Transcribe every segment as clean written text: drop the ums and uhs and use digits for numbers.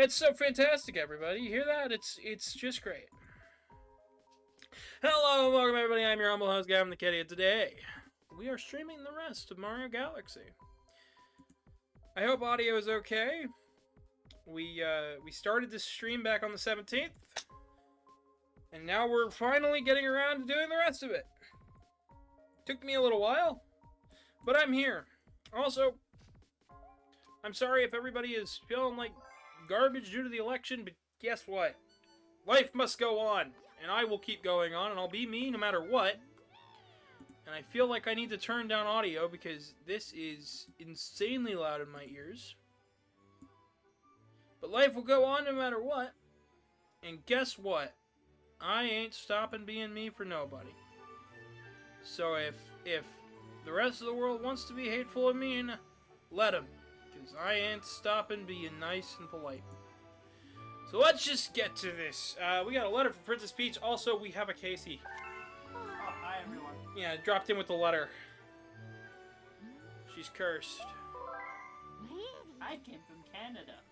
It's so fantastic, everybody. You hear that? It's just great. Hello, and welcome everybody. I'm your humble host, Gavin the Kitty, and today we are streaming the rest of Mario Galaxy. I hope audio is okay. We started this stream back on the 17th, and now we're finally getting around to doing the rest of it. Took me a little while, but I'm here. Also, I'm sorry if everybody is feeling like garbage due to the election, but guess what? Life must go on, and I will keep going on, and I'll be me no matter what. And I feel like I need to turn down audio because this is insanely loud in my ears. But life will go on no matter what. And guess what? I ain't stopping being me for nobody. So if the rest of the world wants to be hateful and mean, let them. Because I ain't stopping being nice and polite. So let's just get to this. We got a letter from Princess Peach. Also, we have a Casey. Oh, hi everyone. Yeah, dropped in with the letter. She's cursed. I came from Canada.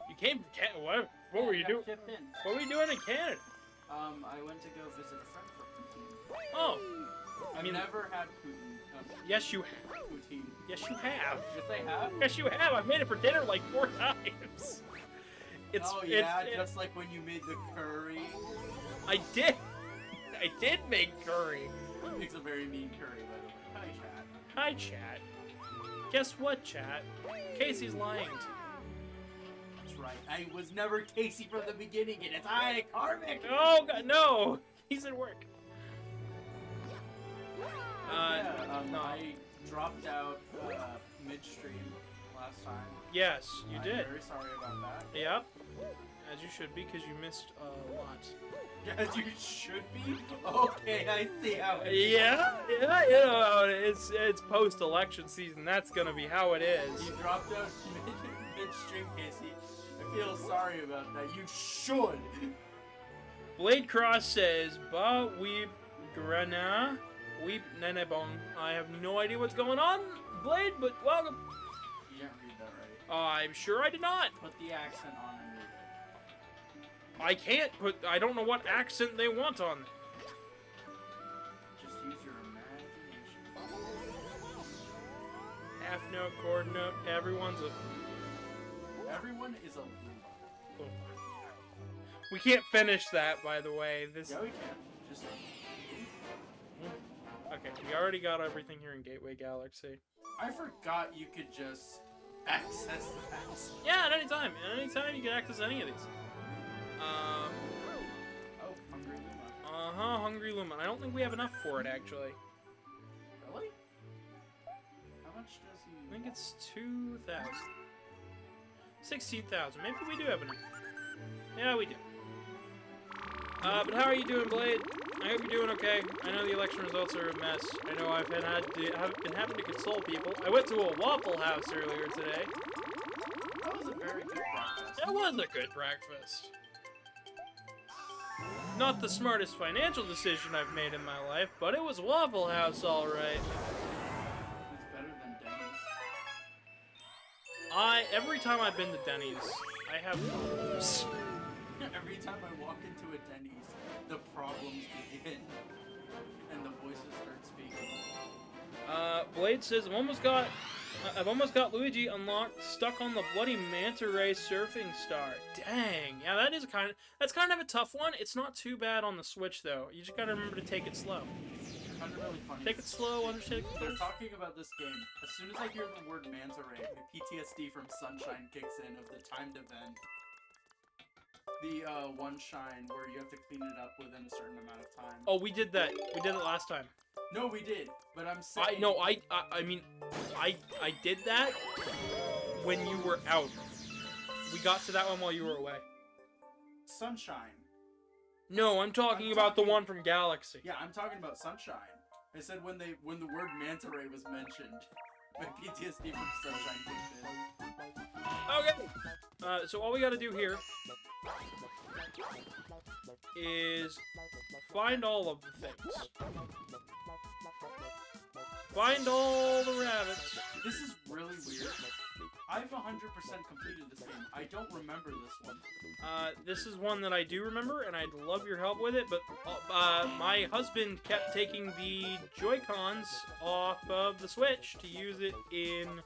You came from Canada? What were you doing? What were you doing in Canada? I went to go visit a friend for poutine. Oh. I've never had poutine. Yes, you have. Poutine. Yes, you have. Yes, I have? Yes, you have. I've made it for dinner like 4 times. Just like when you made the curry. I did. I did make curry. It makes a very mean curry, by the way. Hi, chat. Hi, chat. Guess what, chat? Casey's lying to you. That's right. I was never Casey from the beginning, and it's I, Karmic. Oh, God, no. He's at work. No. I dropped out midstream last time. Yes, you did. I'm very sorry about that. Yep. As you should be, because you missed a lot. As you should be? Okay, I see how it is. Yeah, you know, it's post-election season. That's gonna be how it is. You dropped out midstream, Casey. I feel sorry about that. You should. Blade Cross says, "Ba weep grana, weep nenebong." I have no idea what's going on, Blade, but welcome. You didn't read that right. I'm sure I did not. Put the accent on and read it. I can't put. I don't know what accent they want on. Just use your imagination. Half note, chord note. Everyone is a. Loomba. We can't finish that, by the way. This. Yeah, we can. Just. Okay, we already got everything here in Gateway Galaxy. I forgot you could just access that. Yeah, at any time. At any time, you can access any of these. Oh, Hungry Luma. Hungry Luma. I don't think we have enough for it, actually. Really? How much does he... I think it's 2,000. 16,000. Maybe we do have enough. Yeah, we do. But how are you doing, Blade? I hope you're doing okay. I know the election results are a mess. I know I've been having to console people. I went to a Waffle House earlier today. That was a very good breakfast. That was a good breakfast. Not the smartest financial decision I've made in my life, but it was Waffle House, all right. It's better than Denny's. Every time I've been to Denny's, I have problems. Every time I walk into a Denny's, the problems begin, and the voices start speaking. Blade says, I've almost got Luigi unlocked, stuck on the bloody manta ray surfing star. Dang, yeah, that's kind of a tough one. It's not too bad on the Switch though. You just gotta remember to take it slow. Kind of really funny. Take it slow, undertake it. They're talking about this game. As soon as I hear the word manta ray, my PTSD from Sunshine kicks in of the timed event. The one shine where you have to clean it up within a certain amount of time. Oh, we did that. We did it last time. No, we did. But I'm saying... I mean, I did that when you were out. We got to that one while you were away. Sunshine. No, I'm talking about the one from Galaxy. Yeah, I'm talking about Sunshine. I said when the word manta ray was mentioned, my PTSD from Sunshine kicked in. Okay. So all we gotta do here is find all of the things. Find all the rabbits. This is really weird. I've 100% completed this game. I don't remember this one. This is one that I do remember, and I'd love your help with it, but my husband kept taking the Joy-Cons off of the Switch to use it in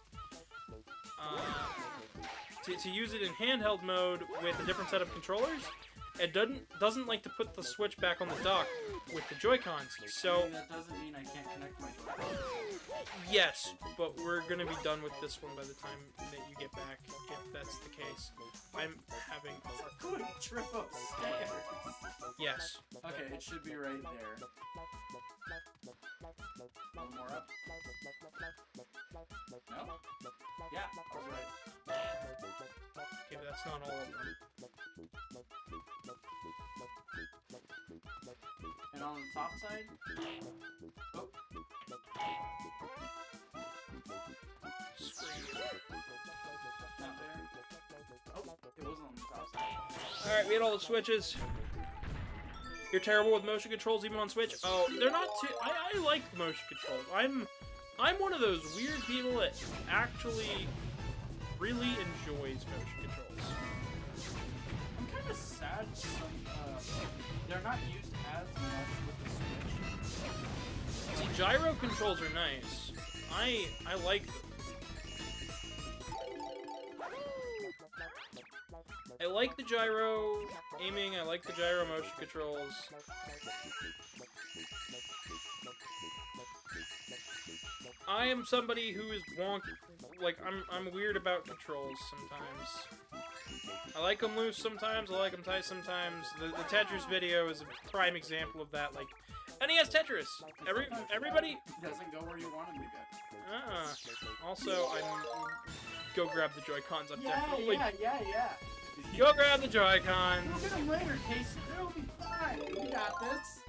to use it in handheld mode with a different set of controllers. It doesn't like to put the Switch back on the dock with the Joy-Cons. So that doesn't mean I can't connect my Joy-Cons. Yes, but we're gonna be done with this one by the time that you get back, if that's the case. I'm having a good trip upstairs. Yes. Okay, it should be right there. One more up. No? Yeah, I was right. Okay, but that's not all of them. And on the top side? Oh. Not there. Oh, it wasn't on the top side. Alright, we had all the switches. You're terrible with motion controls even on Switch? Oh, they're not too... I like motion controls. I'm one of those weird people that actually really enjoys motion controls. I'm kind of sad they're not used as much with the Switch. See, gyro controls are nice. I like them. I like the gyro aiming, I like the gyro motion controls. I am somebody who is like, I'm weird about controls sometimes. I like them loose sometimes, I like them tight sometimes. The Tetris video is a prime example of that, like, NES Tetris! Everybody... doesn't go where you want him to go. Also, go grab the Joy-Cons, I'm definitely... Yeah. Go grab the Joy-Cons! We'll get them later, Casey. It'll be fine. We got this.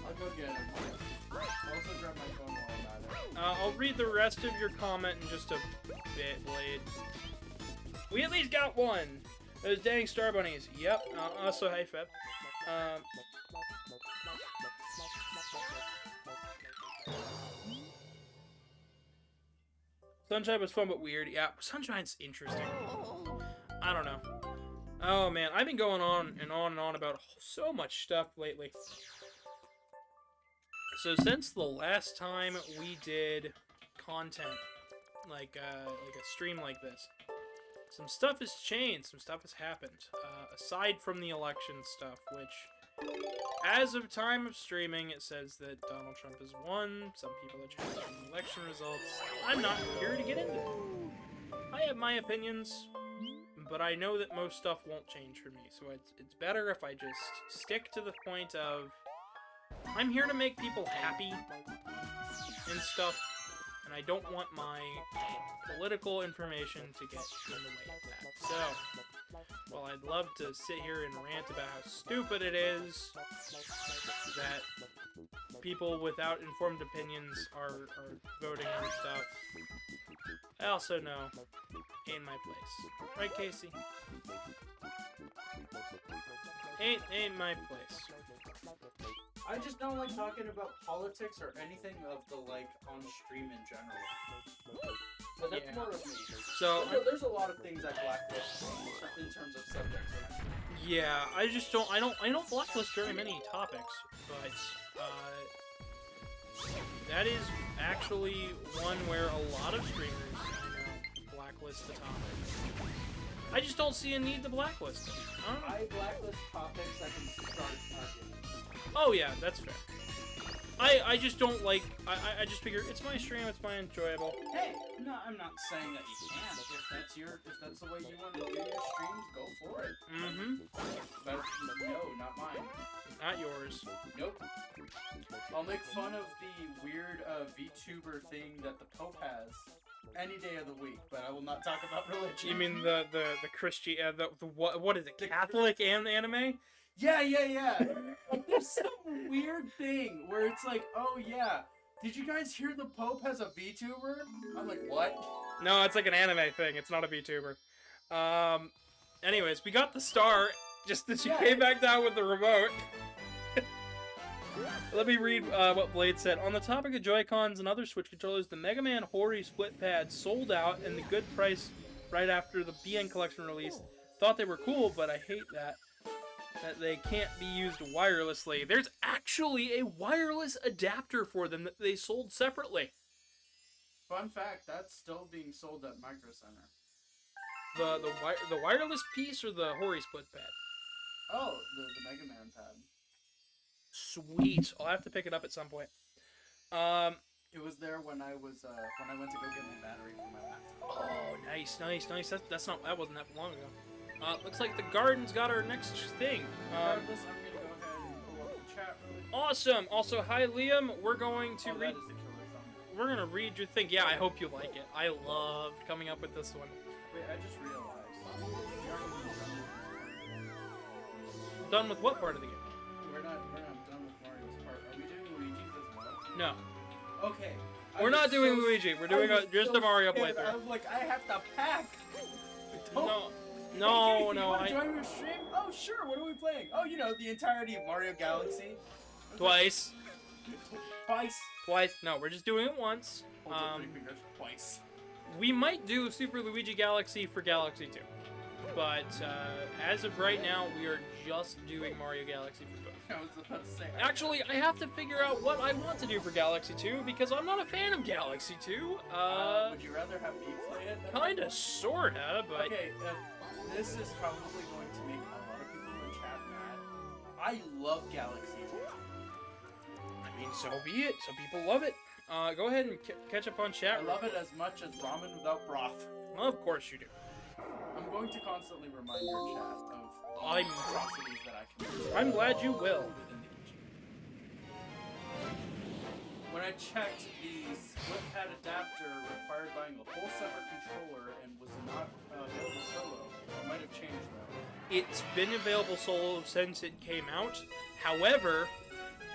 I'll go get them. I'll also grab my phone while I'm at it. I'll read the rest of your comment in just a bit, Blade. We at least got one! Those dang Star Bunnies. Yep. Also, hey, Feb. Sunshine was fun but weird. Yeah, Sunshine's interesting. I don't know. Oh man, I've been going on and on and on about so much stuff lately. So since the last time we did content, like a stream like this, some stuff has changed, some stuff has happened. Aside from the election stuff, which, as of time of streaming, it says that Donald Trump has won. Some people are challenging the election results. I'm not here to get into it. I have my opinions, but I know that most stuff won't change for me, so it's better if I just stick to the point of, I'm here to make people happy and stuff, and I don't want my political information to get in the way of that. So, while I'd love to sit here and rant about how stupid it is that people without informed opinions are voting on stuff, I also know ain't my place. Right, Casey? Ain't my place. I just don't like talking about politics or anything of the like on stream in general. But that's more of me. So there's a lot of things I blacklist in terms of subjects. Yeah, I just don't. I don't blacklist very many topics, but that is actually one where a lot of streamers blacklist the topic. I just don't see a need to blacklist them. I blacklist topics that can start arguments. Oh yeah, that's fair. I just don't like, I just figure, it's my stream, it's my enjoyable. Hey, no, I'm not saying that you can't. If that's the way you want to do your streams, go for it. Mm-hmm. But no, not mine. Not yours. Nope. I'll make fun of the weird VTuber thing that the Pope has any day of the week, but I will not talk about religion. You mean the Christian, what is it, Catholic and anime? Yeah. Like, there's some weird thing where it's like, oh yeah, did you guys hear the Pope has a VTuber? I'm like, what? No, it's like an anime thing. It's not a VTuber. Anyways, we got the star, just that she came back down with the remote. Let me read what Blade said. On the topic of Joy-Cons and other Switch controllers, the Mega Man Hori split pad sold out and the good price right after the BN Collection release. Thought they were cool, but I hate that they can't be used wirelessly. There's actually a wireless adapter for them that they sold separately. Fun fact, that's still being sold at Micro Center. The wireless piece or the Hori split pad? Oh, the Mega Man pad. Sweet. I'll have to pick it up at some point. It was there when I went to go get my battery for my laptop. Oh, nice. That wasn't that long ago. Looks like the garden's got our next thing. Regardless, I'm gonna go ahead and pull up the chat really quick. Awesome. Also, hi Liam. We're going to read. That is the killer thumbnail. We're gonna read your thing. Yeah, I hope you like it. I loved coming up with this one. Wait, I just realized. We aren't even done with this part. Done with what part of the game? We're not done with Mario's part. Are we doing Luigi's as well? No. Okay. We're not doing Luigi. We're doing just a Mario playthrough. I'm like, I have to pack. No. Hey, No. you want to join your stream? Oh, sure. What are we playing? Oh, you know, the entirety of Mario Galaxy. Twice. Twice. No, we're just doing it once. Hold up 3 fingers. Twice. We might do Super Luigi Galaxy for Galaxy 2. But as of right now, we are just doing Mario Galaxy for both. I was about to say. Actually, I have to figure out what I want to do for Galaxy 2 because I'm not a fan of Galaxy 2. Would you rather have me play it? Kinda, sorta, but... Okay, this is probably going to make a lot of people in chat mad. I love Galaxy 2. I mean, so be it. Some people love it. Go ahead and catch up on chat. I love it as much as ramen without broth. Well, of course you do. I'm going to constantly remind your chat of all I'm- the atrocities that I can do. I'm glad you will. Within the kitchen. When I checked, the split pad adapter required buying a whole separate controller and was not available solo. It might have changed though. It's been available solo since it came out. However,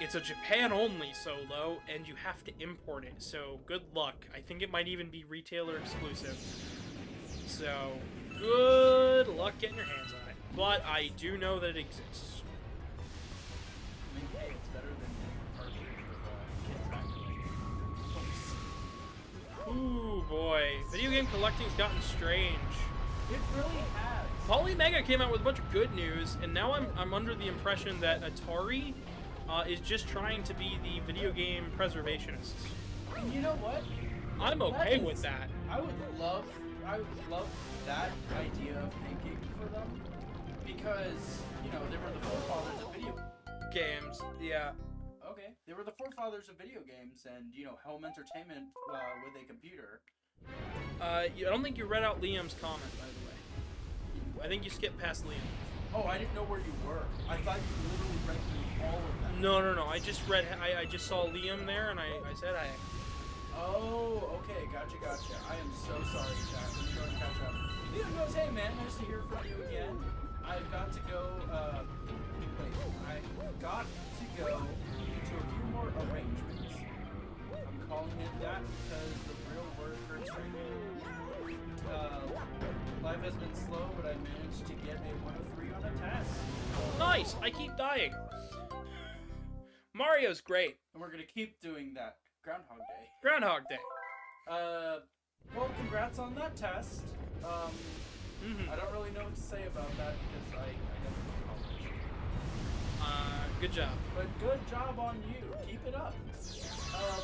it's a Japan-only solo, and you have to import it. So good luck. I think it might even be retailer exclusive. So good luck getting your hands on it. But I do know that it exists. I mean, hey, it's better than the cartridge with kids back. Ooh boy, video game collecting's gotten strange. It really has. Polymega came out with a bunch of good news, and now I'm under the impression that Atari is just trying to be the video game preservationists. And you know what? I'm okay with that. I would love that idea of thinking for them, because you know they were the forefathers of video Games, yeah. Okay, they were the forefathers of video games and you know home entertainment with a computer. I don't think you read out Liam's comment, by the way. I think you skipped past Liam. Oh, I didn't know where you were. I thought you literally read through all of that. No. I just read. I just saw Liam there, and I said I. Oh, okay, gotcha. I am so sorry, chat. Let me go and catch up. Liam goes, hey man, nice to hear from you again. I've got to go, I've got to go to a few more arrangements. I'm calling it that because the real word hurts right now. Life has been slow, but I managed to get a 103 on a test. Nice. I keep dying. Mario's great. And we're gonna keep doing that. Groundhog Day. Groundhog Day. Well, congrats on that test. I don't really know what to say about that because I never did college. Good job. But good job on you. Keep it up.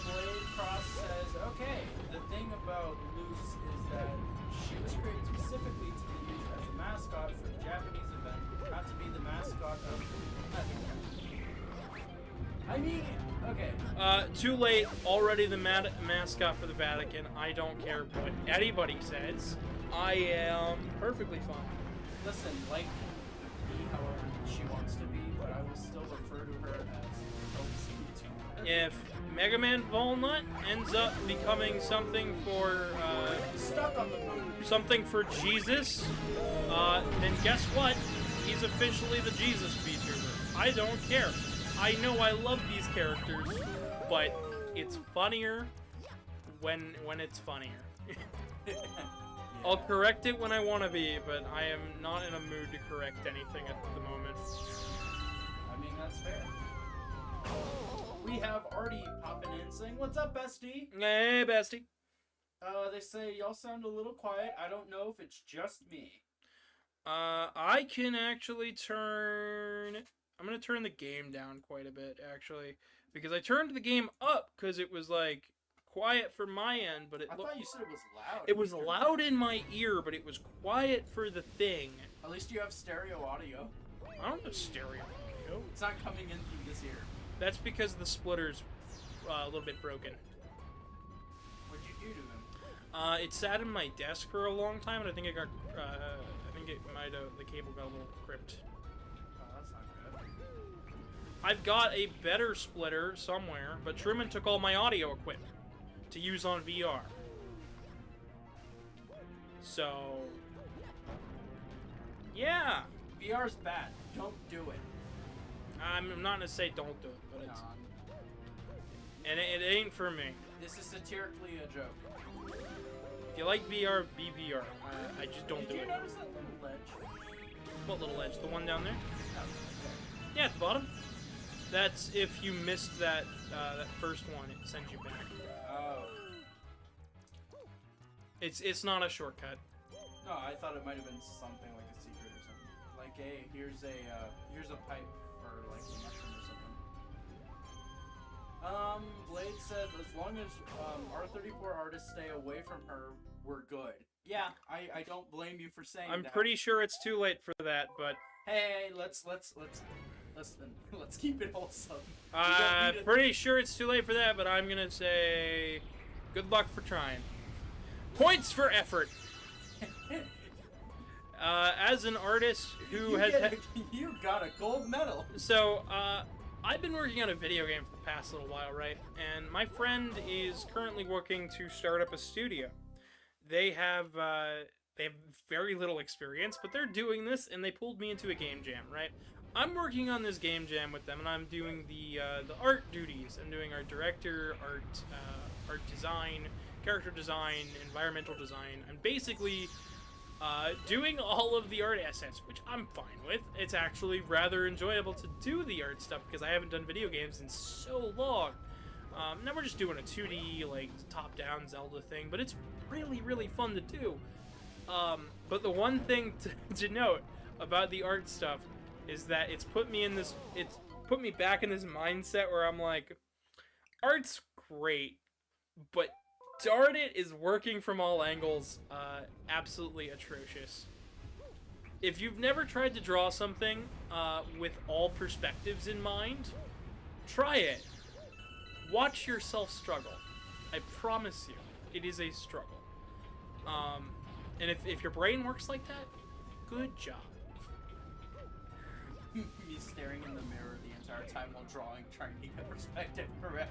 Blade Cross says, okay, the thing about Luce is that she was created specifically to be used as a mascot for the Japanese event, not to be the mascot of... I mean, okay. Too late. Already the mascot for the Vatican. I don't care what anybody says. I am perfectly fine. Listen, like be however she wants to be, but I will still refer to her as OC2. If Mega Man Walnut ends up becoming something for Stuck on the moon. something for Jesus, then guess what? He's officially the Jesus VTuber. I don't care. I know I love these characters, but it's funnier when it's funnier. Yeah. I'll correct it when I want to be, but I am not in a mood to correct anything at the moment. I mean, that's fair. We have Artie popping in saying, "What's up, bestie?" Hey, bestie. They say y'all sound a little quiet. I don't know if it's just me. I can actually turn... I'm gonna turn the game down quite a bit, actually. Because I turned the game up, because it was, like, quiet for my end, but I thought you said it was loud. It was loud in my ear, but it was quiet for the thing. At least you have stereo audio. I don't have stereo audio. It's not coming in through this ear. That's because the splitter's a little bit broken. What'd you do to him? It sat in my desk for a long time, and I think it got... the cable got a little crimped. Oh, that's not good. I've got a better splitter somewhere, but Truman took all my audio equipment to use on VR. So... yeah! VR's bad. Don't do it. I'm not gonna say don't do it, but it's... No, and it ain't for me. this is satirically a joke. If you like VR, be VR. I just don't do Did you it. notice that little ledge? What little edge? The one down there? Oh, Yeah, at the bottom. That's if you missed that that first one, it sends you back. oh. It's not a shortcut. No, I thought it might have been something like a secret or something. Like, hey, here's a pipe for like a mushroom or something. Blade said as long as R34 artists stay away from her, we're good. Yeah, I don't blame you for saying I'm that. pretty sure it's too late for that, but Hey, let's keep it wholesome. I'm pretty sure it's too late for that, but I'm gonna say good luck for trying. Points for effort. As an artist who you got a gold medal. So, I've been working on a video game for the past little while, right? And my friend is currently working to start up a studio. They have very little experience, but they're doing this, and they pulled me into a game jam, right? I'm working on this game jam with them, and I'm doing the art duties. I'm doing art director, art design, character design, environmental design. I'm basically doing all of the art assets, which I'm fine with. It's actually rather enjoyable to do the art stuff because I haven't done video games in so long. Now we're just doing a 2D, like, top-down Zelda thing, but it's really, really fun to do. But the one thing to note about the art stuff is that it's put me back in this mindset where I'm like, art's great, but darn it, is working from all angles absolutely atrocious. If you've never tried to draw something with all perspectives in mind, try it. Watch yourself struggle. I promise you, it is a struggle. And if your brain works like that, good job. Me staring in the mirror the entire time while drawing, trying to get perspective correct.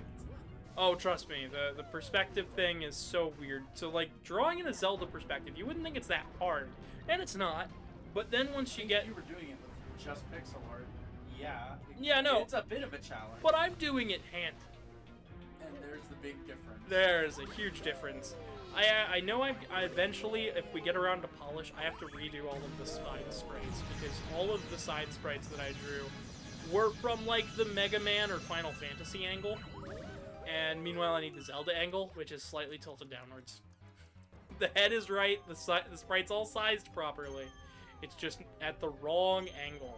Oh, trust me, the perspective thing is so weird. So, like, drawing in a Zelda perspective, you wouldn't think it's that hard. And it's not. But then once you get... You were doing it with just pixel art. Yeah. Yeah, no. It's a bit of a challenge. But I'm doing it hand. And there's the big difference. There's a huge difference. I know I eventually, if we get around to polish, I have to redo all of the side sprites, because all of the side sprites that I drew were from, like, the Mega Man or Final Fantasy angle. And meanwhile, I need the Zelda angle, which is slightly tilted downwards. The head is right, the sprite's all sized properly. It's just at the wrong angle.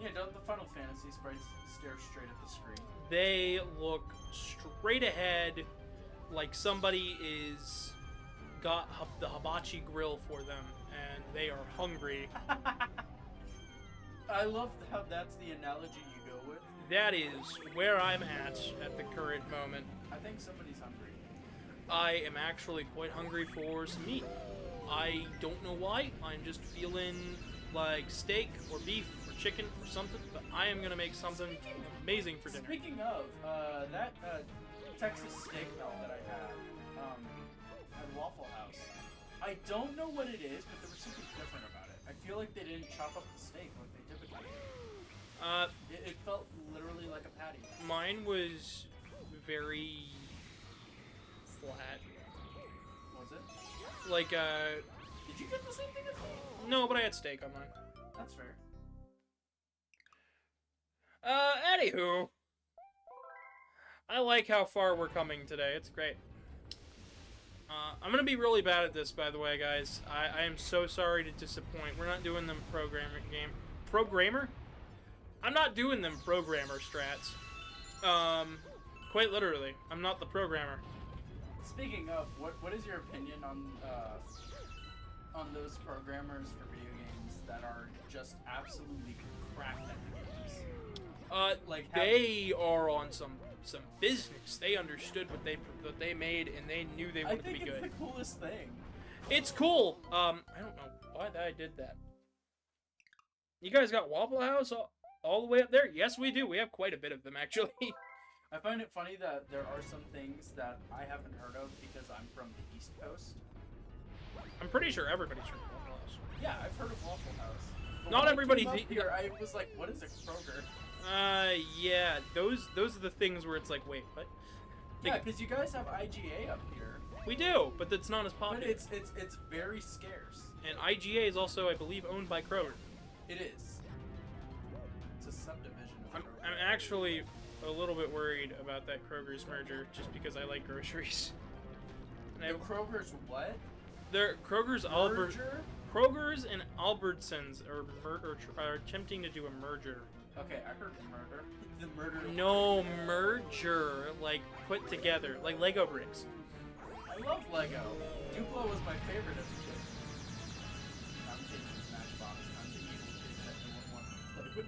Yeah, don't the Final Fantasy sprites stare straight at the screen? They look straight ahead, like somebody is got the hibachi grill for them, and they are hungry. I love how that's the analogy you go with. That is where I'm at the current moment. I think somebody's hungry. I am actually quite hungry for some meat. I don't know why. I'm just feeling like steak or beef or chicken or something, but I am gonna make something amazing for dinner. Speaking of, that Texas steak melt that I had at Waffle House, I don't know what it is, but there was something different about it. I feel like they didn't chop up the steak like they typically do. It felt literally like a patty. Mine was very flat. Was it? Like, Did you get the same thing as me? no, but I had steak on mine. That's fair. Anywho, I like how far we're coming today. It's great. I'm gonna be really bad at this, by the way, guys. I am so sorry to disappoint. We're not doing them Programmer? I'm not doing them programmer strats. Quite literally, I'm not the programmer. Speaking of, what is your opinion on those programmers for video games that are just absolutely crap at the games? They are on some business. They understood what they made, and they knew they wanted to be good. I think it's the coolest thing. It's cool. I don't know why I did that. You guys got Waffle House all the way up there? Yes, we do. We have quite a bit of them, actually. I find it funny that there are some things that I haven't heard of because I'm from the East Coast. I'm pretty sure everybody's heard of Waffle House. Yeah, I've heard of Waffle House. But Not everybody. Here, I was like, what is a Kroger? Yeah, those are the things where it's like, wait, what? Yeah, because you guys have IGA up here. We do, but that's not as popular. But it's very scarce. And IGA is also, I believe, owned by Kroger. It is. It's a subdivision of Kroger. I'm actually a little bit worried about that Kroger's merger, just because I like groceries. And Kroger's what? They're Kroger's merger? Kroger's and Albertsons are attempting to do a merger. Okay, I heard murder. The murder. No, merger, like put together, like Lego bricks. I love Lego. Duplo was my favorite as a kid. I'm taking Matchbox. I'm the evil kid that no one wanted to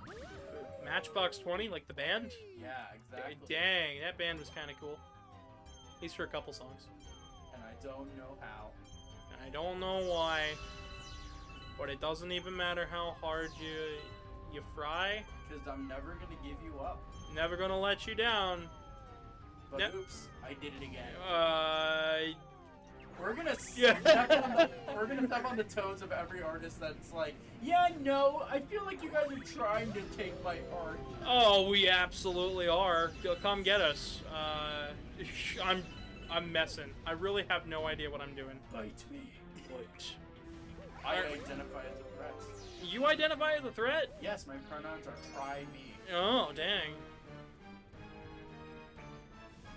play with. Matchbox 20, like the band? Yeah, exactly. Dang, that band was kind of cool. At least for a couple songs. And I don't know how. And I don't know why. But it doesn't even matter how hard you fry. Because I'm never gonna give you up. Never gonna let you down. But oops, I did it again. We're gonna step on the toes of every artist that's like, yeah, no, I feel like you guys are trying to take my art. Oh, we absolutely are. Come get us. I'm messing. I really have no idea what I'm doing. Bite me. Bite. I identify as a threat. You identify as a threat? Yes, my pronouns are try me. Oh, dang.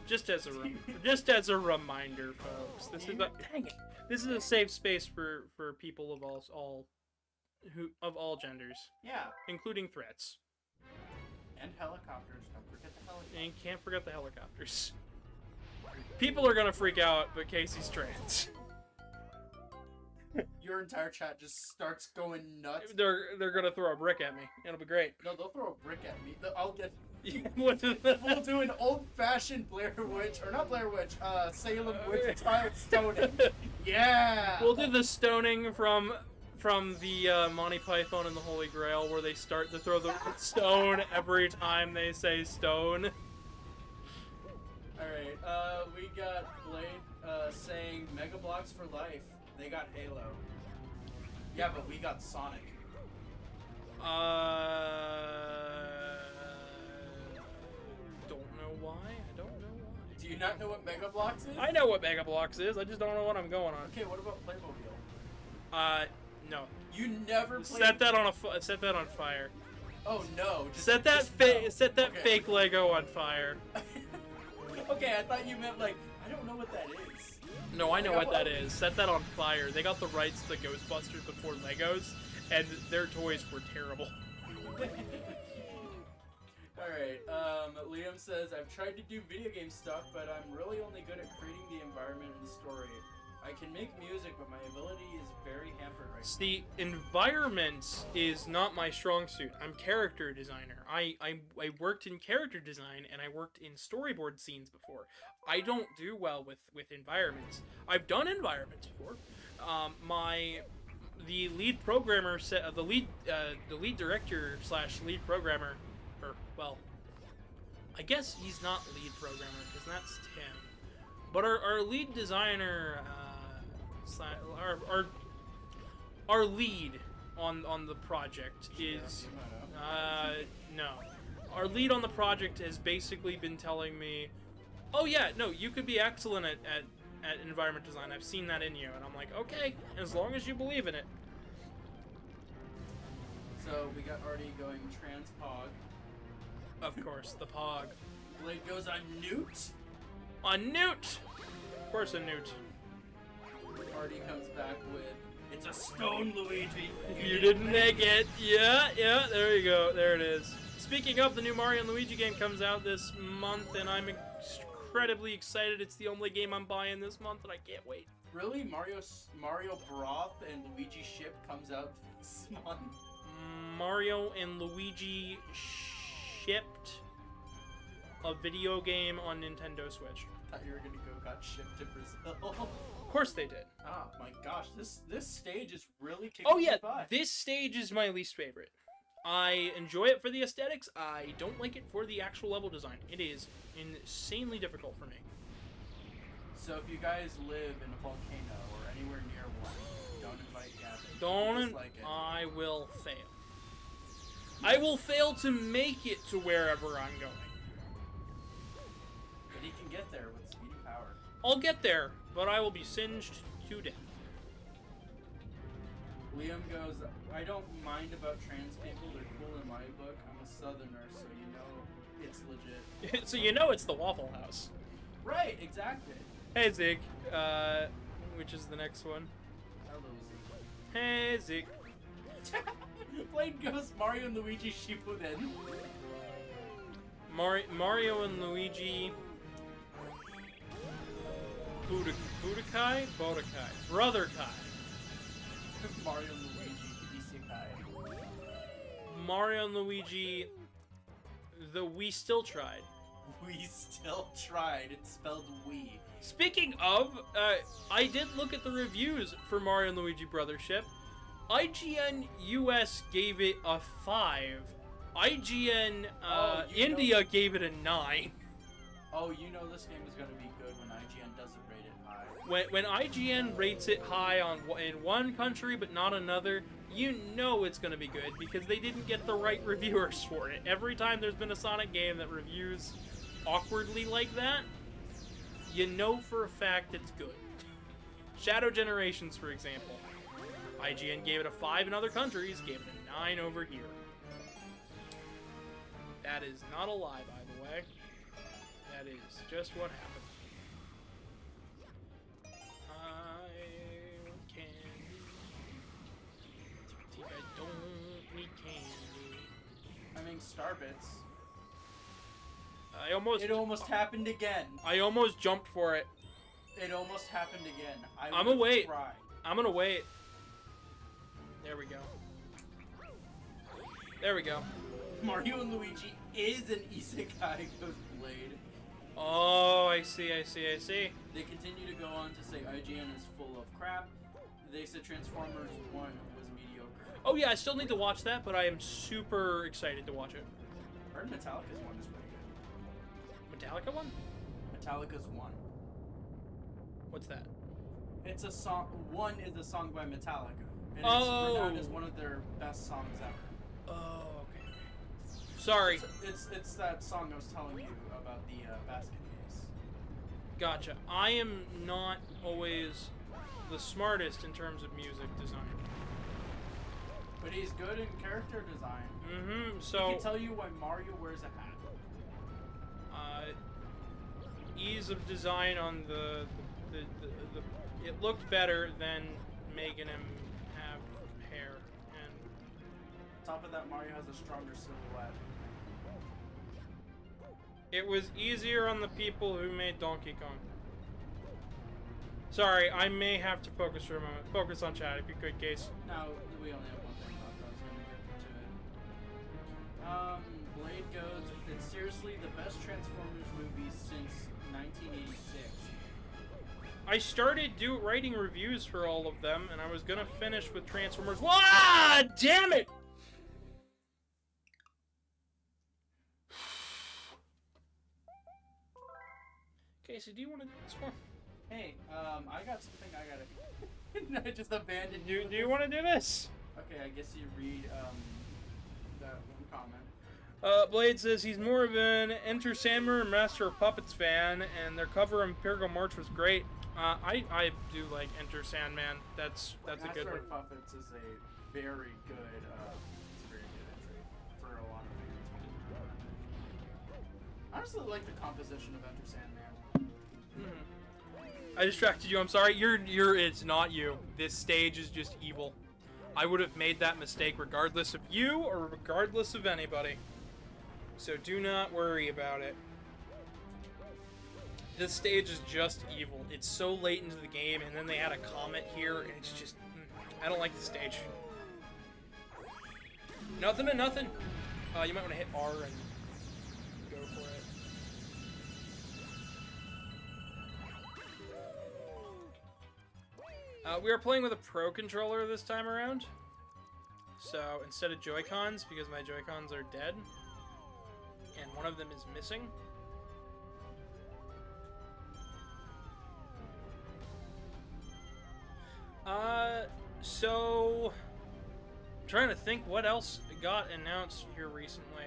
Just as a reminder, folks. This is a safe space for people of all genders. Yeah. Including threats. And helicopters. Don't forget the helicopters. And you can't forget the helicopters. People are gonna freak out, but Casey's trans. Your entire chat just starts going nuts. They're gonna throw a brick at me. It'll be great. No, they'll throw a brick at me. I'll get. We'll do an old-fashioned Blair Witch, or not Blair Witch, Salem Witch style stoning. Yeah. We'll do the stoning from the Monty Python and the Holy Grail, where they start to throw the stone every time they say stone. Alright, we got Blade saying Mega Bloks for life. They got Halo. Yeah, but we got Sonic. Don't know why. I don't know why. Do you not know what Mega Bloks is? I know what Mega Bloks is. I just don't know what I'm going on. Okay, what about Playmobil? No. You never played. Set that on fire. Oh no! Set that fake Lego on fire. Okay, I thought you meant like I don't know what that is. No, I know what that is. Set that on fire. They got the rights to Ghostbusters before Legos, and their toys were terrible. Alright, Liam says, I've tried to do video game stuff, but I'm really only good at creating the environment and story. I can make music, but my ability is very hampered right now. The environment is not my strong suit. I'm character designer. I worked in character design, and I worked in storyboard scenes before. I don't do well with environments. I've done environments before. The lead programmer said the lead director / lead programmer, or well, I guess he's not lead programmer because that's Tim. But our lead designer, our lead on the project is no. Our lead on the project has basically been telling me, oh yeah, no, you could be excellent at environment design. I've seen that in you. And I'm like, okay, as long as you believe in it. So we got Artie going transpog. Of course, the Pog. Blade goes on Newt. On Newt! Of course, a Newt. Artie comes back with, it's a stone, Luigi. You didn't make it. Yeah, there you go. There it is. Speaking of, the new Mario and Luigi game comes out this month, and I'm incredibly excited. It's the only game I'm buying this month, and I can't wait. Really? Mario Broth and Luigi Ship comes out this month? Mario and Luigi shipped a video game on Nintendo Switch. I thought you were gonna got shipped to Brazil. Of course they did. Oh my gosh, this stage is really kicking Oh yeah, my butt. this stage is my least favorite. I enjoy it for the aesthetics. I don't like it for the actual level design. It is insanely difficult for me. So if you guys live in a volcano or anywhere near one, don't invite Gavin. Don't. Like it. I will fail. I will fail to make it to wherever I'm going. But he can get there with speedy power. I'll get there, but I will be singed to death. Liam goes, I don't mind about trans people, they're cool in my book. I'm a southerner, so you know it's legit. So you know it's the Waffle House. Right, exactly. Hey Zeke, which is the next one? Hello, Zeke. Hey Zeke. Blade goes Mario and Luigi Shippuden. Mario and Luigi Budokai? Bodokai. Brother Kai. Mario and Luigi Isekai. Mario and Luigi We Still Tried. We still tried. It's spelled we. Speaking of, I did look at the reviews for Mario and Luigi Brothership. IGN US gave it a 5. IGN India gave it a 9. Oh, you know this game is going to be good when IGN doesn't rate it high. When IGN rates it high in one country but not another, you know it's going to be good because they didn't get the right reviewers for it. Every time there's been a Sonic game that reviews awkwardly like that, you know for a fact it's good. Shadow Generations, for example. IGN gave it a 5 in other countries, gave it a 9 over here. That is not a lie, by the way. That is just what happened. I want candy. I don't need candy. I mean, Starbits. It almost happened again. I almost jumped for it. It almost happened again. I'm gonna wait. Tried. I'm gonna wait. There we go. There we go. Mario and Luigi is an isekai, goes Blade. Oh, I see, I see, I see. They continue to go on to say IGN is full of crap. They said Transformers 1 was mediocre. Oh yeah, I still need to watch that, but I am super excited to watch it. I heard Metallica's 1 is pretty good. Metallica one? Metallica's 1. What's that? It's a song. 1 is a song by Metallica. And Oh. it's renowned as one of their best songs ever. Oh, okay. Sorry. It's that song I was telling you about the basket case. Gotcha. I am not always the smartest in terms of music design. But he's good in character design. Mm-hmm, He so... can tell you why Mario wears a hat. Ease of design on the it looked better than making him have hair, and On top of that, Mario has a stronger silhouette. it was easier on the people who made Donkey Kong. Sorry, I may have to focus for a moment. Focus on chat if you could, Case. Now, we only have one thing left. I was going to get to it. Blade goes, it's seriously the best Transformers movie since 1986. I started writing reviews for all of them, and I was gonna finish with Transformers. Wah! Damn it! Casey, do you want to do this one? Hey, I got something I gotta... I just abandoned you. Do you want to do this? Okay, I guess you read, that one comment. Blade says he's more of an Enter Sandman and Master of Puppets fan, and their cover of Imperial March was great. I do like Enter Sandman. That's a good Master one. of Puppets is a very good, it's a very good entry for a lot of honestly like the composition of Enter Sandman. I distracted you. I'm sorry. It's not you. This stage is just evil. I would have made that mistake regardless of you or regardless of anybody. So do not worry about it. This stage is just evil. It's so late into the game, and then they had a comet here, and it's just... I don't like the stage. Nothing to nothing. You might want to hit R and go for it. We are playing with a Pro controller this time around. So instead of Joy-Cons, because my Joy-Cons are dead, and one of them is missing. So I'm trying to think what else got announced here recently.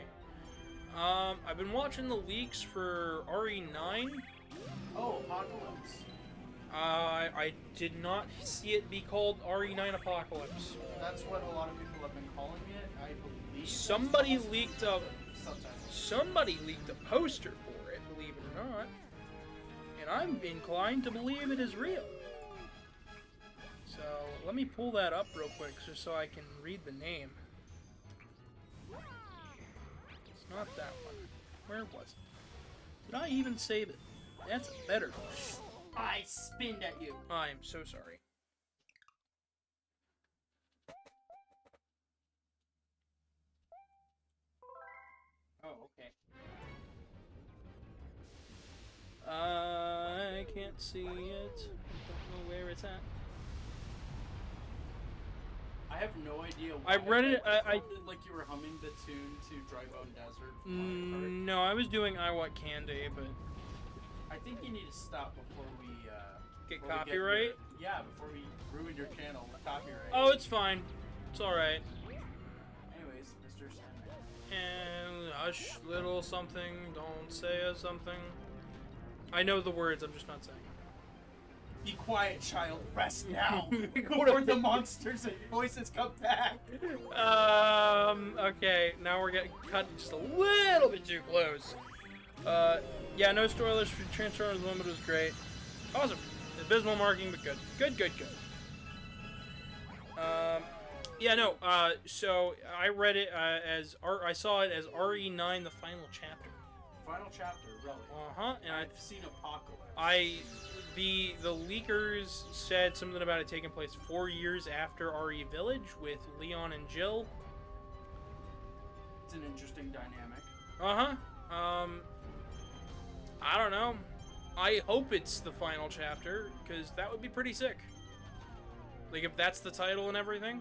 I've been watching the leaks for RE9. Oh, Apocalypse. I did not see it be called RE9 Apocalypse. That's what a lot of people have been calling it, I believe. Somebody leaked a poster for it, believe it or not. And I'm inclined to believe it is real. So, let me pull that up real quick just so I can read the name. It's not that one. Where was it? Did I even save it? That's a better one. I spinned at you. I am so sorry. Oh, okay. I can't see it. Don't know where it's at. I have no idea why. I read it. It sounded like you were humming the tune to Dry Bone Desert. No, I was doing I Want Candy, but I think you need to stop before we get before we copyright. before we ruin your channel with copyright. Oh, it's fine. It's all right. Anyways, Mr. Sandman. And hush, little something. Don't say a something. I know the words. I'm just not saying. Be quiet, child. Rest now. Before the monsters and voices come back. Okay. Now we're getting cut just a little bit too close. Yeah, no spoilers for Transformers Limited was great. Awesome. Abysmal marking, but good. Good. Yeah, no. So I read it as I saw it as RE9, the final chapter. Final chapter, really. And I've seen Apocalypse. The leakers said something about it taking place 4 years after RE Village with Leon and Jill. It's an interesting dynamic. I don't know. I hope it's the final chapter, because that would be pretty sick. Like, if that's the title and everything,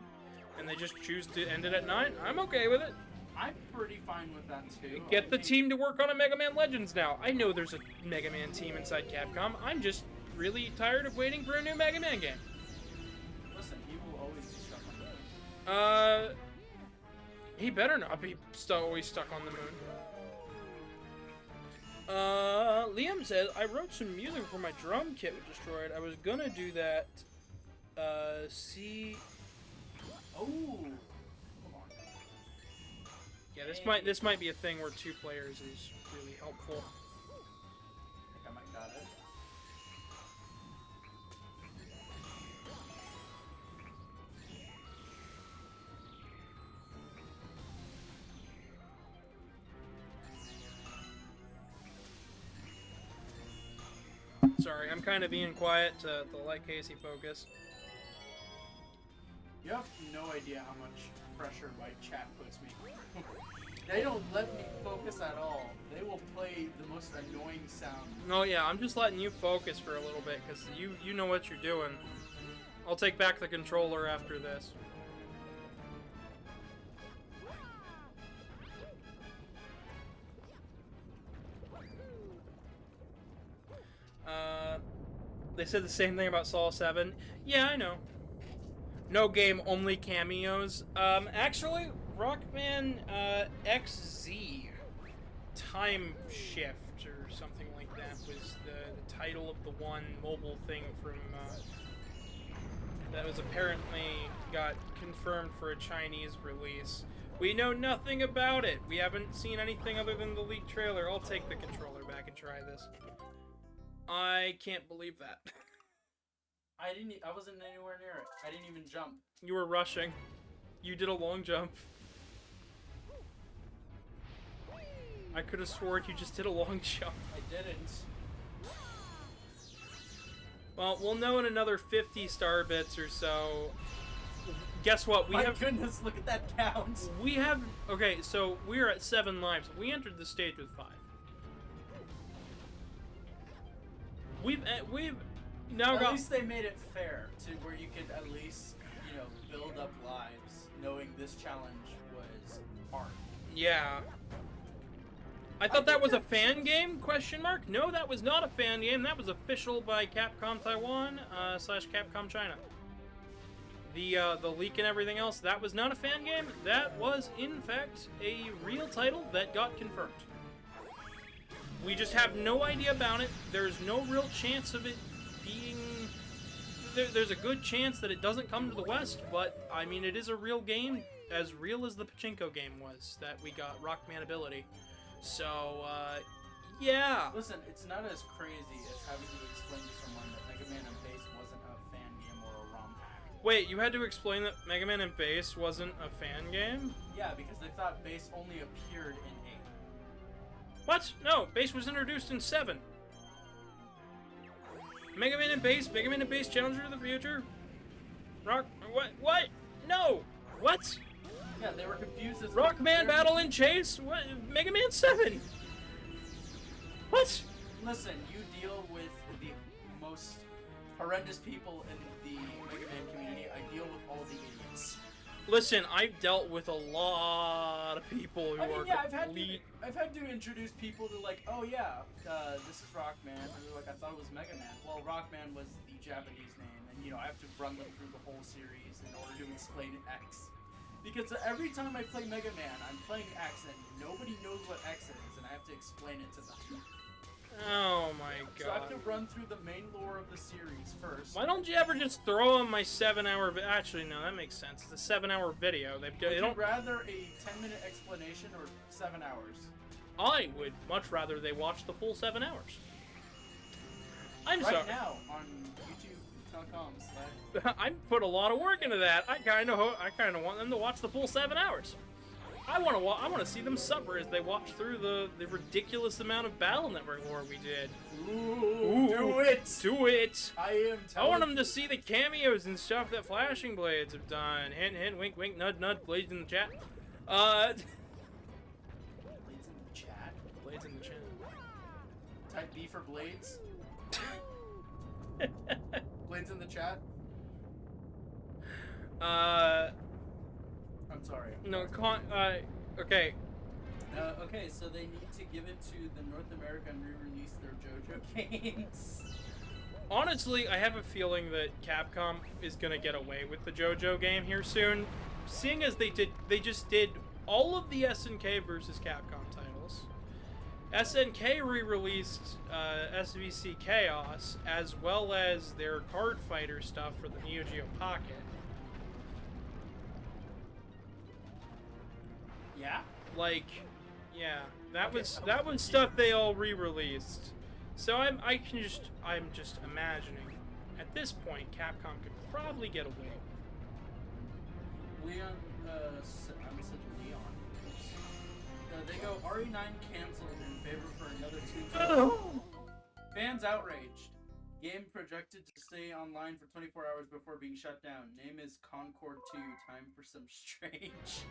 and they just choose to end it at 9, I'm okay with it. I'm pretty fine with that, too. Get the team to work on a Mega Man Legends now. I know there's a Mega Man team inside Capcom. I'm just really tired of waiting for a new Mega Man game. Listen, he will always be stuck on the moon. He better not be always stuck on the moon. Liam says, I wrote some music for my drum kit was destroyed. I was gonna do that. See... Oh! Hold on. Yeah, this might be a thing where 2 players is really helpful. I think I might got it. Sorry, I'm kind of being quiet to let Casey focus. You have no idea how much pressure my chat puts me through. They don't let me focus at all. They will play the most annoying sound. Oh yeah, I'm just letting you focus for a little bit, because you know what you're doing. I'll take back the controller after this. They said the same thing about Saw 7. Yeah, I know. No game, only cameos. Actually, Rockman XZ Time Shift or something like that was the title of the one mobile thing from that was apparently got confirmed for a Chinese release. We know nothing about it. We haven't seen anything other than the leaked trailer. I'll take the controller back and try this. I can't believe that. I wasn't anywhere near it. I didn't even jump. You were rushing. You did a long jump. I could have sworn you just did a long jump. I didn't. Well, we'll know in another 50 star bits or so. Guess what? My goodness, look at that count. We have... Okay, so we're at 7 lives. We entered the stage with 5. We've now got... At least they made it fair to where you could at least, you know, build up lives, knowing this challenge was hard. Yeah. I thought that was a fan game? Question mark? No, that was not a fan game. That was official by Capcom Taiwan / Capcom China. The leak and everything else, that was not a fan game. That was, in fact, a real title that got confirmed. We just have no idea about it. There's no real chance of it being... There's a good chance that it doesn't come to the West, but, I mean, it is a real game, as real as the Pachinko game was, that we got Rockman ability. So, yeah. Listen, it's not as crazy as having to explain to someone that Mega Man and Bass wasn't a fan game or a ROM hack. Wait, you had to explain that Mega Man and Bass wasn't a fan game? Yeah, because they thought Bass only appeared in 8. What? No, Bass was introduced in 7. Mega Man and Bass Challenger of the Future? What? No! What? Yeah, they were confused as Rockman Battle and Chase? What? Mega Man 7? What? Listen, you deal with the most horrendous people in the Mega Man community. I deal with all the idiots. Listen, I've dealt with a lot of people who are complete... I've had to introduce people to like, oh yeah, this is Rockman, and they're like, I thought it was Mega Man. Well, Rockman was the Japanese name, and you know, I have to run them through the whole series in order to explain X. Because every time I play Mega Man, I'm playing X, and nobody knows what X is, and I have to explain it to them. Oh my god. So I have to run through the main lore of the series first. Why don't you ever just throw on my 7-hour Actually, no, that makes sense. It's a 7-hour video. Would you rather a 10-minute explanation or 7 hours? I would much rather they watch the full 7 hours. I'm right sorry. Now on YouTube.com/. I put a lot of work into that. I kind of want them to watch the full 7 hours. I want to see them suffer as they watch through the ridiculous amount of Battle Network lore we did. Ooh, do it! Do it! I want them to see the cameos and stuff that Flashing Blades have done. Hint, hint, wink, wink, nud, nud, Blades in the chat. Blades in the chat? Blades in the chat. Type B for Blades. Blades in the chat? I'm sorry. No, okay. Okay, so they need to give it to the North America and re-release their JoJo games. Honestly, I have a feeling that Capcom is gonna get away with the JoJo game here soon, seeing as they just did all of the SNK versus Capcom titles. SNK re-released SVC Chaos, as well as their card fighter stuff for the Neo Geo Pocket. Yeah? Like, yeah, that was stuff they all re-released. So I'm just imagining at this point Capcom could probably get away with it. Leon, I'm such a Leon. They go RE9 canceled in favor for another 2. Fans outraged. Game projected to stay online for 24 hours before being shut down. Name is Concord 2. Time for some strange.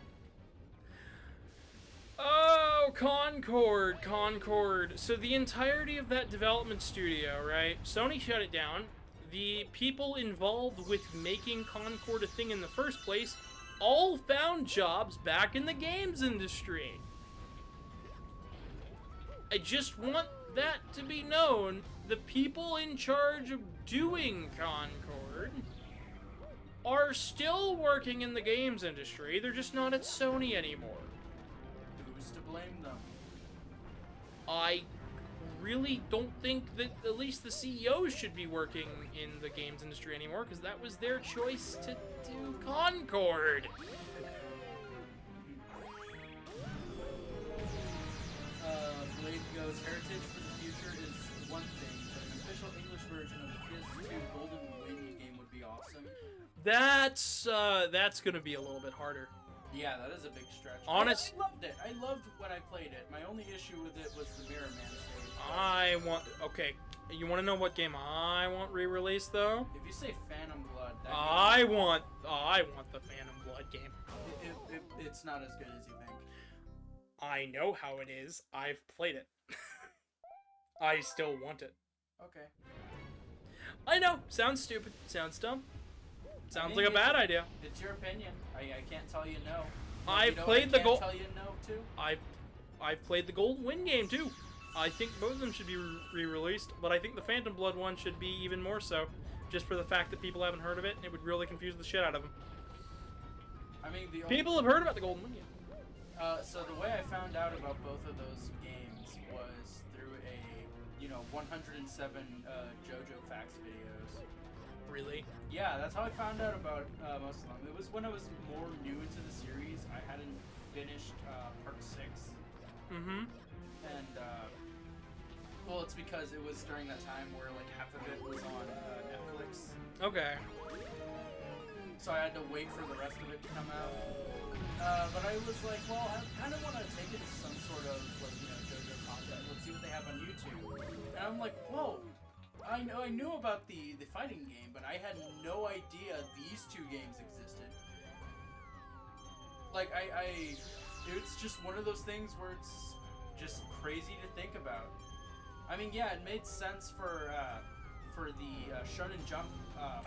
Oh, Concord. So the entirety of that development studio, right? Sony shut it down. The people involved with making Concord a thing in the first place all found jobs back in the games industry. I just want that to be known. The people in charge of doing Concord are still working in the games industry. They're just not at Sony anymore. To blame them. I really don't think that at least the CEOs should be working in the games industry anymore, because that was their choice to do Concord. goes, Heritage for the Future is one thing, but an official English version of the PS2 Golden Wind game would be awesome. That's gonna be a little bit harder. Yeah, that is a big stretch. I loved it. I loved when I played it. My only issue with it was the Mirror Man stage. Okay. You want to know what game I want re-released though? If you say Phantom Blood, that I want the Phantom Blood game. It's not as good as you think. I know how it is. I've played it. I still want it. Okay. I know. Sounds stupid. Sounds dumb. Sounds like a bad idea. It's your opinion. I can't tell you no. I've played the Gold. Tell you no too. I've played the Golden Wind game too. I think both of them should be re-released, but I think the Phantom Blood one should be even more so, just for the fact that people haven't heard of it, and it would really confuse the shit out of them. I mean, people have heard about the Golden Wind game. So the way I found out about both of those games was through a 107 JoJo facts videos. Really? Yeah, that's how I found out about most of them. It was when I was more new into the series. I hadn't finished part 6. Mm-hmm. And well, it's because it was during that time where like half of it was on Netflix. Okay. So I had to wait for the rest of it to come out. But I was like, well, I kind of want to take it as some sort of like JoJo content. Let's see what they have on YouTube. And I'm like, whoa. I knew about the fighting game, but I had no idea these two games existed. Like it's just one of those things where it's just crazy to think about. I mean, yeah, it made sense for the Shonen Jump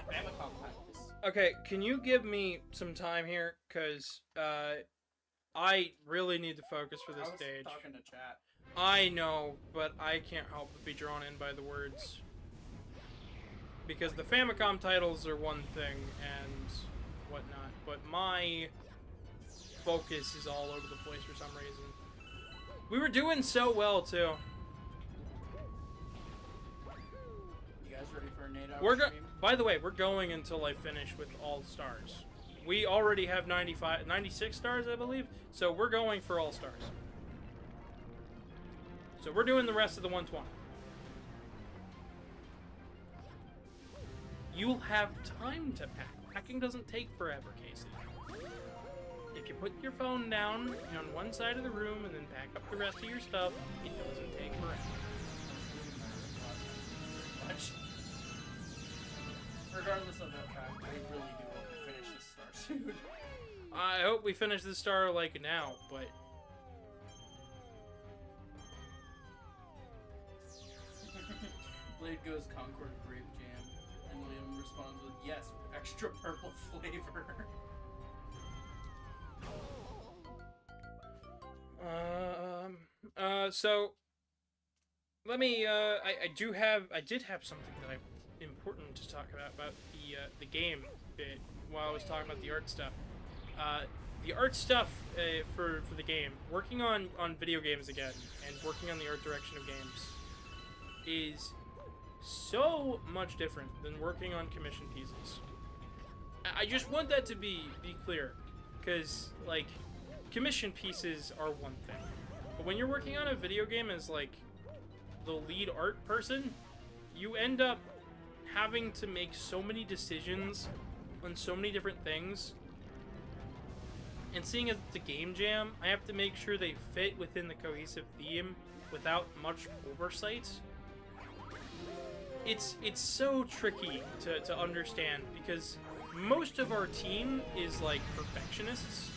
Famicom titles. Okay, can you give me some time here? Because I really need to focus for this stage. I was talking to chat. I know, but I can't help but be drawn in by the words. Because the Famicom titles are one thing and whatnot, but my focus is all over the place for some reason. We were doing so well, too. You guys ready for a Nate stream? By the way, we're going until I finish with all stars. We already have 96 stars, I believe, so we're going for all stars. So we're doing the rest of the 120. You'll have time to pack. Packing doesn't take forever, Casey. If you put your phone down on one side of the room and then pack up the rest of your stuff, it doesn't take forever. Regardless of that fact, I really do hope we finish this star soon. I hope we finish this star like now, but... Blade goes Concord Grape Jam, and Liam responds with, yes, extra purple flavor. So let me. I did have something that important to talk about the game bit while I was talking about the art stuff. The art stuff for the game, working on video games again and working on the art direction of games is so much different than working on commission pieces. I just want that to be clear, because like commission pieces are one thing, but when you're working on a video game as like the lead art person, you end up having to make so many decisions on so many different things. And seeing as it's a game jam, I have to make sure they fit within the cohesive theme without much oversight. It's so tricky to understand, because most of our team is like perfectionists,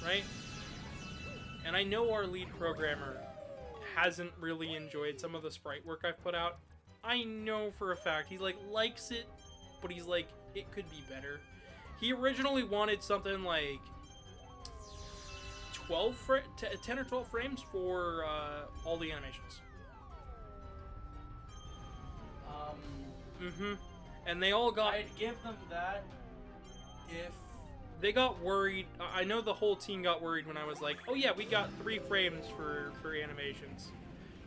right? And I know our lead programmer hasn't really enjoyed some of the sprite work I've put out. I know for a fact he likes it, but he's like, it could be better. He originally wanted something like 10 or 12 frames for all the animations. And they all got... I'd give them that if... They got worried. I know the whole team got worried when I was like, oh yeah, we got 3 frames for animations.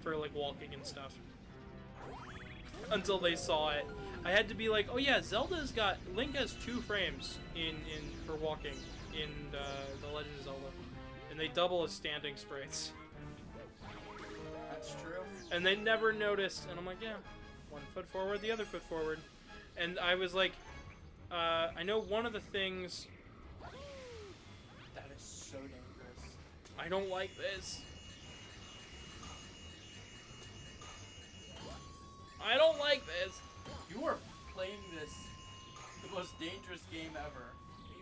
For like walking and stuff. Until they saw it. I had to be like, oh yeah, Link has 2 frames for walking in the Legend of Zelda. And they double as standing sprites. And they never noticed. And I'm like, yeah, one foot forward, the other foot forward. And I was like, I know one of the things... That is so dangerous. I don't like this. I don't like this. You are playing this the most dangerous game ever.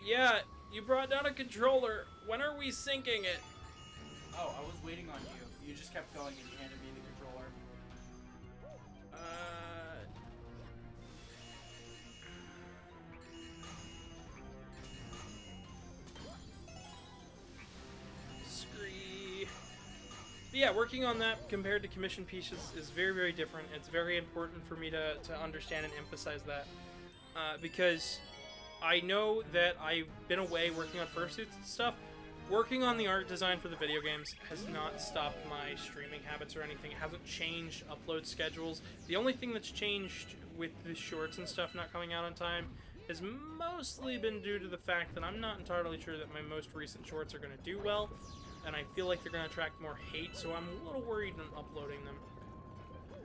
Yeah, you brought down a controller. When are we syncing it? Oh, I was waiting on you. You just kept going and you handed me the controller. Scree. But yeah, working on that compared to commission pieces is very, very different. It's very important for me to understand and emphasize that. Because I know that I've been away working on Fursuits and stuff. Working on the art design for the video games has not stopped my streaming habits or anything. It hasn't changed upload schedules. The only thing that's changed with the shorts and stuff not coming out on time has mostly been due to the fact that I'm not entirely sure that my most recent shorts are going to do well, and I feel like they're going to attract more hate, so I'm a little worried on uploading them.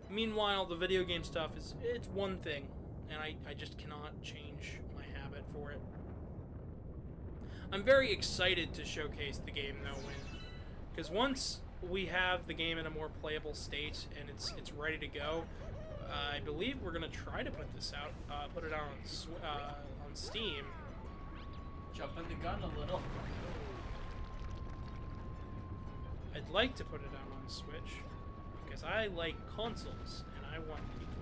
Meanwhile, the video game stuff it's one thing, and I just cannot change my habit for it. I'm very excited to showcase the game, though, because once we have the game in a more playable state and it's ready to go, I believe we're gonna try to put this out, put it out on Steam. Jumping the gun a little. I'd like to put it out on Switch because I like consoles and I want people,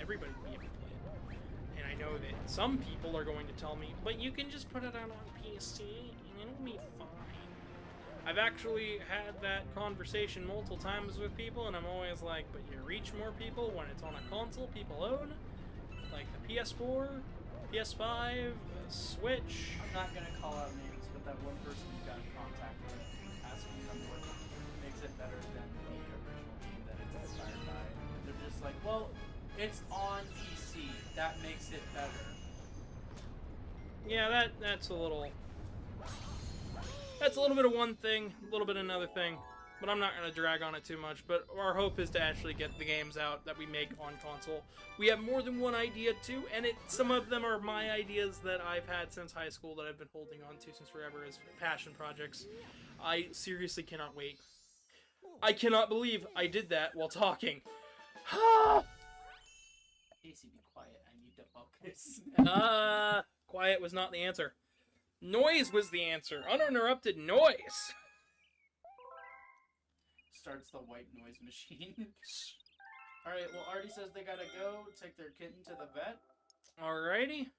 everybody to be able to play it. And I know that some people are going to tell me, but you can just put it out on PC and it'll be fine. I've actually had that conversation multiple times with people, and I'm always like, but you reach more people when it's on a console people own, like the PS4, PS5, the Switch. I'm not gonna call out names, but that one person you got in contact with, asking them what makes it better than the original game that it's inspired by. They're just like, well, it's on PC. That makes it better. Yeah, that's a little... That's a little bit of one thing, a little bit of another thing, but I'm not going to drag on it too much. But our hope is to actually get the games out that we make on console. We have more than one idea too, and some of them are my ideas that I've had since high school that I've been holding on to since forever as passion projects. I seriously cannot wait. I cannot believe I did that while talking. Casey, be quiet. I need to focus. Quiet was not the answer. Noise was the answer. Uninterrupted noise. Starts the white noise machine. Alright, well, Artie says they gotta go take their kitten to the vet. Alrighty.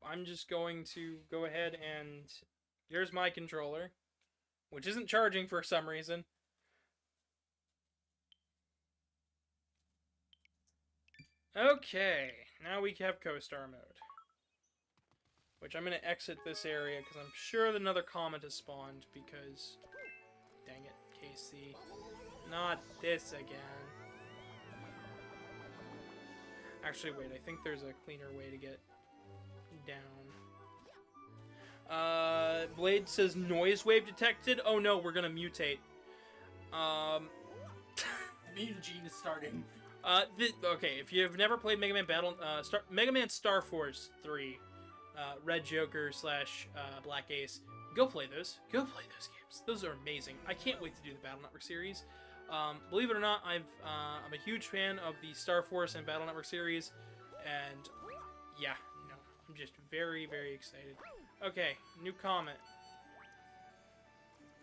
I'm just going to go ahead and... Here's my controller, which isn't charging for some reason. Okay, now we have co-star mode. Which I'm going to exit this area because I'm sure that another comment has spawned because... Dang it, Casey. Not this again. Actually, wait, I think there's a cleaner way to get down. Blade says noise wave detected. Oh no, we're going to mutate. Mean Gene is starting. Okay, if you've never played Mega Man Mega Man Star Force 3, Red Joker / Black Ace, go play those. Go play those games. Those are amazing. I can't wait to do the Battle Network series. Believe it or not, I'm a huge fan of the Star Force and Battle Network series, and yeah, no, I'm just very, very excited. Okay, new comment.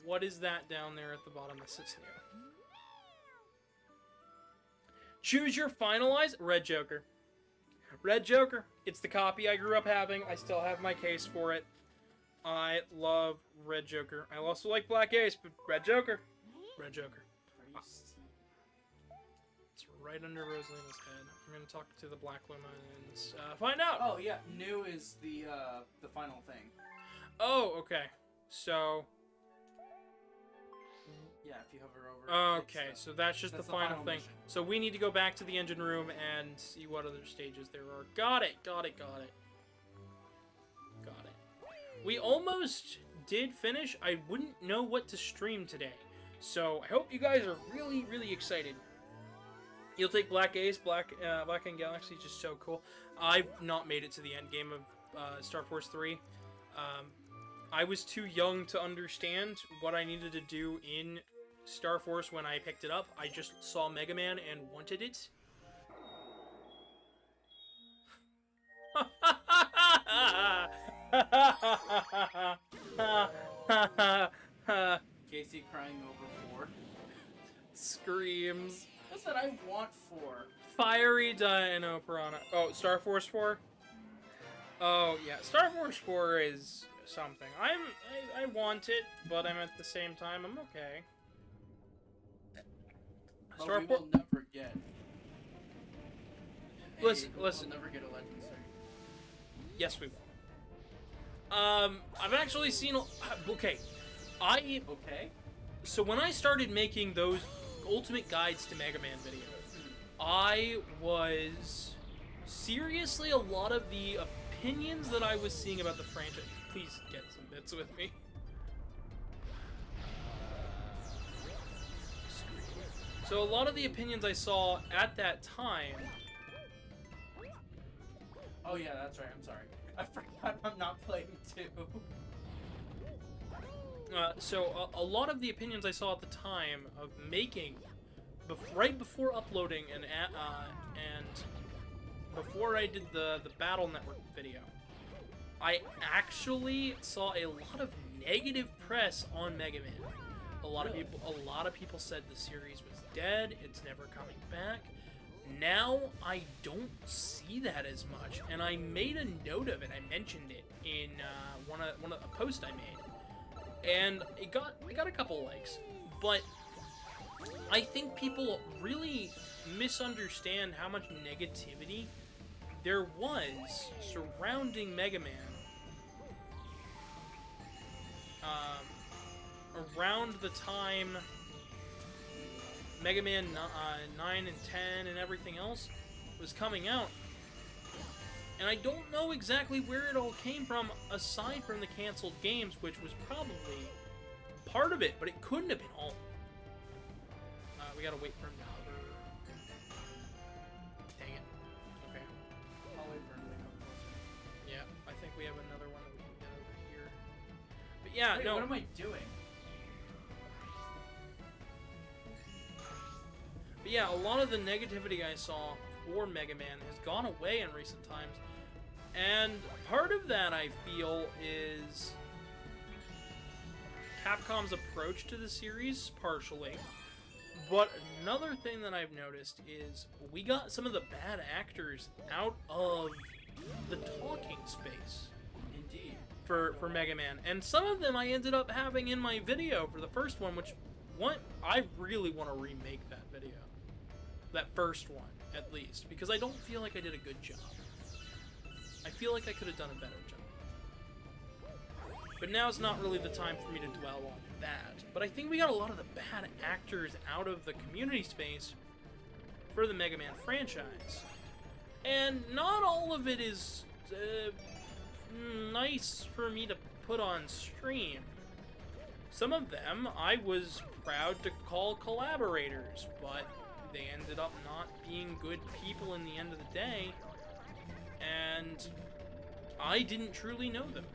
What is that down there at the bottom that sits there? Choose your finalize Red Joker. Red Joker. It's the copy I grew up having. I still have my case for it. I love Red Joker. I also like Black Ace, but Red Joker. Red Joker. It's right under Rosalina's head. I'm going to talk to the Black Luma and find out. Oh, yeah. New is the final thing. Oh, okay. So... Yeah, if you hover over... Okay, so that's just the final thing. Mission. So we need to go back to the engine room and see what other stages there are. Got it, got it, got it. Got it. We almost did finish. I wouldn't know what to stream today. So I hope you guys are really, really excited. You'll take Black Ace, Black and Galaxy, just so cool. I've not made it to the end game of Star Force 3. I was too young to understand what I needed to do in Star Force when I picked it up. I just saw Mega Man and wanted it. Casey crying over 4. Screams. That's what I want 4. Fiery Dino Piranha. Oh, Star Force 4? Oh, yeah. Star Force 4 is something. I want it, but I'm at the same time, I'm okay. But Star we Force... will never get... Listen. We'll never get a Legendary. Yes, we will. I've actually seen... Okay. Okay? So when I started making those Ultimate Guides to Mega Man videos, I was... Seriously, a lot of the opinions that I was seeing about the franchise... Please get some bits with me. So a lot of the opinions I saw at that time... Oh yeah, that's right, I'm sorry. I forgot I'm not playing 2. So a lot of the opinions I saw at the time of making, right before uploading and before I did the Battle Network video, I actually saw a lot of negative press on Mega Man. A lot of people said the series was dead. It's never coming back. Now I don't see that as much, and I made a note of it. I mentioned it in one of a post I made, and it got a couple likes. But I think people really misunderstand how much negativity there was surrounding Mega Man around the time Mega Man 9 and 10 and everything else was coming out. And I don't know exactly where it all came from, aside from the canceled games, which was probably part of it, but it couldn't have been all. We gotta wait for him to hover. Dang it. Okay. I'll wait for him to come closer. Yeah, I think we have another one that we can get over here. But yeah, Wait, no. what am I doing? But yeah, a lot of the negativity I saw for Mega Man has gone away in recent times. And part of that, I feel, is Capcom's approach to the series, partially. But another thing that I've noticed is we got some of the bad actors out of the talking space. Indeed. For Mega Man. And some of them I ended up having in my video for the first one, which I really want to remake that video. That first one, at least. Because I don't feel like I did a good job. I feel like I could have done a better job. But now it's not really the time for me to dwell on that. But I think we got a lot of the bad actors out of the community space for the Mega Man franchise. And not all of it is nice for me to put on stream. Some of them I was proud to call collaborators, but they ended up not being good people in the end of the day, and I didn't truly know them.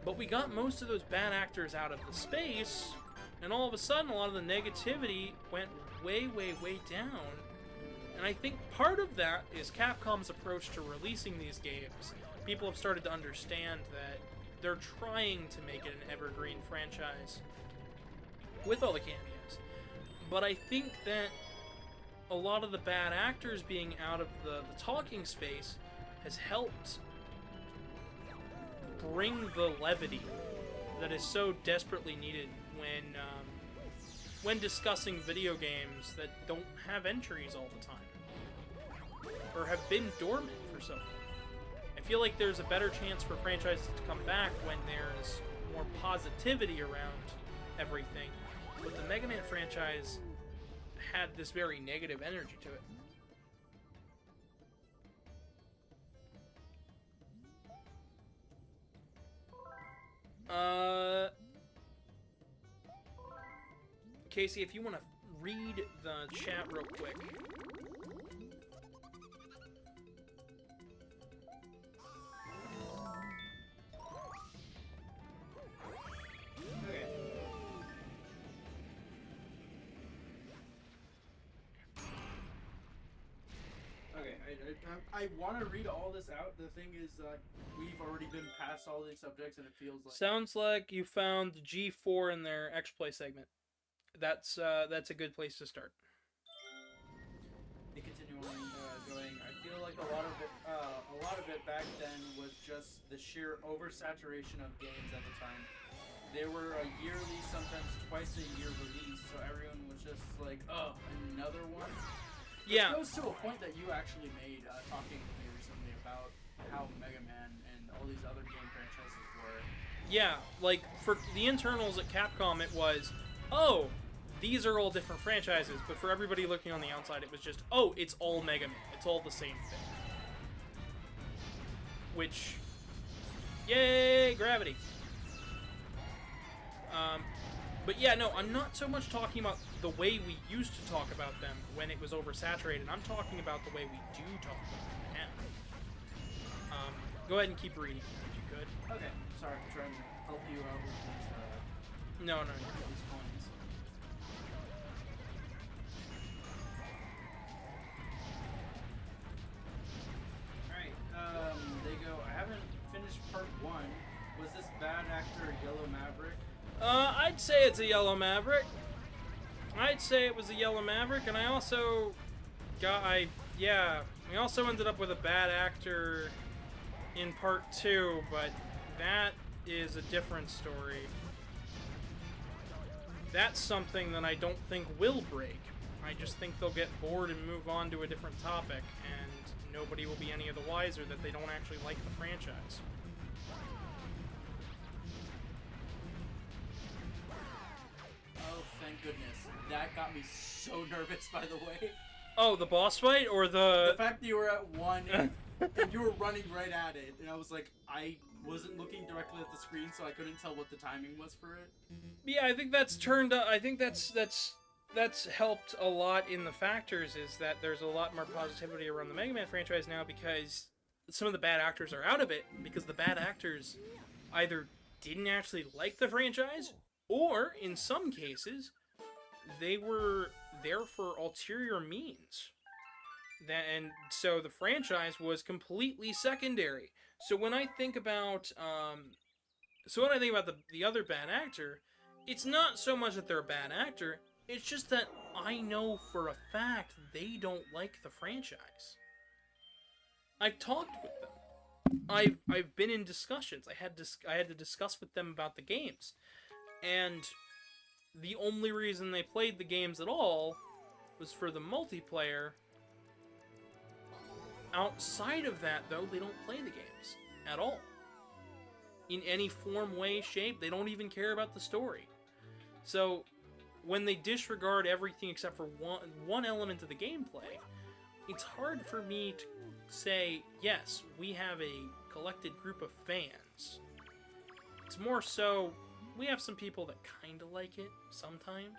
But we got most of those bad actors out of the space, and all of a sudden a lot of the negativity went way, way, way down. And I think part of that is Capcom's approach to releasing these games. People have started to understand that they're trying to make it an evergreen franchise with all the cameos. But I think that a lot of the bad actors being out of the talking space has helped bring the levity that is so desperately needed when discussing video games that don't have entries all the time, or have been dormant for so long. I feel like there's a better chance for franchises to come back when there's more positivity around everything. But the Mega Man franchise had this very negative energy to it. Casey, if you want to read the chat real quick. I want to read all this out. The thing is, we've already been past all these subjects, and it feels like... Sounds like you found the G4 in their X-Play segment. That's a good place to start. They continue on going. I feel like a lot of it back then was just the sheer oversaturation of games at the time. There were a yearly, sometimes twice a year release, so everyone was just like, oh, another one. Yeah. It goes to a point that you actually made talking to me recently about how Mega Man and all these other game franchises were. Yeah, like, for the internals at Capcom, it was, oh, these are all different franchises, but for everybody looking on the outside, it was just, oh, it's all Mega Man. It's all the same thing. Which, yay, gravity. But yeah, no, I'm not so much talking about the way we used to talk about them when it was oversaturated. I'm talking about the way we do talk about them now. Go ahead and keep reading if you could. Okay, sorry, I'm trying to help you out with these, No. these coins. Alright, they go, I haven't finished part 1. Was this bad actor Yellow Maverick? I'd say it's a Yellow Maverick. I'd say it was a Yellow Maverick, and I also we also ended up with a bad actor in part 2, but that is a different story. That's something that I don't think will break. I just think they'll get bored and move on to a different topic, and nobody will be any of the wiser that they don't actually like the franchise. Oh, thank goodness. That got me so nervous, by the way. Oh, the boss fight, or the... The fact that you were at 1 and you were running right at it, and I was like, I wasn't looking directly at the screen, so I couldn't tell what the timing was for it. Yeah, I think that's turned up. I think that's helped a lot in the factors, is that there's a lot more positivity around the Mega Man franchise now because some of the bad actors are out of it, because the bad actors either didn't actually like the franchise, or, in some cases, they were there for ulterior means. And so the franchise was completely secondary. So when I think about the other bad actor, it's not so much that they're a bad actor, it's just that I know for a fact they don't like the franchise. I've talked with them. I've been in discussions. I had to discuss with them about the games. And the only reason they played the games at all was for the multiplayer. Outside of that, though, they don't play the games at all. In any form, way, shape, they don't even care about the story. So, when they disregard everything except for one element of the gameplay, it's hard for me to say, yes, we have a collected group of fans. It's more so, we have some people that kind of like it sometimes,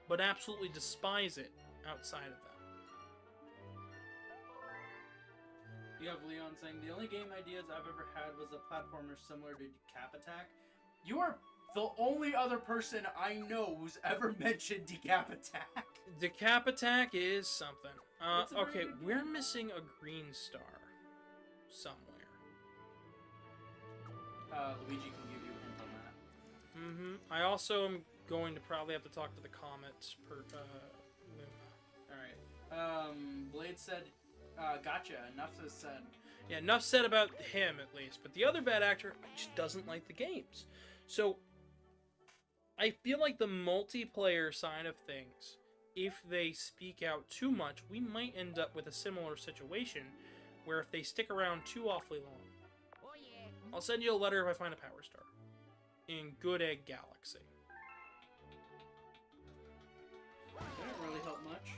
but absolutely despise it outside of that. You have Leon saying, the only game ideas I've ever had was a platformer similar to Decap Attack. You are the only other person I know who's ever mentioned Decap Attack. Decap Attack is something. Okay, we're missing a green star somewhere. Luigi can give you a hint on that. Mm-hmm. I also am going to probably have to talk to the Comet per Luma. Alright. Blade said, gotcha, enough is said. Yeah, enough said about him, at least. But the other bad actor just doesn't like the games. So, I feel like the multiplayer side of things, if they speak out too much, we might end up with a similar situation, where if they stick around too awfully long, I'll send you a letter if I find a Power Star. In Good Egg Galaxy. That didn't really help much.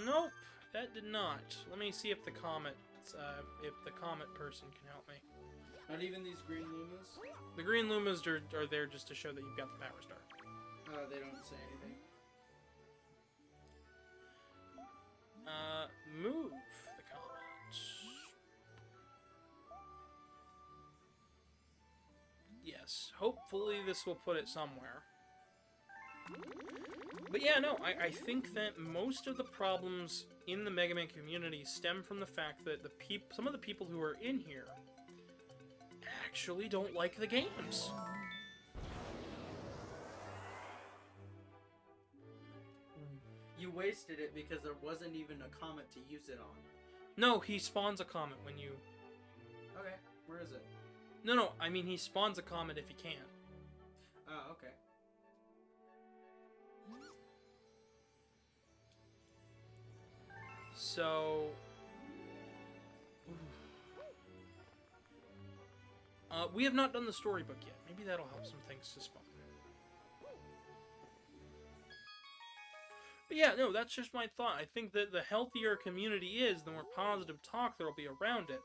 Nope, that did not. Let me see if the Comet person can help me. Not even these green Lumas? The green Lumas are there just to show that you've got the Power Star. They don't say anything. Move the comment. Yes, hopefully this will put it somewhere. But yeah, no, I think that most of the problems in the Mega Man community stem from the fact that some of the people who are in here actually don't like the games. You wasted it because there wasn't even a comet to use it on. No, he spawns a comet when you... Okay, where is it? No, I mean he spawns a comet if he can. Oh, okay. So... we have not done the storybook yet. Maybe that'll help some things to spawn. But yeah, no, that's just my thought. I think that the healthier a community is, the more positive talk there will be around it.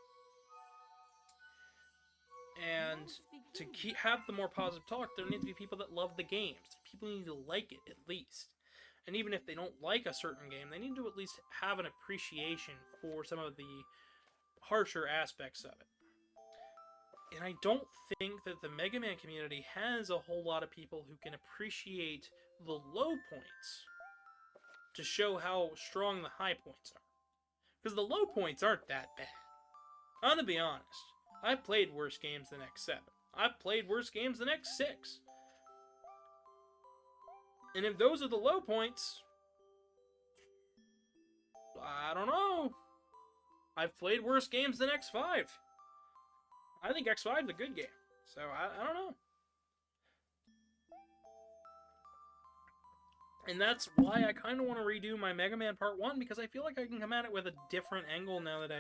And to have the more positive talk, there need to be people that love the games. People need to like it, at least. And even if they don't like a certain game, they need to at least have an appreciation for some of the harsher aspects of it. And I don't think that the Mega Man community has a whole lot of people who can appreciate the low points to show how strong the high points are. Because the low points aren't that bad. I'm gonna be honest. I've played worse games than X7. I've played worse games than X6. And if those are the low points, I don't know. I've played worse games than X5. I think X5 is a good game. So, I don't know. And that's why I kind of want to redo my Mega Man Part 1, because I feel like I can come at it with a different angle now that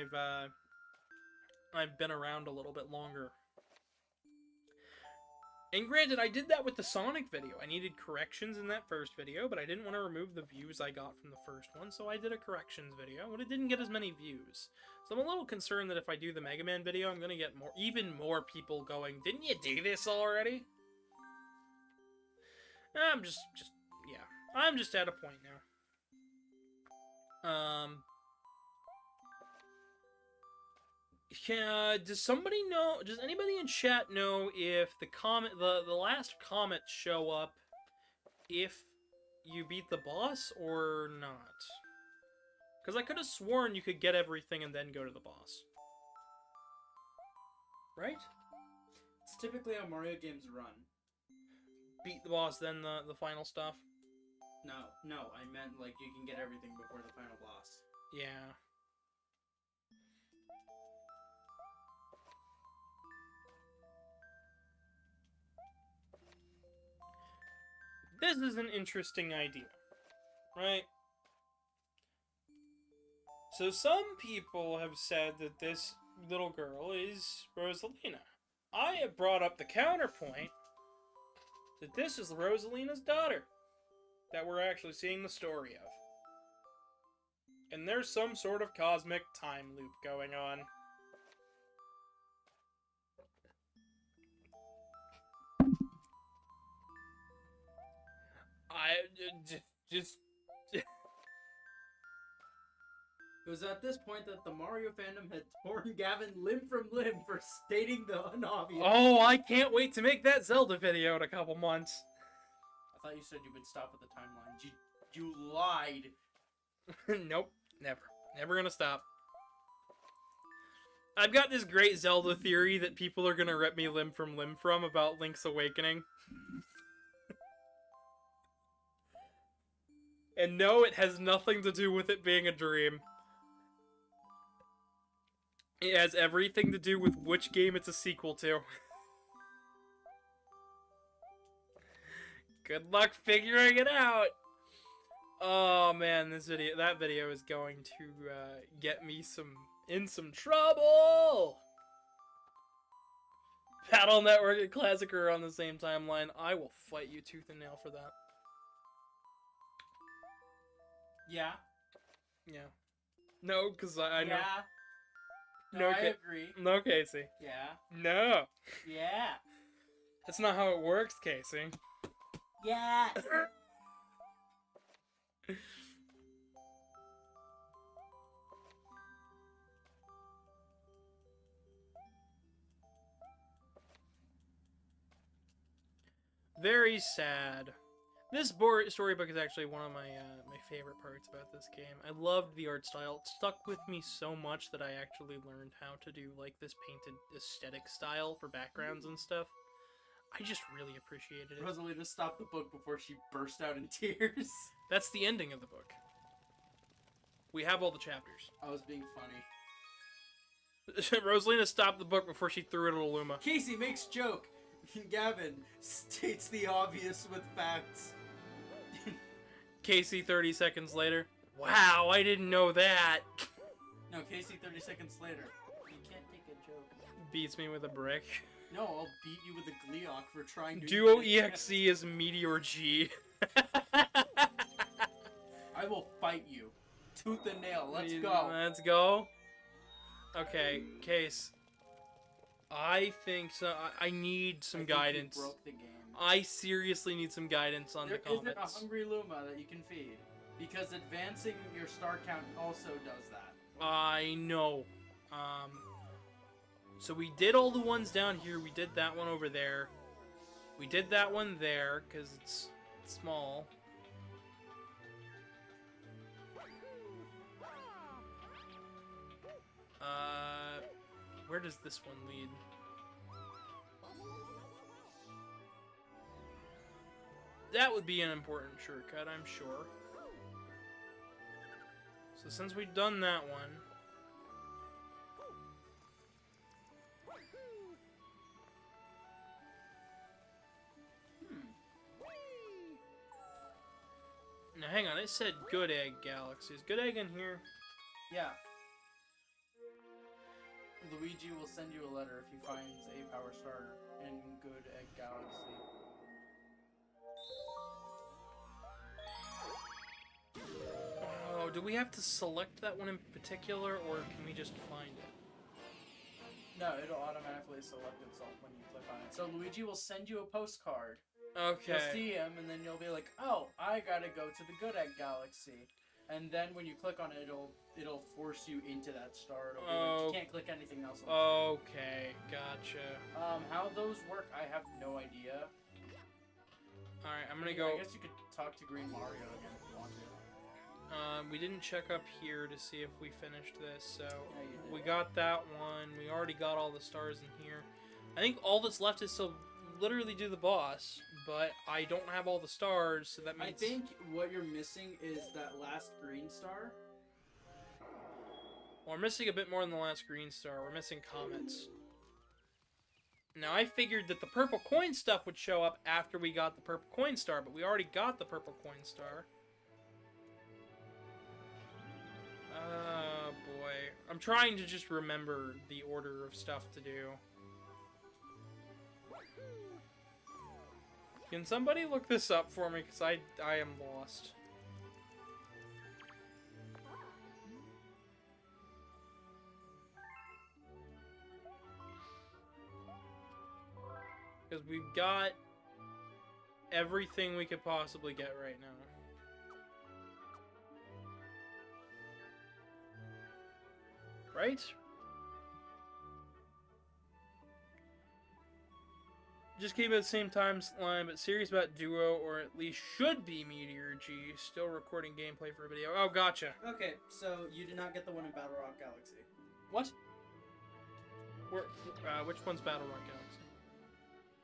I've been around a little bit longer. And granted, I did that with the Sonic video. I needed corrections in that first video, but I didn't want to remove the views I got from the first one, so I did a corrections video, but it didn't get as many views. So I'm a little concerned that if I do the Mega Man video, I'm going to get even more people going, "Didn't you do this already?" I'm just at a point now. Does somebody know, does anybody in chat know if the last comet show up if you beat the boss or not? Because I could have sworn you could get everything and then go to the boss. Right? It's typically how Mario games run. Beat the boss, then the final stuff? No, I meant like you can get everything before the final boss. Yeah. This is an interesting idea, right? So some people have said that this little girl is Rosalina. I have brought up the counterpoint that this is Rosalina's daughter that we're actually seeing the story of. And there's some sort of cosmic time loop going on. It was at this point that the Mario fandom had torn Gavin limb from limb for stating the unobvious. Oh, I can't wait to make that Zelda video in a couple months. I thought you said you would stop with the timeline. You lied. Nope, never. Never gonna stop. I've got this great Zelda theory that people are gonna rip me limb from about Link's Awakening. And no, it has nothing to do with it being a dream. It has everything to do with which game it's a sequel to. Good luck figuring it out. Oh man, that video is going to get me in some trouble. Battle Network and Classic are on the same timeline. I will fight you tooth and nail for that. Yeah. Yeah. No, because I know. Yeah. No, I agree. No, Casey. Yeah. No. Yeah. That's not how it works, Casey. Yes! Very sad. This storybook is actually one of my my favorite parts about this game. I loved the art style. It stuck with me so much that I actually learned how to do like this painted aesthetic style for backgrounds and stuff. I just really appreciated it. Rosalina stopped the book before she burst out in tears. That's the ending of the book. We have all the chapters. I was being funny. Rosalina stopped the book before she threw it at Luma. Casey makes joke. Gavin states the obvious with facts. Casey 30 seconds later. Wow, I didn't know that. No, Casey 30 seconds later. You can't take a joke. Beats me with a brick. No, I'll beat you with a Gleeok for trying to... Duo EXE is Meteor G. I will fight you. Tooth and nail. Let's go. Let's go. Okay, Case. I think so. I need some guidance. You broke the game. I seriously need some guidance on the comments. There isn't a hungry Luma that you can feed. Because advancing your star count also does that. I know. So we did all the ones down here. We did that one over there. We did that one there, because it's small. Where does this one lead? That would be an important shortcut, I'm sure. So since we've done that one... Now hang on, it said Good Egg Galaxy. Is Good Egg in here? Yeah. Luigi will send you a letter if he finds a power star in Good Egg Galaxy. Oh, do we have to select that one in particular, or can we just find it? No, it'll automatically select itself when you click on it. So Luigi will send you a postcard. Okay. You'll see him, and then you'll be like, oh, I gotta go to the Good Egg Galaxy. And then when you click on it, it'll force you into that star. It'll be like, you can't click anything else. Okay, gotcha. How those work, I have no idea. Alright, I'm gonna go... I guess you could talk to Green Mario again if you want to. We didn't check up here to see if we finished this, so... Yeah, you did. We got that one. We already got all the stars in here. I think all that's left is to literally do the boss, but I don't have all the stars, so that means... I think what you're missing is that last green star. Well, we're missing a bit more than the last green star. We're missing comets. Now, I figured that the purple coin stuff would show up after we got the purple coin star, but we already got the purple coin star. Oh, boy. I'm trying to just remember the order of stuff to do. Can somebody look this up for me? Because I am lost. Because we've got everything we could possibly get right now. Right? Just keep it at the same timeline, but serious about Duo, or at least should be Meteor G. Still recording gameplay for a video. Oh, gotcha. Okay, so you did not get the one in Battle Rock Galaxy. What? Where? Which one's Battle Rock Galaxy?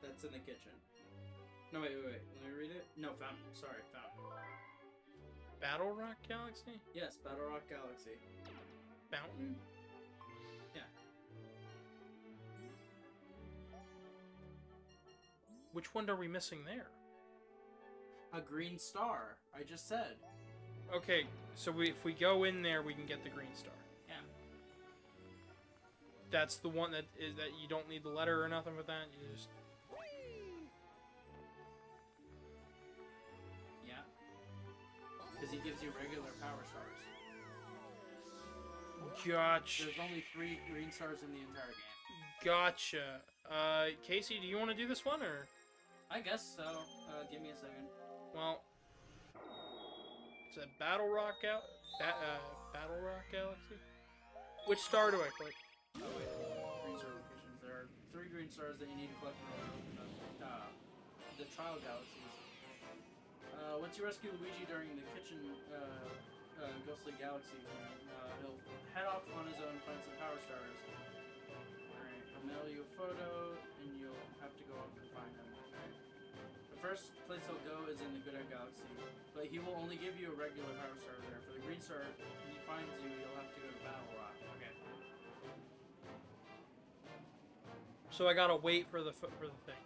That's in the kitchen. No, wait. Let me read it. No, Fountain. Sorry, Fountain. Battle Rock Galaxy? Yes, Battle Rock Galaxy. Fountain? Yeah. Which one are we missing there? A green star. I just said. Okay, so if we go in there, we can get the green star. Yeah. That's the one that you don't need the letter or nothing with that. You just... Yeah. Because he gives you regular power stars. Gotcha. There's only 3 green stars in the entire game. Gotcha. Casey, do you want to do this one, or...? I guess so. Give me a second. Well, it's a Battle Rock Battle Rock Galaxy. Which star do I click? Oh wait, green star locations. There are 3 green stars that you need to collect in order to open the trial galaxies. Once you rescue Luigi during the kitchen ghostly galaxy, he'll head off on his own and find some power starters. Alright, I'll mail you a photo, and you'll have to go up and find him. Okay. The first place he'll go is in the Good Egg Galaxy, but he will only give you a regular power starter there. For the green star, when he finds you, you'll have to go to Battle Rock. Okay. So I gotta wait for the thing.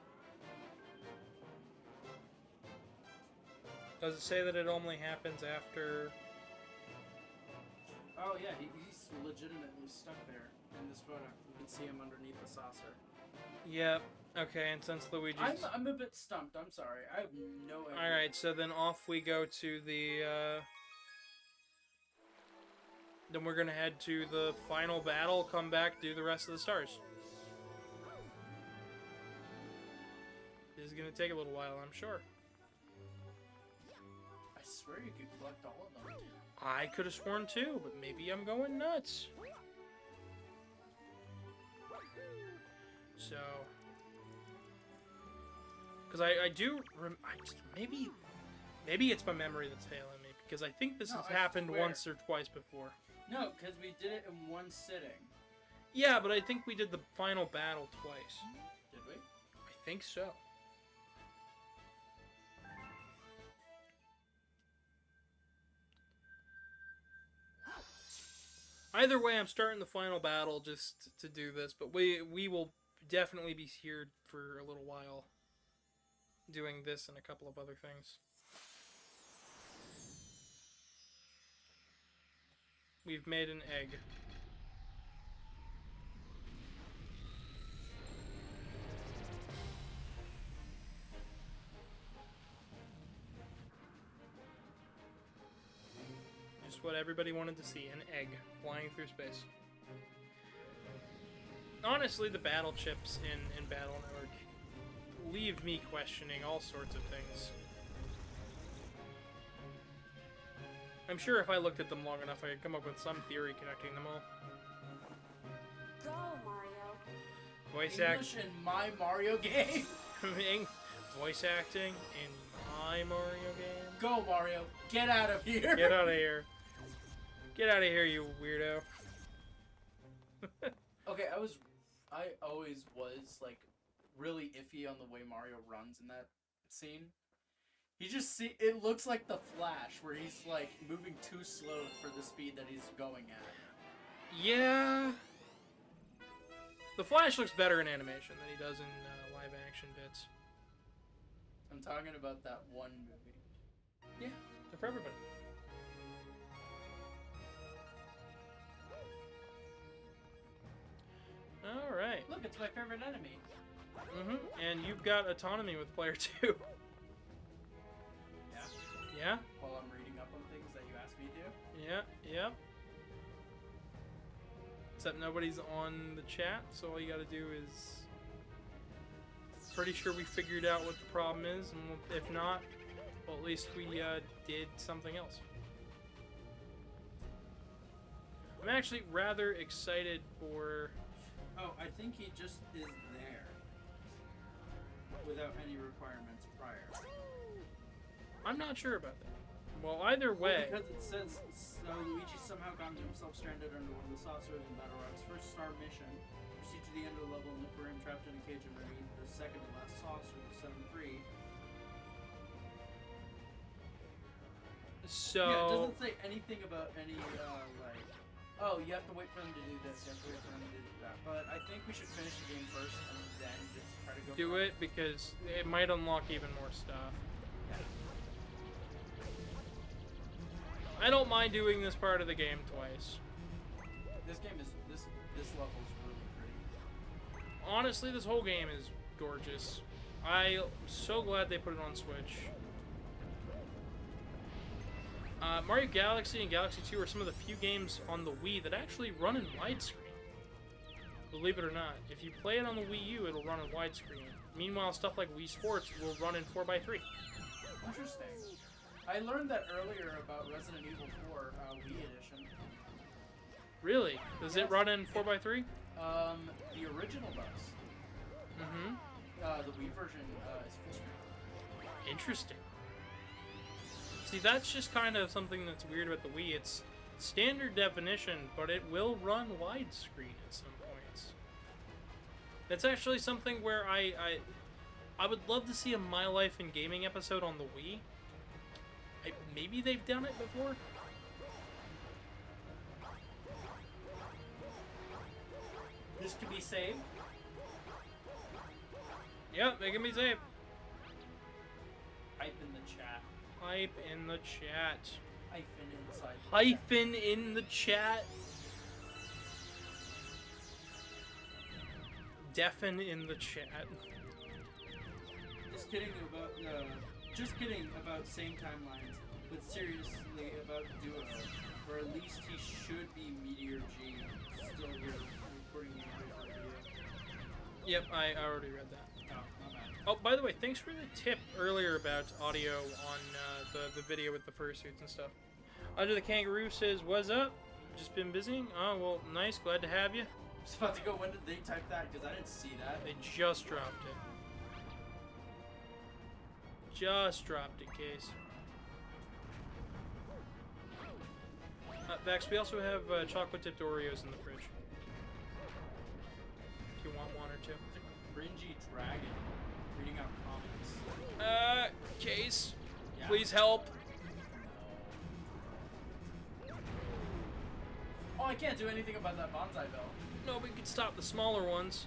Does it say that it only happens after? Oh yeah, he's legitimately stuck there in this photo. You can see him underneath the saucer. Yep. Okay, and since Luigi's... I'm a bit stumped. I'm sorry. I have no idea. All right, so then off we go to the. Then we're gonna head to the final battle. Come back, do the rest of the stars. This is gonna take a little while, I'm sure. I swear you could collect all of them. I could have sworn too, but maybe I'm going nuts. So, because I do, maybe it's my memory that's failing me, because I think this has happened once or twice before. No, because we did it in one sitting. Yeah, but I think we did the final battle twice. Did we? I think so. Either way, I'm starting the final battle just to do this, but we will definitely be here for a little while doing this and a couple of other things. We've made an egg. Just what everybody wanted to see, an egg flying through space. Honestly, the battle chips in Battle Network leave me questioning all sorts of things. I'm sure if I looked at them long enough, I could come up with some theory connecting them all. Go, Mario. Voice English in my Mario game. Voice acting in my Mario game. Go, Mario. Get out of here. Get out of here. Get out of here, you weirdo. Okay, I always was, like, really iffy on the way Mario runs in that scene. It looks like the Flash, where he's, like, moving too slow for the speed that he's going at. Yeah. The Flash looks better in animation than he does in live action bits. I'm talking about that one movie. Yeah, they're for everybody. Alright. Look, it's my favorite enemy. And you've got autonomy with player 2. Yeah. Yeah? While I'm reading up on things that you asked me to. Yeah, yep. Except nobody's on the chat, so all you gotta do is... Pretty sure we figured out what the problem is, and if not, well, at least we did something else. I'm actually rather excited for... Oh, I think he just is there. Without any requirements prior. I'm not sure about that. Well, either way... Well, because it says, Luigi somehow got himself stranded under one of the saucers in Battle Rock's first star mission. Proceed to the end of the level and look for him trapped in a cage underneath the second to last saucer, 7-3. So... Yeah, it doesn't say anything about any, like... Oh, you have to wait for them to do this, you have to wait for them to do that. But I think we should finish the game first and then just try to go do it, because it might unlock even more stuff. Yeah. I don't mind doing this part of the game twice. This game is... This level is really pretty. Honestly, this whole game is gorgeous. I'm so glad they put it on Switch. Mario Galaxy and Galaxy 2 are some of the few games on the Wii that actually run in widescreen. Believe it or not. If you play it on the Wii U, it'll run in widescreen. Meanwhile, stuff like Wii Sports will run in 4x3. Interesting. I learned that earlier about Resident Evil 4 Wii Edition. Really? Does it run in 4x3? The original does. Mm-hmm. The Wii version is full screen. Interesting. See, that's just kind of something that's weird about the Wii. It's standard definition, but it will run widescreen at some points. That's actually something where I would love to see a My Life in Gaming episode on the Wii. Maybe they've done it before? This can be saved. Yep, they can be saved. Hype in the chat. Hype in the chat. Hyphen inside. Hyphen in the chat. Deafen in the chat. Just kidding about same timelines, but seriously about Duo, or at least he should be Meteor G. Still here recording the video. Yep, I already read that. Oh, not bad. Oh, by the way, thanks for the tip earlier about audio on the video with the fursuits and stuff. Under the Kangaroo says, "What's up? Just been busy? Oh, well, nice. Glad to have you." I was about to go, when did they type that? Because I didn't see that. They just dropped it. Just dropped it, Case. Vex, we also have chocolate-dipped Oreos in the fridge. If you want one or two. It's a cringy dragon reading out comments. Case, Yeah. please help. Oh, I can't do anything about that bonsai bell. No, we could stop the smaller ones.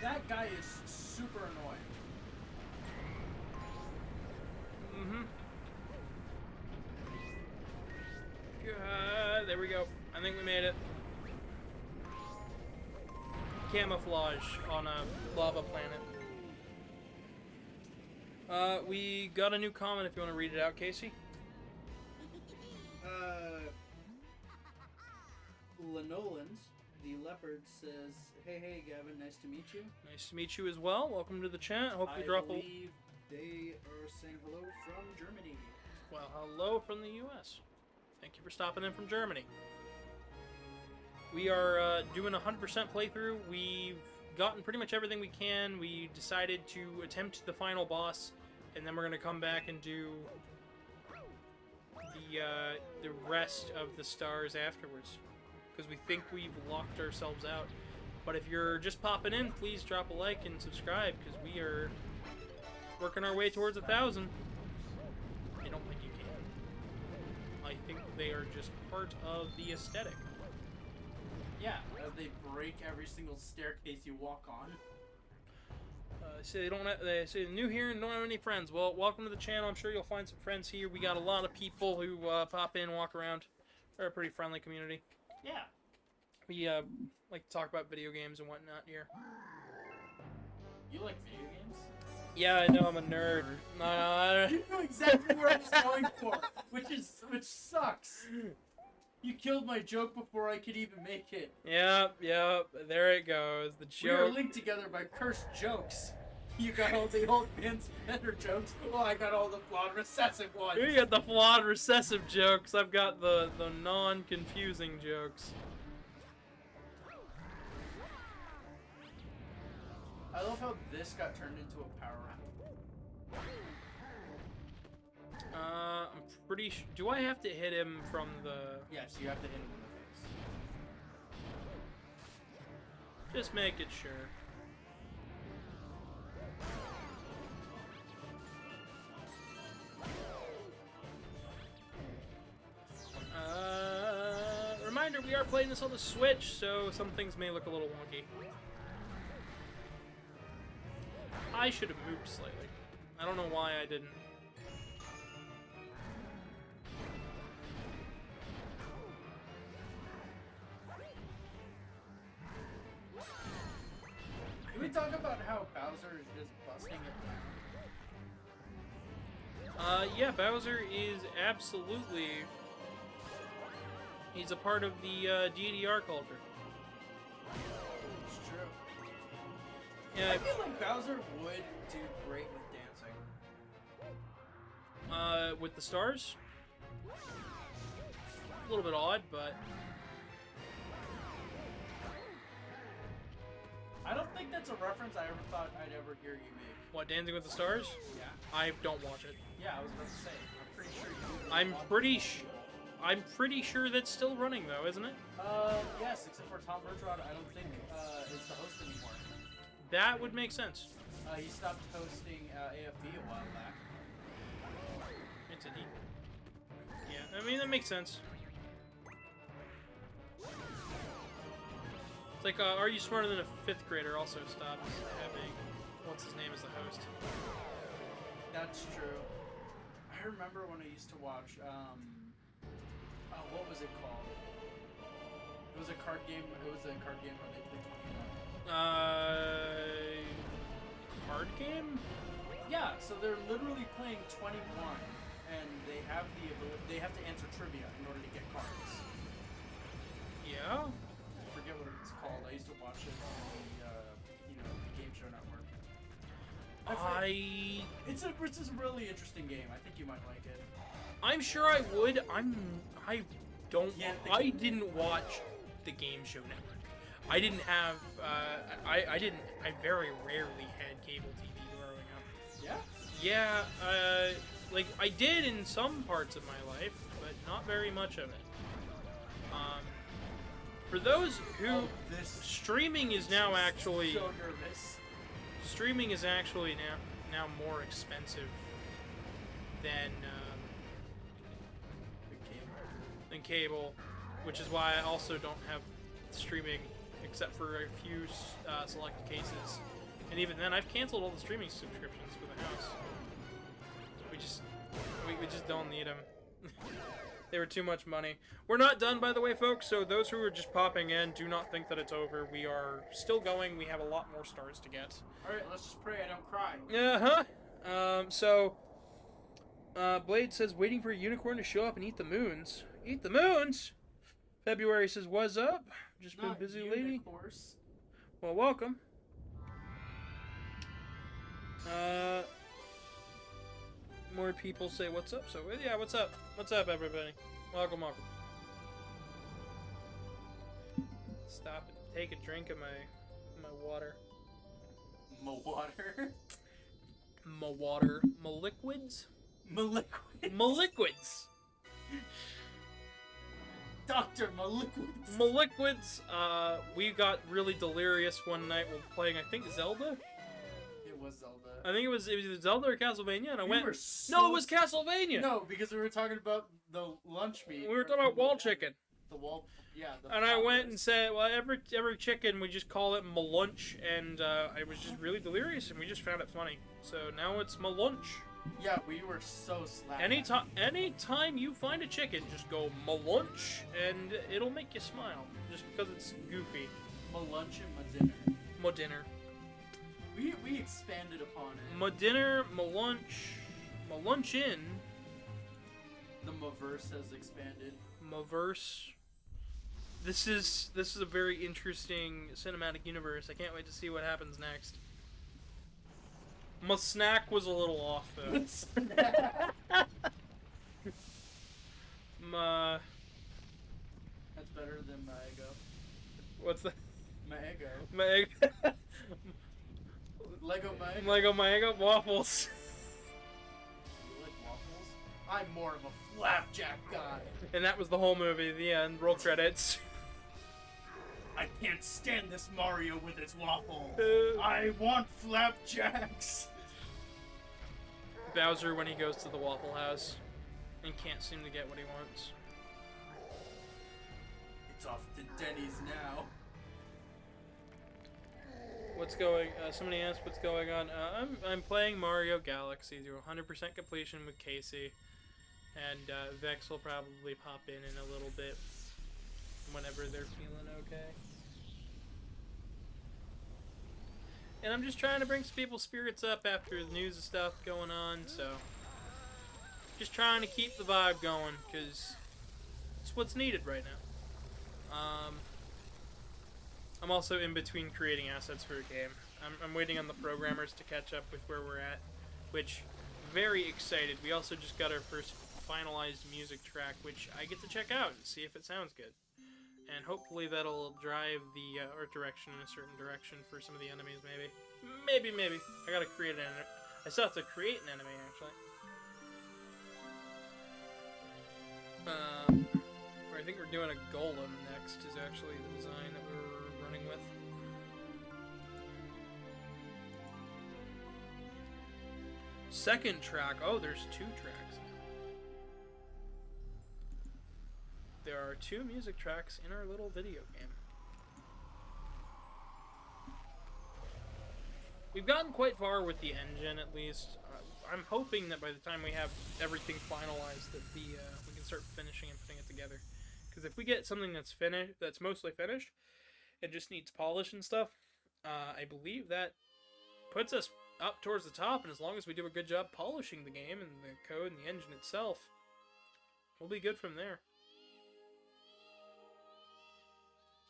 That guy is super annoying. Mm-hmm. There we go. I think we made it. Camouflage on a lava planet. We got a new comment if you want to read it out, Casey. Linoland, the leopard, says, hey, Gavin, nice to meet you. Nice to meet you as well. Welcome to the chat. Hope you I drop believe they are saying hello from Germany. Well, hello from the U.S. Thank you for stopping in from Germany. We are doing a 100% playthrough. We've gotten pretty much everything we can. We decided to attempt the final boss, and then we're going to come back and do the rest of the stars afterwards, because we think we've locked ourselves out. But if you're just popping in, please drop a like and subscribe, because we are working our way towards 1,000. I don't think you can. I think they are just part of the aesthetic. Yeah, as they break every single staircase you walk on. They say they're new here and don't have any friends. Well, welcome to the channel. I'm sure you'll find some friends here. We got a lot of people who pop in, walk around. We're a pretty friendly community. Yeah. We like to talk about video games and whatnot here. You like video games? Yeah, I know I'm a nerd. No, You knew exactly where I was going for, which sucks. You killed my joke before I could even make it. Yep, there it goes. The We are joke. linked together by cursed jokes. You got all the old man's better jokes. Oh, I got all the flawed recessive ones. You got the flawed recessive jokes. I've got the non-confusing jokes. I love how this got turned into a power up. I'm pretty sure. Do I have to hit him from the... Yes, you have to hit him in the face. Just make it sure. Reminder, we are playing this on the Switch, so some things may look a little wonky. I should have moved slightly. I don't know why I didn't. Can we talk about how Bowser is just busting it down. Yeah, Bowser is absolutely... He's a part of the DDR culture. It's true. Yeah, I feel like Bowser would do great with dancing. with the stars? A little bit odd, but... I don't think that's a reference I ever thought I'd ever hear you make. What, Dancing with the Stars? Yeah. I don't watch it. Yeah, I was about to say. I'm pretty sure you. I'm pretty sure that's still running though, isn't it? Yes, except for Tom Bertrand, I don't think is the host anymore. That would make sense. He stopped hosting AFB a while back. It's a neat. Yeah, I mean that makes sense. It's like, Are You Smarter Than a Fifth Grader also stopped having what's his name as the host. That's true. I remember when I used to watch. What was it called? It was a card game. It was a card game where they played Pokemon. Card game? Yeah, so they're literally playing 21, and they have the ability. They have to answer trivia in order to get cards. Yeah. I forget what it's called. I used to watch it on the Game Show Network. It's a really interesting game. I think you might like it. I'm sure I would. Yeah, I didn't watch the Game Show Network. I didn't have. I very rarely had cable TV growing up. Yeah. Yeah. Like I did in some parts of my life, but not very much of it. For those who streaming is now actually so nervous. Streaming is actually now more expensive than cable, which is why I also don't have streaming except for a few select cases. And even then, I've canceled all the streaming subscriptions for the house. We just don't need them. They were too much money. We're not done, by the way, folks, so those who are just popping in, do not think that it's over. We are still going. We have a lot more stars to get. Alright, let's just pray I don't cry. Blade says, waiting for a unicorn to show up and eat the moons. Eat the moons? February says, what's up? Just been busy lately. Well, welcome. More people say what's up, so yeah, what's up? What's up, everybody? Welcome. Stop and take a drink of my water. My water? My water. My liquids? Maliquids. Maliquids! Dr. Maliquids. Maliquids, we got really delirious one night while playing, I think, Zelda? It was Zelda. I think it was either Zelda or Castlevania, and I went... No, it was Castlevania! No, because we were talking about the lunch meat. We were talking about wall chicken. The wall... Yeah. And I went and said, well, every chicken, we just call it malunch, and I was just really delirious, and we just found it funny. So now it's malunch. Yeah, we were so slapped. Anytime you find a chicken, just go malunch, and it'll make you smile, just because it's goofy. Malunch and ma-dinner. Ma-dinner. We expanded upon it. Ma-dinner, malunch, malunchin. The Maverse has expanded. Maverse. This is a very interesting cinematic universe. I can't wait to see what happens next. My snack was a little off though. My. That's better than my ego. What's that? My ego. My egg. Lego my waffles. You like waffles? I'm more of a flapjack guy. And that was the whole movie. The end. Roll credits. I can't stand this Mario with its waffles. I want flapjacks. Bowser when he goes to the Waffle House and can't seem to get what he wants. It's off to Denny's now. What's going? Somebody asked what's going on. I'm playing Mario Galaxy to 100% completion with Casey, and Vex will probably pop in a little bit whenever they're feeling okay. And I'm just trying to bring some people's spirits up after the news and stuff going on, so... Just trying to keep the vibe going, because it's what's needed right now. I'm also in between creating assets for a game. I'm waiting on the programmers to catch up with where we're at, which, very excited. We also just got our first finalized music track, which I get to check out and see if it sounds good. And hopefully that'll drive the art direction in a certain direction for some of the enemies, maybe. Maybe. I gotta create an enemy. I still have to create an enemy, actually. I think we're doing a golem next, is actually the design that we're running with. Second track. Oh, there's 2 tracks now. There are 2 music tracks in our little video game. We've gotten quite far with the engine, at least. I'm hoping that by the time we have everything finalized, that we can start finishing and putting it together. Because if we get something that's finished, that's mostly finished, and just needs polish and stuff, I believe that puts us up towards the top. And as long as we do a good job polishing the game and the code and the engine itself, we'll be good from there.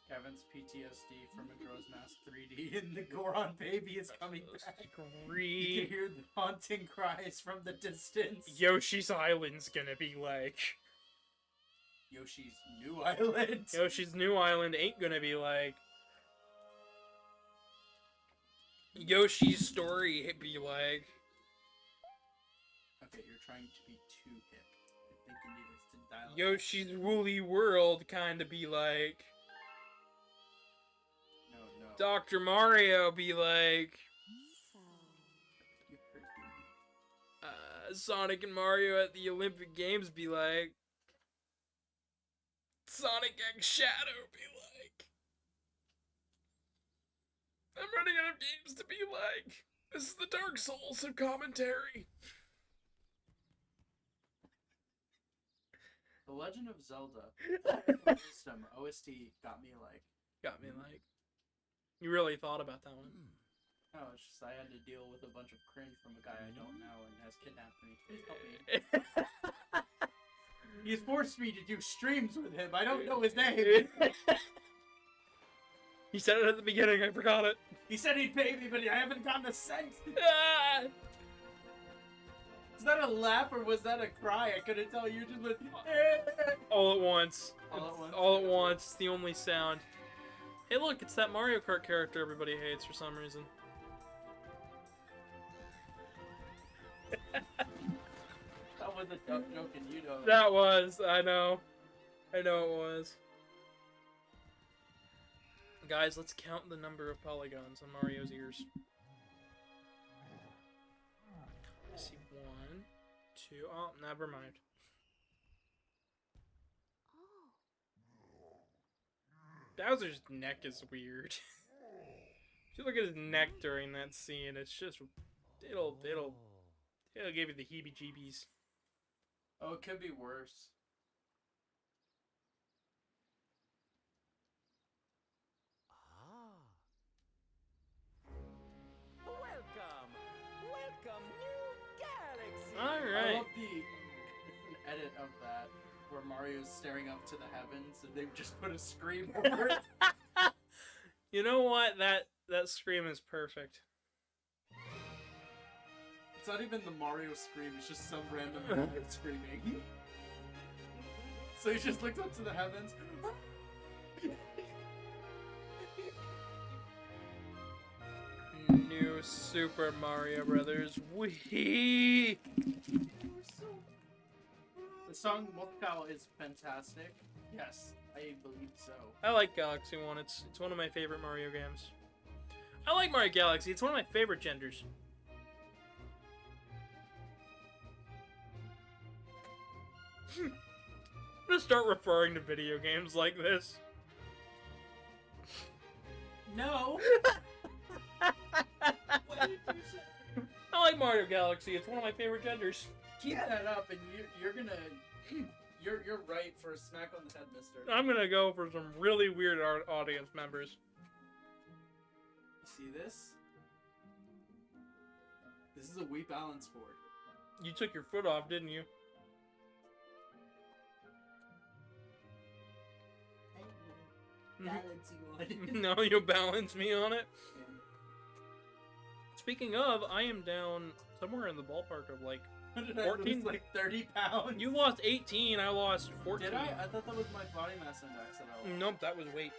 Gavin's PTSD from Majora's Mask 3D and the Goron baby is coming back. You can hear the haunting cries from the distance. Yoshi's Island's gonna be like... Yoshi's New Island. Yoshi's New Island ain't gonna be like... Yoshi's Story be like... Okay, you're trying to be too hip. I think you need us to dial it. Yoshi's Woolly World kinda be like... No. Dr. Mario be like... You hurt me. Sonic and Mario at the Olympic Games be like... Sonic X Shadow be like... I'm running out of games to be like... This is the Dark Souls of commentary. The Legend of Zelda Wisdom OST got me like... Got me like... You really thought about that one. No, it's just I had to deal with a bunch of cringe from a guy I don't know and has kidnapped me. Please help me. He's forced me to do streams with him. I don't know his name. He said it at the beginning, I forgot it. He said he'd pay me, but I haven't gotten a cent. Ah! Is that a laugh or was that a cry? I couldn't tell. You just went... All at once. All at once? All at once. It's the only sound. Hey look, it's that Mario Kart character everybody hates for some reason. That was a dumb joke and you know it. That was, I know. I know it was. Guys, let's count the number of polygons on Mario's ears. I see 1, 2, oh, never mind. Bowser's neck is weird. If you look at his neck during that scene, it's just, it'll give you the heebie-jeebies. Oh, it could be worse. Welcome, new galaxy. I Alright. love the edit of that where Mario's staring up to the heavens and they've just put a scream over it. You know what? That scream is perfect. It's not even the Mario scream, it's just some random guy screaming. So he just looks up to the heavens. New Super Mario Brothers. Wee. The song Moscow is fantastic. Yes, I believe so. I like Galaxy 1. It's one of my favorite Mario games. I like Mario Galaxy. It's one of my favorite genders. I'm gonna start referring to video games like this. No! What did you say? I like Mario Galaxy. It's one of my favorite genders. Keep that up and you're gonna... You're right for a smack on the head, mister. I'm gonna go for some really weird audience members. You see this? This is a Wii balance board. You took your foot off, didn't you? Balance you on. No, you balance me on it. Yeah. Speaking of, I am down somewhere in the ballpark of like What did I 14? lose, like 30 pounds? you lost 18, I lost 14. Did I? I thought that was my body mass index that I lost. Nope, that was weight.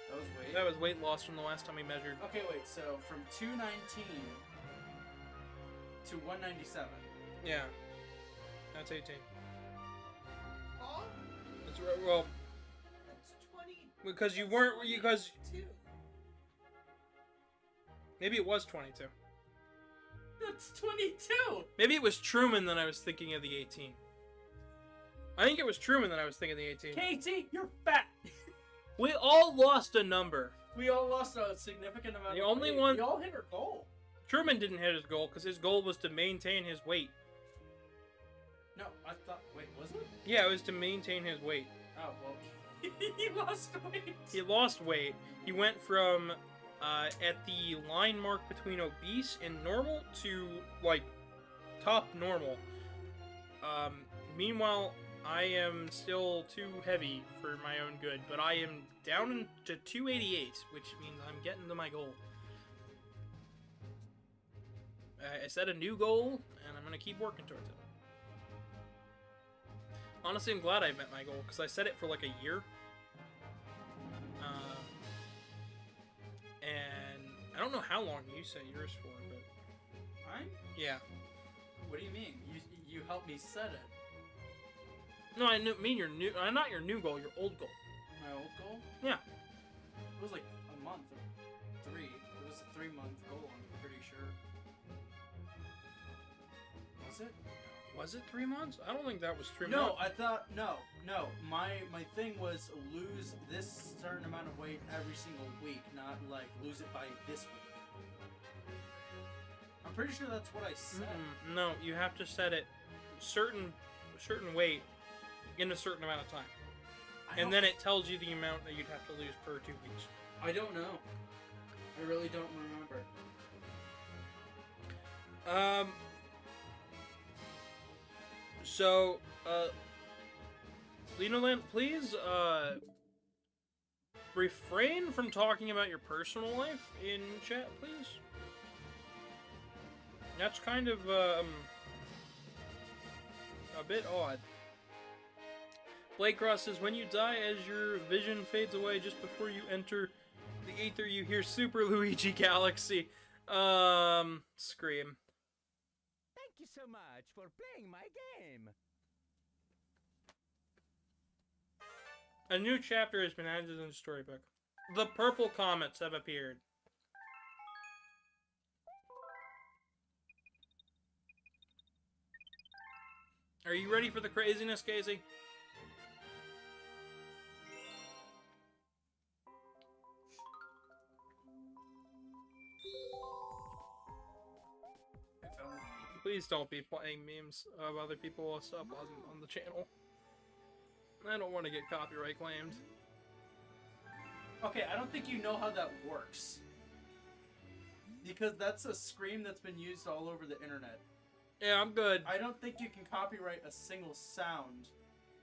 That was weight? That was weight loss from the last time we measured. Okay, wait, so from 219 to 197. Yeah, that's 18. Oh, That's right. Well, that's 20. because you weren't because 22. maybe it was 22. That's 22! Maybe it was Truman that I was thinking of the 18. I think it was Truman that I was thinking of the 18. Katie, you're fat! We all lost a number. We all lost a significant amount The of only weight. one- We all hit our goal. Truman didn't hit his goal because his goal was to maintain his weight. No, I thought... Wait, was it? Yeah, it was to maintain his weight. Oh, well... he lost weight! He lost weight. He went from at the line mark between obese and normal to like top normal. Meanwhile, I am still too heavy for my own good, but I am down to 288, which means I'm getting to my goal. I set a new goal, and I'm going to keep working towards it. Honestly, I'm glad I met my goal, because I set it for like a year. And I don't know how long you set yours for, but... Mine? Yeah. What do you mean? You helped me set it. No, I mean your new... not your new goal, your old goal. My old goal? Yeah. It was like a month or 3. It was a 3-month goal, I'm pretty sure. Was it? Was it 3 months? I don't think that was 3 No, months. I thought no. My thing was lose this certain amount of weight every single week, not like lose it by this week. I'm pretty sure that's what I said. No, you have to set it certain weight in a certain amount of time. And then it tells you the amount that you'd have to lose per 2 weeks. I don't know. I really don't remember. So, Lenoland, please, refrain from talking about your personal life in chat, please. That's kind of, a bit odd. Blake Ross says, when you die, as your vision fades away just before you enter the ether, you hear Super Luigi Galaxy. Scream. Thank you so much for playing my game. A new chapter has been added in the storybook. The purple comets have appeared. Are you ready for the craziness, Casey? Please don't be playing memes of other people's stuff on the channel. I don't want to get copyright claimed. Okay, I don't think you know how that works. Because that's a scream that's been used all over the internet. Yeah, I'm good. I don't think you can copyright a single sound.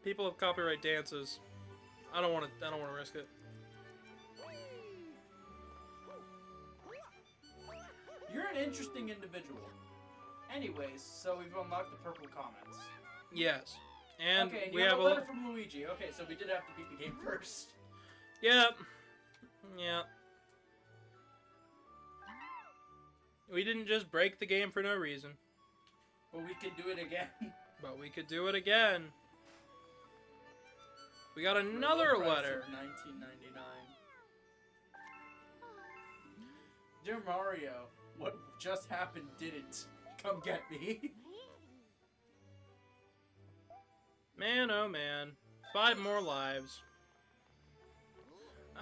People have copyright dances. I don't want to risk it. You're an interesting individual. Anyways, so we've unlocked the purple comments. Yes. And okay, and we you have have a letter from Luigi. Okay, so we did have to beat the game first. Yep. Yeah. We didn't just break the game for no reason. But we can do it again. But we could do it again. We got another For the price letter. of $19.99. Dear Mario, what just happened didn't. Come get me. Man, oh man. 5 more lives.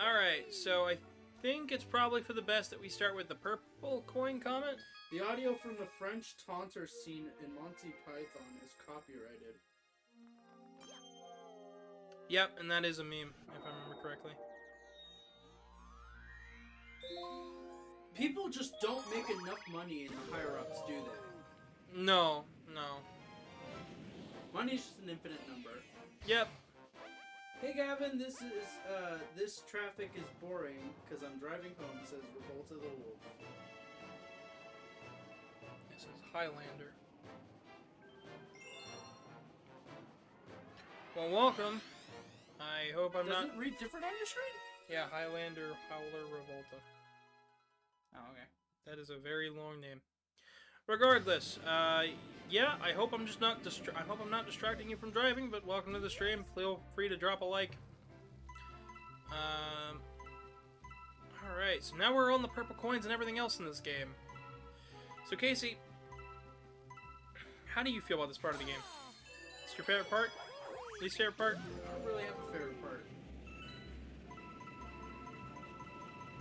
Alright, so I think it's probably for the best that we start with the purple coin comment. The audio from the French taunter scene in Monty Python is copyrighted. Yep, and that is a meme, if I remember correctly. People just don't make enough money in the higher-ups, do they? No, no. Money's just an infinite number. Yep. Hey Gavin, this traffic is boring because I'm driving home, says Revolt of the Wolf. This is Highlander. Well, welcome. I hope I'm Does not... it read different on your screen? Yeah, Highlander, Howler, Revolta. Oh, okay. That is a very long name. Regardless, yeah, I hope I'm just not I hope I'm not distracting you from driving, but welcome to the stream. Feel free to drop a like. Alright, so now we're on the purple coins and everything else in this game. So Casey, how do you feel about this part of the game? It's your favorite part? Least favorite part? I don't really have a favorite part.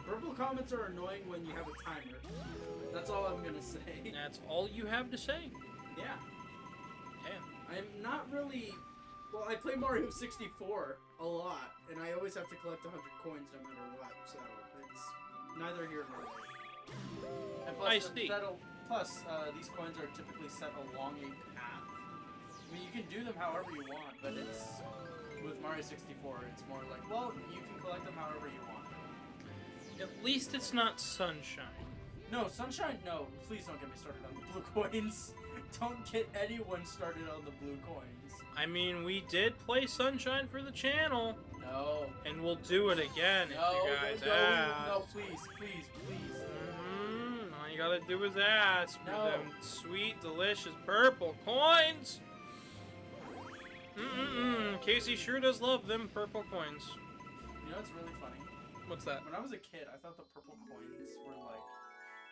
Purple comments are annoying when you have a timer. That's all I'm gonna say. That's all you have to say? Yeah. Damn. I'm not really... Well, I play Mario 64 a lot, and I always have to collect 100 coins no matter what, so it's neither here nor there. And plus, I see. These coins are typically set along a path. I mean, you can do them however you want, but it's... With Mario 64, it's more like, well, you can collect them however you want. At least it's not Sunshine. No, Sunshine, no. Please don't get me started on the blue coins. Don't get anyone started on the blue coins. I mean, we did play Sunshine for the channel. No. And we'll do it again if you guys ask. No, please, please, please. All you gotta do is ask for No. them sweet, delicious purple coins. Casey sure does love them purple coins. You know what's really funny? What's that? When I was a kid, I thought the purple coins were like...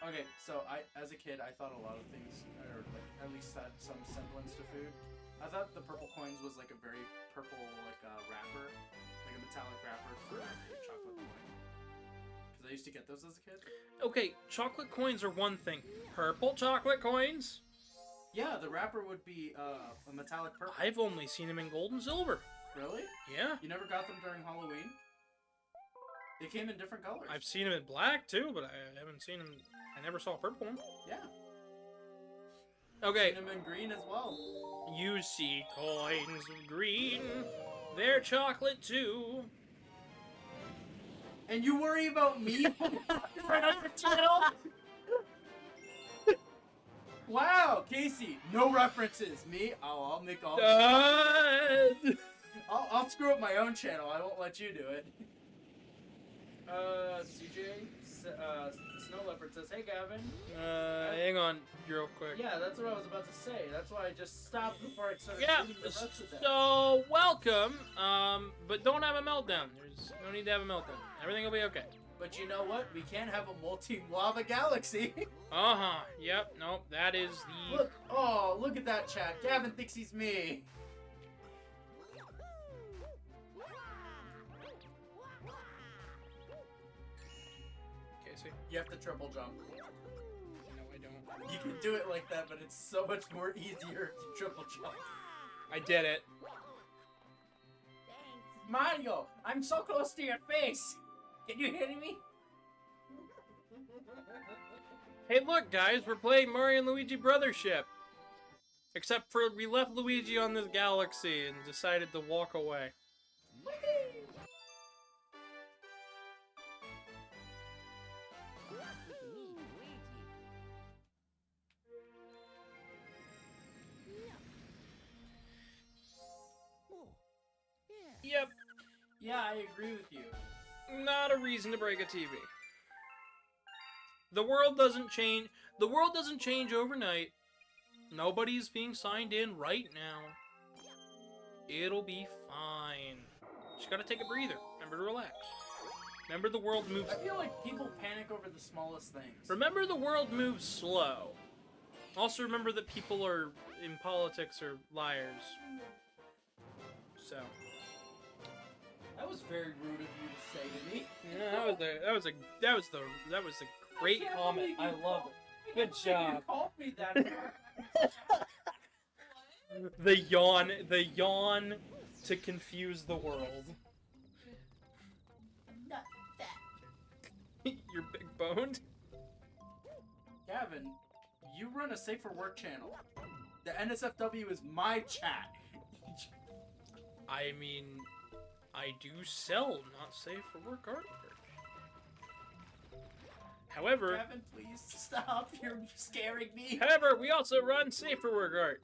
Okay, so as a kid, I thought a lot of things, or like at least had some semblance to food. I thought the purple coins was like a very purple, like wrapper, like a metallic wrapper for a chocolate coin. Because I used to get those as a kid. Okay, chocolate coins are one thing. Purple chocolate coins? Yeah, the wrapper would be a metallic purple. I've only seen them in gold and silver. Really? Yeah. You never got them during Halloween? They came in different colors. I've seen them in black too, but I haven't seen them. I never saw a purple one. Yeah. Okay. Seen them in green as well. You see coins of green. They're chocolate too. And you worry about me? Right on your channel? Wow, Casey, no references. Me? Oh, I'll make all. I'll screw up my own channel. I won't let you do it. CJ, Snow Leopard says, "Hey, Gavin." Hang on, real quick. Yeah, that's what I was about to say. That's why I just stopped before I started Yeah. reading the rest of them. So welcome. But don't have a meltdown. There's no need to have a meltdown. Everything will be okay. But you know what? We can't have a multi-lava galaxy. Yep. Nope. That is the. Look! Oh, look at that chat. Gavin thinks he's me. Casey. You have to triple jump. No, I don't. You can do it like that, but it's so much more easier to triple jump. I did it. Mario, I'm so close to your face. Can you hear me? Hey, look, guys, we're playing Mario and Luigi Brothership. Except for we left Luigi on this galaxy and decided to walk away. Yep, Yeah, I agree with you. not a reason to break a TV. The world doesn't change. The world doesn't change overnight. Nobody's being signed in right now. It'll be fine. Just gotta take a breather. Remember to relax. Remember the world moves. I feel like people panic over the smallest things. Remember the world moves slow. Also remember that people are in politics are liars. So. That was very rude of you to say to me. Yeah, that was a great comment. I love it. Good job. You called me that. The yawn to confuse the world. Not that. You're big boned. Gavin, You run a safe for work channel. The NSFW is my chat. I mean, I do sell not safe for work artwork. However, Gavin, please stop. You're scaring me. however, we also run safe for work art.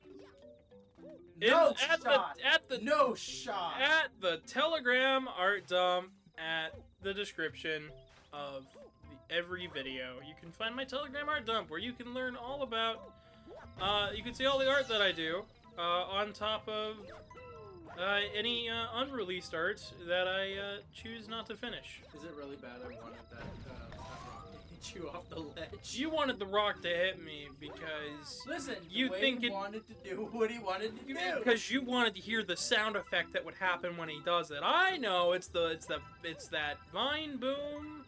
No at shot. the No shot. at the Telegram art dump at the description of every video. You can find my Telegram art dump where you can learn all about. You can see all the art that I do on top of any unreleased art that I choose not to finish. Is it really bad? I wanted that rock to hit you off the ledge. You wanted the rock to hit me because Listen, you think it wanted to do what he wanted to do. because you wanted to hear the sound effect that would happen when he does it. I know it's that vine boom,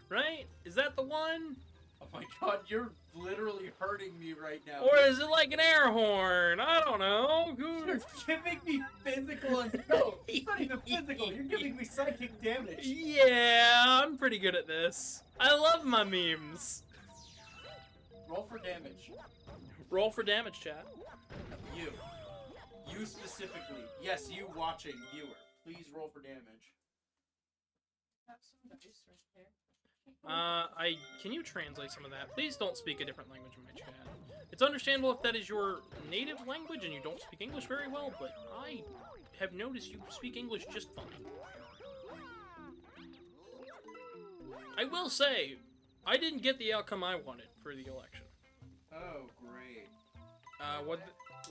right? Is that the one? Oh my god, you're literally hurting me right now. Or is it like an air horn? I don't know. You're giving me physical and no, it's not even physical. You're giving me psychic damage. Yeah, I'm pretty good at this. I love my memes. Roll for damage. Roll for damage, chat. You specifically. Yes, you watching viewer. Please roll for damage. Have some dice right there. Can you translate some of that? Please don't speak a different language in my chat. It's understandable if that is your native language and you don't speak English very well, but I have noticed you speak English just fine. I will say, I didn't get the outcome I wanted for the election. Oh, great. What?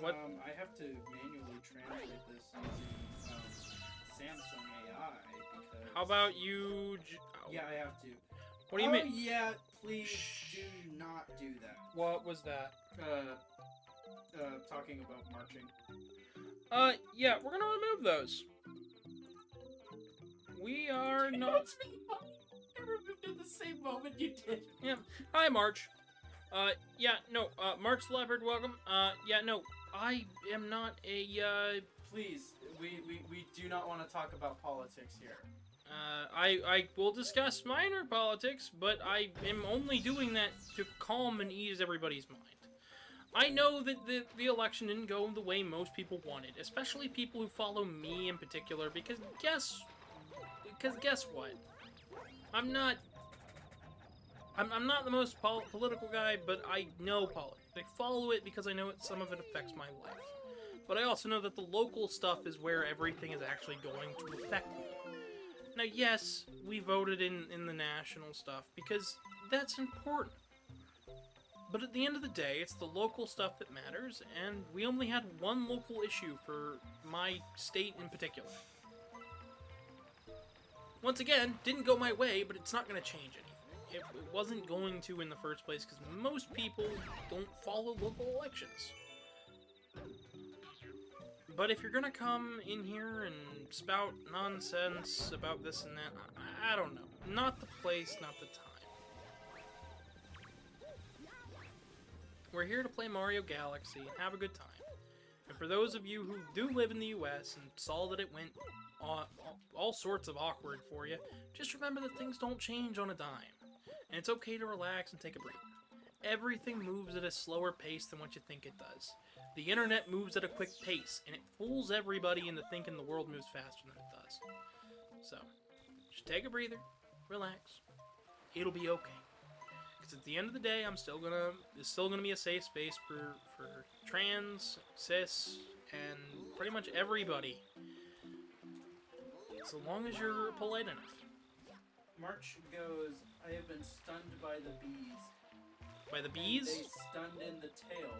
I have to manually translate this using Samsung AI because. How about you? Yeah, I have to. What do you mean? Yeah, please do not do that. What was that? Talking about marching. Yeah, we're gonna remove those. We are not. It's really funny. I removed it the same moment you did. Yeah. Hi, March. Yeah, no, March the Leopard, welcome. Yeah, no, I am not a, Please, we do not want to talk about politics here. I will discuss minor politics, but I am only doing that to calm and ease everybody's mind. I know that the election didn't go the way most people wanted, especially people who follow me in particular, because guess what? I'm not the most political guy, but I know politics. I follow it because I know some of it affects my life. But I also know that the local stuff is where everything is actually going to affect me. Now, yes, we voted in the national stuff because that's important. But at the end of the day, it's the local stuff that matters, and we only had one local issue for my state in particular. Once again, didn't go my way, but it's not going to change anything. It wasn't going to in the first place because most people don't follow local elections. But if you're gonna come in here and spout nonsense about this and that, I don't know. Not the place, not the time. We're here to play Mario Galaxy and have a good time. And for those of you who do live in the US and saw that it went all sorts of awkward for you, just remember that things don't change on a dime. And it's okay to relax and take a breather. Everything moves at a slower pace than what you think it does. The internet moves at a quick pace, and it fools everybody into thinking the world moves faster than it does. So, just take a breather, relax. It'll be okay. Because at the end of the day, it's still gonna be a safe space for trans, cis, and pretty much everybody. So long as you're polite enough. March goes, I have been stunned by the bees. By the bees? They stunned in the tail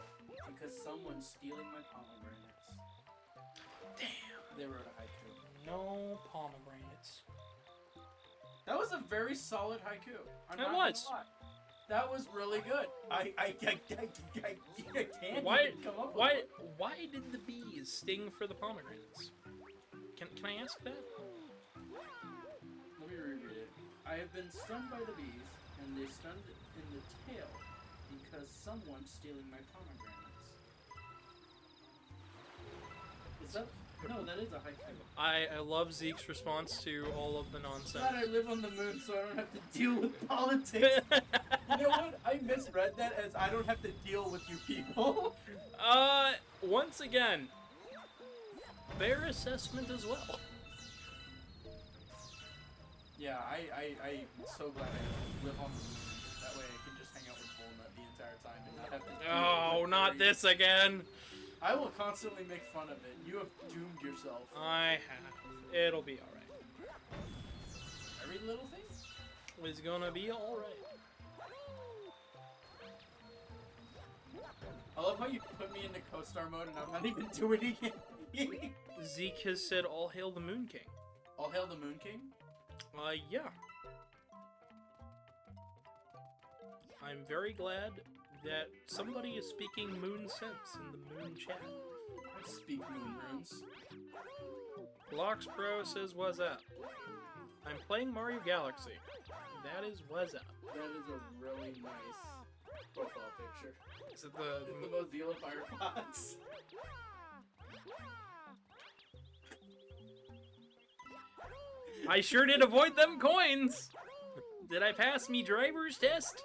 because someone's stealing my pomegranates. Damn. They wrote a haiku. No pomegranates. That was a very solid haiku. It was. That was really good. I can't Why? even come up with it. Why did the bees sting for the pomegranates? Can I ask that? Let me reread it. I have been stung by the bees, and they stunned in the tail because someone's stealing my pomegranates. Is that No, that is a haiku. I love Zeke's response to all of the nonsense. Glad I live on the moon so I don't have to deal with politics. You know what? I misread that as I don't have to deal with you people. Once again, fair assessment as well. Yeah, I'm so glad I live on the moon. That way I can just hang out with Volnut the entire time and not have to deal Oh, with not furries. this again. I will constantly make fun of it. You have doomed yourself. I have. It'll be alright. Every little thing? It's gonna be alright. I love how you put me into co-star mode and I'm not even doing anything. Zeke has said, "All hail the Moon King." All hail the Moon King? Yeah. I'm very glad that somebody is speaking moon sense in the moon chat. I speak moon runes. Lox Pro says, "What's up?" I'm playing Mario Galaxy. That is what's up. That is a really nice profile picture. Is it It's the Mozilla Firefox. I sure did avoid them coins! Did I pass me driver's test?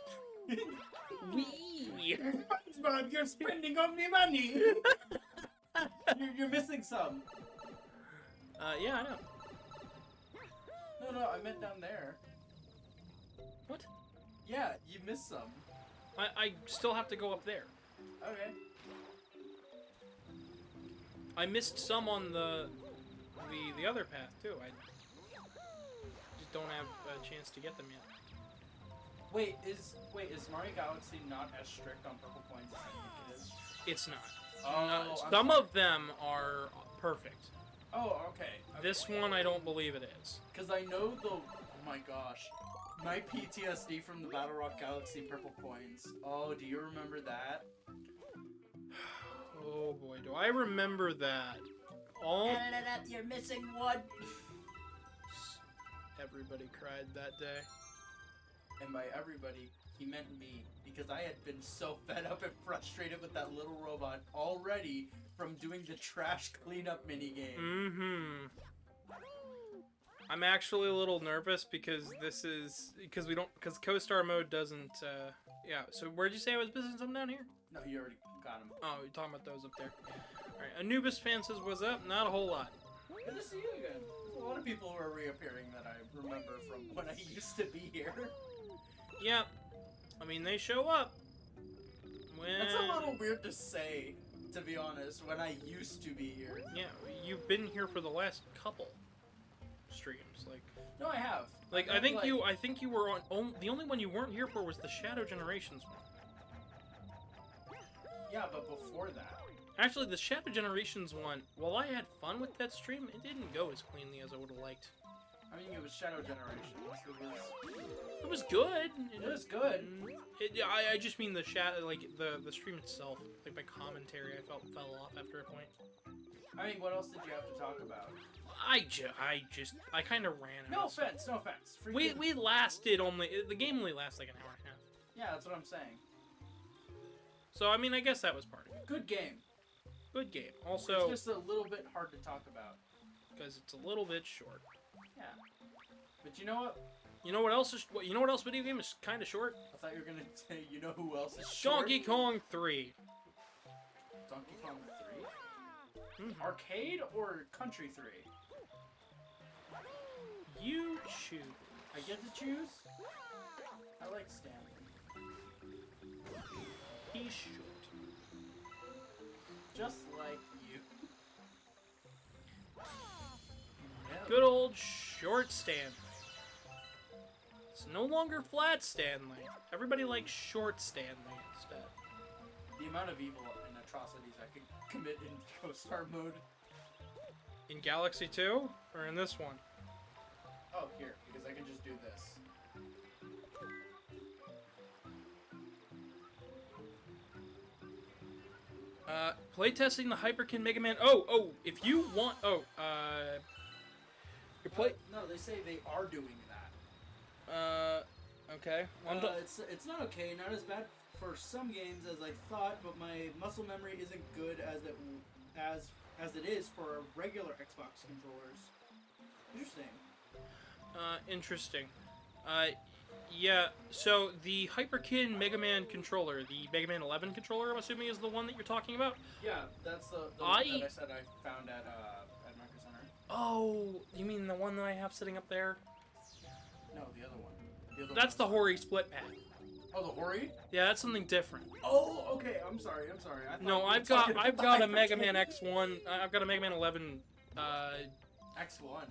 Wee! SpongeBob, you're spending all my money! you're missing some. Yeah, I know. No, I meant down there. What? Yeah, you missed some. I still have to go up there. Okay. I missed some on the other path, too. I just don't have a chance to get them yet. Wait, is Mario Galaxy not as strict on purple coins as I think it is? It's not. Oh, I'm Some sorry. of them are perfect. Oh, okay. This one, I don't believe it is. Because I know the... Oh my gosh. My PTSD from the Battle Rock Galaxy purple coins. Oh, do you remember that? Oh boy, do I remember that. All... You're missing one. Everybody cried that day. And by everybody, he meant me. Because I had been so fed up and frustrated with that little robot already from doing the trash cleanup minigame. Mm-hmm. I'm actually a little nervous because because co-star mode doesn't, yeah, so where'd you say I was missing some down here? No, you already got him. Oh, you're talking about those up there. Alright, Anubis fan says, "What's up?" Not a whole lot. Good to see you again. There's a lot of people who are reappearing that I remember from when I used to be here. Yeah, I mean, they show up. When... That's a little weird to say, to be honest, when I used to be here. Yeah, you've been here for the last couple streams, like... No, I have. Like, I think you were on... the only one you weren't here for was the Shadow Generations one. Yeah, but before that. Actually, the Shadow Generations one, while I had fun with that stream, it didn't go as cleanly as I would have liked. I mean, it was Shadow Generations. It was good. It was good. I just mean the the stream itself, like my commentary, I felt fell off after a point. I mean, what else did you have to talk about? I kind of ran out. No of stuff. offense, no offense. We lasted the game only lasted like an hour and a half. Yeah, that's what I'm saying. So I mean, I guess that was part of it. Good game. Good game. Also, It's just a little bit hard to talk about. because it's a little bit short. Yeah. But you know what? You know what else is? You know what else video game is kind of short? I thought you were gonna say, you know who else is short? Donkey Kong 3. Donkey Kong 3? Mhm. Arcade or Country 3? You choose. I get to choose? I like Stanley. He's short. Just like you. Good old short Stanley. It's no longer flat Stanley. Everybody likes short Stanley instead. The amount of evil and atrocities I could commit in co-star mode. In Galaxy 2? Or in this one? Oh, here, because I can just do this. Playtesting the Hyperkin Mega Man. Oh, if you want... Your play... No, they say they are doing that. Okay. It's not okay, not as bad for some games as I thought, but my muscle memory isn't good as as it is for regular Xbox controllers. Interesting. Interesting. Yeah, so the Hyperkin Mega Man controller, the Mega Man 11 controller, I'm assuming is the one that you're talking about? Yeah, that's the one that I said I found at Micro Center. Oh, you mean the one that I have sitting up there? No, the other one. That's the Hori split pad. Oh, the Hori? Yeah, that's something different. Oh, okay. I'm sorry. I thought No, you were I've talking got about a Mega Man Hyperkin. X1. I've got a Mega Man 11 X1.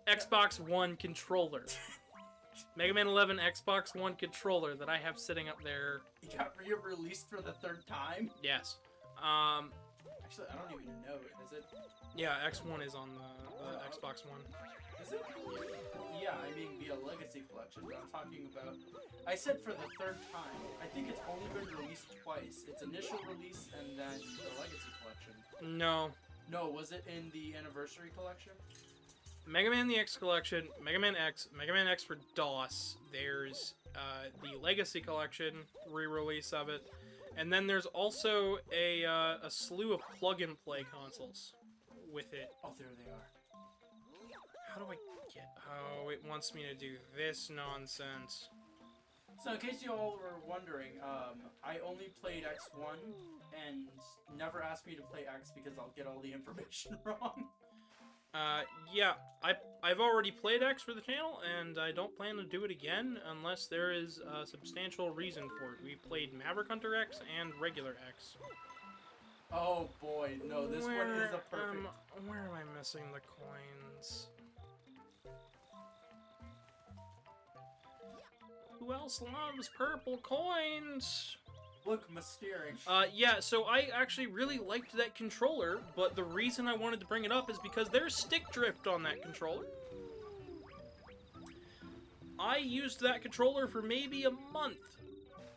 Xbox One controller. Mega Man 11 Xbox One controller that I have sitting up there. It got re-released for the third time? Yes. Actually, I don't even know. Is it? Yeah, X1 is on the Xbox One. Is it? Yeah, I mean via Legacy Collection, but I'm talking about... I said for the third time. I think it's only been released twice. Its initial release and then the Legacy Collection. No. No, was it in the Anniversary Collection? Mega Man the X Collection, Mega Man X for DOS. There's the Legacy Collection re-release of it, and then there's also a slew of plug-and-play consoles with it. Oh, there they are. How do I get... Oh, it wants me to do this nonsense. So in case you all were wondering, I only played X1 and never asked me to play X because I'll get all the information wrong. Yeah, I've already played X for the channel, and I don't plan to do it again unless there is a substantial reason for it. We played Maverick Hunter X and regular X. Oh boy, no, this one is a perfect... Where am I missing the coins? Who else loves purple coins? Look, Mysterious. Yeah, so I actually really liked that controller, but the reason I wanted to bring it up is because there's stick drift on that controller. I used that controller for maybe a month.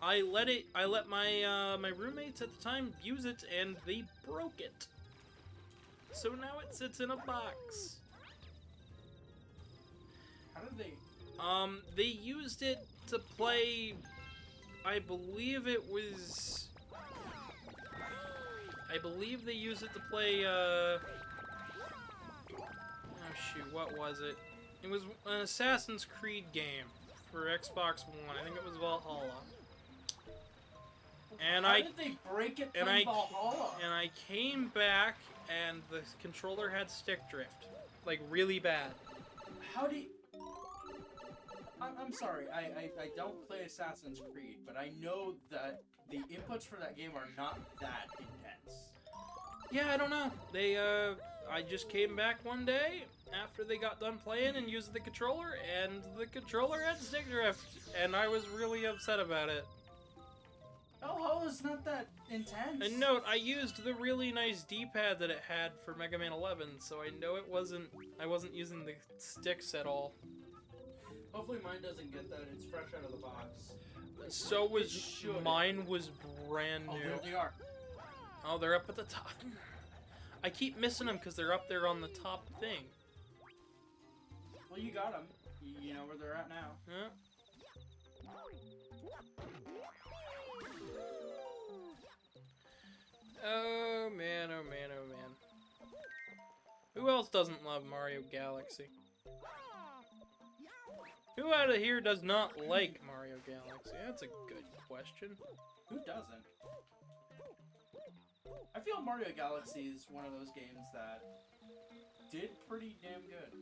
I let my my roommates at the time use it, and they broke it. So now it sits in a box. How did they... They used it to play... I believe it was... I believe they used it to play, Oh shoot, what was it? It was an Assassin's Creed game for Xbox One. I think it was Valhalla. And How did they break it from Valhalla? And I came back, and the controller had stick drift. Like, really bad. How do you... I'm sorry, I don't play Assassin's Creed, but I know that the inputs for that game are not that intense. Yeah, I don't know. They, I just came back one day after they got done playing and used the controller, and the controller had stick drift, and I was really upset about it. Oh, it's not that intense. And note, I used the really nice D-pad that it had for Mega Man 11, so I know I wasn't using the sticks at all. Hopefully mine doesn't get that. It's fresh out of the box. So was mine was brand new. Oh, there they are. Oh, they're up at the top. I keep missing them because they're up there on the top thing. Well, you got them. You know where they're at now. Huh? Oh man, oh man, oh man. Who else doesn't love Mario Galaxy? Who out of here does not like Mario Galaxy? That's a good question. Who doesn't? I feel Mario Galaxy is one of those games that did pretty damn good.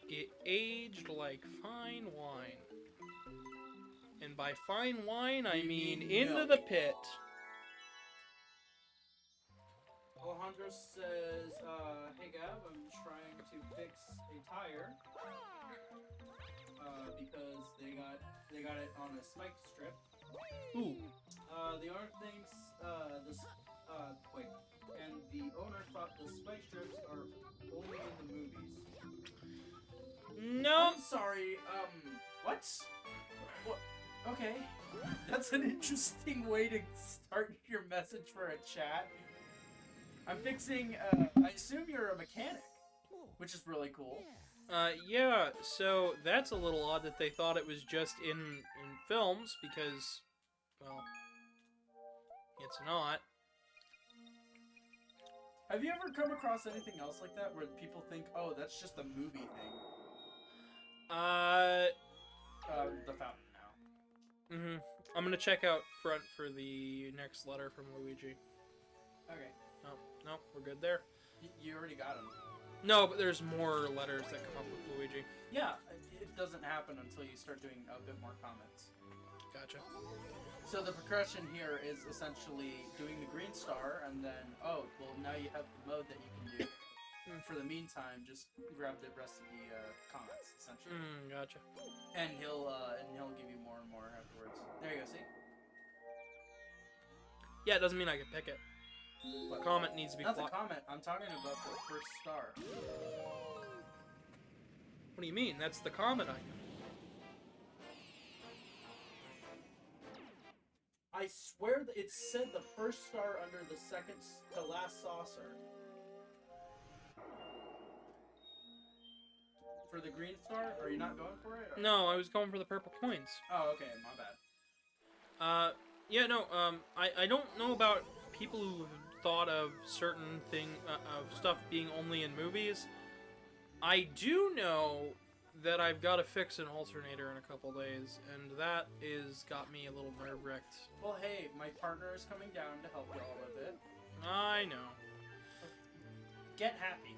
It aged like fine wine. And by fine wine, I mean into the pit. Alejandro says, hey Gav, I'm trying to fix a tire. Because they got it on a spike strip. Ooh. The owner thinks and the owner thought the spike strips are only in the movies. No. I'm sorry. What? What? Okay, that's an interesting way to start your message for a chat. I'm fixing. I assume you're a mechanic, which is really cool. Yeah, so that's a little odd that they thought it was just in films, because, well, it's not. Have you ever come across anything else like that where people think, oh, that's just a movie thing? The fountain now. Mm-hmm. I'm gonna check out front for the next letter from Luigi. Okay. No, we're good there. You already got him. No, but there's more letters that come up with Luigi. Yeah, it doesn't happen until you start doing a bit more comments. Gotcha. So the progression here is essentially doing the green star, and then, oh, well, now you have the mode that you can do. For the meantime, just grab the rest of the comments, essentially. Gotcha. And he'll give you more and more afterwards. There you go, see? Yeah, it doesn't mean I can pick it. What? Comment needs to be Not the comment, I'm talking about the first star. What do you mean? That's the comment icon. I swear that it said the first star under the second to last saucer. For the green star? Are you not going for it? Or? No, I was going for the purple coins. Oh, okay, my bad. Yeah, no, I don't know about people who have thought of certain of stuff being only in movies. I do know that I've got to fix an alternator in a couple days, and that is got me a little nerve-wracked. Well, hey, my partner is coming down to help y'all with it. I know. Get happy.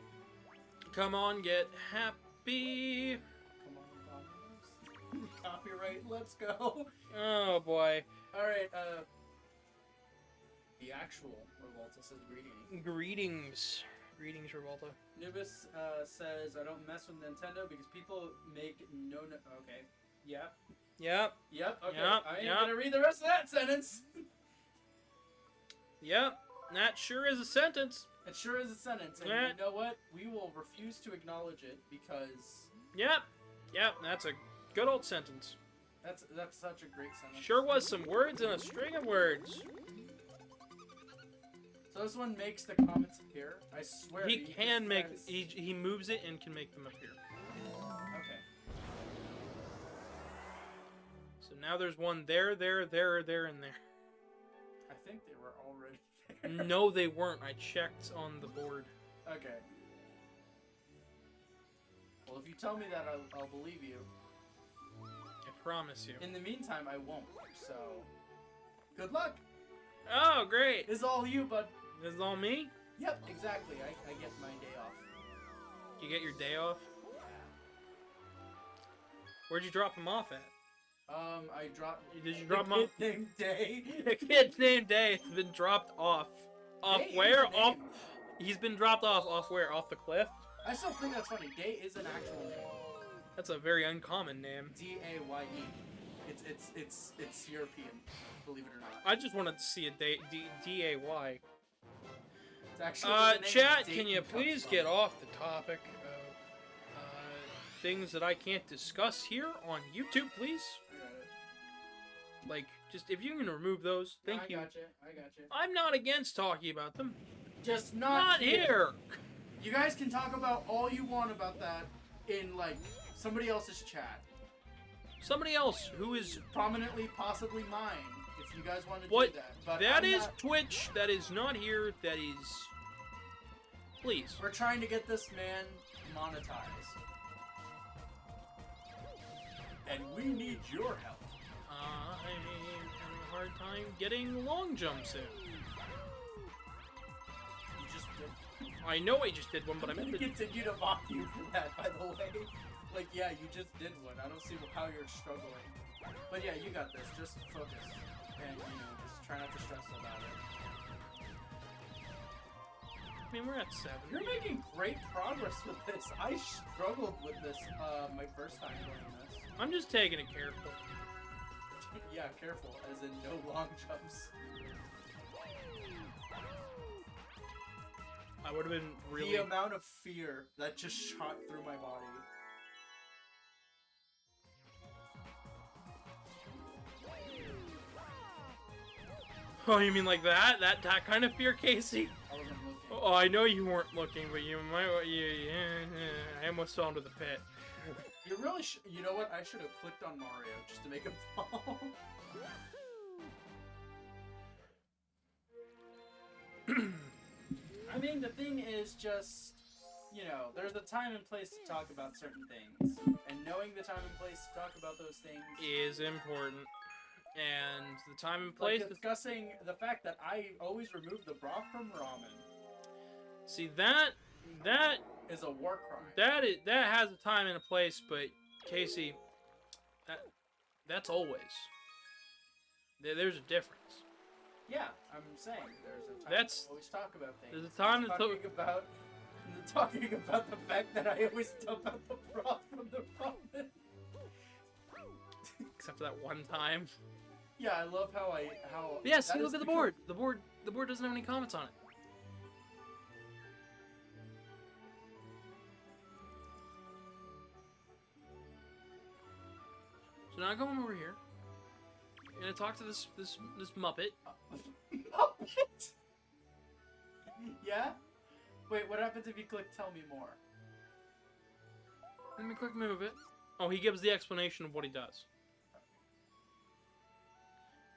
Come on, get happy. Come on, Domino's. Copyright, let's go. Oh, boy. Alright, the actual Revolta says greetings. Greetings. Greetings, Revolta. Nubis says, I don't mess with Nintendo because people make okay. Yep. Yep. Yep, okay. Yep, I ain't yep. gonna read the rest of that sentence. Yep. That sure is a sentence. It sure is a sentence, and Yeah. you know what? We will refuse to acknowledge it because Yep. Yep, that's a good old sentence. that's such a great sentence. Sure was some words in a string of words. So this one makes the comments appear. I swear. He can make... says- He moves it and can make them appear. Okay. So now there's one there, and there. I think they were already there. No, they weren't. I checked on the board. Okay. Well, if you tell me that, I'll believe you. I promise you. In the meantime, I won't. So, good luck. Oh, great. This is all you, bud. This is all me? Yep, exactly. I get my day off. You get your day off? Where'd you drop him off at? I dropped. Did you drop him off? Named Day. The kid's named Day has been dropped off. Off Day where? is a Off. name. He's been dropped off. Off where? Off the cliff? I still think that's funny. Day is an actual name. That's a very uncommon name. D-A-Y-E. It's European, believe it or not. I just wanted to see a D-A-Y. It's actually where the name Chat, Dayton can you comes please from. get off the topic of things that I can't discuss here on YouTube, please? I got it. Like, just if you can remove those, thank you. I gotcha. I'm not against talking about them. Just Not here. You guys can talk about all you want about that in, like, somebody else's chat. Somebody else who is... Prominently, possibly mine, if you guys want to What? do that. But That I'm is not- Twitch. That is not here. That is... Please. We're trying to get this man monetized. And we need your help. I'm having a hard time getting long jumps in. You just did. I know I just did one, but I I'm meant gonna to... continue to mock you for that, by the way. Like, yeah, you just did one. I don't see how you're struggling. But yeah, you got this. Just focus. And, just try not to stress about it. I mean, we're at 7. You're making great progress with this. I struggled with this my first time playing this. I'm just taking it careful. Yeah, careful, as in no long jumps. I would have been really... The amount of fear that just shot through my body. Oh, you mean like that? That kind of fear, Casey? I wasn't looking. Oh, I know you weren't looking, but you might... I almost fell into the pit. You really you know what? I should have clicked on Mario just to make him fall. I mean, the thing is just, you know, there's a time and place to talk about certain things. And knowing the time and place to talk about those things is important. And the time and like place. discussing the fact that I always remove the broth from ramen. See, that Is a war crime. that has a time and a place, but Casey, that's always. There's a difference. Yeah, I'm saying there's a time That's- to always talk about things. there's a time to talking about the fact that I always dump out the broth from the ramen. Except for that one time. Yeah, I love how Yeah, see, that look is at the because- board. The board doesn't have any comments on it. So now I go over here and I talk to this Muppet. Muppet? Yeah? Wait, what happens if you click tell me more? Let me click move it. Oh, he gives the explanation of what he does.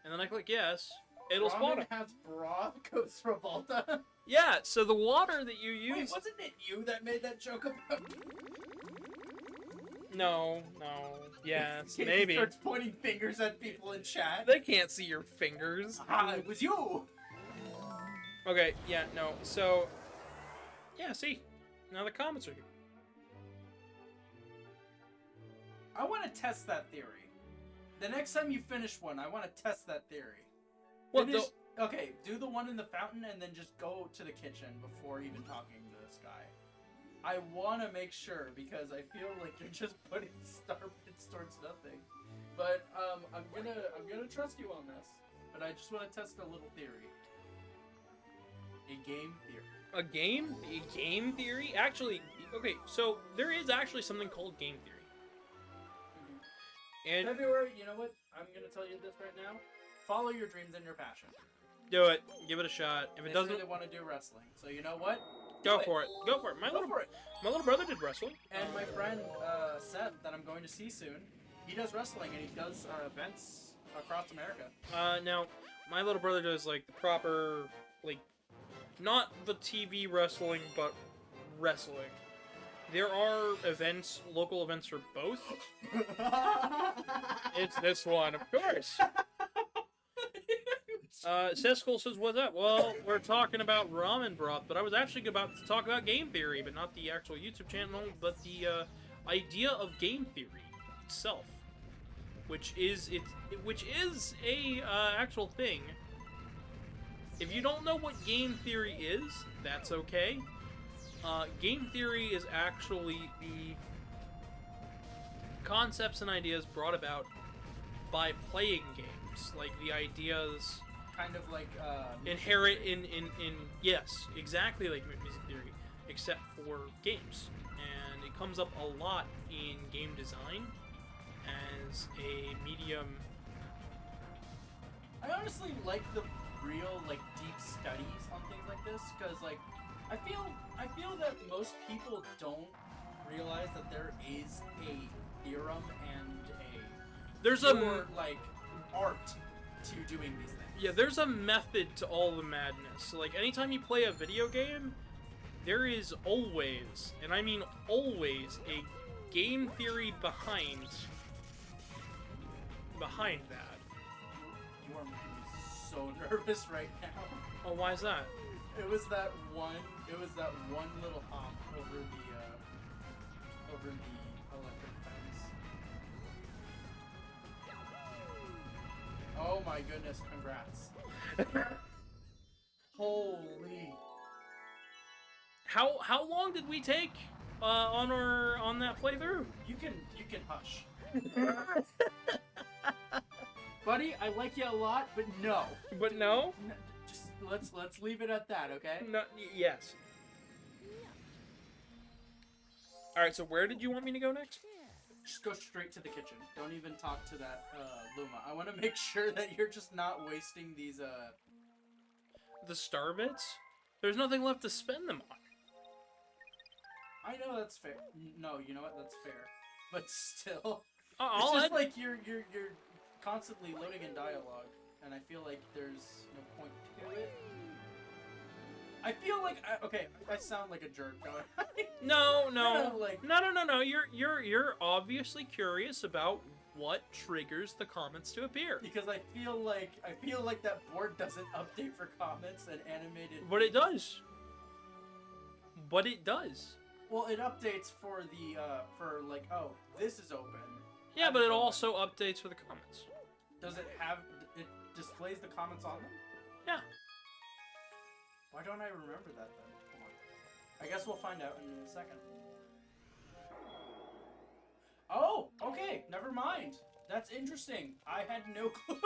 And then I click yes. It'll spawn Ramen it. has broth, Ghost Revolta. Yeah, so the water that you use. Wait, wasn't it you that made that joke about? No. Yes, He maybe. starts pointing fingers at people in chat. They can't see your fingers. Ah, it was you. Okay, yeah, no. So, yeah, see. Now the comments are here. I want to test that theory. The next time you finish one, I want to test that theory. What Finish- Okay, do the one in the fountain and then just go to the kitchen before even talking to this guy. I want to make sure because I feel like you're just putting star bits towards nothing. But I'm gonna trust you on this. But I just want to test a little theory. A game theory. A game? A game theory? Actually, okay, so there is actually something called game theory. And February, you know what? I'm gonna tell you this right now. Follow your dreams and your passion. do it. Give it a shot. If it They doesn't, really want to do wrestling. So you know what? go do it. for it. Go for it. My Go little for it. brother did wrestling. And my friend Seth, that I'm going to see soon, he does wrestling and he does events across America. Now my little brother does like the proper, like, not the TV wrestling, but wrestling. There are events, local events for both. It's this one, of course. Seskull says, what's up? Well, we're talking about ramen broth, but I was actually about to talk about game theory, but not the actual YouTube channel, but the idea of game theory itself, which is a actual thing. If you don't know what game theory is, that's okay. Game theory is actually the concepts and ideas brought about by playing games, like the ideas Kind of like inherent in yes, exactly like music theory, except for games, and it comes up a lot in game design as a medium. I honestly like the real like deep studies on things like this because like I feel that most people don't realize that there is a theorem and There's pure, like art to doing these things. Yeah, there's a method to all the madness. Like, anytime you play a video game, there is always, and I mean always, a game theory behind that. You are making me so nervous right now. Oh, why is that? It was that one little hop over the electric fence. Oh my goodness, congrats. Holy. How long did we take on that playthrough? You can hush. Buddy, I like you a lot, but no. But no? Just let's leave it at that, okay? No. Yes. All right. So where did you want me to go next? Just go straight to the kitchen. Don't even talk to that Luma. I want to make sure that you're just not wasting these The star bits? There's nothing left to spend them on. I know that's fair. No, you know what? That's fair. But still, it's I'll just add- like you're constantly loading in dialogue, and I feel like there's no point to it. I feel like okay, I sound like a jerk, don't I? No, No, like- no. You're obviously curious about what triggers the comments to appear. Because I feel like that board doesn't update for comments and animated. But it does. But it does. Well, it updates for the for like, oh, this is open. Yeah, but it also updates for the comments. Does it have it displays the comments on them? Yeah. Why don't I remember that then? Come on. I guess we'll find out in a second. Oh, okay. Never mind. That's interesting. I had no clue.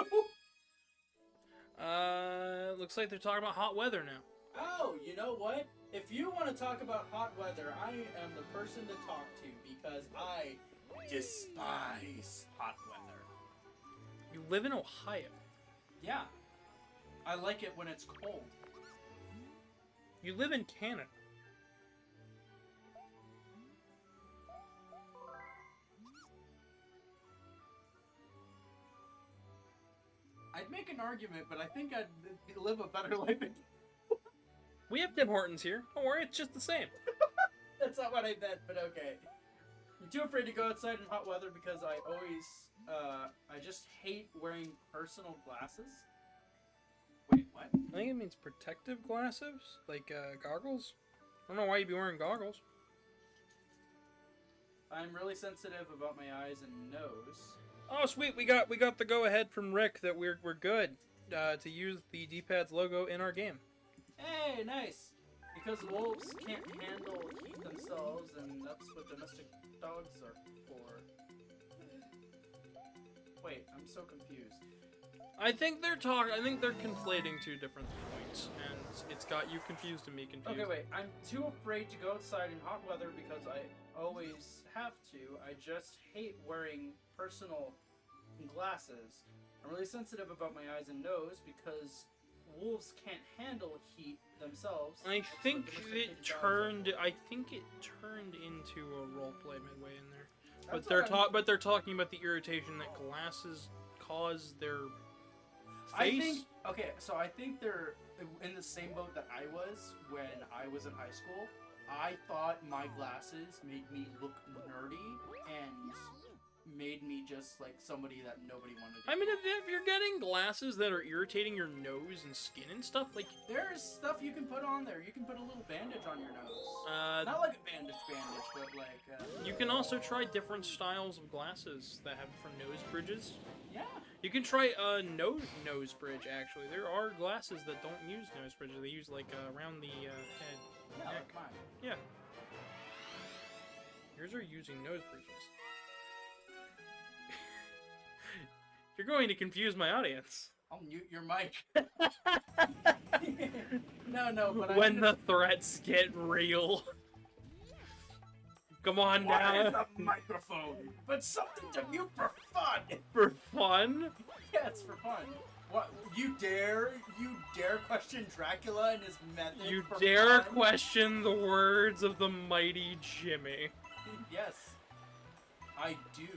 Looks like they're talking about hot weather now. Oh, you know what? If you want to talk about hot weather, I am the person to talk to because I despise hot weather. You live in Ohio. Yeah. I like it when it's cold. You live in Canada. I'd make an argument, but I think I'd live a better life in... We have Tim Hortons here. Don't worry, it's just the same. That's not what I meant, but okay. I'm too afraid to go outside in hot weather because I always, I just hate wearing personal glasses. Wait, what? I think it means protective glasses, like goggles. I don't know why you'd be wearing goggles. I'm really sensitive about my eyes and nose. Oh, sweet! We got the go ahead from Rick that we're good to use the D-pad's logo in our game. Hey, nice. Because wolves can't handle heat themselves, and that's what domestic dogs are for. Wait, I'm so confused. I think they're conflating two different points, and it's got you confused and me confused. Okay, wait. I'm too afraid to go outside in hot weather because I always have to. I just hate wearing personal glasses. I'm really sensitive about my eyes and nose because wolves can't handle heat themselves. I think so it turned. I think it turned into a roleplay midway in there. That's But they're talking about the irritation that glasses cause their face. I think they're in the same boat that I was when I was in high school. I thought my glasses made me look nerdy and made me just like somebody that nobody wanted to. I mean, if you're getting glasses that are irritating your nose and skin and stuff, like there's stuff you can put on there. You can put a little bandage on your nose. Not like a bandage, but like. You can also try different styles of glasses that have different nose bridges. Yeah. You can try a nose bridge. Actually, there are glasses that don't use nose bridges. They use like around the head. Yeah, neck. like mine. Yeah. Yours are using nose bridges. You're going to confuse my audience. I'll mute your mic. No, but when the threats get real. Come on Why is now. a microphone? But something to mute for fun. For fun? Yeah, it's for fun. What you dare question Dracula and his method? You for dare fun? question the words of the mighty Jimmy. Yes, I do.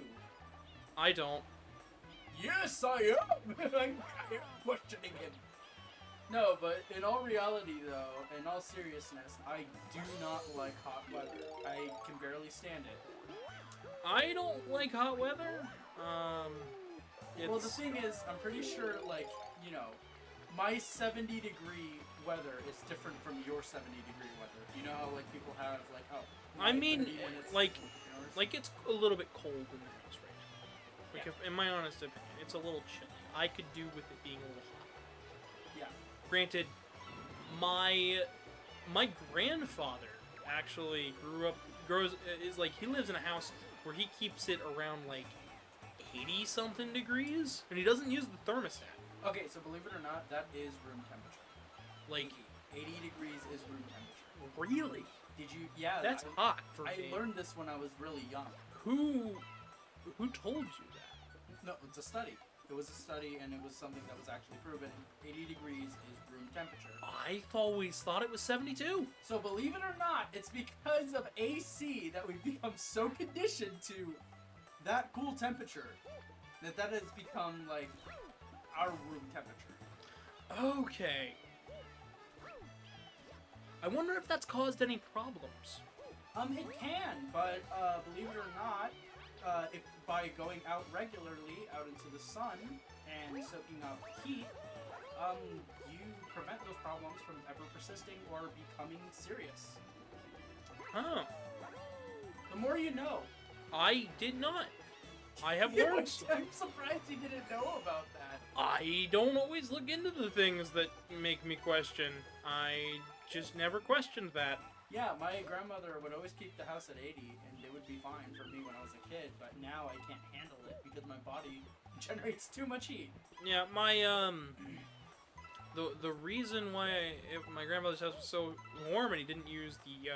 I don't. Yes, I am. I am questioning him. No, but in all reality, though, in all seriousness, I do not like hot weather. I can barely stand it. I don't like hot weather. Well, the thing is, I'm pretty sure, like, you know, my 70-degree weather is different from your 70-degree weather. You know how, like, people have, like, oh. I mean, 30 when it's like, yours? like it's a little bit cold in the house right now. Like, Yeah. in my honest opinion, it's a little chilly. I could do with it being a little hot. Yeah. Granted, my grandfather actually he lives in a house where he keeps it around like 80-something degrees, and he doesn't use the thermostat. Okay, so believe it or not, that is room temperature. Like, 80 degrees is room temperature. really? Did you? Yeah. That's hot for I me. learned this when I was really young. Who told you that? No, it's a study. It was a study, and it was something that was actually proven. 80 degrees is room temperature. I always thought it was 72. So believe it or not, it's because of AC that we've become so conditioned to that cool temperature that has become like our room temperature. Okay. I wonder if that's caused any problems. It can, but believe it or not, if by going out regularly out into the sun and soaking up heat, you prevent those problems from ever persisting or becoming serious. Oh. The more you know. I did not. I have learned. I'm surprised you didn't know about that. I don't always look into the things that make me question. I just never questioned that. Yeah, my grandmother would always keep the house at 80, and it would be fine for me when I was a kid, but now I can't handle it because my body generates too much heat. Yeah, my, the reason why my grandmother's house was so warm and he didn't use the,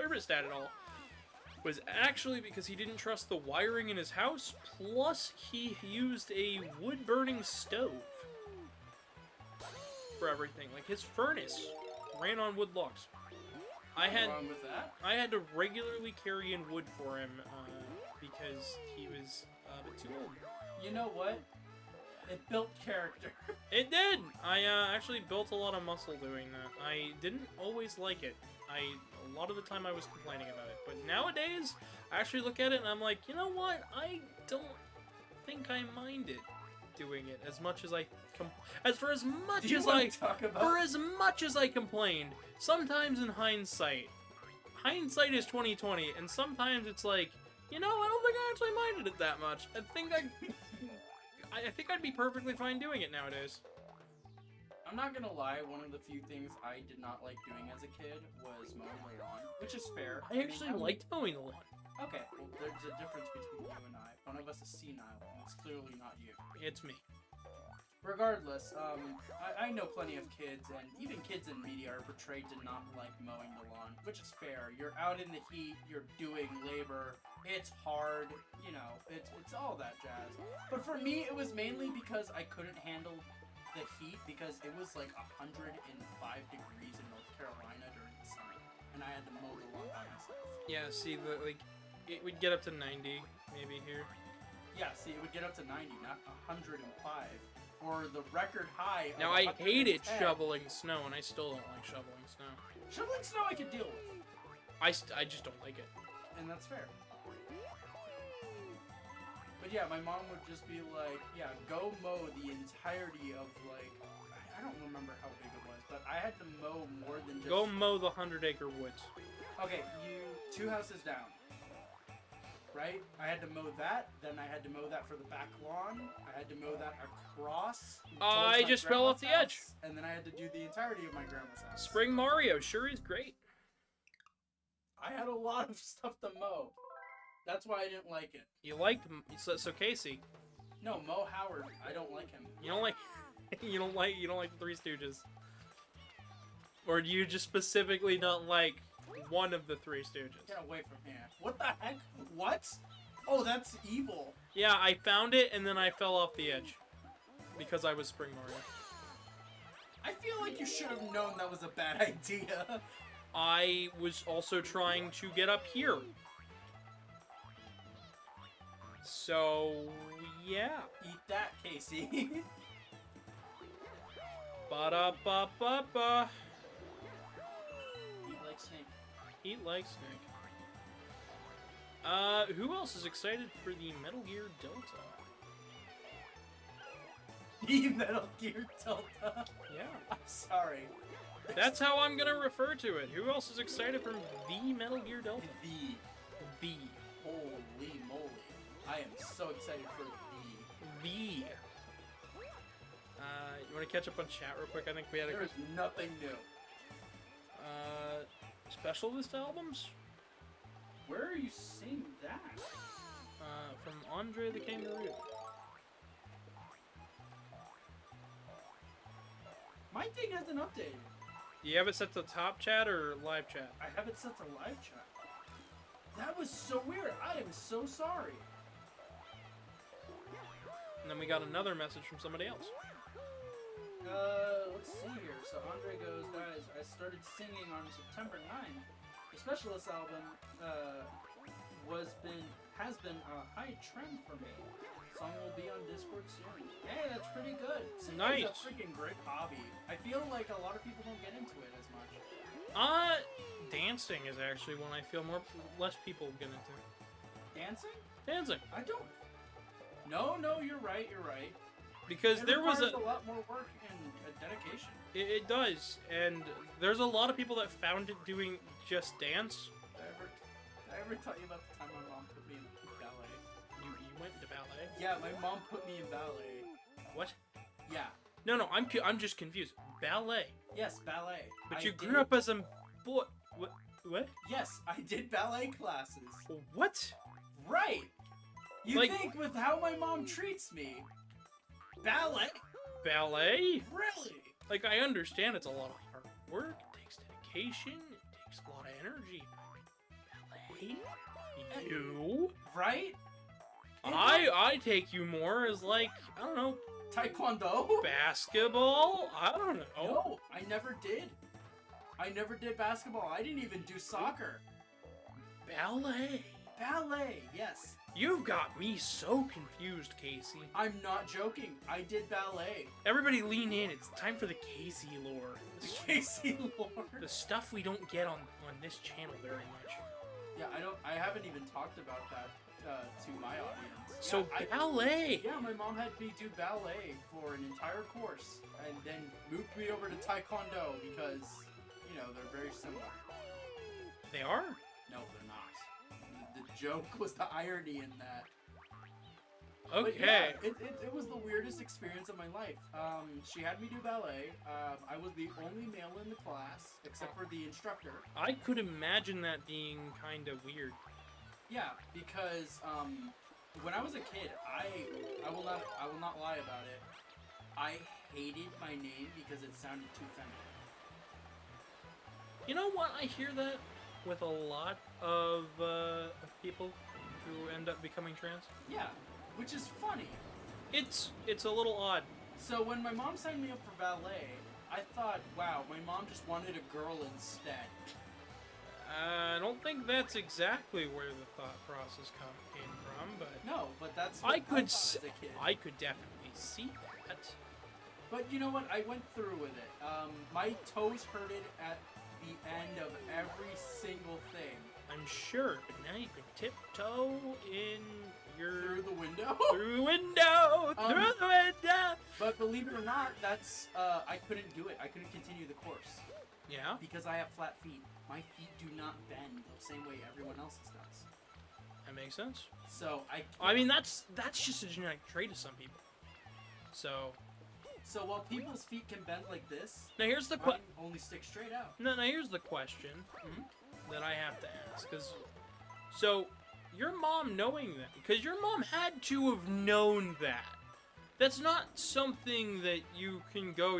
thermostat at all was actually because he didn't trust the wiring in his house, plus he used a wood-burning stove for everything. Like, his furnace ran on wood logs. Nothing wrong with that. I had to regularly carry in wood for him because he was a bit too old. You know what? It built character. It did! I actually built a lot of muscle doing that. I didn't always like it. A lot of the time I was complaining about it. But nowadays, I actually look at it and I'm like, you know what? I don't think I mind it doing it as much as I for as much as I complained. Sometimes in hindsight is 2020, and sometimes it's like, you know, I don't think I actually minded it that much. I think I'd be perfectly fine doing it nowadays. I'm not gonna lie, one of the few things I did not like doing as a kid was mowing the lawn, which is fair. I actually liked mowing the lawn. Okay, well, there's a difference between you and I. One of us is senile, and it's clearly not you. It's me. Regardless, I know plenty of kids, and even kids in media are portrayed to not like mowing the lawn, which is fair. You're out in the heat, you're doing labor, it's hard, you know, it's all that jazz. But for me, it was mainly because I couldn't handle the heat, because it was like 105 degrees in North Carolina during the summer, and I had to mow the lawn by myself. Yeah, see, it would get up to 90, maybe here. Yeah, see, it would get up to 90, not 105. Or the record high of Now, I hated 110. shoveling snow, and I still don't like shoveling snow. Shoveling snow I could deal with. I just don't like it. And that's fair. But yeah, my mom would just be like, yeah, go mow the entirety of, like, I don't remember how big it was, but I had to mow more than just... Go mow the 100-acre woods. Okay, 2 houses down. Right? I had to mow that, then I had to mow that for the back lawn, I had to mow that across. I just fell off the edge. And then I had to do the entirety of my grandma's house. Spring Mario sure is great. I had a lot of stuff to mow. That's why I didn't like it. You liked so Casey. No, Mo Howard. I don't like him. You don't like you don't like the Three Stooges. Or do you just specifically not like one of the Three Stooges? Get away from here. What the heck? What? Oh, that's evil. Yeah, I found it and then I fell off the edge. Because I was Spring Mario. I feel like you should have known that was a bad idea. I was also trying to get up here. So, yeah. Eat that, Casey. Ba-da-ba-ba-ba. Eat like Snake. Eat like Snake. Who else is excited for the Metal Gear Delta? The Metal Gear Delta. Yeah. I'm sorry. That's how I'm gonna refer to it. Who else is excited for the Metal Gear Delta? The. Holy moly. I am so excited for the. You wanna catch up on chat real quick? I think we had There is nothing new. Special list albums? Where are you seeing that? From Andre the Kangaroo. My thing hasn't updated. Do you have it set to top chat or live chat? I have it set to live chat. That was so weird. I am so sorry. And then we got another message from somebody else. Let's see here. So Andre goes, guys, I started singing on September 9th. The Specialist album has been a high trend for me. Song will be on Discord soon. Hey, that's pretty good. Singing's Nice. a freaking great hobby. I feel like a lot of people don't get into it as much. Dancing is actually one I feel less people get into. Dancing? Dancing. I don't. No, you're right. You're right. Because It there was requires a lot more work and dedication. It does, and there's a lot of people that found it doing just dance. Did I ever tell you about the time my mom put me in ballet? You went to ballet? Yeah, my mom put me in ballet. What? Yeah. No, I'm just confused. Ballet. Yes, ballet. But I you did- grew up as a boy. What? Yes, I did ballet classes. What? Right. You Like- think with how my mom treats me, ballet? Ballet? Really? Like, I understand it's a lot of hard work, it takes dedication, it takes a lot of energy. Ballet? You? Right? I take you more as, like, I don't know, Taekwondo? basketball? I don't know. No, I never did. I never did basketball. I didn't even do soccer. Ballet? Ballet, yes. You've got me so confused, Casey. I'm not joking. I did ballet. Everybody lean in, it's time for the Casey lore. Casey Lord. The stuff we don't get on this channel very much. Yeah, I haven't even talked about that to my audience. So Yeah, ballet! Yeah, my mom had me do ballet for an entire course, and then moved me over to Taekwondo because, you know, they're very similar. They are? No, they're not. The joke was the irony in that. But Okay. yeah, it was the weirdest experience of my life. She had me do ballet. I was the only male in the class, except for the instructor. I could imagine that being kind of weird. Yeah, because when I was a kid, I will not lie about it. I hated my name because it sounded too feminine. You know what? I hear that with a lot of people who end up becoming trans. Yeah, which is funny. It's a little odd. So when my mom signed me up for ballet, I thought, wow, my mom just wanted a girl instead. I don't think that's exactly where the thought process came from, but No, but that's what I could thought as a kid. I could definitely see that. But you know what? I went through with it. My toes hurted at the end of every single thing. I'm sure, but now you can tiptoe in your Through the window? through the window, through the window. But believe it or not, that's I couldn't do it. I couldn't continue the course Yeah. because I have flat feet. My feet do not bend the same way everyone else's does. That makes sense. So I mean, that's just a genetic trait of some people. So So while people's feet can bend like this, now here's the mine only stick straight out. now here's the question Mhm. that I have to ask, so your mom knowing that, because your mom had to have known that. That's not something that you can go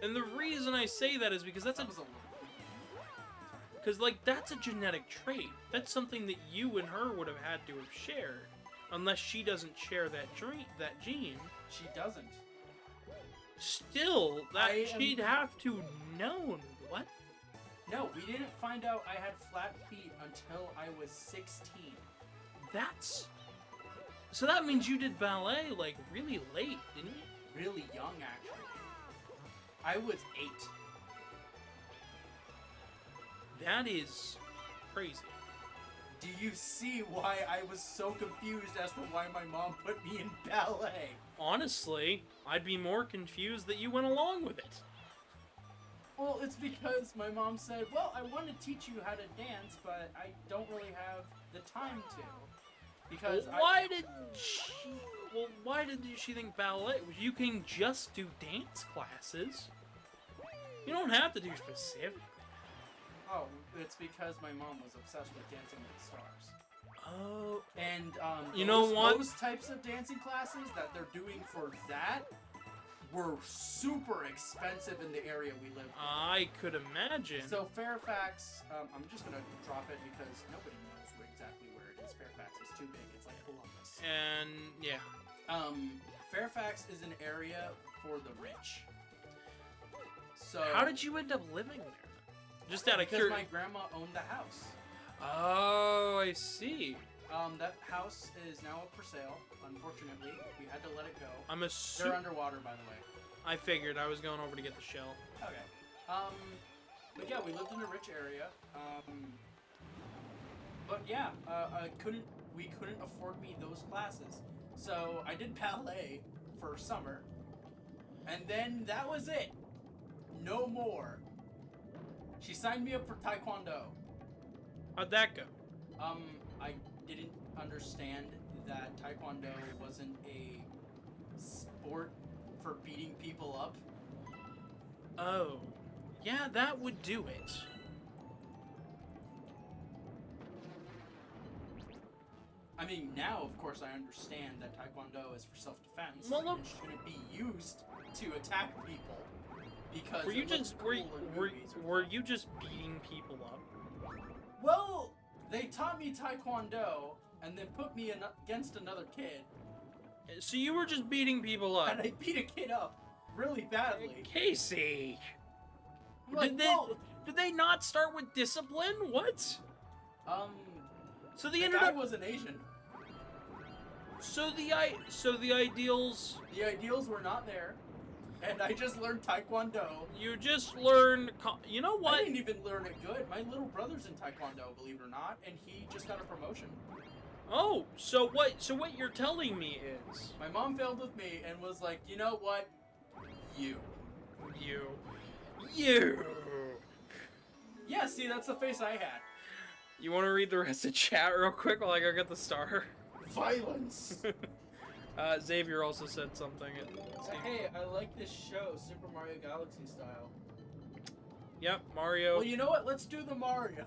and the reason I say that is because that's That was a little. because like that's a genetic trait. That's something that you and her would have had to have shared, unless she doesn't share that gene. She doesn't. Still, that I am- she'd have to known. What? No, we didn't find out I had flat feet until I was 16. That's so that means you did ballet like really late, didn't you? Really young, actually. I was 8. That is crazy. Do you see why I was so confused as to why my mom put me in ballet? Honestly, I'd be more confused that you went along with it. Well, it's because my mom said, well, I want to teach you how to dance, but I don't really have the time to. Because Why did she think ballet? You can just do dance classes. You don't have to do specific. Oh, it's because my mom was obsessed with Dancing with the Stars. Oh, And, You know what? Those types of dancing classes that they're doing for that were super expensive in the area we live in. I could imagine. So Fairfax, I'm just gonna drop it because nobody knows exactly where it is. Fairfax is too big. It's like Columbus. And yeah, Fairfax is an area for the rich. So how did you end up living there? Just out of Because curiosity. my grandma owned the house. Oh, I see. That house is now up for sale. Unfortunately, we had to let it go. I'm They're assuming. underwater, by the way. I figured I was going over to get the shell. Okay. But yeah, we lived in a rich area. But yeah, we couldn't afford me those classes. So I did ballet for summer. And then that was it. No more. She signed me up for taekwondo. How'd that go? I didn't understand that taekwondo wasn't a sport for beating people up. Oh. Yeah, that would do it. I mean, now, of course, I understand that taekwondo is for self-defense. Well, look- and it shouldn't be used to attack people because Were you it looks just cool in movies or were something. you just beating people up? Well, they taught me taekwondo and then put me against another kid, So you were just beating people up. and I beat a kid up really badly. Casey. I'm like, Did they whoa! did they not start with discipline? What? So The the guy wasn't Asian. so the ideals The ideals were not there, and I just learned taekwondo. you just learn. You know I what? didn't even learn it good. My little brother's in taekwondo, believe it or not, and he just got a promotion. Oh, so what you're telling me is My mom failed with me and was like, you know what? You. you. Yeah, see, that's the face I had. You want to read the rest of chat real quick while I go get the star? Violence. Xavier also said something. Hey, I like this show, Super Mario Galaxy style. Yep, Mario. Well, you know what? Let's do the Mario.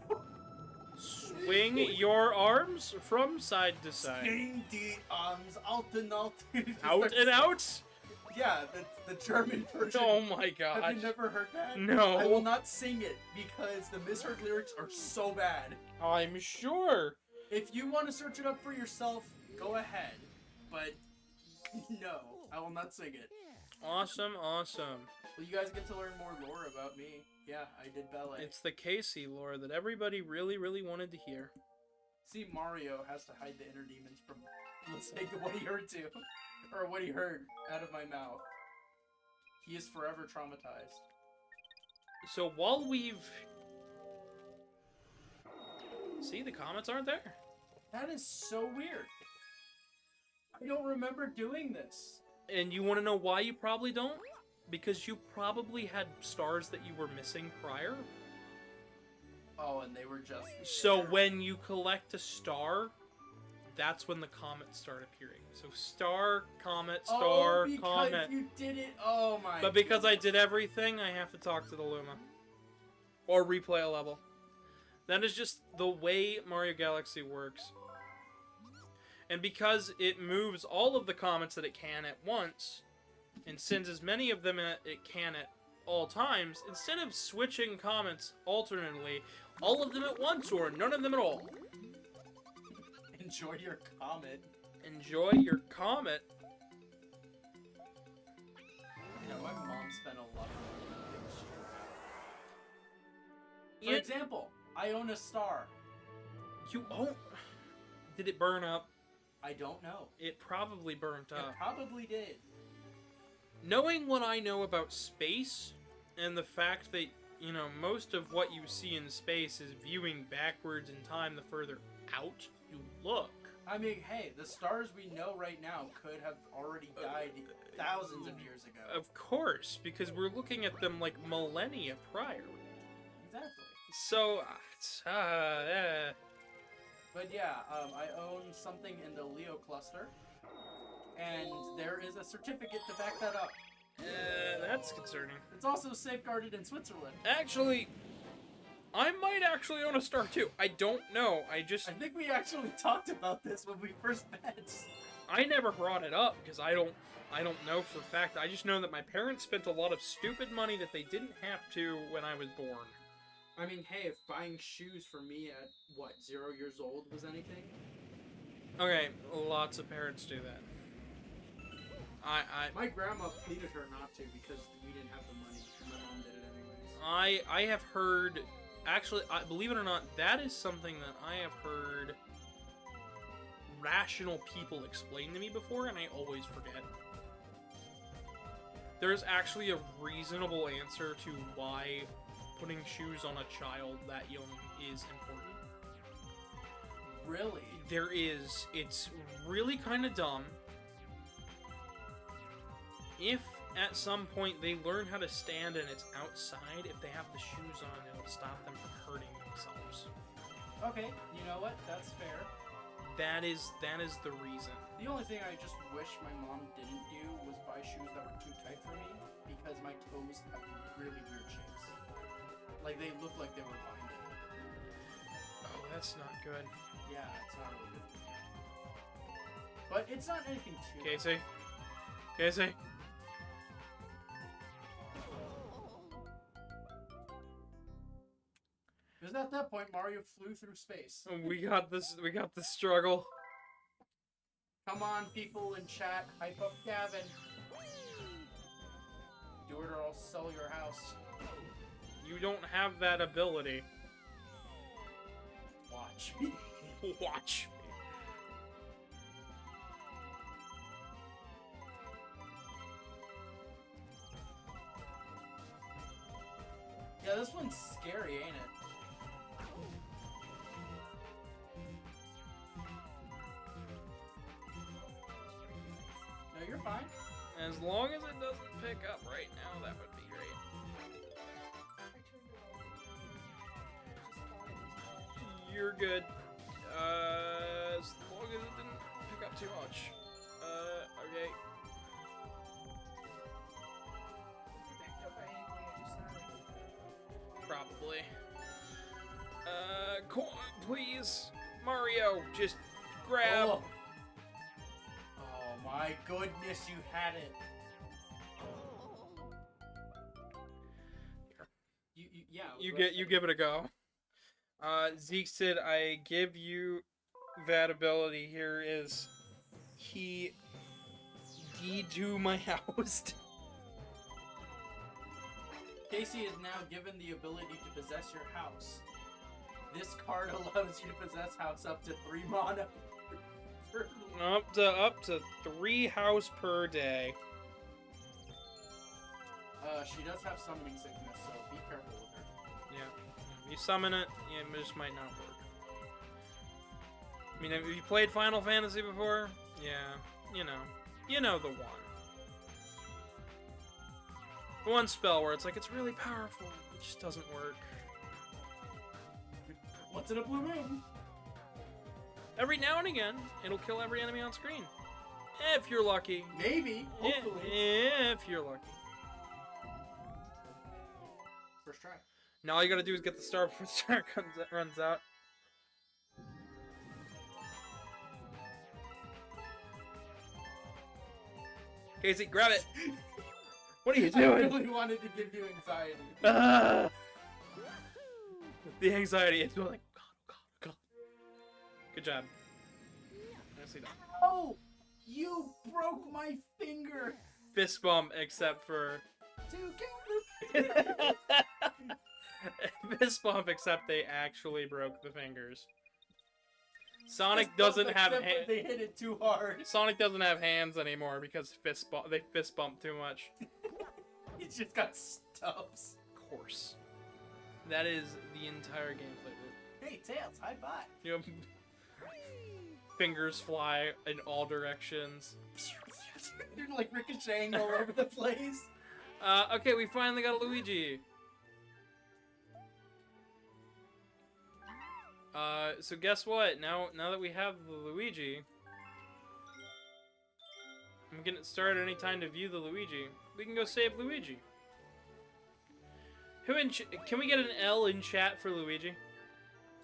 Swing your arms from side to side. Swing the arms out and out. Out and out? Yeah, the German version. Oh my gosh. Have you never heard that? No. I will not sing it because the misheard lyrics are so bad. I'm sure. If you want to search it up for yourself, go ahead. But no, I will not sing it. Awesome, awesome. Well, you guys get to learn more lore about me. Yeah, I did ballet. It's the Casey lore that everybody really, really wanted to hear. See, Mario has to hide the inner demons from listening to what he heard to, or what he heard out of my mouth. He is forever traumatized. So while we've... See, the comments aren't there. That is so weird. I don't remember doing this. And you want to know why you probably don't? Because you probably had stars that you were missing prior. Oh, and they were just... So there. when you collect a star, that's when the comments start appearing. So star, comet, star, oh, because comet. you did it. Oh my. But because I goodness. did everything, I have to talk to the Luma. Or replay a level. That is just the way Mario Galaxy works. And because it moves all of the comets that it can at once, and sends as many of them as it can at all times, instead of switching comets alternately, all of them at once or none of them at all. Enjoy your comet. Enjoy your comet. Yeah, my mom spent a lot of money on a big street. For Yeah. example, I own a star. You own... Did it burn up? I don't know. It probably burnt It up. probably did. Knowing what I know about space, and the fact that, you know, most of what you see in space is viewing backwards in time the further out you look. I mean, hey, the stars we know right now could have already died thousands of years ago. Of course, because we're looking at them like millennia prior. Exactly. So, But yeah, I own something in the Leo cluster, and there is a certificate to back that up. that's concerning. It's also safeguarded in Switzerland. Actually, I might actually own a star too. I don't know. I think we actually talked about this when we first met. I never brought it up because I don't know for a fact. I just know that my parents spent a lot of stupid money that they didn't have to when I was born. I mean, hey, if buying shoes for me at, what, 0 years old was anything? Okay, lots of parents do that. My grandma pleaded her not to because we didn't have the money, and my mom did it anyways. I have heard, actually, believe it or not, that is something that I have heard rational people explain to me before, and I always forget. there's actually a reasonable answer to why putting shoes on a child that young is important. Really? There is. It's really kind of dumb. If at some point they learn how to stand and it's outside, if they have the shoes on, it'll stop them from hurting themselves. Okay, you know what? That's fair. That is the reason. The only thing I just wish my mom didn't do was buy shoes that were too tight for me, because my toes have really weird shapes. Like, they look like they were binded. Oh, that's not good. Yeah, it's not really good for me. But it's not anything too... Casey? Casey? Because at that point, Mario flew through space. We got this struggle. Come on, people in chat, hype up Gavin. Do it or I'll sell your house. You don't have that ability. Watch me. Watch me. Yeah, this one's scary, ain't it? No, you're fine. As long as it doesn't pick up right now, that would be great. You're good. As long as it didn't pick up too much. Okay. Probably. Please, Mario, just grab. Oh. Oh my goodness, you had it. Yeah. You give it a go. Zeke said, "I give you that ability. Here is he do my house." Casey is now given the ability to possess your house. This card allows you to possess house up to 3 mana. Up to 3 house per day. She does have summoning sickness, so be careful with her. Yeah. You summon it, it just might not work. I mean, have you played Final Fantasy before? Yeah, you know the one. The one spell where it's like, it's really powerful, it just doesn't work. What's in a blue moon? Every now and again, it'll kill every enemy on screen. If you're lucky. Maybe, hopefully. If you're lucky. First try. Now all you gotta do is get the star before the star runs out. Casey, grab it! What are you doing? I really wanted to give you anxiety. The anxiety is like, oh god. Good job. Nicely done. Oh! You broke my finger! Fist bump, except for... Fist bump, except they actually broke the fingers. Sonic doesn't have hands. They hit it too hard. Sonic doesn't have hands anymore because they fist bump too much. He's just got stubs. Of course. That is the entire gameplay loop. Hey, Tails, high five. You know, fingers fly in all directions. You're like ricocheting all over the place. Okay, we finally got a Luigi. So guess what? Now that we have the Luigi, I'm getting started any time to view the Luigi. We can go save Luigi. Can we get an L in chat for Luigi?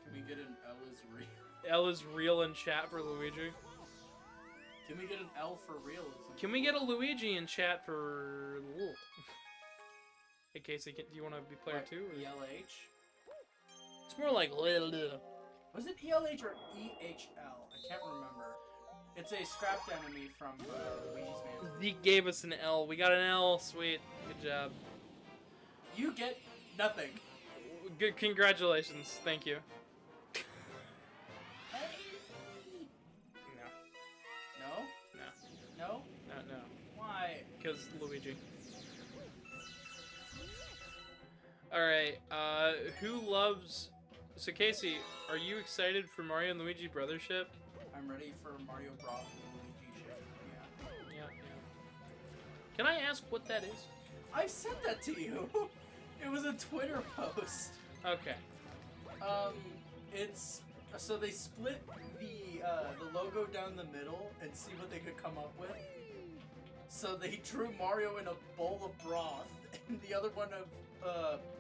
Can we get an L is real? L is real in chat for Luigi. Can we get an L for realism? Can we get a Luigi in chat for... Ooh. Hey Casey, do you want to be player 2? Or... ELH? It's more like... Was it ELH or EHL? I can't remember. It's a scrapped enemy from Luigi's Mansion. Zeke gave us an L. We got an L. Sweet. Good job. You get nothing. Good. Congratulations. Thank you. No. No? No. Why? Because Luigi. Alright, who loves... So, Casey, are you excited for Mario and Luigi Brothership? I'm ready for Mario Bros. And Luigi shit. Yeah. Yeah. Can I ask what that is? I've sent that to you. It was a Twitter post. Okay. It's so they split the logo down the middle and see what they could come up with. So they drew Mario in a bowl of broth, and the other one of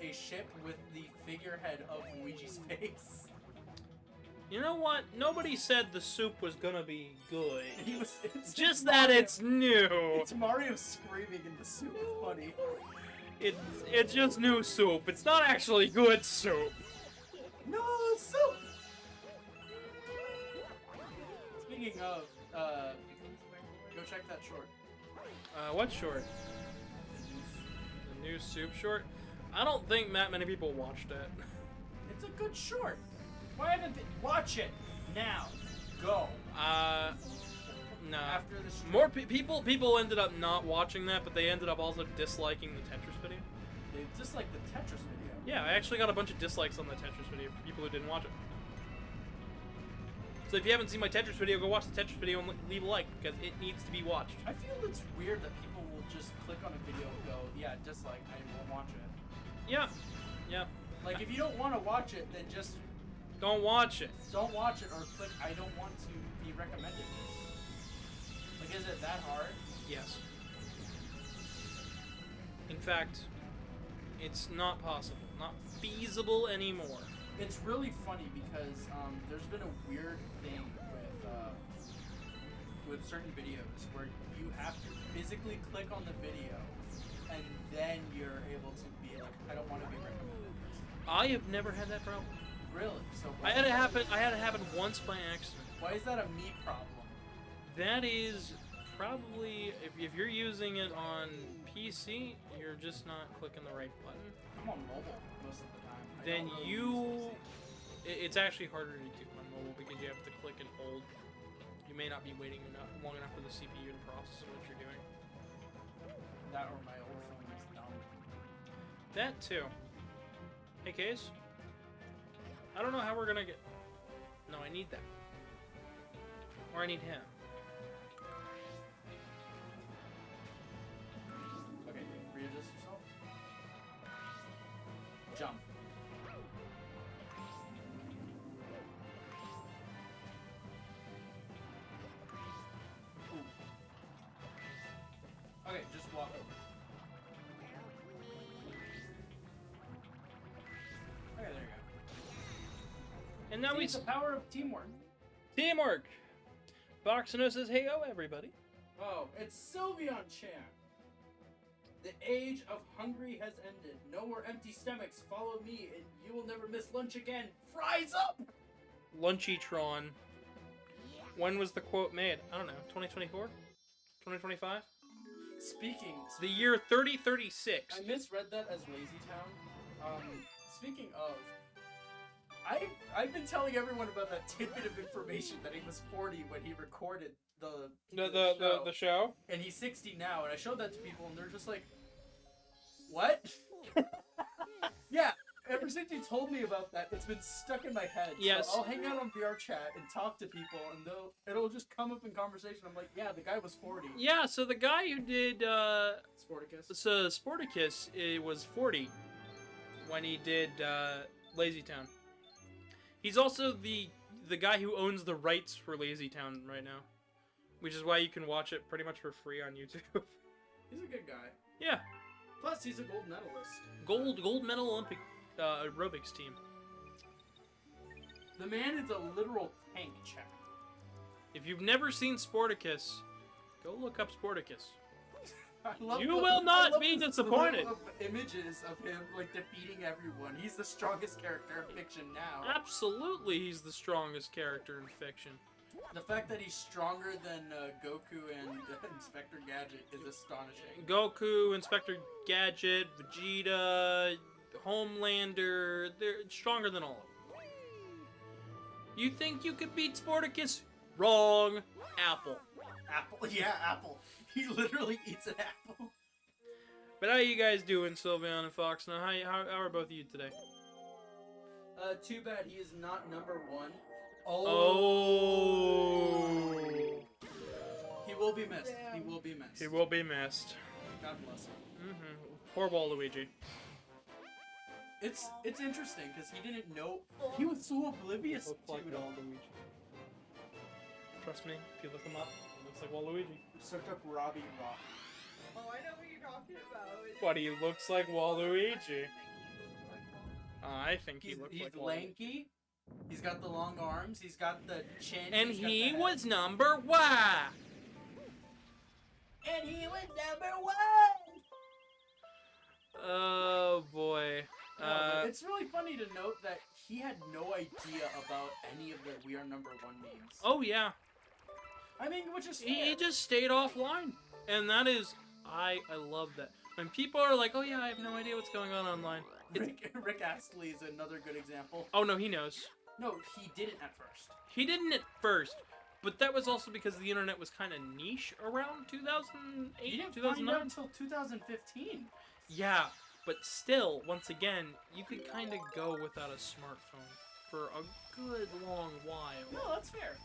a ship with the figurehead of Luigi's face. You know what? Nobody said the soup was gonna be good. It's Just Mario. that it's new. It's Mario screaming in the soup. It's funny. It's just new soup. It's not actually good soup. No soup. Speaking of, go check that short. What short? The new soup short? I don't think that many people watched it. It's a good short. Why haven't they... Watch it now. Go. No. After the stream. More people ended up not watching that, but they ended up also disliking the Tetris video. They disliked the Tetris video. Yeah, I actually got a bunch of dislikes on the Tetris video for people who didn't watch it. So if you haven't seen my Tetris video, go watch the Tetris video and leave a like, because it needs to be watched. I feel it's weird that people will just click on a video and go, yeah, dislike, I won't watch it. Yeah. Yeah. Like, if you don't want to watch it, then just Don't watch it. don't watch it or click I don't want to be recommended this. Like, is it that hard? Yes. In fact, it's not possible. Not feasible anymore. It's really funny because there's been a weird thing with certain videos where you have to physically click on the video and then you're able to be like, I don't want to be recommended this. I have never had that problem. Really? So I had it happen once by accident. why is that a me problem? That is probably if you're using it on PC, you're just not clicking the right button. I'm on mobile most of the time. Then it's actually harder to do on mobile because you have to click and hold. You may not be waiting long enough for the CPU to process what you're doing. That or my old phone is dumb. That too. Hey, Case. I don't know how we're gonna get... No, I need that. Or I need him. Okay, readjust yourself. Jump. Ooh. Okay, just walk over. Okay, there you go. And now See, the power of teamwork. Teamwork! Boxino says, hey, oh, everybody. Oh, it's Sylveon Chan. The age of hungry has ended. No more empty stomachs. Follow me, and you will never miss lunch again. Fries up! Lunchytron. When was the quote made? I don't know. 2024? 2025? Speaking... It's the year 3036. I misread that as Lazy Town. Speaking of... I've been telling everyone about that tidbit of information that he was 40 when he recorded the show? and he's 60 now, and I showed that to people, and they're just like, "What?" Yeah, ever since you told me about that, it's been stuck in my head. Yes. So I'll hang out on VR chat and talk to people, and it'll just come up in conversation. I'm like, "Yeah, the guy was 40." Yeah, so the guy who did, Sporticus. So Sporticus was 40 when he did, Lazy Town. He's also the guy who owns the rights for Lazy Town right now. Which is why you can watch it pretty much for free on YouTube. He's a good guy. Yeah. Plus, he's a gold medalist. Gold medal Olympic aerobics team. The man is a literal tank, chat. If you've never seen Sporticus, go look up Sporticus. You will I not love be the disappointed. slew of images of him like defeating everyone. He's the strongest character in fiction now. Absolutely, he's the strongest character in fiction. The fact that he's stronger than Goku and Inspector Gadget is astonishing. Goku, Inspector Gadget, Vegeta, Homelander, they're stronger than all of them. You think you could beat Sporticus? Wrong. Apple. Apple, yeah, apple. He literally eats an apple. But how you guys doing, Sylveon and Fox? Now, how are both of you today? Too bad he is not number 1. Oh. He will be missed. He will be missed. He will be missed. God bless him. Poor Waluigi. It's interesting because he didn't know. He was so oblivious to it all. Waluigi. Trust me, if you look him up, it looks like Waluigi. Search up Robbie Rock. Oh, I know who you're talking about. But he looks like Waluigi. I think he looks He's like Waluigi. lanky. He's got the long arms. He's got the chin. And he's got he the head. was number one. And he was number 1. Oh boy. No, it's really funny to note that he had no idea about any of the "We Are Number 1" memes. Oh yeah. I mean, which is fair. He just stayed offline, and that is I love that. When people are like, "Oh yeah, I have no idea what's going on online." Rick Astley is another good example. Oh no, he knows. No, he didn't at first. He didn't at first, but that was also because the internet was kind of niche around 2008, He didn't 2009. find out until 2015. Yeah, but still, once again, you could kind of go without a smartphone for a good long while. No, that's fair.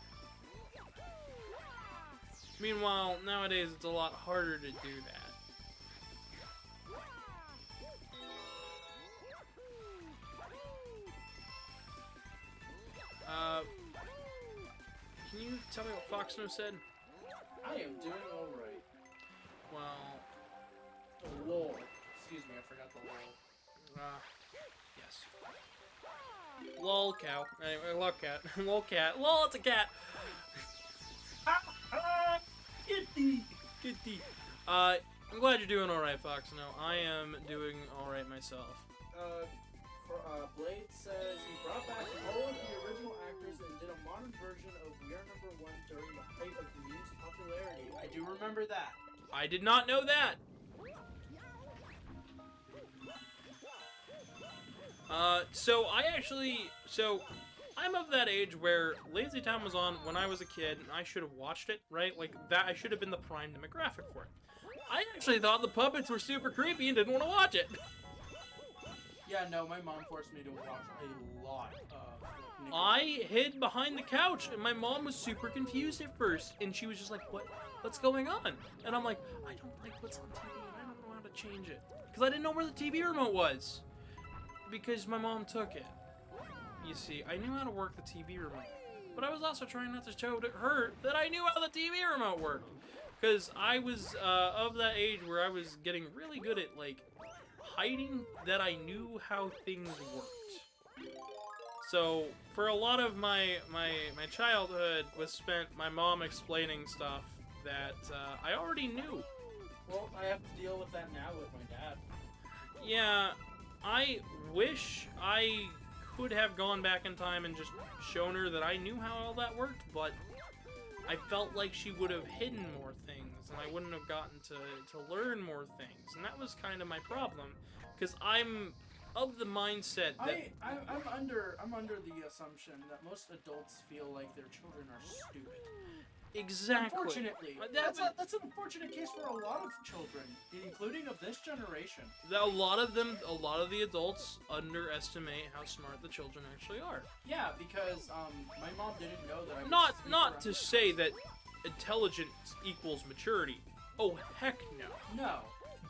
Meanwhile, nowadays it's a lot harder to do that. Can you tell me what Foxno said? I am doing alright. Well, Lol. Excuse me, I forgot the lol. yes. Lol cow. Anyway, lol cat. Lol cat. Lol, it's a cat! Kitty! Kitty. I'm glad you're doing alright, Foxno. I am doing alright myself. Blade says he brought back all of the original actors and did a modern version of We Are Number 1 during the height of the meme's popularity. I do remember that. I did not know that! So I'm of that age where Lazy Town was on when I was a kid, and I should have watched it, right? Like, that, I should have been the prime demographic for it. I actually thought the puppets were super creepy and didn't want to watch it. Yeah, no, my mom forced me to watch a lot of Nickelodeon. I hid behind the couch, and my mom was super confused at first, and she was just like, what's going on? And I'm like, I don't like what's on TV, and I don't know how to change it. Because I didn't know where the TV remote was. Because my mom took it. You see, I knew how to work the TV remote. But I was also trying not to show to her that I knew how the TV remote worked. Because I was of that age where I was getting really good at, like, hiding that I knew how things worked. So, for a lot of my childhood was spent my mom explaining stuff that I already knew. Well, I have to deal with that now with my dad. Yeah, I wish I could have gone back in time and just shown her that I knew how all that worked, but I felt like she would have hidden more things, and I wouldn't have gotten to learn more things, and that was kind of my problem, because I'm of the mindset that... I'm under the assumption that most adults feel like their children are stupid. Exactly. Unfortunately, that's an unfortunate case for a lot of children, including of this generation. A lot of the adults underestimate how smart the children actually are. Yeah, because my mom didn't know that I was Not to say that intelligence equals maturity. Oh, heck no. No.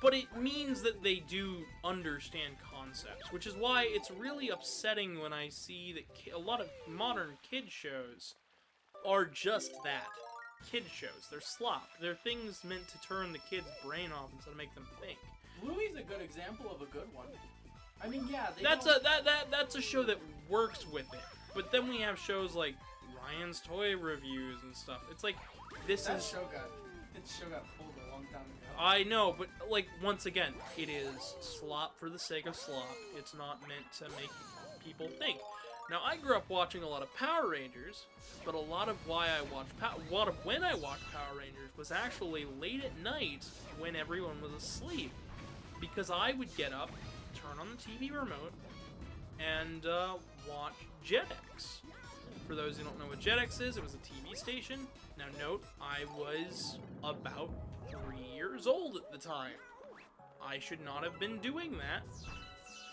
But it means that they do understand concepts, which is why it's really upsetting when I see that a lot of modern kid shows are just that. Kid shows. They're slop. They're things meant to turn the kid's brain off instead of make them think. Bluey's a good example of a good one. I mean, yeah, That's a show that works with it. But then we have shows like Ryan's Toy Reviews and stuff. It's like this show got pulled a long time ago. I know, but like once again, it is slop for the sake of slop. It's not meant to make people think. Now, I grew up watching a lot of Power Rangers, but a lot of when I watched Power Rangers was actually late at night when everyone was asleep, because I would get up, turn on the TV remote, and watch Jetix. For those who don't know what Jetix is, it was a TV station. Now, note, I was about 3 years old at the time. I should not have been doing that,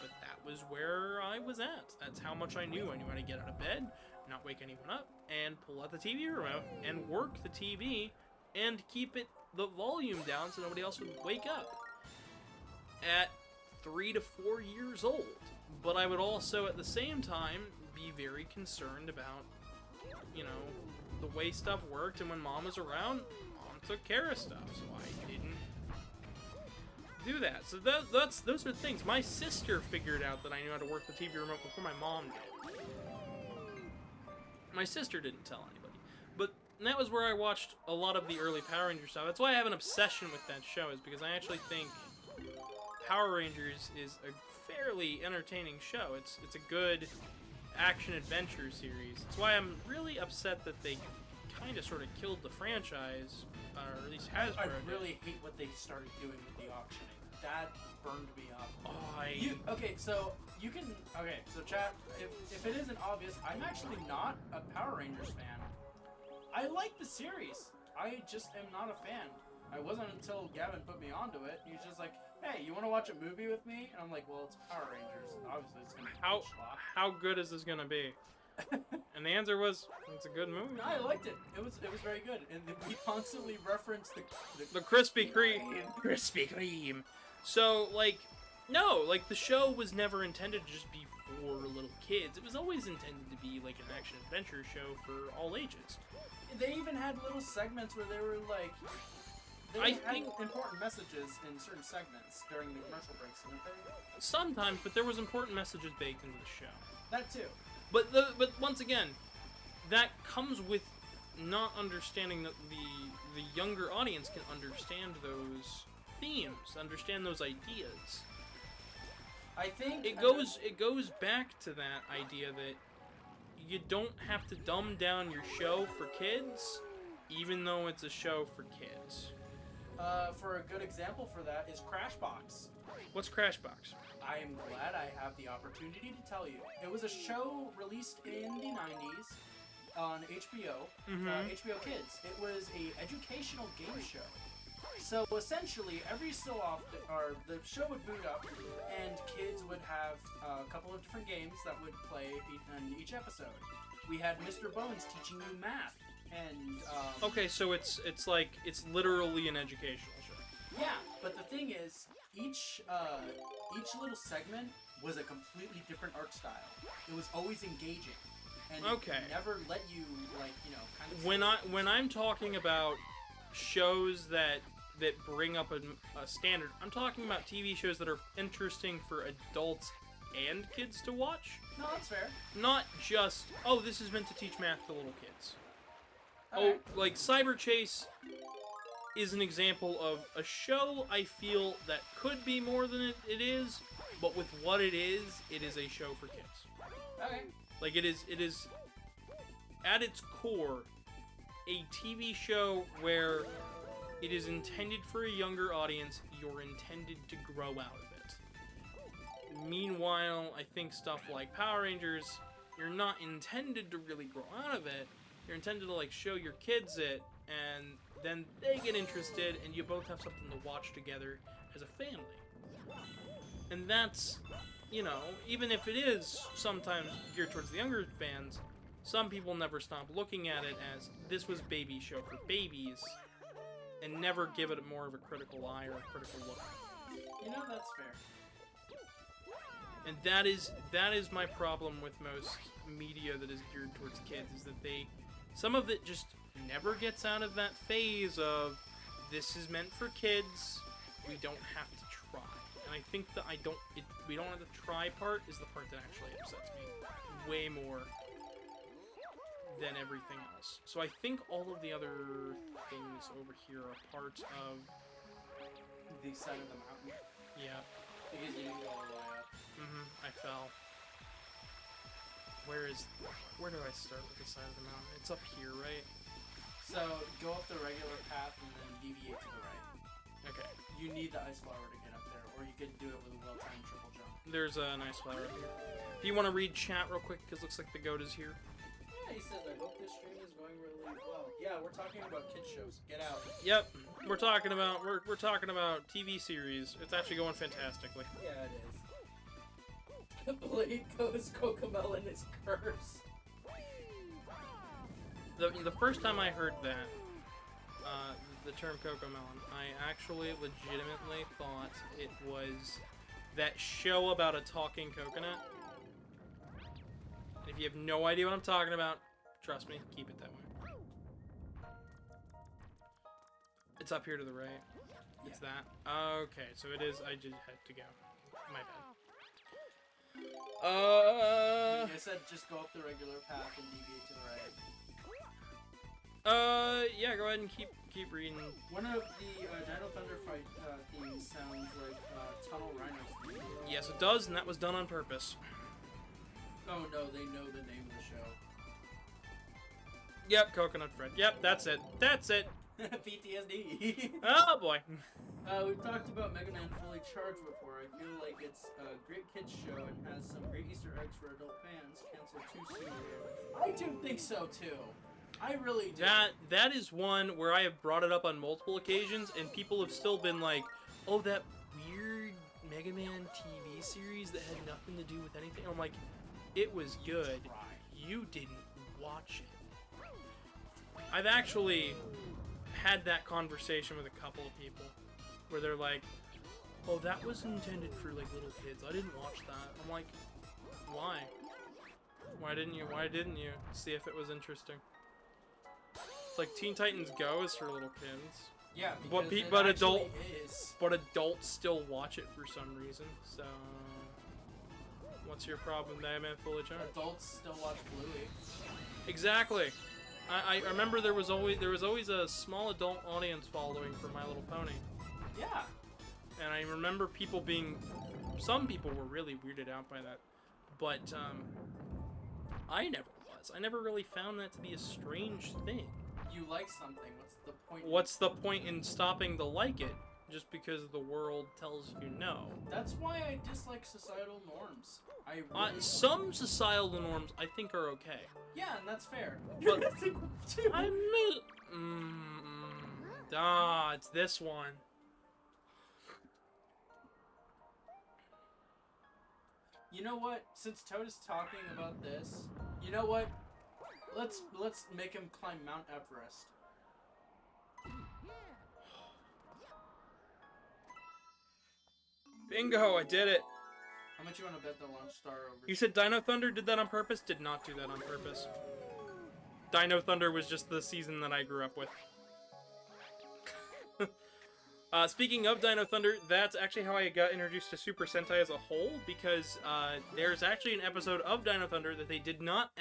but that was where I was at. That's how much I knew. I knew how to get out of bed, not wake anyone up, and pull out the TV remote, and work the TV, and keep the volume down so nobody else would wake up. At 3 to 4 years old. But I would also, at the same time, be very concerned about, you know, the way stuff worked, and when Mom was around, Mom took care of stuff, so I didn't do that. So those are things. My sister figured out that I knew how to work the TV remote before my mom did. My sister didn't tell anybody. But that was where I watched a lot of the early Power Rangers stuff. That's why I have an obsession with that show, is because I actually think Power Rangers is a fairly entertaining show. It's a good action-adventure series. That's why I'm really upset that they kind of sort of killed the franchise, or at least Hasbro. I really hate what they started doing with the auctioning. That burned me up. Oh, okay, so you can... Okay, so chat, if it isn't obvious, I'm actually not a Power Rangers fan. I like the series. I just am not a fan. I wasn't until Gavin put me onto it. He was just like, hey, you want to watch a movie with me? And I'm like, well, it's Power Rangers. Obviously, it's going to be how good is this going to be? And the answer was, it's a good movie. No, I liked it. It was very good. And we constantly referenced the Krispy Kreme. Krispy Kreme. So, like, no, like, the show was never intended to just be for little kids. It was always intended to be, like, an action-adventure show for all ages. They even had little segments where they were, like... They had important messages in certain segments during the commercial breaks, didn't they? Sometimes, but there was important messages baked into the show. That too. But once again, that comes with not understanding that the younger audience can understand those themes, understand those ideas. I think it goes back to that idea that you don't have to dumb down your show for kids, even though it's a show for kids. For a good example for that is Crashbox. What's Crashbox? I am glad I have the opportunity to tell you. It was a show released in the 90s on HBO, HBO Kids. It was a educational game show. So essentially, every so often, or the show would boot up, and kids would have a couple of different games that would play in each episode. We had Mr. Bones teaching you math. And okay, so it's literally an educational show. Yeah, but the thing is, each little segment was a completely different art style. It was always engaging, and it never let you, like, you know, kind of. When I'm talking about shows that bring up a standard, I'm talking about TV shows that are interesting for adults and kids to watch. No, that's fair. Not just, oh, this is meant to teach math to little kids. Okay. Oh, like Cyber Chase is an example of a show I feel that could be more than it is, but with what it is a show for kids. Okay. Like it is at its core a TV show where it is intended for a younger audience. You're intended to grow out of it. Meanwhile, I think stuff like Power Rangers, you're not intended to really grow out of it. You're intended to, like, show your kids it, and then they get interested, and you both have something to watch together as a family. And that's, you know, even if it is sometimes geared towards the younger fans, some people never stop looking at it as, this was baby show for babies, and never give it more of a critical eye or a critical look. You know, that's fair. And that is my problem with most media that is geared towards kids, is that some of it just never gets out of that phase of, this is meant for kids, we don't have to try. And I think that we don't have to try part is the part that actually upsets me way more than everything else. So I think all of the other things over here are part of the side of the mountain. Yeah. Because you didn't go all the way up. I fell. Where do I start with the side of the mountain? It's up here, right? So, go up the regular path and then deviate to the right. Okay. You need the ice flower to get up there, or you could do it with a well-timed triple jump. There's a nice flower up here. If you want to read chat real quick, because it looks like the goat is here. Yeah, he's says, I hope this stream is going really well. Yeah, we're talking about kid shows. Get out. Yep, we're talking about TV series. It's actually going fantastically. Yeah, it is. Blade goes Cocomelon is cursed. The first time I heard that, the term Cocomelon, I actually legitimately thought it was that show about a talking coconut. If you have no idea what I'm talking about, trust me, keep it that way. It's up here to the right. It's that. Okay, so it is. I just had to go. My bad. Like I said, just go up the regular path and deviate to the right. Yeah, go ahead and keep reading. One of the Dino Thunder fight themes sounds like Tunnel Rhino's theme. Yes, it does, and that was done on purpose. Oh no, they know the name of the show. Yep, Coconut Fred. Yep, that's it. That's it. PTSD. Oh boy. We've talked about Mega Man Fully Charged before. I feel like it's a great kids show and has some great Easter eggs for adult fans. Cancelled too soon. I do think so too. I really do. That is one where I have brought it up on multiple occasions, and people have still been like, "Oh, that weird Mega Man TV series that had nothing to do with anything." I'm like, it was good. You didn't watch it. I've actually had that conversation with a couple of people where they're like, "Oh, that was intended for like little kids. I didn't watch that." I'm like, "Why? Why didn't you? Why didn't you see if it was interesting?" It's like Teen Titans Go is for little kids. Yeah, But because but it actually is. But adults still watch it for some reason. So, what's your problem, Mega Man Fully Charged? Adults still watch Bluey. Exactly. I remember there was always a small adult audience following for My Little Pony. Yeah. And I remember some people were really weirded out by that. But I never was. I never really found that to be a strange thing. You like something. What's the point? What's the point in stopping to like it just because the world tells you no? That's why I dislike societal norms. I really Some societal norms I think are okay. Yeah, and that's fair. But I mean, it's this one. You know what? Since Toad is talking about this, you know what? Let's make him climb Mount Everest. Bingo! I did it. How much you want to bet the launch star over? You said Dino Thunder did that on purpose? Did not do that on purpose. Dino Thunder was just the season that I grew up with. Speaking of Dino Thunder, that's actually how I got introduced to Super Sentai as a whole, because there's actually an episode of Dino Thunder that they did not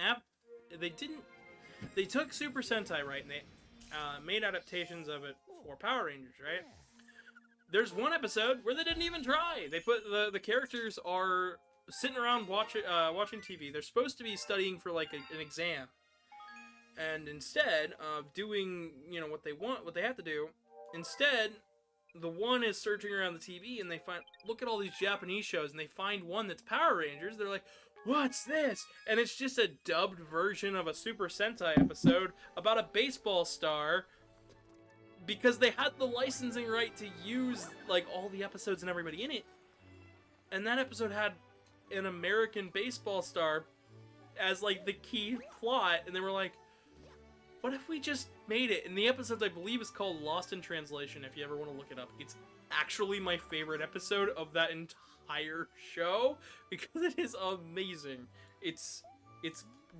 they took Super Sentai, right, and they made adaptations of it for Power Rangers, right? There's one episode where they didn't even try. They put the characters are sitting around watching TV. They're supposed to be studying for like an exam, and instead of doing what they have to do, instead the one is searching around the TV and they look at all these Japanese shows and they find one that's Power Rangers. They're like, "What's this?" And it's just a dubbed version of a Super Sentai episode about a baseball star. Because they had the licensing right to use, like, all the episodes and everybody in it. And that episode had an American baseball star as, like, the key plot. And they were like, what if we just made it? And the episode, I believe, is called Lost in Translation, if you ever want to look it up. It's actually my favorite episode of that entire show. Because it is amazing. It's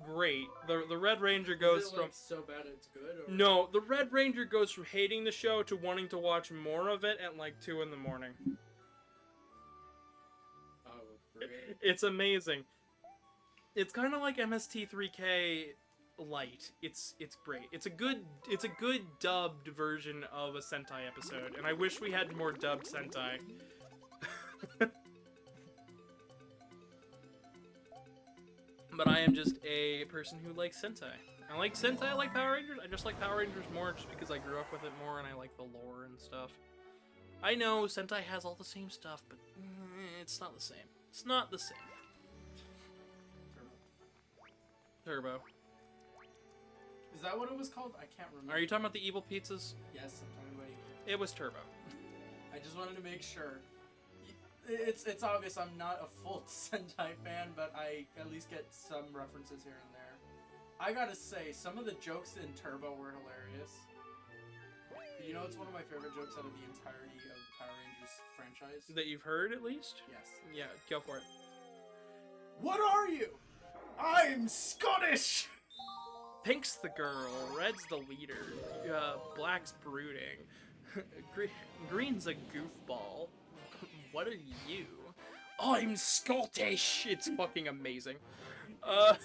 great. The Red Ranger goes Is it, from like, so bad it's good? Or? No, the Red Ranger goes from hating the show to wanting to watch more of it at like 2 in the morning. Oh, great. It's amazing. It's kind of like MST3K light. It's great. It's a good dubbed version of a Sentai episode, and I wish we had more dubbed Sentai. But I am just a person who likes Sentai. I like Sentai, I like Power Rangers. I just like Power Rangers more just because I grew up with it more and I like the lore and stuff. I know Sentai has all the same stuff, but it's not the same. It's not the same. Turbo. Is that what it was called? I can't remember. Are you talking about the evil pizzas? Yes, I'm talking about evil. It was Turbo. I just wanted to make sure. It's obvious I'm not a full Sentai fan, but I at least get some references here and there. I gotta say, some of the jokes in Turbo were hilarious. You know, it's one of my favorite jokes out of the entirety of the Power Rangers franchise. That you've heard, at least? Yes. Yeah, go for it. What are you? I'm Scottish! Pink's the girl, red's the leader, black's brooding, green's a goofball. What are you? I'm Scottish! It's fucking amazing. If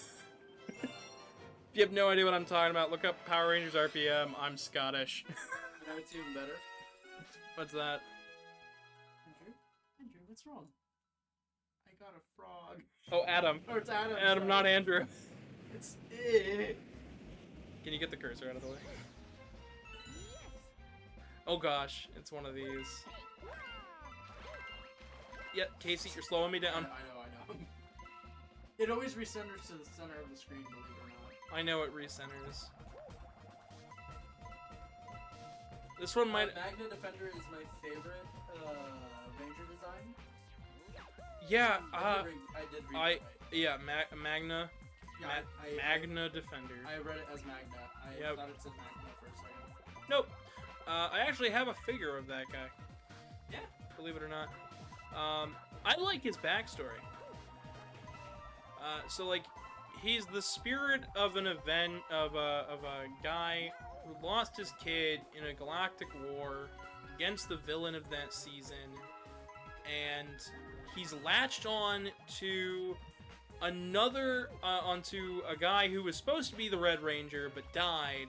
you have no idea what I'm talking about, look up Power Rangers RPM, I'm Scottish. You know, it's even better. What's that? Andrew, what's wrong? I got a frog. Oh, Adam. Or it's Adam. Adam, sorry. not Andrew. It's... Can you get the cursor out of the way? Oh gosh, it's one of these. Yeah, Casey, you're slowing me down. I know. It always recenters to the center of the screen, believe it or not. I know it recenters. This one might... Magna Defender is my favorite Ranger design. Yeah, I did read it right. Yeah, Magna... Yeah, Magna Defender. I read it as Magna. I thought it said Magna for a second. Nope. I actually have a figure of that guy. Yeah. Believe it or not. I like his backstory. So like, he's the spirit of an event of a guy who lost his kid in a galactic war against the villain of that season, and he's latched on to onto a guy who was supposed to be the Red Ranger but died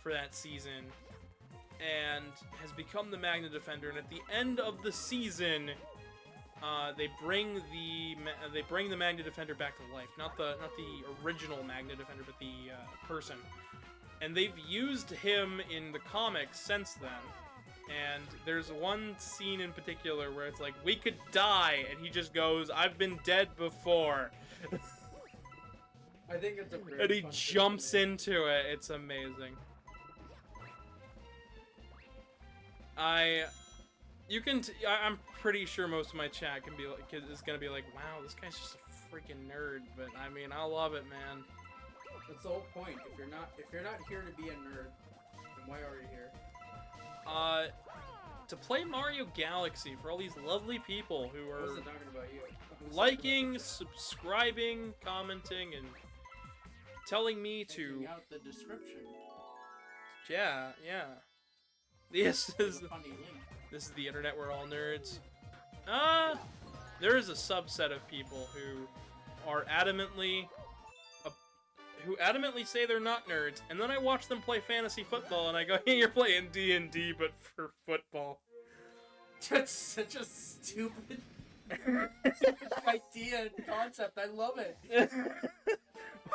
for that season, and has become the Magna Defender. And at the end of the season, they bring the Magna Defender back to life. Not the original Magna Defender, but the person. And they've used him in the comics since then. And there's one scene in particular where it's like, we could die, and he just goes, I've been dead before. I think it's a great And he fun jumps thing into it. It's amazing. I'm pretty sure most of my chat is gonna be like, wow, this guy's just a freaking nerd. But I mean, I love it, man. That's the whole point. If you're not here to be a nerd, then why are you here? To play Mario Galaxy for all these lovely people who I are wasn't talking about you. I was liking, subscribing, commenting, and telling me checking to... out the description. Yeah. This is There's a funny link. this is the internet. We're all nerds. There is a subset of people who are adamantly say they're not nerds, and then I watch them play fantasy football, and I go, hey, you're playing D&D, but for football. That's such a stupid idea and concept. I love it.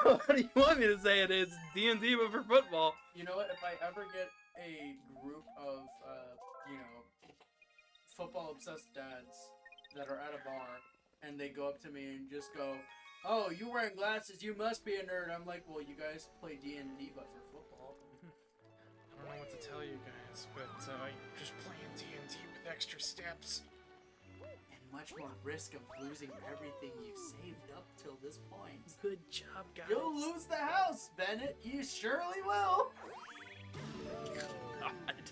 What do you want me to say? It is D&D, but for football. You know what? If I ever get a group of, football-obsessed dads that are at a bar, and they go up to me and just go, oh, you wearing glasses, you must be a nerd. I'm like, well, you guys play D&D, but for football. I don't know what to tell you guys, but you're just playing D&D with extra steps. And much more risk of losing everything you've saved up till this point. Good job, guys. You'll lose the house, Bennett. You surely will. God.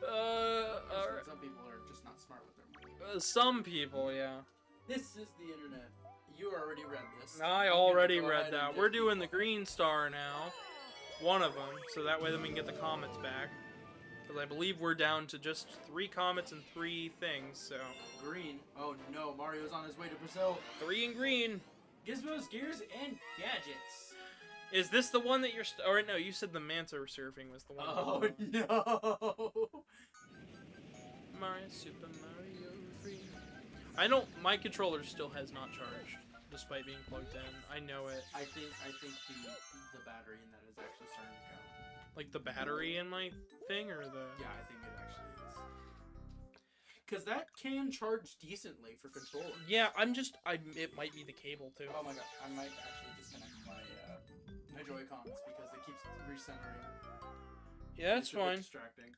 Listen, some people are just not smart with their money. Some people, yeah. This is the internet. You already read this. I I'm already gonna go read ahead that. and We're just doing the keep going. green star now. One of them, so that way then we can get the comments back. Because I believe we're down to just 3 comments and 3 things, so... Green. Oh no, Mario's on his way to Brazil. 3 in green. Gizmos, gears, and gadgets. Is this the one that you're... Or no, you said the Manta surfing was the one. Oh no. Mario, Super Mario 3. I don't... My controller still has not charged, despite being plugged in. I know it. I think the battery in that is actually starting to go. Like the battery in my thing, or the... Yeah, I think it actually is. Because that can charge decently for controller. Yeah, it might be the cable, too. Oh my god, I might actually disconnect my Joy-Con icons because it keeps recentering. Yeah, that's It's a bit fine. distracting.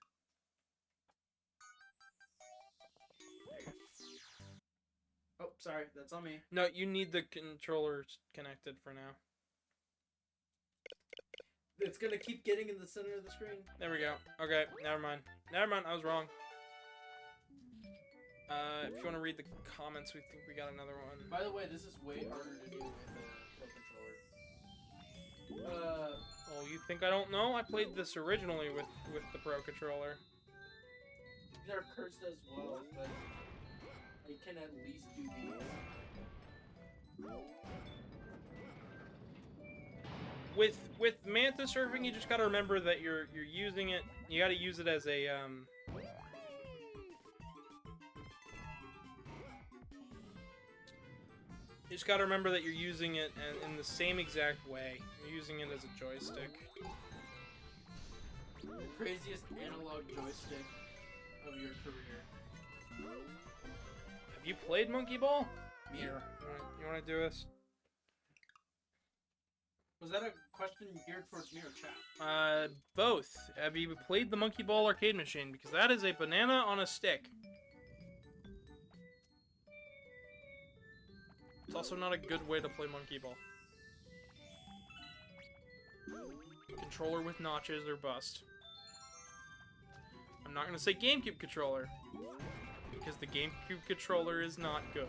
There you go. Oh, sorry, that's on me. No, you need the controllers connected for now. It's gonna keep getting in the center of the screen. There we go. Okay, never mind. Never mind, I was wrong. If you want to read the comments, we think we got another one. By the way, this is way harder to do with the Pro controller. Oh, you think I don't know? I played this originally with the Pro controller. These are cursed as well, but I can at least do these. With manta surfing, you just gotta remember that you're using it. You gotta use it as a You just gotta remember that you're using it in the same exact way. You're using it as a joystick. The craziest analog joystick of your career. Have you played Monkey Ball? Me? Here, you wanna do this? Was that a question geared towards me or chat? Both. Have you played the Monkey Ball arcade machine? Because that is a banana on a stick. It's also not a good way to play Monkey Ball. Controller with notches or bust. I'm not gonna say GameCube controller, because the GameCube controller is not good.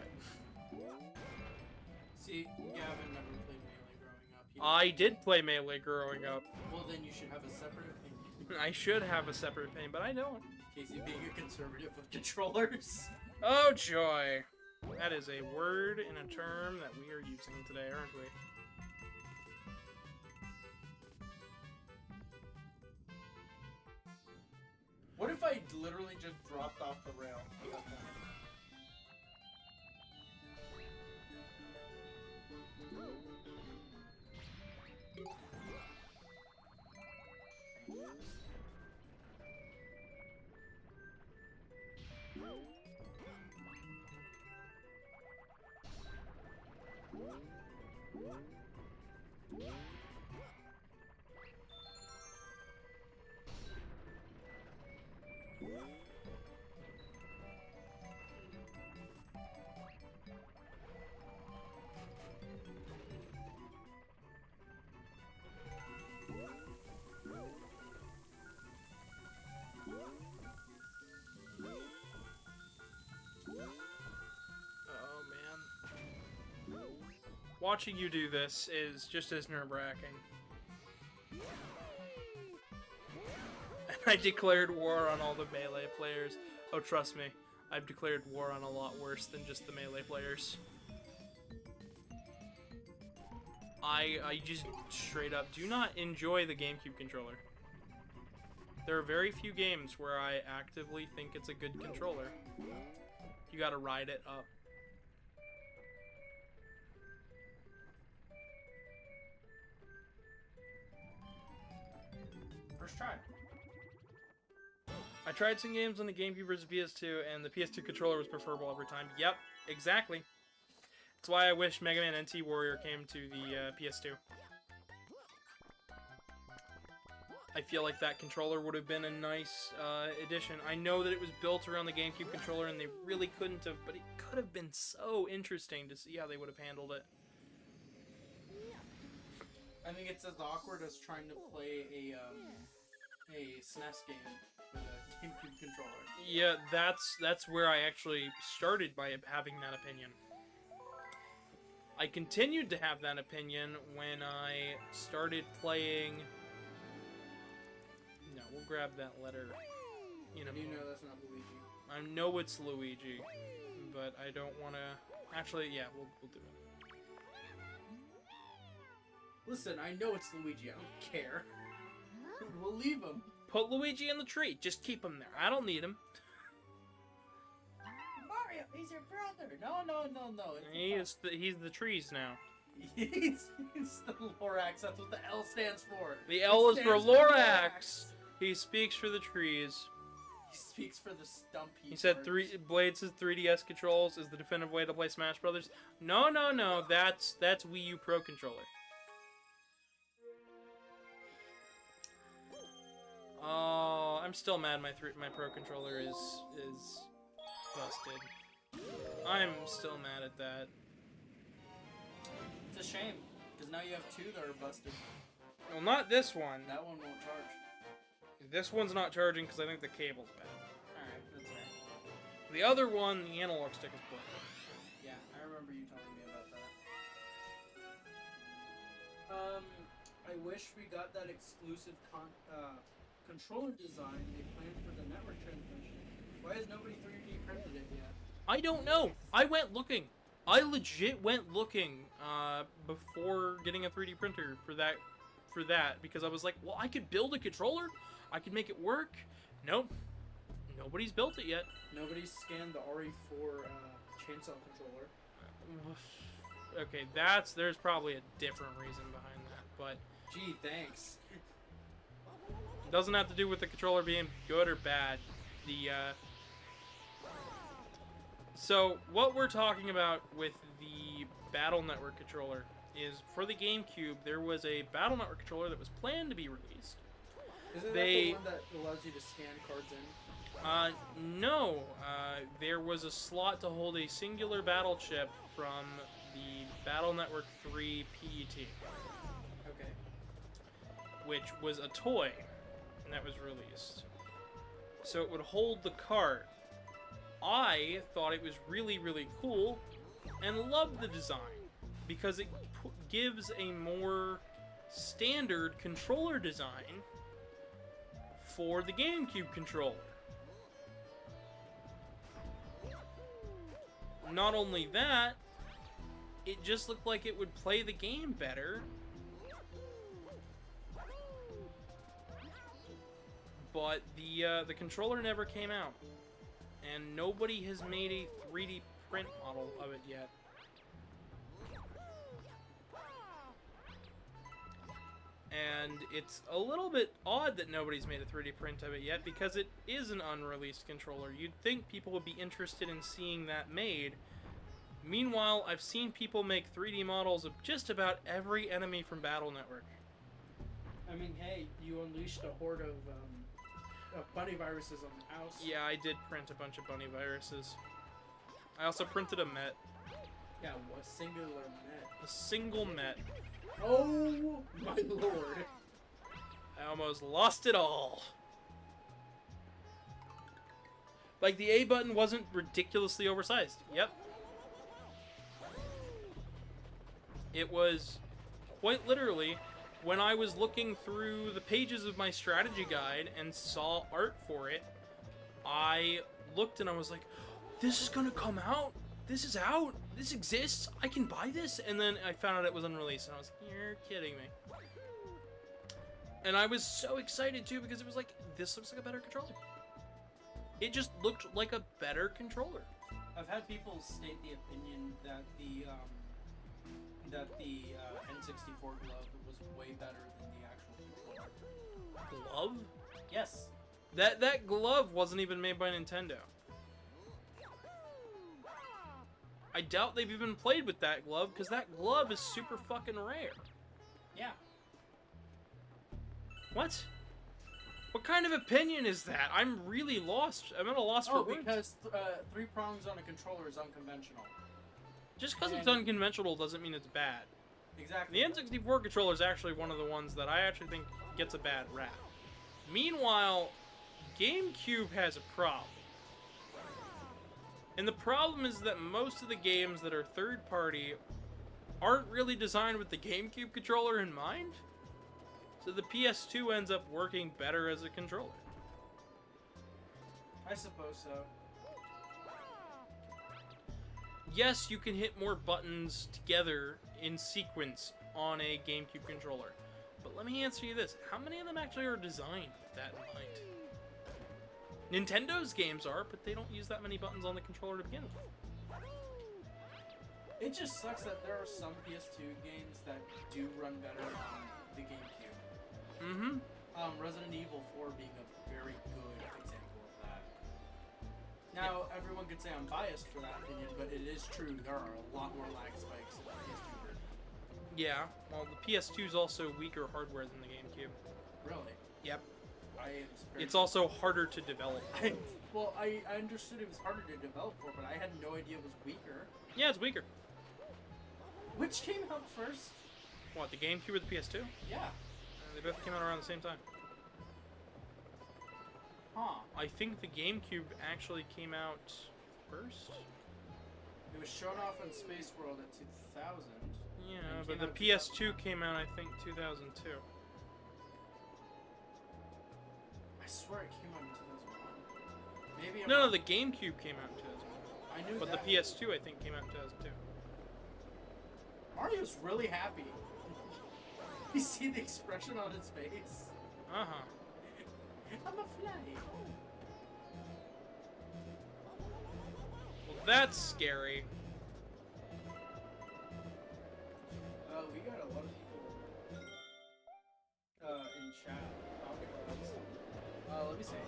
See, Gavin never played Melee growing up. I did play Melee growing up. Well, then you should have a separate opinion. I should have a separate opinion, but I don't. Casey being a conservative with controllers. Oh joy! That is a word and a term that we are using today, aren't we? What if I literally just dropped off the rail? Watching you do this is just as nerve-wracking. And I declared war on all the Melee players. Oh, trust me, I've declared war on a lot worse than just the Melee players. I just straight up do not enjoy the GameCube controller. There are very few games where I actively think it's a good controller. You gotta ride it up. First try. I tried some games on the GameCube versus PS2, and the PS2 controller was preferable every time. Yep, exactly. That's why I wish Mega Man NT Warrior came to the PS2. I feel like that controller would have been a nice addition. I know that it was built around the GameCube controller, and they really couldn't have, but it could have been so interesting to see how they would have handled it. I think it's as awkward as trying to play a SNES game with a GameCube controller. Yeah, that's where I actually started by having that opinion. I continued to have that opinion when I started playing... No, we'll grab that letter in a You moment. know that's not Luigi. I know it's Luigi, but I don't want to... Actually, yeah, we'll do it. Listen, I know it's Luigi. I don't care. We'll leave him. Put Luigi in the tree. Just keep him there. I don't need him. Mario, he's your brother. No. He's the trees now. He's the Lorax. That's what the L stands for. The L is for stands Lorax. He speaks for the trees. He speaks for the stump. He said Blades' 3DS controls is the definitive way to play Smash Brothers. No. That's Wii U Pro controller. still mad my Pro controller is busted. I'm still mad at that. It's a shame, because now you have two that are busted. Well, not this one. That one won't charge. This one's not charging because I think the cable's bad. Alright, that's fair. The other one, the analog stick is broken. Yeah, I remember you telling me about that. I wish we got that exclusive controller design they planned for the network transmission. Why has nobody 3D printed it yet? I don't know. I went looking. I legit went looking before getting a 3D printer for that because I was like, well, I could build a controller. I could make it work. Nope. Nobody's built it yet. Nobody's scanned the RE4 chainsaw controller. Okay, there's probably a different reason behind that, but Gee, thanks. it doesn't have to do with the controller being good or bad. So what we're talking about with the Battle Network controller is for the GameCube, there was a Battle Network controller that was planned to be released. Isn't that the one that allows you to scan cards in? No. There was a slot to hold a singular battle chip from the Battle Network 3 PET. Okay. Which was a toy, and that was released. So it would hold the card. I thought it was really, really cool, and loved the design, because it gives a more standard controller design for the GameCube controller. Not only that, it just looked like it would play the game better. But the controller never came out, and nobody has made a 3D print model of it yet. And it's a little bit odd that nobody's made a 3D print of it yet, because it is an unreleased controller. You'd think people would be interested in seeing that made. Meanwhile, I've seen people make 3D models of just about every enemy from Battle Network. I mean, hey, you unleashed a horde of bunny viruses on the house. Yeah, I did print a bunch of bunny viruses. I also printed a Met. Yeah, what singular Met? A single Met. Oh my lord. I almost lost it all. Like, the A button wasn't ridiculously oversized. Yep. It was quite literally, when I was looking through the pages of my strategy guide and saw art for it, I looked and I was like, this is gonna come out? This is out? This exists? I can buy this? And then I found out it was unreleased, and I was like, you're kidding me. And I was so excited too, because it was like, this looks like a better controller. It just looked like a better controller. I've had people state the opinion that the N64 glove was way better than the actual controller. Glove? Yes. That glove wasn't even made by Nintendo. I doubt they've even played with that glove, because that glove is super fucking rare. Yeah. What? What kind of opinion is that? I'm really lost. I'm at a loss for words. Because 3 prongs on a controller is unconventional. Just because it's unconventional doesn't mean it's bad. Exactly. The N64 controller is actually one of the ones that I actually think gets a bad rap. Meanwhile, GameCube has a problem. And the problem is that most of the games that are third-party aren't really designed with the GameCube controller in mind. So the PS2 ends up working better as a controller. I suppose so. Yes, you can hit more buttons together in sequence on a GameCube controller. But let me answer you this. How many of them actually are designed with that in mind? Nintendo's games are, but they don't use that many buttons on the controller to begin with. It just sucks that there are some PS2 games that do run better on the GameCube. Mm-hmm. Resident Evil 4 being a very good example of that. Now, everyone could say I'm biased for that opinion, but it is true. There are a lot more lag spikes in the PS2 version. Yeah, well, the PS2 is also weaker hardware than the GameCube. Really? Yep. I am. It's also harder to develop. Well, I understood it was harder to develop for, but I had no idea it was weaker. Yeah, it's weaker. Which came out first? What, the GameCube or the PS2? Yeah. They both came out around the same time. Huh. I think the GameCube actually came out first. It was shown off on Space World at 2000. Yeah, and but came the out PS2 came out, I think, 2002. I swear it came out in 2001. Maybe I'm No, wrong. the GameCube came out in 2001. I knew But that. the PS2, I think, came out in 2002. Mario's really happy. You see the expression on his face? Uh-huh. I'm a fly. Well, that's scary. We got a lot of people in chat talking about this. Let me see.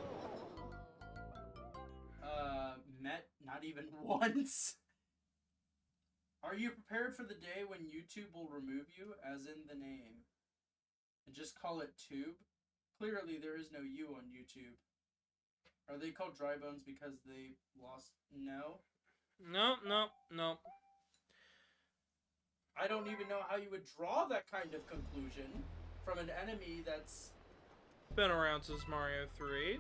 Met not even once. Are you prepared for the day when YouTube will remove you, as in the name, and just call it Tube? Clearly, there is no U on YouTube. Are they called dry bones because they lost? No. No. I don't even know how you would draw that kind of conclusion from an enemy that's... Been around since Mario 3.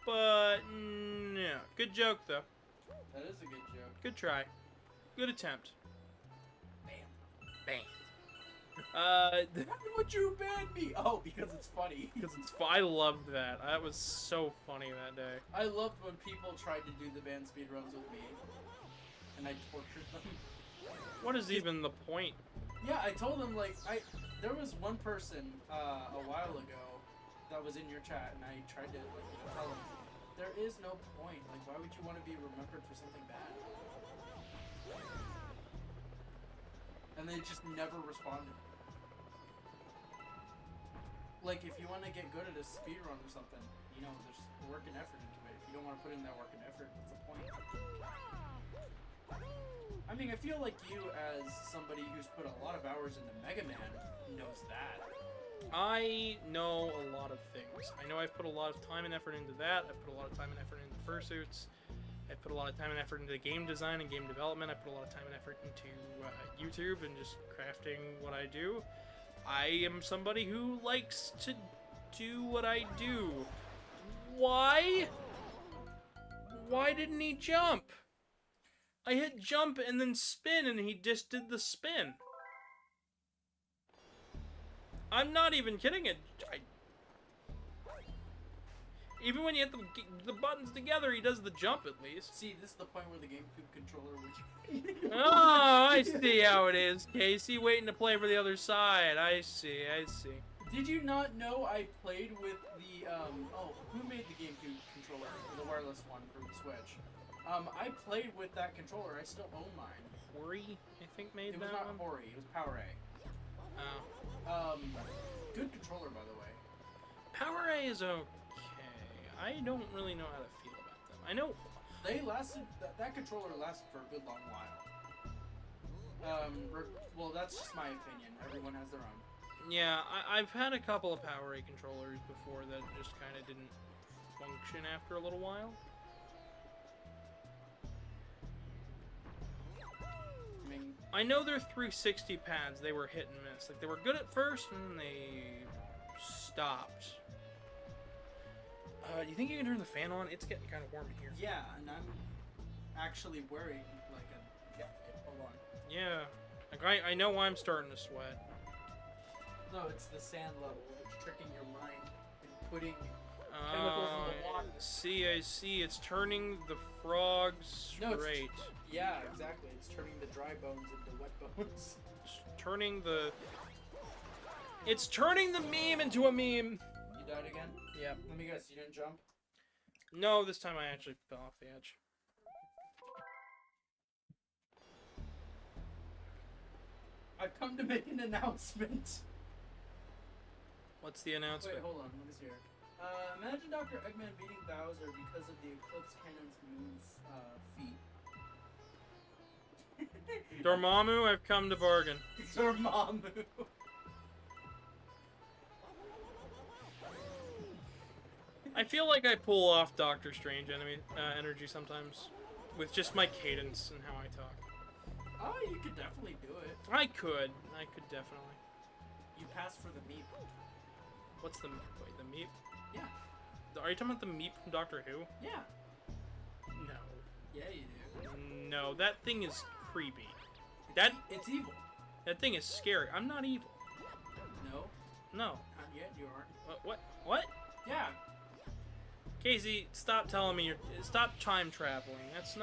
But, no. Good joke, though. That is a good joke. Good try. Good attempt. Bam. Bam. Why would you ban me? Oh, because it's funny. Because I loved that. That was so funny that day. I loved when people tried to do the ban speedruns with me. And I tortured them. What is even the point? Yeah, I told them, like, there was one person a while ago that was in your chat, and I tried to, like, tell them, there is no point. Like, why would you want to be remembered for something bad? And they just never responded. Like, if you want to get good at a speedrun or something, you know, there's work and effort into it. If you don't want to put in that work and effort, what's the point? I mean, I feel like you, as somebody who's put a lot of hours into Mega Man, knows that. I know a lot of things. I know I've put a lot of time and effort into that. I've put a lot of time and effort into Fursuits. I've put a lot of time and effort into game design and game development. I put a lot of time and effort into YouTube and just crafting what I do. I am somebody who likes to do what I do. Why? Why didn't he jump? I hit jump and then spin and he just did the spin. I'm not even kidding it. Even when you hit the buttons together, he does the jump at least. See, this is the point where the GameCube controller would... Oh, I see how it is, Casey. Waiting to play for the other side. I see. Did you not know I played with the, oh, who made the GameCube controller? The wireless one for the Switch. I played with that controller. I still own mine. Furry, I think, made It that was not one? Hori. It was Power A. Oh. Good controller, by the way. Power A is okay. I don't really know how to feel about them. I know... They lasted, that controller lasted for a good long while. Well, that's just my opinion. Everyone has their own. Yeah, I've had a couple of Power A controllers before that just kind of didn't function after a little while. I mean, I know their 360 pads, they were hit and miss. Like, they were good at first, and then they stopped. Do you think you can turn the fan on? It's getting kind of warm in here. yeah, and I'm actually wearing, like, a jacket. Hold on. Yeah. Like, I know I'm starting to sweat. No, it's the sand level. It's tricking your mind and putting chemicals in the water. I see. It's turning the frogs No, it's- straight. Yeah, exactly. It's turning the dry bones into wet bones. It's turning the... It's turning the meme into a meme! You died again? Yep. Let me guess, you didn't jump? No, this time I actually fell off the edge. I've come to make an announcement. What's the announcement? Wait, hold on. Let me see here. Imagine Dr. Eggman beating Bowser because of the Eclipse Cannon's move feat. Dormammu, I've come to bargain. Dormammu. I feel like I pull off Doctor Strange energy sometimes, with just my cadence and how I talk. Oh, you could definitely do it. I could definitely. You passed for the meep. What's the wait? The meep? Yeah. Are you talking about the meep from Doctor Who? Yeah. No. Yeah, you do. No, that thing is creepy. It's evil. That thing is scary. I'm not evil. No, No. not yet. You aren't. What? Yeah. Casey, stop telling me stop time traveling. That's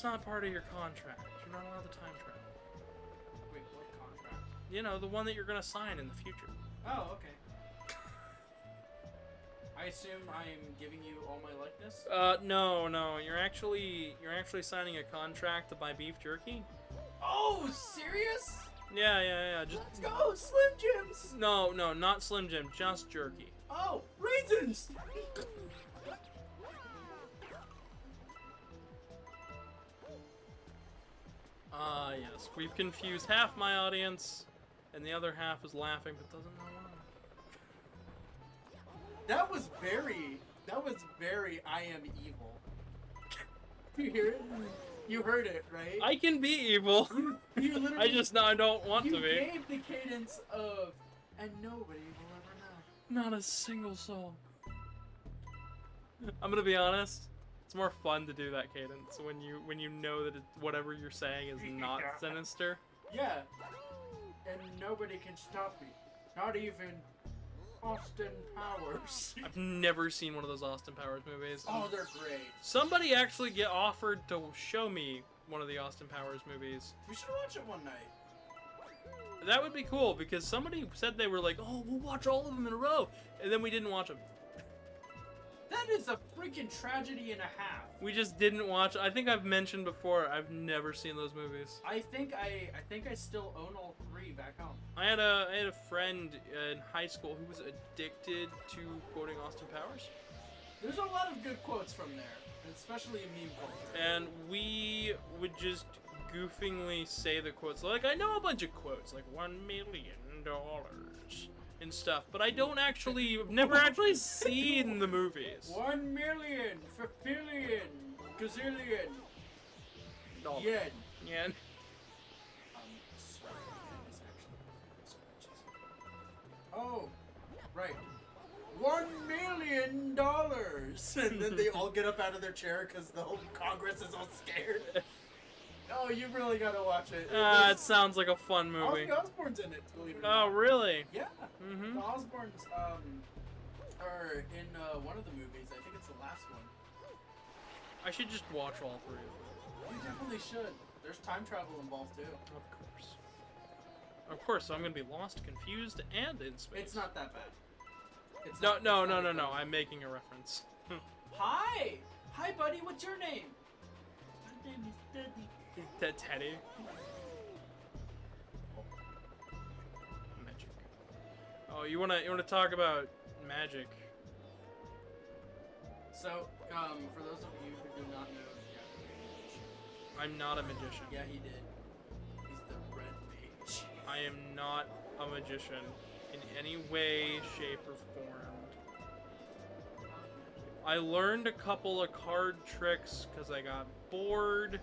not part of your contract. You're not allowed to time travel. Wait, what contract? You know, the one that you're gonna sign in the future. Oh, okay. I assume I'm giving you all my likeness? No. You're actually signing a contract to buy beef jerky. Oh, serious? Yeah. Just Let's go, Slim Jims! no, not Slim Jim, just jerky. Oh, raisins! Ah, yes. We've confused half my audience, and the other half is laughing but doesn't know why. That was very I am evil. You hear it? You heard it, right? I can be evil. You literally I don't want to you be. gave the cadence of, and nobody will ever know. Not a single soul. I'm gonna be honest. It's more fun to do that cadence when you know that whatever you're saying is not sinister. Yeah. And nobody can stop me. Not even Austin Powers. I've never seen one of those Austin Powers movies. Oh, they're great. Somebody actually get offered to show me one of the Austin Powers movies. We should watch it one night. That would be cool because somebody said they were like, "Oh, we'll watch all of them in a row," and then we didn't watch them. That is a freaking tragedy and a half. We just didn't watch. I think I've mentioned before. I've never seen those movies. I think I still own all three back home. I had a friend in high school who was addicted to quoting Austin Powers, There's a lot of good quotes from there, especially in meme culture. and we would just goofingly say the quotes. Like, I know a bunch of quotes, like $1 million and stuff, but I don't actually, I've never actually seen the movies. 1 million, billion, gazillion, Dollars. yen. Yeah. Sorry, yen is actually oh, right. $1 million, and then they all get up out of their chair because the whole Congress is all scared. Oh, you really gotta watch it. It sounds like a fun movie. Ozzy Osbourne's in it, believe it or Oh, not. really? Yeah. Mm-hmm. The Osbournes are in one of the movies. I think it's the last one. I should just watch all three of them. You definitely should. There's time travel involved too. Of course. Of course, so I'm gonna be lost, confused, and in space. It's not that bad. It's No. not that bad. I'm making a reference. Hi! Hi, buddy, what's your name? My name is Teddy. Teddy. Magic. Oh, you wanna talk about magic? So, for those of you who do not know, yeah, I'm not a magician. yeah, he did. He's the red mage. I am not a magician in any way, shape, or form. I learned a couple of card tricks because I got bored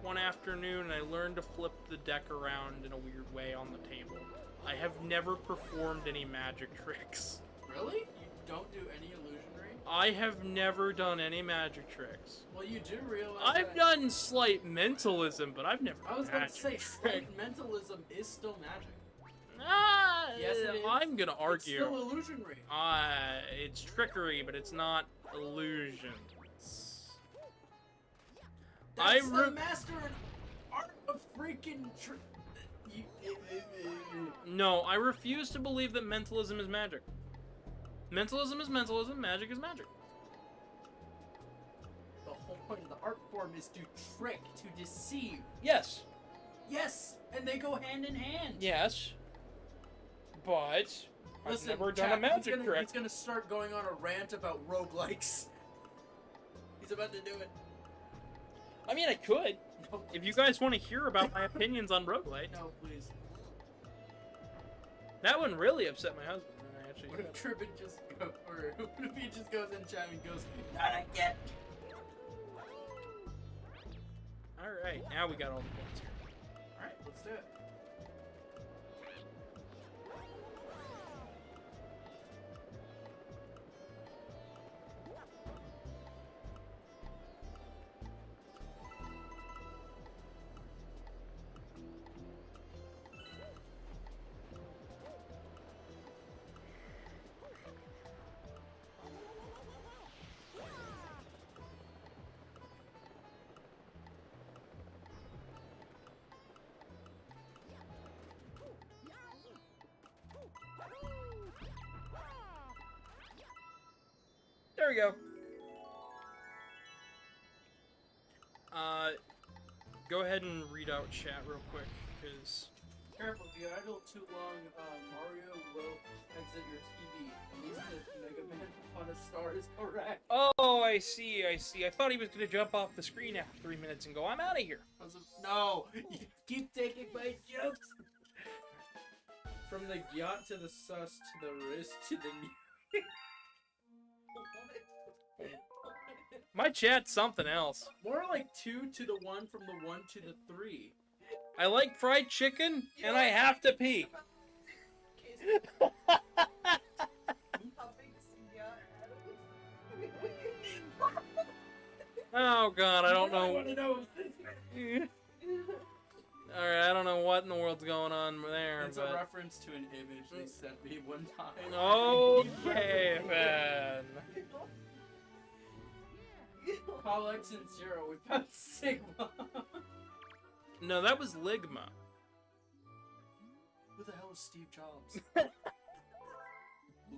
one afternoon, and I learned to flip the deck around in a weird way on the table. I have never performed any magic tricks. Really? You don't do any illusionary? I have never done any magic tricks. Well, you do realize I've that- done slight mentalism, but I've never I was about to say, magic slight mentalism is still magic. Yes, it is. I'm gonna It's argue. still illusionary. It's trickery, but it's not illusions. That's the master and art of freaking No, I refuse to believe that mentalism is magic. Mentalism is mentalism, magic is magic. The whole point of the art form is to trick, to deceive. Yes. Yes, and they go hand in hand. Yes. But I've Listen, never done chat, a magic trick. He's gonna start going on a rant about roguelikes. He's about to do it. I mean, I could. No, If you guys want to hear about my opinions on roguelite. no, please. That one really upset my husband when I actually. What if Trippin just go, or what if he just goes in chat and goes, not again? Alright, now we got all the points here. Alright, let's do it. There we go. Go ahead and read out chat real quick, because... Careful, if you idle too long, Mario will exit your TV. At least if Mega Man on a star is correct. Oh, I see. I thought he was going to jump off the screen after 3 minutes and go, I'm out of here. No! You keep taking my jokes! From the yacht to the sus to the wrist to the knee. My chat's something else. More like 2 to the 1 from the 1 to the 3. I like fried chicken, and I have to pee. Oh god, I don't know. Alright, I don't know what in the world's going on there, It's but... a reference to an image they sent me one time. Okay, man. Call X and 0, we found Sigma. No, that was Ligma. Who the hell is Steve Jobs?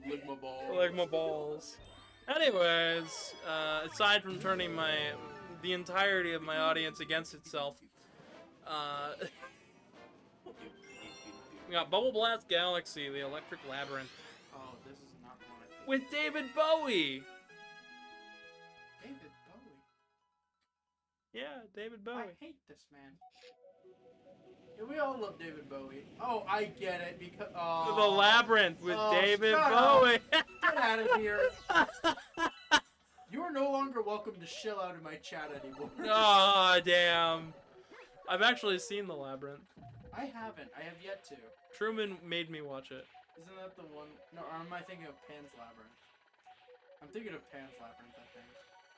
Ligma balls. Ligma balls. Anyways, aside from turning the entirety of my audience against itself, we got Bubble Blast Galaxy, the Electric Labyrinth, Oh, this is not the one I think. with David Bowie. David Bowie. Yeah, David Bowie. I hate this man. Yeah, we all love David Bowie. Oh, I get it because The Labyrinth with Oh, David shut Bowie. Get out of here. You are no longer welcome to shill out in my chat anymore. Aw, damn. I've actually seen The Labyrinth. I haven't. I have yet to. Truman made me watch it. Isn't that the one? No, or am I thinking of Pan's Labyrinth? I'm thinking of Pan's Labyrinth, I think.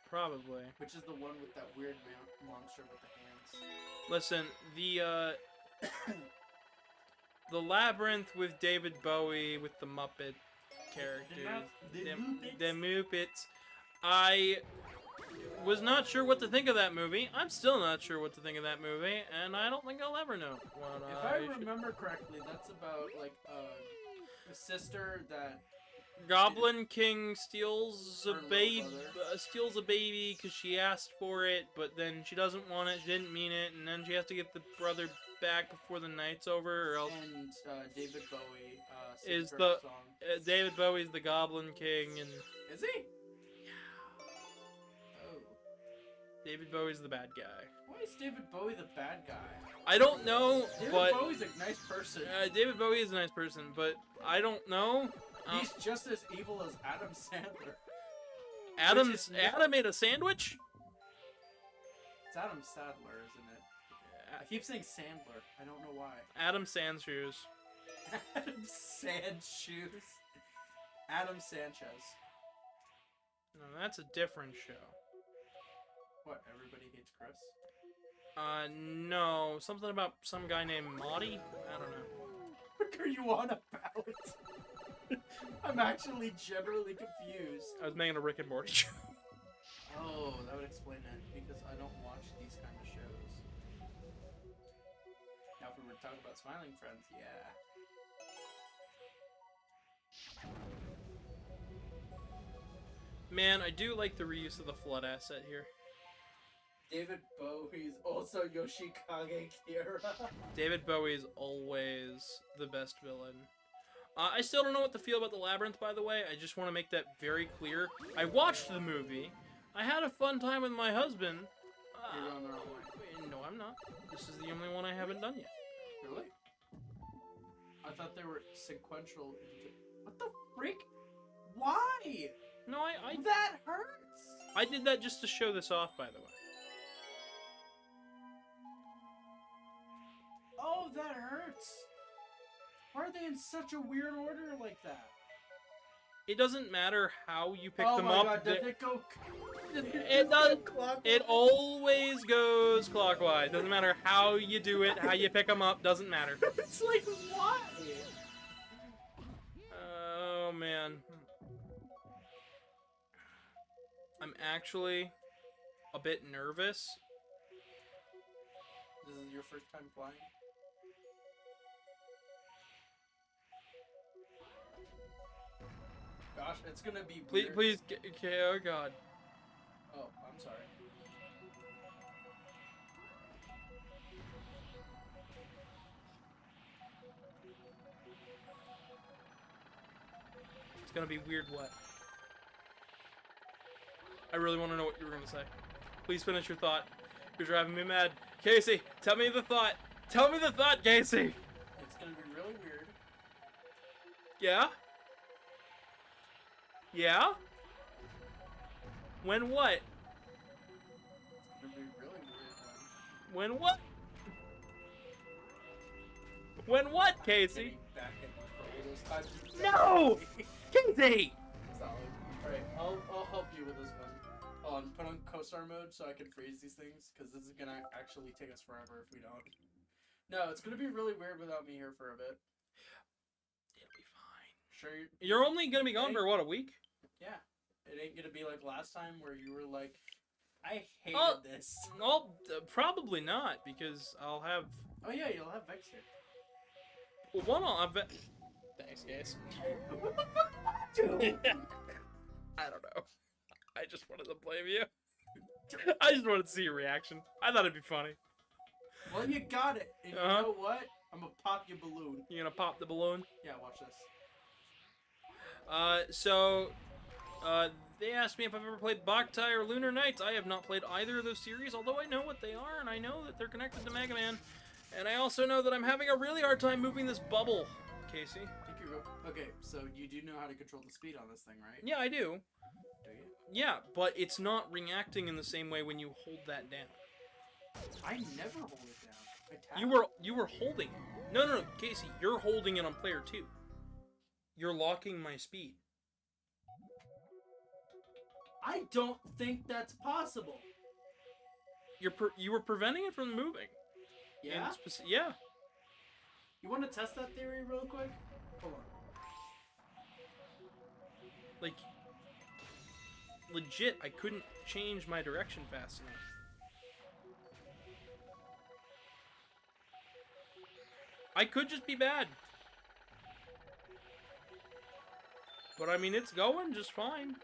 Probably. Which is the one with that weird monster with the hands. Listen, the Labyrinth with David Bowie with the Muppet characters. The Muppets. I was not sure what to think of that movie. I'm still not sure what to think of that movie, and I don't think I'll ever know what If I remember correctly, that's about like a sister that Goblin King steals Her a little baby, brother. because she asked for it, but then she doesn't want it. She didn't mean it, and then she has to get the brother back before the night's over, or else. and David Bowie Is sings her the- song. David Bowie's the Goblin King, and Is he? Oh. David Bowie's the bad guy. Why is David Bowie the bad guy? I don't know, David but Bowie's a nice person. David Bowie is a nice person, but I don't know. He's just as evil as Adam Sandler. Adam which is not- Adam ate a sandwich. It's Adam Sadler, isn't it? I keep saying Sandler. I don't know why. Adam Sandshoes. Adam Sandshoes. Adam Sanchez. No, that's a different show. What? Everybody hates Chris? No, something about some guy named Marty. I don't know. What are you on about? I'm actually generally confused. I was making a Rick and Morty joke. Oh, that would explain it, because I don't watch these kind of shows. Now, if we were talking about Smiling Friends, yeah. Man, I do like the reuse of the flood asset here. David Bowie's also Yoshikage Kira. David Bowie is always the best villain. I still don't know what to feel about the Labyrinth, by the way. I just want to make that very clear. I watched the movie. I had a fun time with my husband. You're going the wrong way. No, I'm not. This is the only one I haven't done yet. Really? I thought they were sequential. What the freak? Why? No, That hurts. I did that just to show this off, by the way. Oh, that hurts. Why are they in such a weird order like that? It doesn't matter how you pick Oh them my up. god, did it go? It does. It always goes clockwise. Doesn't matter how you do it, how you pick them up. Doesn't matter. It's like, why? Oh man. I'm actually a bit nervous. This is your first time flying? Gosh, it's gonna be weird. Please, okay, oh god. Oh, I'm sorry. It's gonna be weird what? I really want to know what you were gonna say. Please finish your thought. You're driving me mad. Casey, tell me the thought. Tell me the thought, Casey! It's gonna be really weird. Yeah? Yeah? When what? It's gonna be really weird. When what? When what, Casey? Getting back in control this time. No! Casey! Solid. Alright, I'll help you with this one. Hold on, put on co-star mode so I can freeze these things, because this is gonna actually take us forever if we don't. No, it's gonna be really weird without me here for a bit. It'll be fine. Sure, You're only gonna be gone for what, a week? yeah. It ain't gonna be like last time where you were like, I hated this. Well, probably not, because I'll have... Oh yeah, you'll have Vex here. Well, one, I'll have... Thanks, guys. What the fuck did I do? I don't know. I just wanted to blame you. I just wanted to see your reaction. I thought it'd be funny. Well, you got it. And you know what? I'm gonna pop your balloon. You gonna pop the balloon? Yeah, watch this. They asked me if I've ever played Boktai or Lunar Knights. I have not played either of those series, although I know what they are, and I know that they're connected to Mega Man. And I also know that I'm having a really hard time moving this bubble, Casey. Think you're okay, so you do know how to control the speed on this thing, right? Yeah, I do. Do you? Yeah, but it's not reacting in the same way when you hold that down. I never hold it down. I tap. You were holding it. No, Casey, you're holding it on player 2. You're locking my speed. I don't think that's possible. You were preventing it from moving. Yeah? Yeah. You want to test that theory real quick? Hold on. Like, legit, I couldn't change my direction fast enough. I could just be bad. But I mean, it's going just fine.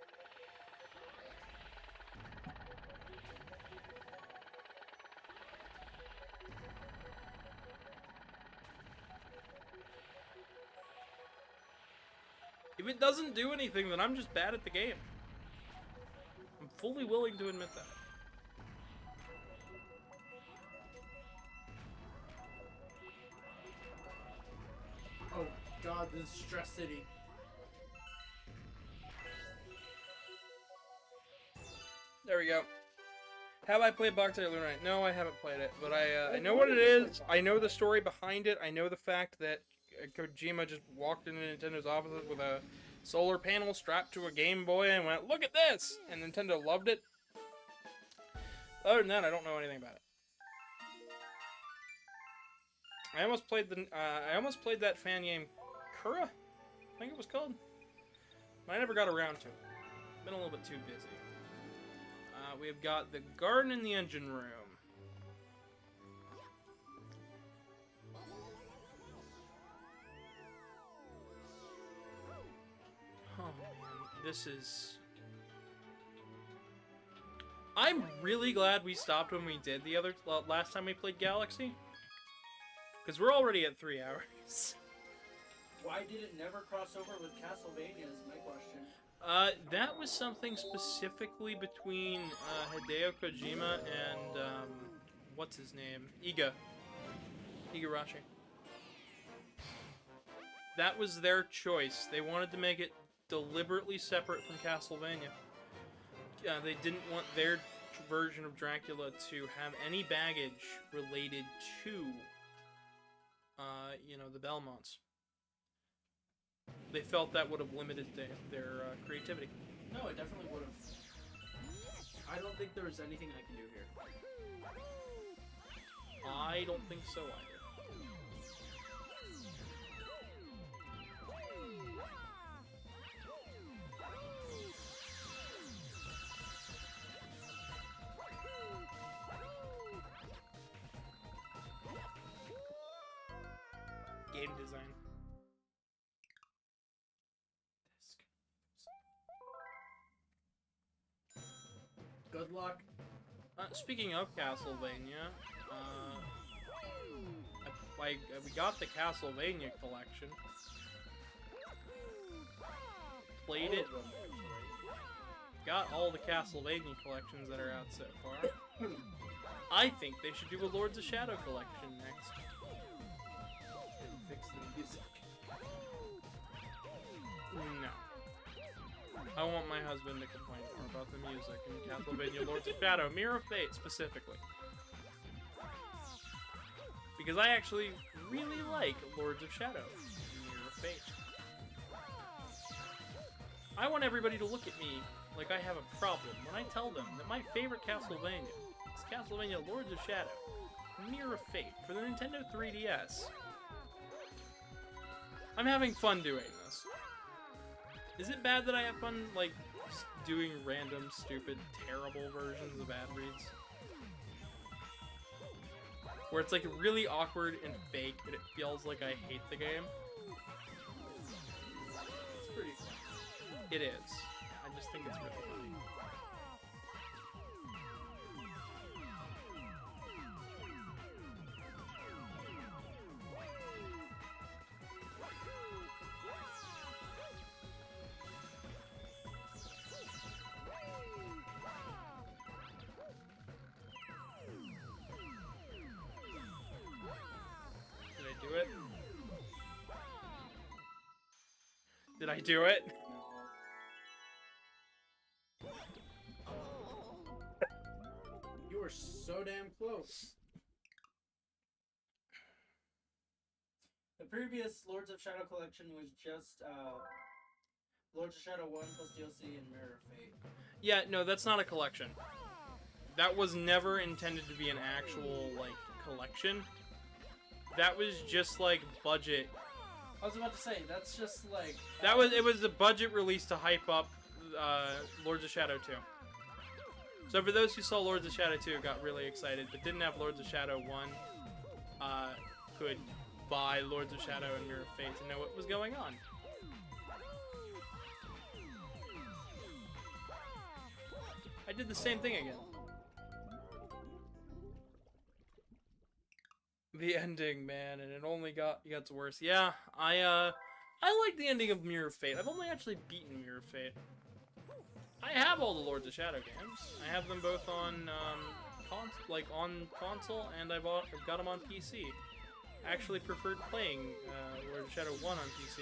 If it doesn't do anything, then I'm just bad at the game. I'm fully willing to admit that. Oh god, this is Stress City. There we go. Have I played Boktai Lunar Knight? No, I haven't played it, but I know what it is. I know the story behind it. I know the fact that Kojima just walked into Nintendo's offices with a solar panel strapped to a Game Boy and went, "Look at this!" And Nintendo loved it. Other than that, I don't know anything about it. I almost played that fan game, Kura, I think it was called. But I never got around to it. Been a little bit too busy. We've got the garden in the engine room. Oh man, this is... I'm really glad we stopped when we did the last time we played Galaxy. Because we're already at 3 hours. Why did it never cross over with Castlevania is my question. That was something specifically between Hideo Kojima and what's his name? Igarashi. That was their choice. They wanted to make it deliberately separate from Castlevania. They didn't want their version of Dracula to have any baggage related to, the Belmonts. They felt that would have limited their creativity. No, it definitely would have. I don't think there was anything I can do here. I don't think so either. Game design. Good luck. Speaking of Castlevania, we got the Castlevania collection. Played it. Got all the Castlevania collections that are out so far. I think they should do a Lords of Shadow collection next. And fix the music. No. I want my husband to complain more about the music in Castlevania Lords of Shadow, Mirror of Fate specifically. Because I actually really like Lords of Shadow, Mirror of Fate. I want everybody to look at me like I have a problem when I tell them that my favorite Castlevania is Castlevania Lords of Shadow, Mirror of Fate for the Nintendo 3DS. I'm having fun doing this. Is it bad that I have fun, like, just doing random, stupid, terrible versions of ad reads? Where it's, like, really awkward and fake, but it feels like I hate the game? It's pretty fun. It is. I just think it's really funny. Do it? Did I do it? You were so damn close. The previous Lords of Shadow collection was just Lords of Shadow 1 plus DLC and Mirror of Fate. Yeah, no, that's not a collection. That was never intended to be an actual, like, collection. That was just, like, budget. I was about to say, that's just like... It was a budget release to hype up Lords of Shadow 2. So for those who saw Lords of Shadow 2, got really excited, but didn't have Lords of Shadow 1, could buy Lords of Shadow and Mirror of Fate to know what was going on. I did the same thing again. The ending, man, and it only got worse. Yeah, I like the ending of Mirror of Fate. I've only actually beaten Mirror of Fate. I have all the Lords of Shadow games. I have them both on on console, and I've got them on PC. I actually preferred playing Lords of Shadow 1 on PC,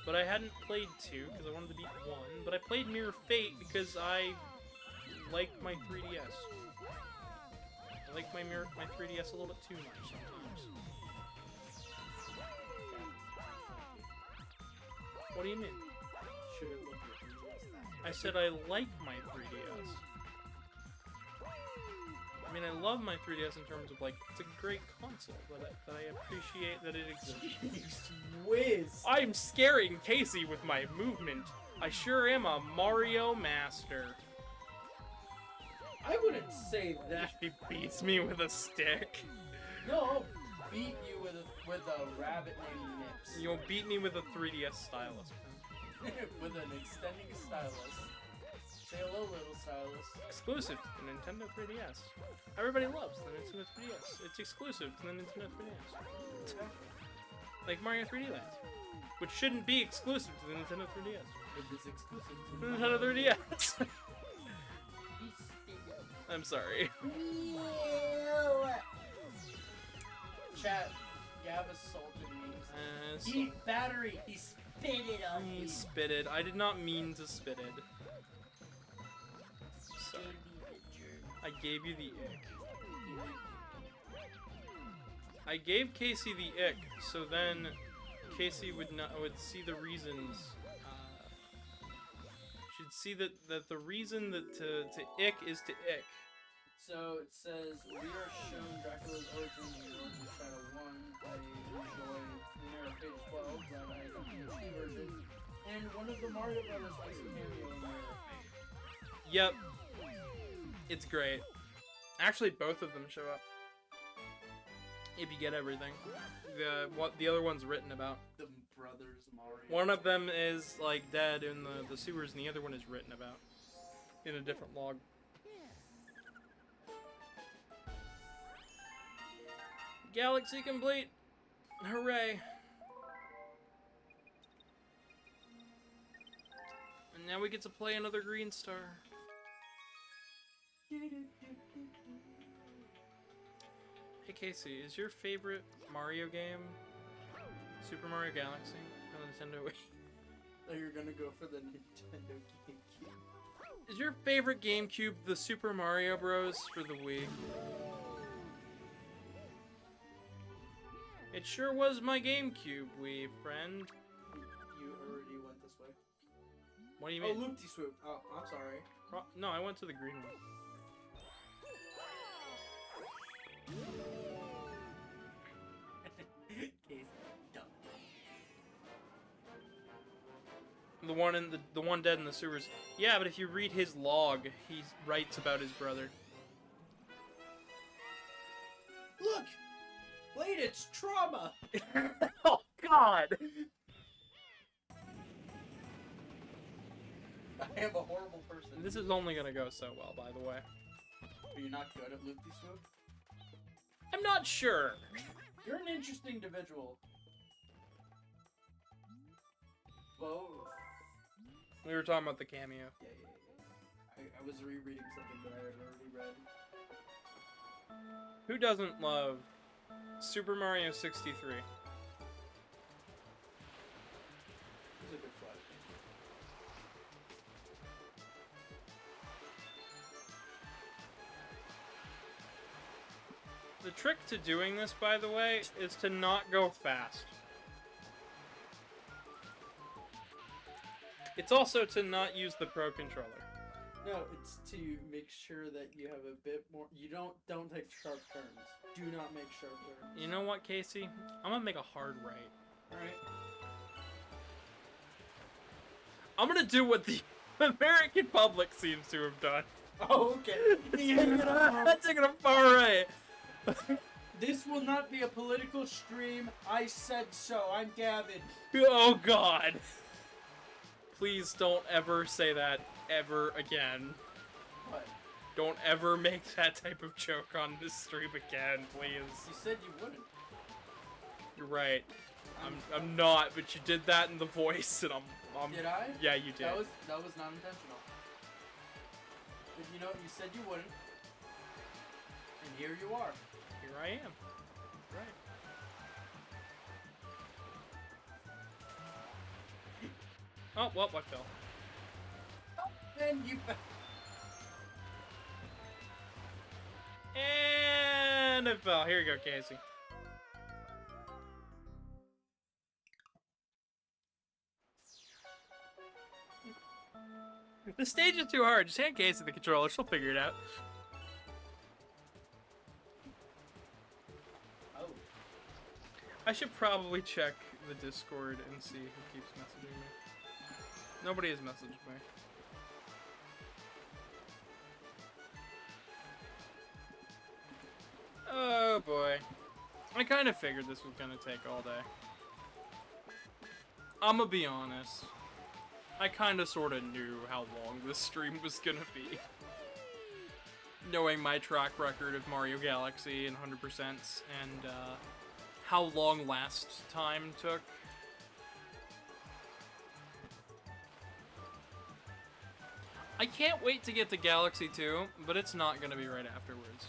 but I hadn't played 2 because I wanted to beat 1. But I played Mirror of Fate because I like my 3DS. I like my 3DS a little bit too much sometimes. What do you mean? Should have looked at your 3DS that. I said I like my 3DS. I mean, I love my 3DS in terms of, like, it's a great console, that I appreciate that it exists. Whiz! I'm scaring Casey with my movement. I sure am a Mario master. I wouldn't say that. He beats me with a stick. No, I'll beat you with a rabbit named Nips. You'll beat me with a 3DS stylus. With an extending stylus. Say hello, little stylus. Exclusive to the Nintendo 3DS. Everybody loves the Nintendo 3DS. It's exclusive to the Nintendo 3DS. Like Mario 3D Land. Which shouldn't be exclusive to the Nintendo 3DS. It is exclusive The to Nintendo 3DS. I'm sorry. Chat, Gav assaulted me. So- He battery. He spit it on He me. spitted. I did not mean to spit it. Sorry. I gave you the ick. I gave Casey the ick, so then Casey would see the reasons. Should see that the reason that to ick is to ick. So it says, we are shown Dracula's origin in New York with Shadow 1. I enjoy Lunar page 12, that I got the HD version. And one of the Mario Brothers makes a cameo in there. Yep. It's great. Actually, both of them show up. If you get everything. The other one's written about. The brothers Mario. One of them is like dead in the sewers, and the other one is written about in a different log. Galaxy complete! Hooray! And now we get to play another green star. Hey Casey, is your favorite Mario game Super Mario Galaxy on Nintendo Wii? So you're gonna go for the Nintendo GameCube. Is your favorite GameCube the Super Mario Bros. For the Wii? It sure was my GameCube, Wii friend. You already went this way. What do you Oh, mean? loop-de-swoop. Oh, I'm sorry. No, I went to the green one. Casey, dumb. The one dead in the sewers. Yeah, but if you read his log, he writes about his brother. Look! Wait, it's trauma! Oh God! I am a horrible person. This is only gonna go so well, by the way. Are you not good at loop-de-swoop? I'm not sure. You're an interesting individual. Both. We were talking about the cameo. Yeah. I was rereading something that I had already read. Who doesn't love Super Mario 63? It was a good flash. The trick to doing this, by the way, is to not go fast. It's also to not use the Pro Controller. No, it's to make sure that you have a bit more. You don't take sharp turns. Do not make sharp turns. You know what, Casey? I'm gonna make a hard right. Alright. I'm gonna do what the American public seems to have done. Oh, okay. I'm taking a far right. This will not be a political stream. I said so. I'm Gavin. Oh God. Please don't ever say that ever again. What? Don't ever make that type of joke on this stream again, please. You said you wouldn't. You're right. I'm not, but you did that in the voice, and I'm. Did I? Yeah, you did. That was not intentional. But you know, you said you wouldn't. And here you are. Here I am. Right. Oh, well, I fell. And you. And I fell. Here you go, Casey. The stage is too hard. Just hand Casey the controller. She'll figure it out. Oh. I should probably check the Discord and see who keeps messaging me. Nobody has messaged me. Oh boy. I kind of figured this was gonna take all day. I'ma be honest. I kind of sort of knew how long this stream was gonna be. Knowing my track record of Mario Galaxy and 100% and how long last time took. I can't wait to get to Galaxy 2, but it's not gonna be right afterwards.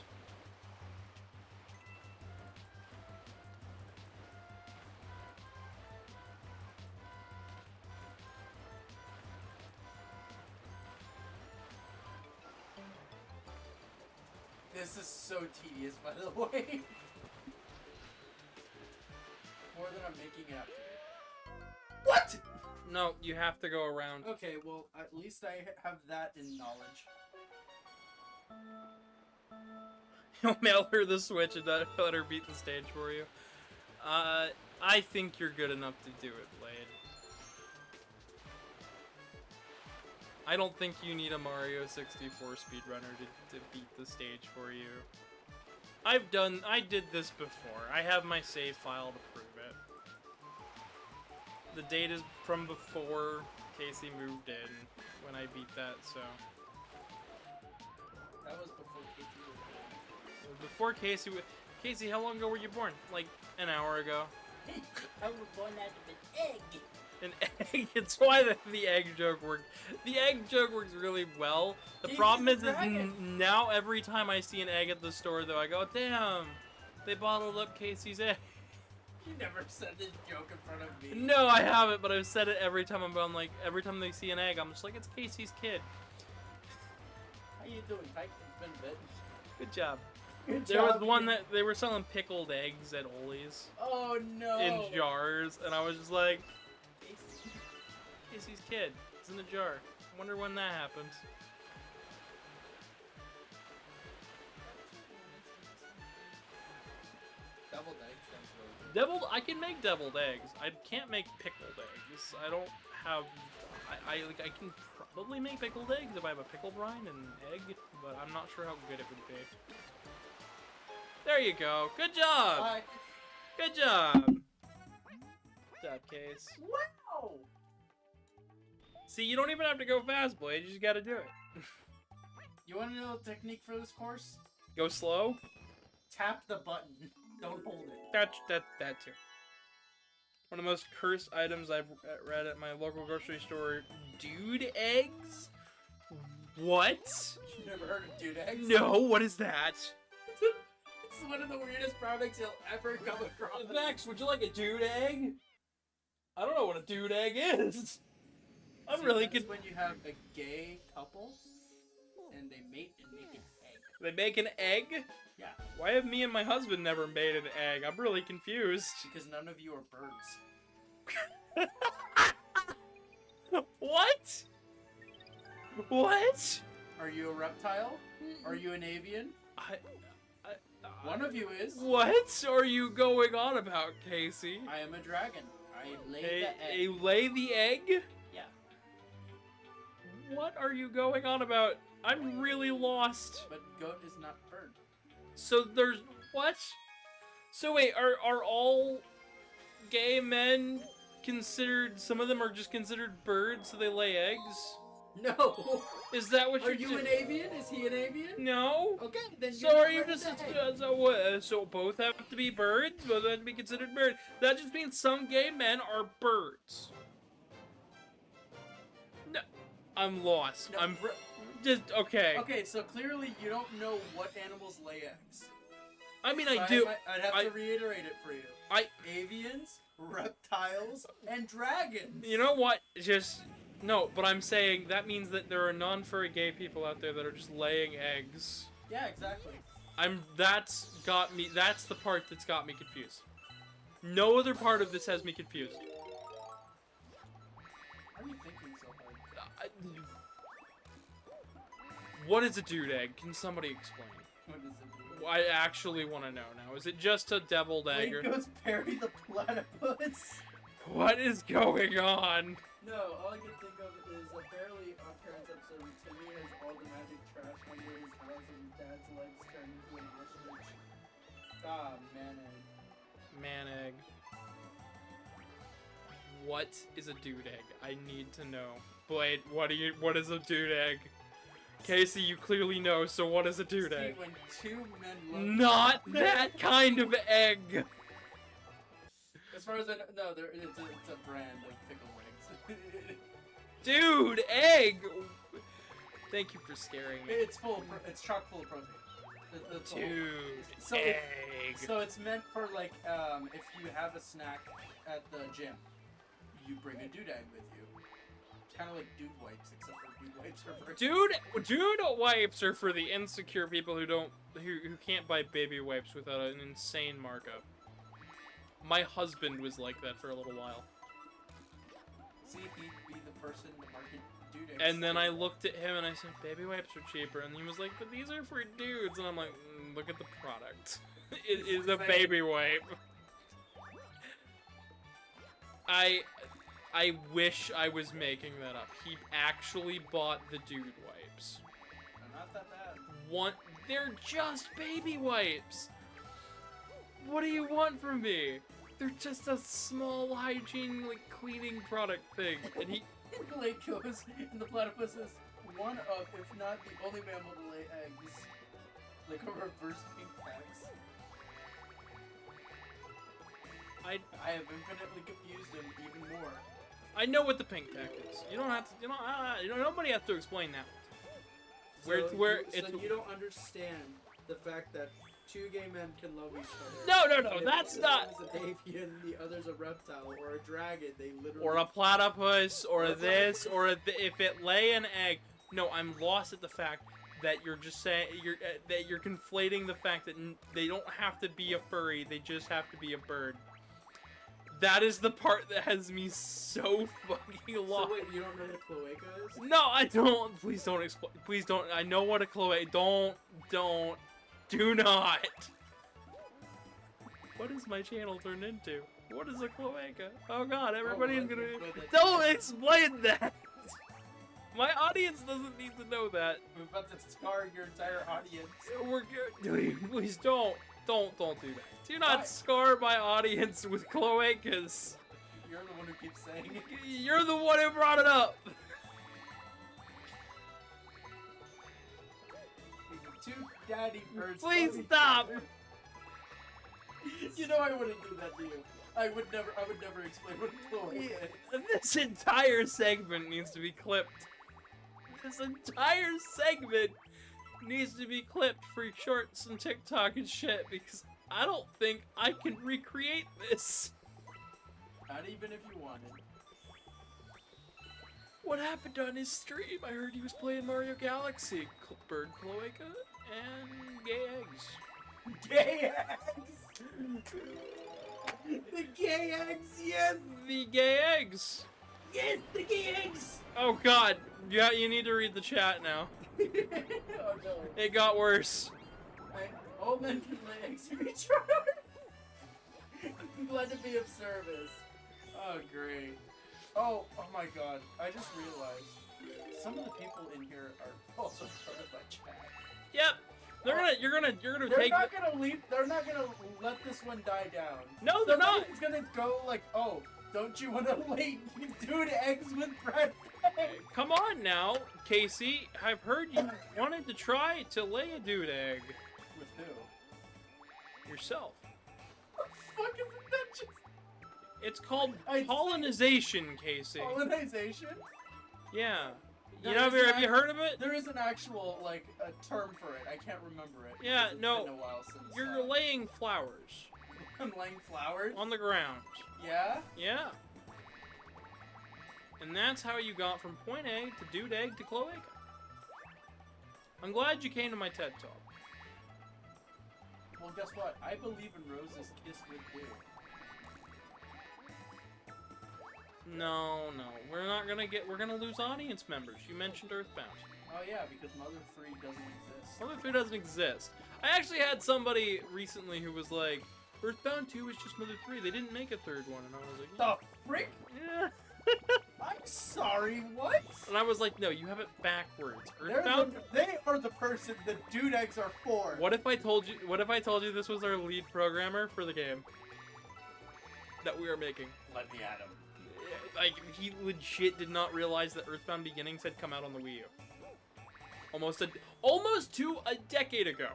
This is so tedious, by the way. More than I'm making it up to be. What? No, you have to go around. Okay, well, at least I have that in knowledge. You'll mail her the Switch and let her beat the stage for you. I think you're good enough to do it, Blade. I don't think you need a Mario 64 speedrunner to beat the stage for you. I did this before. I have my save file to prove it. The date is from before Casey moved in when I beat that, so. That was before Casey was born. Before Casey, Casey, how long ago were you born? Like an hour ago. I was born out of an egg. An egg. It's why the egg joke worked. The egg joke works really well. The problem is now every time I see an egg at the store, though, I go, damn, they bottled up Casey's egg. You never said this joke in front of me. No, I haven't, but I've said it every time I'm like, every time they see an egg, I'm just like, it's Casey's kid. How you doing, Pike? It's been a bit. Good job. Good There was job, one you- that they were selling pickled eggs at Ollie's Oh no. in jars, and I was just like, Casey's kid. It's in a jar. I wonder when that happens. Deviled eggs sounds really good. I can make deviled eggs. I can't make pickled eggs. I don't have. I can probably make pickled eggs if I have a pickle brine and an egg, but I'm not sure how good it would be. There you go. Good job. Bye. Good job. Good job, Case. Wow. See, you don't even have to go fast, Blade. You just gotta do it. You want to know the technique for this course? Go slow. Tap the button. Don't hold it. That too. One of the most cursed items I've read at my local grocery store. Dude eggs? What? You never heard of dude eggs? No, what is that? It's one of the weirdest products you'll ever come across. Max, would you like a dude egg? I don't know what a dude egg is. I'm See, really that's good. when you have a gay couple and they mate and make an egg. They make an egg? Yeah, Why have me and my husband never made an egg? I'm really confused. because none of you are birds. What? What? Are you a reptile? Are you an avian? One of you is. What are you going on about, Casey? I am a dragon. I lay A the egg. lay the egg? Yeah. What are you going on about? I'm really lost. But goat is not bird. So there's what? So wait, are all gay men considered? Some of them are just considered birds, so they lay eggs. No. Is that what Are you're you an avian? Is he an avian? No. Okay, then So are you right just in the egg. so both have to be birds? Both have to be considered birds. That just means some gay men are birds. No, I'm lost. No, I'm just okay. Okay, so clearly you don't know what animals lay eggs. I mean, So I do. I'd have I- to reiterate it for you. Avians, reptiles, and dragons. You know what? Just no. But I'm saying that means that there are non-furry gay people out there that are just laying eggs. Yeah, exactly. That's got me. That's the part that's got me confused. No other part of this has me confused. Why are you thinking so hard? What is a dude egg? Can somebody explain? What does it do? I actually want to know now. Is it just a deviled egg? Link Or... goes Perry the platypus. What is going on? No, all I can think of is a Fairly Odd Parents episode where Timmy has all the magic trash under his house and his dad's legs turn into an ostrich. Ah, man. Man egg. What is a dude egg? I need to know. Blade, what is a dude egg? Casey, you clearly know, so what is a dude egg? When two men love Not that kind of egg! As far as I know, no, it's a brand of pickle eggs. Dude, egg! Thank you for scaring me. It's chock full of protein. That's the whole- Dude, So egg. So it's meant for like, if you have a snack at the gym, you bring a dude egg with you. It's kind of like dude wipes, except for dude wipes are for Dude wipes are for the insecure people who can't buy baby wipes without an insane markup. My husband was like that for a little while. See, he'd be the person to market dude eggs. And then I looked at him and I said, baby wipes are cheaper. And he was like, but these are for dudes. And I'm like, look at the product. It is a baby wipe. I wish I was making that up. He actually bought the dude wipes. They're not that bad. They're just baby wipes. What do you want from me? They're just a small hygiene, like, cleaning product thing. And he... Lake goes, and the platypus is one of, if not the only mammal to lay eggs. Like a reverse pink tax. I have infinitely confused him even more. I know what the pink tack is. You don't have to, nobody has to explain that. So you don't understand the fact that two gay men can love each other. No, If that's one not... is an avian, the other's a reptile, or a dragon, they literally... Or a platypus, or a this, or if it lay an egg. No, I'm lost at the fact that you're just saying, that you're conflating the fact that they don't have to be a furry, they just have to be a bird. That is the part that has me so fucking lost. So wait, you don't know what a cloaca is? No, I don't. Please don't explain. Please don't. I know what a cloaca. Do not. What is my channel turned into? What is a cloaca? Oh god, everybody's gonna... Don't explain that! My audience doesn't need to know that. We're about to scar your entire audience. We're good. Please don't. Don't do that. Do not scar my audience with cloacas. You're the one who keeps saying it. You're the one who brought it up. Two daddy birds. Please stop. You know I wouldn't do that to you. I would never explain what a cloaca is. This entire segment needs to be clipped. This entire segment needs to be clipped for shorts and TikTok and shit because I don't think I can recreate this. Not even if you wanted. What happened on his stream? I heard he was playing Mario Galaxy, bird cloaca, and gay eggs. Gay eggs! The gay eggs, yes! The gay eggs! Yes, the gay eggs! Oh god, yeah, you need to read the chat now. Oh no. It got worse. All men can lay eggs if you try. I'm glad to be of service. Oh, great. Oh my god. I just realized some of the people in here are also part of my chat. Yep. You're gonna They're not gonna leave. They're not gonna let this one die down. No, they're not. It's gonna go like, oh, don't you want to lay dude eggs with bread? Come on now, Casey. I've heard you wanted to try to lay a dude egg. With who? Yourself. What the fuck is that just? It's called colonization, Casey. Colonization? Yeah. There You know, is have you heard of it? There is an actual, like, a term for it. I can't remember it. Yeah, because no. It's been a while since, You're laying flowers. I'm laying flowers? On the ground. Yeah? Yeah. And that's how you got from point A to dude egg to cloaca. I'm glad you came to my TED Talk. Well, guess what? I believe in Rose's kiss with dew. No. We're gonna lose audience members. You mentioned Earthbound. Oh yeah, because Mother 3 doesn't exist. Mother 3 doesn't exist. I actually had somebody recently who was like, Earthbound 2 is just Mother 3. They didn't make a third one. And I was like, The frick? yeah. I'm sorry, what? And I was like, no, you have it backwards. Earthbound. They are the person the dude eggs are for. What if I told you this was our lead programmer for the game that we are making? Let me at him. Like, he legit did not realize that Earthbound Beginnings had come out on the Wii U. Almost to a decade ago.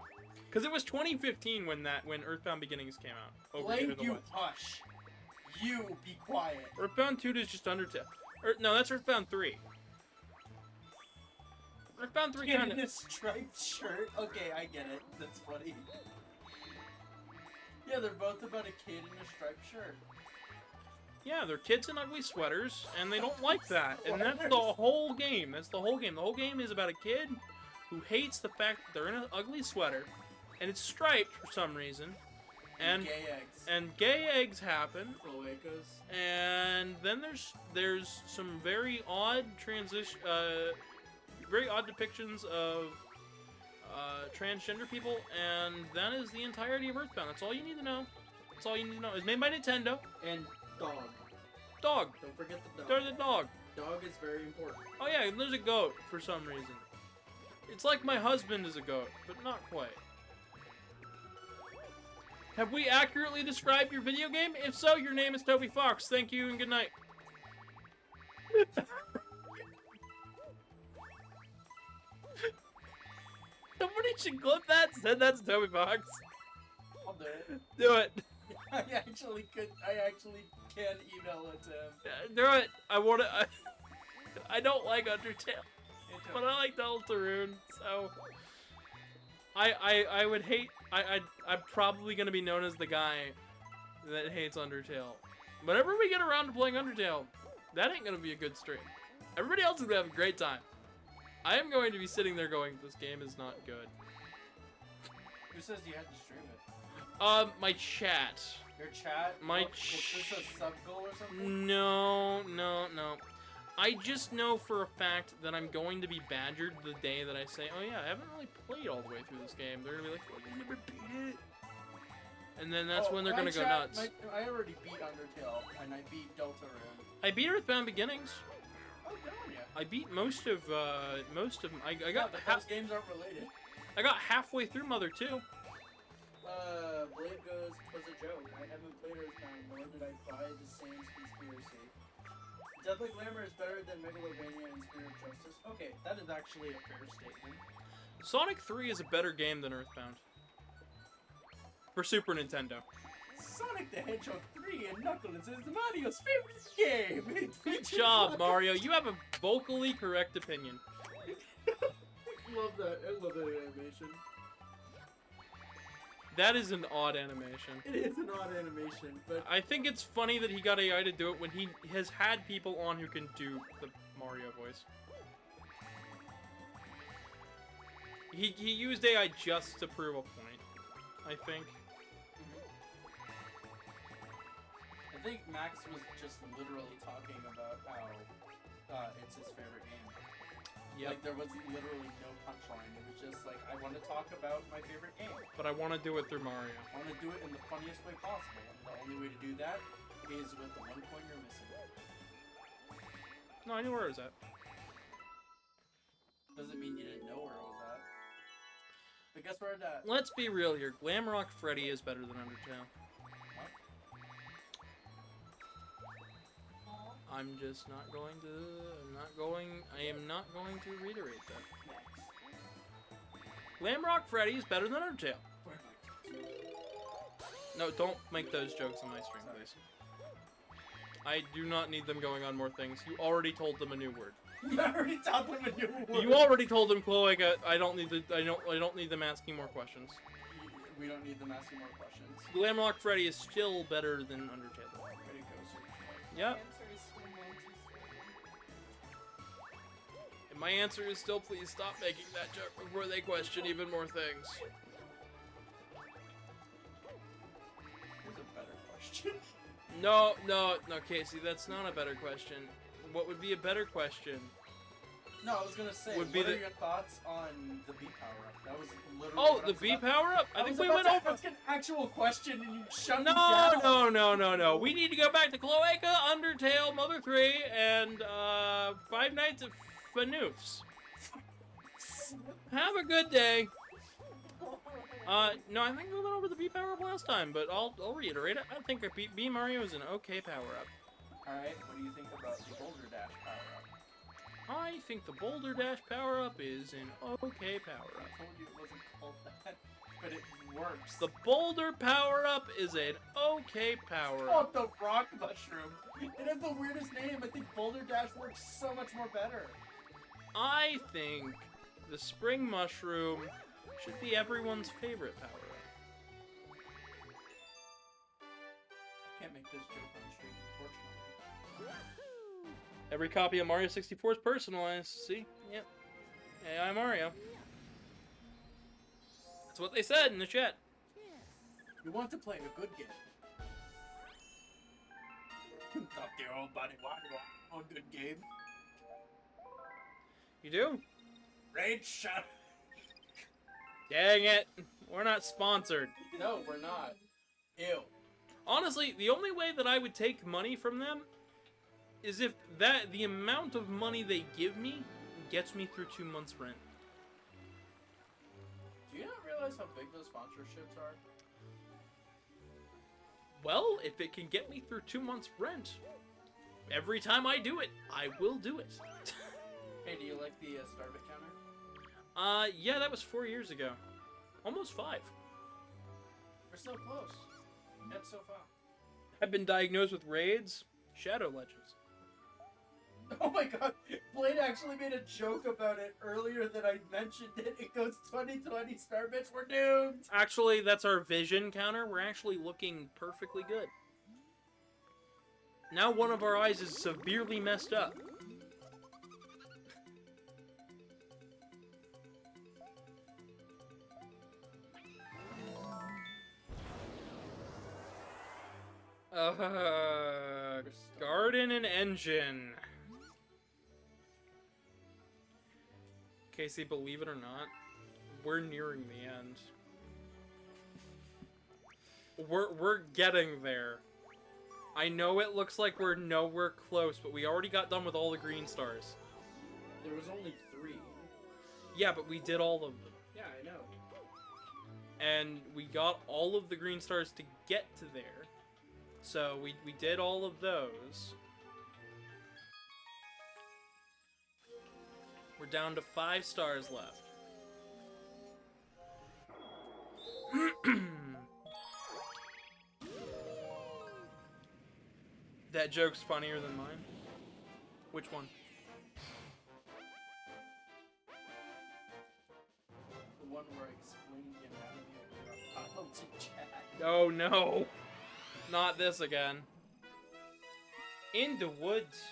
Because it was 2015 when Earthbound Beginnings came out. Over here to the you west. hush. You be quiet. Earthbound 2 is just under no, that's Earthbound 3. Earthbound 3 Kid kind in a of... striped shirt. Okay, I get it. That's funny. Yeah, they're both about a kid in a striped shirt. Yeah, they're kids in ugly sweaters, and they don't like that. And that's the whole game. That's the whole game. The whole game is about a kid who hates the fact that they're in an ugly sweater, and it's striped for some reason. And gay eggs. And gay eggs happen. Cloacas. And then there's some very odd very odd depictions of transgender people, and that is the entirety of Earthbound. That's all you need to know. That's all you need to know. It's made by Nintendo. And dog. Dog. Don't forget the dog. There's a dog. Dog is very important. Oh yeah, and there's a goat for some reason. It's like my husband is a goat, but not quite. Have we accurately described your video game? If so, your name is Toby Fox. Thank you and good night. Somebody should clip that. Said that's Toby Fox. I'll do it. Do it. I actually can email it to him. Do it. I don't like Undertale, but I like Deltarune, so I would hate. I'm probably gonna be known as the guy that hates Undertale. Whenever we get around to playing Undertale, that ain't gonna be a good stream. Everybody else is gonna have a great time. I am going to be sitting there going, this game is not good. Who says you had to stream it? My chat. Your chat? My Was this a sub goal or something? No. I just know for a fact that I'm going to be badgered the day that I say, oh yeah, I haven't really played all the way through this game. They're gonna be like, well, you never beat it. And then that's when they're gonna go nuts. I already beat Undertale, and I beat Deltarune. I beat Earthbound Beginnings. Oh, damn yeah. I beat most of I got those games aren't related. I got halfway through Mother 2. Blade goes, was a joke. I haven't played Earthbound, nor did I buy the Sans conspiracy. Deathly Glamour is better than Megalovania and Spirit of Justice. Okay, that is actually a fair statement. Sonic 3 is a better game than Earthbound. For Super Nintendo. Sonic the Hedgehog 3 and Knuckles is Mario's favorite game! Good job, Mario. You have a vocally correct opinion. Love that. I love that animation. That is an odd animation. It is an odd animation, but... I think it's funny that he got AI to do it when he has had people on who can do the Mario voice. He used AI just to prove a point, I think. I think Max was just literally talking about how it's his favorite game. Yep. Like, there was literally no punchline. It was just like, I want to talk about my favorite game. But I want to do it through Mario. I want to do it in the funniest way possible. And the only way to do that is with the 1 point you're missing. No, I knew where it was at. Doesn't mean you didn't know where it was at. But guess where it's at? Let's be real here. Glamrock Freddy is better than Undertale. I'm just not going to. I am not going to reiterate that. Glamrock Freddy is better than Undertale. No, don't make those jokes on my stream, please. I do not need them going on more things. You already told them a new word. You already told them a new word. You already told them cloaca. I don't need them asking more questions. We don't need them asking more questions. Glamrock Freddy is still better than Undertale. Way to go, Serge. Yep. Answer is still Mantis. And my answer is still, please stop making that joke before they question even more things. Here's a better question. No, Casey, that's not a better question. What would be a better question? No, I was gonna say, Would be what are the- your thoughts on the B power-up? That was literally Oh, what I the was B about- power-up? I think we went over... ask an actual question and you shut me down. No. We need to go back to Cloaca, Undertale, Mother 3, and, Five Nights at Fanoofs. Have a good day. No, I think we went over the B power-up last time, but I'll reiterate it. I think B Mario is an okay power-up. Alright, what do you think about the Boulder Dash power-up? I think the Boulder Dash power-up is an okay power-up. I told you it wasn't called that, but it works. The Boulder power-up is an okay power-up. Oh, the Rock Mushroom. It has the weirdest name. I think Boulder Dash works so much more better. I think the Spring Mushroom should be everyone's favorite power-up. I can't make this joke on stream, unfortunately. Every copy of Mario 64 is personalized. See? Yep. AI Mario. That's what they said in the chat. You want to play a good game. Talk to your own body. Why a good game? You do? Rage shot. Dang it. We're not sponsored. No, we're not. Ew. Honestly, the only way that I would take money from them is if the amount of money they give me gets me through 2 months' rent. Do you not realize how big those sponsorships are? Well, if it can get me through 2 months' rent, every time I do it, I will do it. Hey, do you like the Starbit counter? Yeah, that was 4 years ago. Almost 5. We're so close. Yet so far. I've been diagnosed with raids, Shadow Legends. Oh my god, Blade actually made a joke about it earlier than I mentioned it. It goes 2020 Starbits, we're doomed! Actually, that's our vision counter. We're actually looking perfectly good. Now one of our eyes is severely messed up. Garden and engine. Casey, believe it or not, we're nearing the end. We're getting there. I know it looks like we're nowhere close, but we already got done with all the green stars. There was only 3. Yeah, but we did all of them. Yeah, I know. And we got all of the green stars to get to there. So we did all of those. We're down to 5 stars left. That joke's funnier than mine. Which one? The one where I explained the anatomy of the reptile to Jack. Oh no! Not this again. In the woods.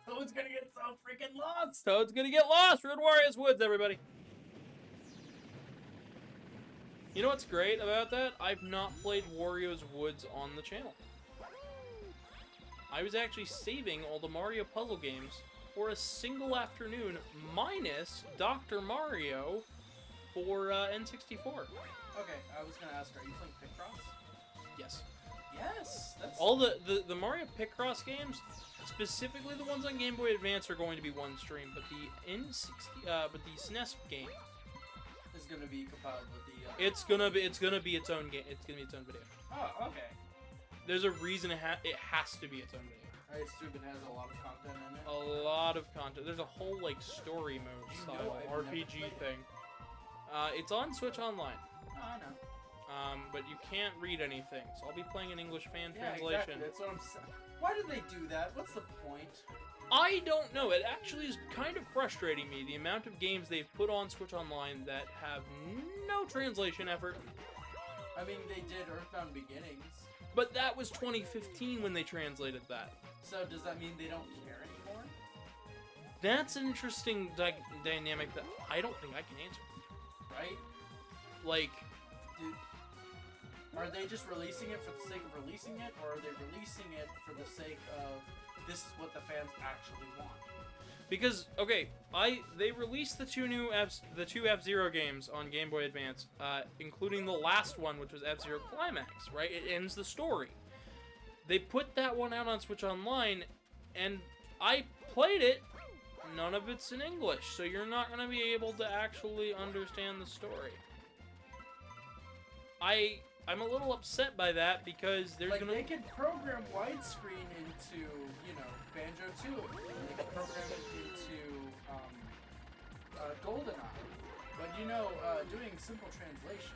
Toad's gonna get so freaking lost! Toad's gonna get lost! Road Warriors Woods, everybody! You know what's great about that? I've not played Wario's Woods on the channel. I was actually saving all the Mario puzzle games for a single afternoon, minus Dr. Mario for N64. Okay, I was gonna ask, are you playing Picross? Yes. Yes! That's... All the Mario Picross games, specifically the ones on Game Boy Advance, are going to be one stream, but the but the SNES game is gonna be compatible with the... It's gonna be its own game. It's gonna be its own video. Oh, okay. There's a reason it has to be its own video. I assume it has a lot of content in it. A lot of content. There's a whole like story mode style I've RPG never played thing. It's on Switch Online. Oh, I know. But you can't read anything, so I'll be playing an English fan Yeah, translation. exactly. That's what I'm saying. Why do they do that? What's the point? I don't know. It actually is kind of frustrating me, the amount of games they've put on Switch Online that have no translation effort. I mean, they did Earthbound Beginnings. But that was 2015 when they translated that. So does that mean they don't care anymore? That's an interesting dynamic that I don't think I can answer. Right? Like... Are they just releasing it for the sake of releasing it, or are they releasing it for the sake of this is what the fans actually want? Because okay, they released the two F-Zero games on Game Boy Advance, including the last one, which was F-Zero Climax. Right, it ends the story. They put that one out on Switch Online, and I played it. None of it's in English, so you're not gonna be able to actually understand the story. I'm a little upset by that because there's gonna... They could program widescreen into, you know, Banjo 2. They could program it into, GoldenEye. But, you know, doing simple translation,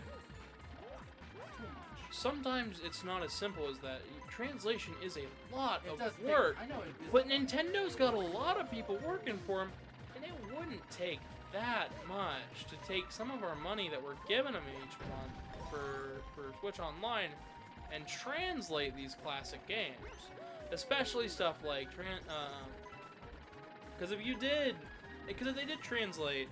too much. Sometimes it's not as simple as that. Translation is a lot of does work. I know it is. But Nintendo's got a lot of people working for them, and it wouldn't take that much to take some of our money that we're giving them each month for Switch Online and translate these classic games. Especially stuff like because if they did translate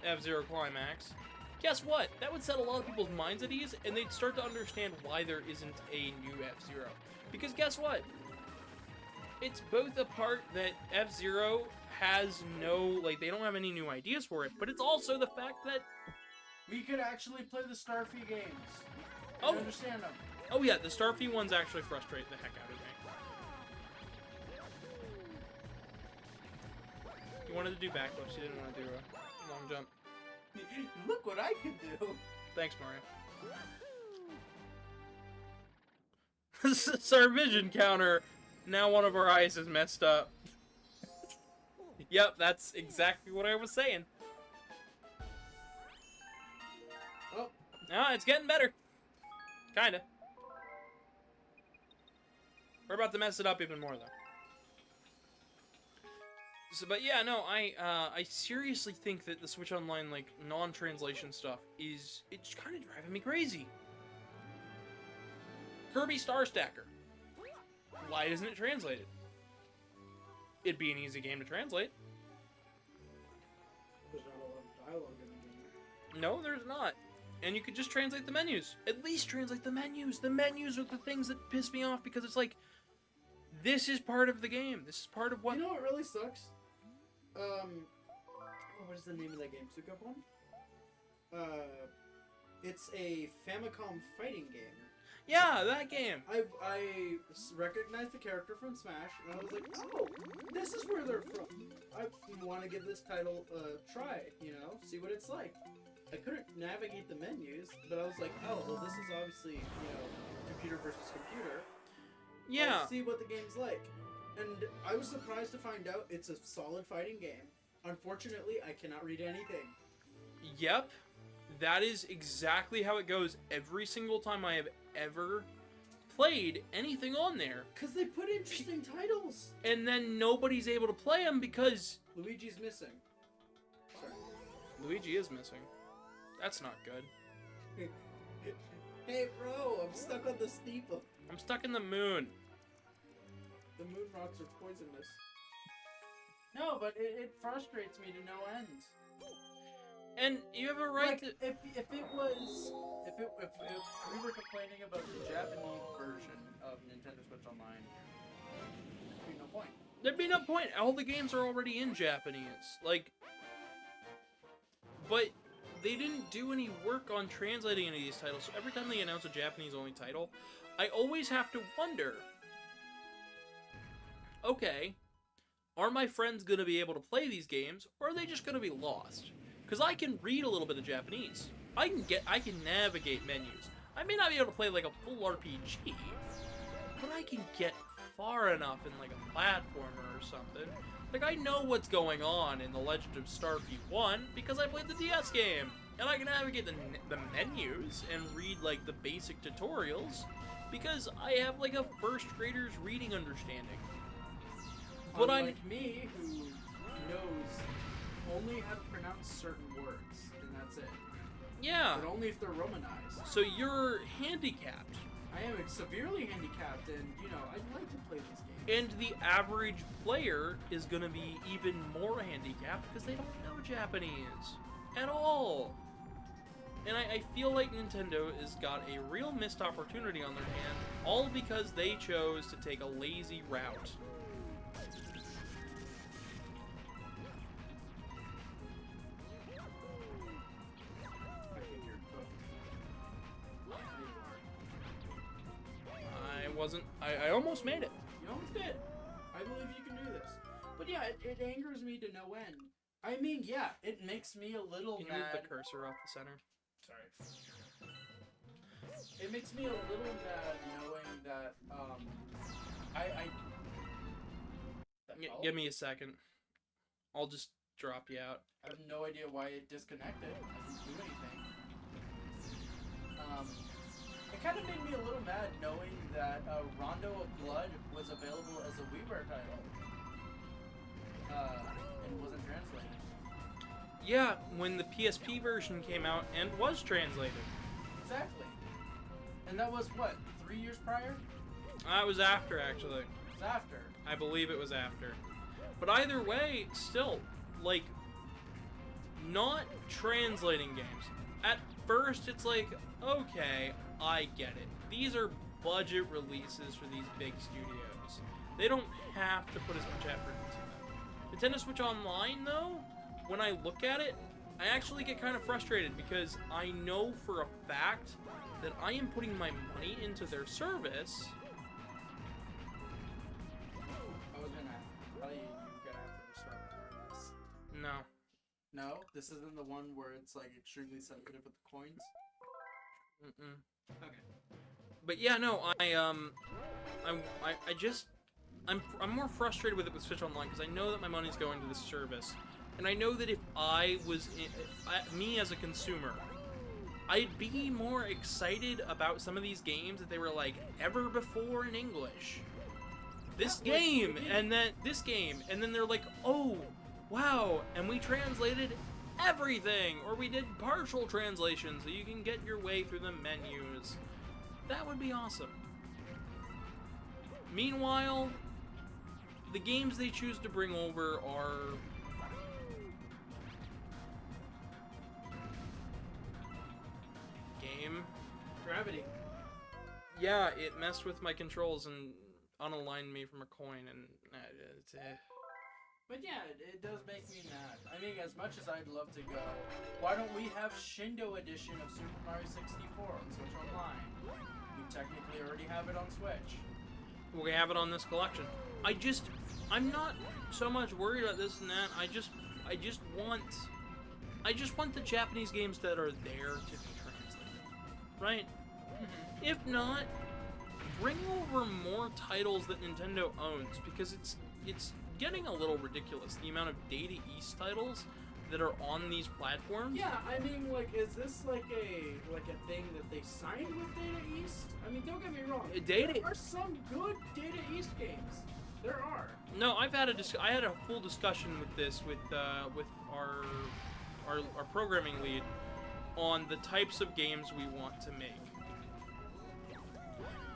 F-Zero Climax, guess what? That would set a lot of people's minds at ease, and they'd start to understand why there isn't a new F-Zero. Because guess what? It's both a part that F-Zero has no, like, they don't have any new ideas for it, but it's also the fact that We could actually play the Starfy games. Oh. I understand them. oh yeah, the Starfy ones actually frustrate the heck out of me. You wanted to do backflips, you didn't want to do a long jump. Look what I can do. Thanks, Mario. This is our vision counter. Now one of our eyes is messed up. Yep, that's exactly what I was saying. Oh. Ah, it's getting better. Kinda. We're about to mess it up even more, though. So, but yeah, no, I seriously think that the Switch Online, like, non-translation stuff it's kind of driving me crazy. Kirby Star Stacker. Why isn't it translated? It'd be an easy game to translate. There's not a lot of dialogue in the game. No, there's not. And you could just translate the menus. At least translate the menus. The menus are the things that piss me off because it's like, this is part of the game. This is part of what... You know what really sucks? What is the name of that game? Tsukabon? It's a Famicom fighting game. Yeah, that game. I recognized the character from Smash, and I was like, oh, this is where they're from. I want to give this title a try, you know, see what it's like. I couldn't navigate the menus, but I was like, oh, well, this is obviously, you know, computer versus computer. Yeah. Let's see what the game's like. And I was surprised to find out it's a solid fighting game. Unfortunately, I cannot read anything. Yep. That is exactly how it goes every single time I have ever played anything on there. Because they put interesting titles. And then nobody's able to play them because... Luigi's missing. Sorry. Luigi is missing. That's not good. Hey, bro, I'm stuck on the steeple. I'm stuck in the moon. The moon rocks are poisonous. No, but it frustrates me to no end. And you have a right Like, to... if we were complaining about the Japanese version of Nintendo Switch Online, there'd be no point. There'd be no point. All the games are already in Japanese. Like... But... They didn't do any work on translating any of these titles, so every time they announce a Japanese-only title, I always have to wonder, okay, are my friends going to be able to play these games, or are they just going to be lost? Because I can read a little bit of Japanese. I can navigate menus. I may not be able to play like a full RPG, but I can get far enough in like a platformer or something. Like, I know what's going on in The Legend of Starfy 1 because I played the DS game. And I can navigate the menus and read, like, the basic tutorials because I have, like, a first grader's reading understanding. But Unlike me, who knows only how to pronounce certain words, and that's it. Yeah. But only if they're Romanized. So you're handicapped. I am severely handicapped, and, you know, I'd like to play these games. And the average player is going to be even more handicapped because they don't know Japanese at all. And I feel like Nintendo has got a real missed opportunity on their hand, all because they chose to take a lazy route. I almost made it. You almost did. I believe you can do this. But yeah, it angers me to no end. I mean, yeah, it makes me a little Can you mad. move the cursor off the center? Sorry. It makes me a little mad knowing that, Give me a second. I'll just drop you out. I have no idea why it disconnected. I didn't do anything. It kind of made me a little mad knowing that Rondo of Blood was available as a WiiWare title. And wasn't translated. Yeah, when the PSP version came out and was translated. Exactly. And that was, what, 3 years prior? It was after, actually. It was after. I believe it was after. But either way, still, like, not translating games. At first, it's like, okay, I get it. These are budget releases for these big studios. They don't have to put as much effort into them. Nintendo Switch Online, though, when I look at it, I actually get kind of frustrated because I know for a fact that I am putting my money into their service. I was gonna tell you, you're gonna have to restart regardless. No. No? This isn't the one where it's like extremely sensitive with the coins? Mm-mm. Okay. But yeah, no, I'm more frustrated with it with Switch Online because I know that my money's going to this service, and I know that if I was me as a consumer, I'd be more excited about some of these games that they were like ever before in English. This game, and then this game, and then they're like, oh, wow, and we translated everything, or we did partial translation so you can get your way through the menus. That would be awesome. Meanwhile, the games they choose to bring over are game. Gravity. Yeah, it messed with my controls and unaligned me from a coin, and it's But yeah, it does make me mad. I mean, as much as I'd love to go, why don't we have Shindo edition of Super Mario 64 on Switch Online? We technically already have it on Switch. we have it on this collection. I'm not so much worried about this and that. I just want the Japanese games that are there to be translated, right? Mm-hmm. If not, bring over more titles that Nintendo owns, because it's getting a little ridiculous, the amount of Data East titles that are on these platforms. Yeah, I mean, like, is this like a thing that they signed with Data East? I mean, don't get me wrong. There are some good Data East games. There are. No, I had a full discussion with this with our programming lead on the types of games we want to make.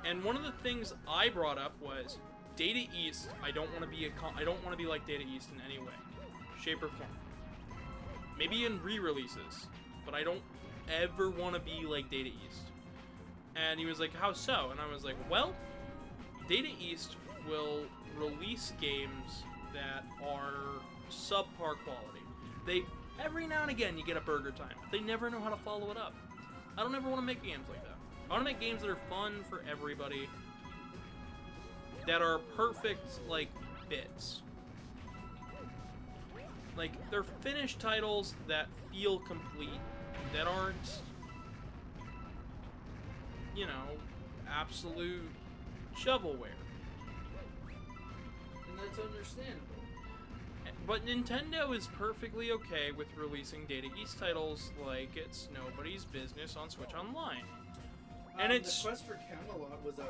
And one of the things I brought up was Data East. I don't want to be like Data East in any way, shape or form. Maybe in re-releases, but I don't ever want to be like Data East. And he was like, how so? And I was like, well, Data East will release games that are subpar quality. Every now and again you get a burger time. They never know how to follow it up. I don't ever want to make games like that. I want to make games that are fun for everybody, that are perfect, like, bits. Like, they're finished titles that feel complete, that aren't, you know, absolute shovelware. And that's understandable. But Nintendo is perfectly okay with releasing Data East titles like it's nobody's business on Switch Online. And it's... The Quest for Camelot was a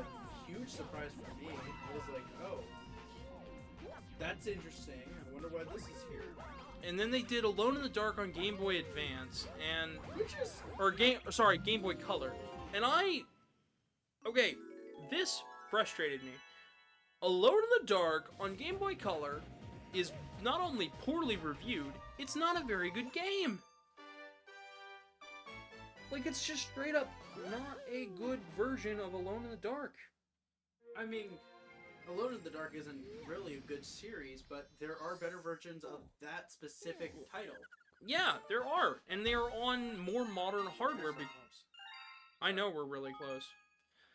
huge surprise for me. I was like, oh, that's interesting. I wonder why this is here. And then they did Alone in the Dark on Game Boy Advance, and... Which is... Game Boy Color. And okay, this frustrated me. Alone in the Dark on Game Boy Color is not only poorly reviewed, it's not a very good game. Like, it's just straight up not a good version of Alone in the Dark. I mean, Alone in the Dark isn't really a good series, but there are better versions of that specific title. Yeah, there are, and they are on more modern hardware. I know we're really close.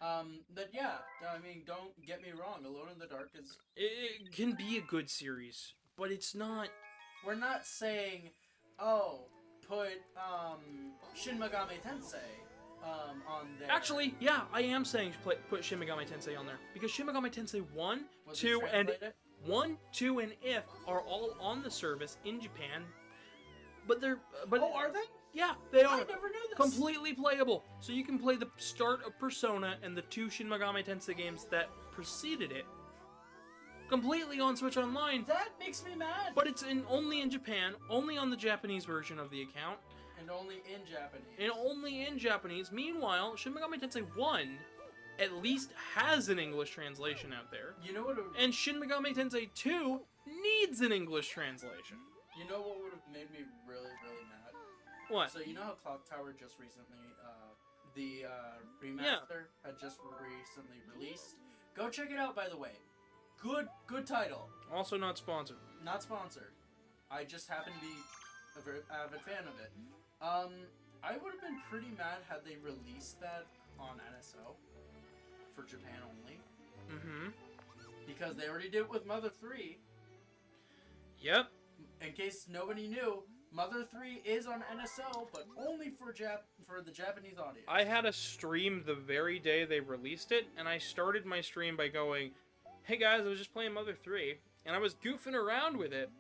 But yeah, I mean, don't get me wrong, Alone in the Dark is... It can be a good series, but it's not... We're not saying, oh, put, Shin Megami Tensei, on there. Actually, yeah, I am saying put Shin Megami Tensei on there, because Shin Megami Tensei 1, 2, and... 1, 2, and If are all on the service in Japan, but they're... Oh, are they? Yeah, they are. I never knew this. Completely playable. So you can play the start of Persona and the 2 Shin Megami Tensei games that preceded it completely on Switch Online. That makes me mad. But it's only in Japan, only on the Japanese version of the account. And only in Japanese. And only in Japanese. Meanwhile, Shin Megami Tensei 1 at least has an English translation out there. You know what? And Shin Megami Tensei 2 needs an English translation. You know what would have made me really, really mad? What? So you know how Clock Tower just recently, the remaster had just recently released. Go check it out, by the way. Good title. Also not sponsored. Not sponsored. I just happen to be a very avid fan of it. I would have been pretty mad had they released that on NSO for Japan only. Mm-hmm. Because they already did it with Mother 3. Yep. In case nobody knew, Mother 3 is on NSO, but only for the Japanese audience. I had a stream the very day they released it, and I started my stream by going, "Hey guys, I was just playing Mother 3, and I was goofing around with it."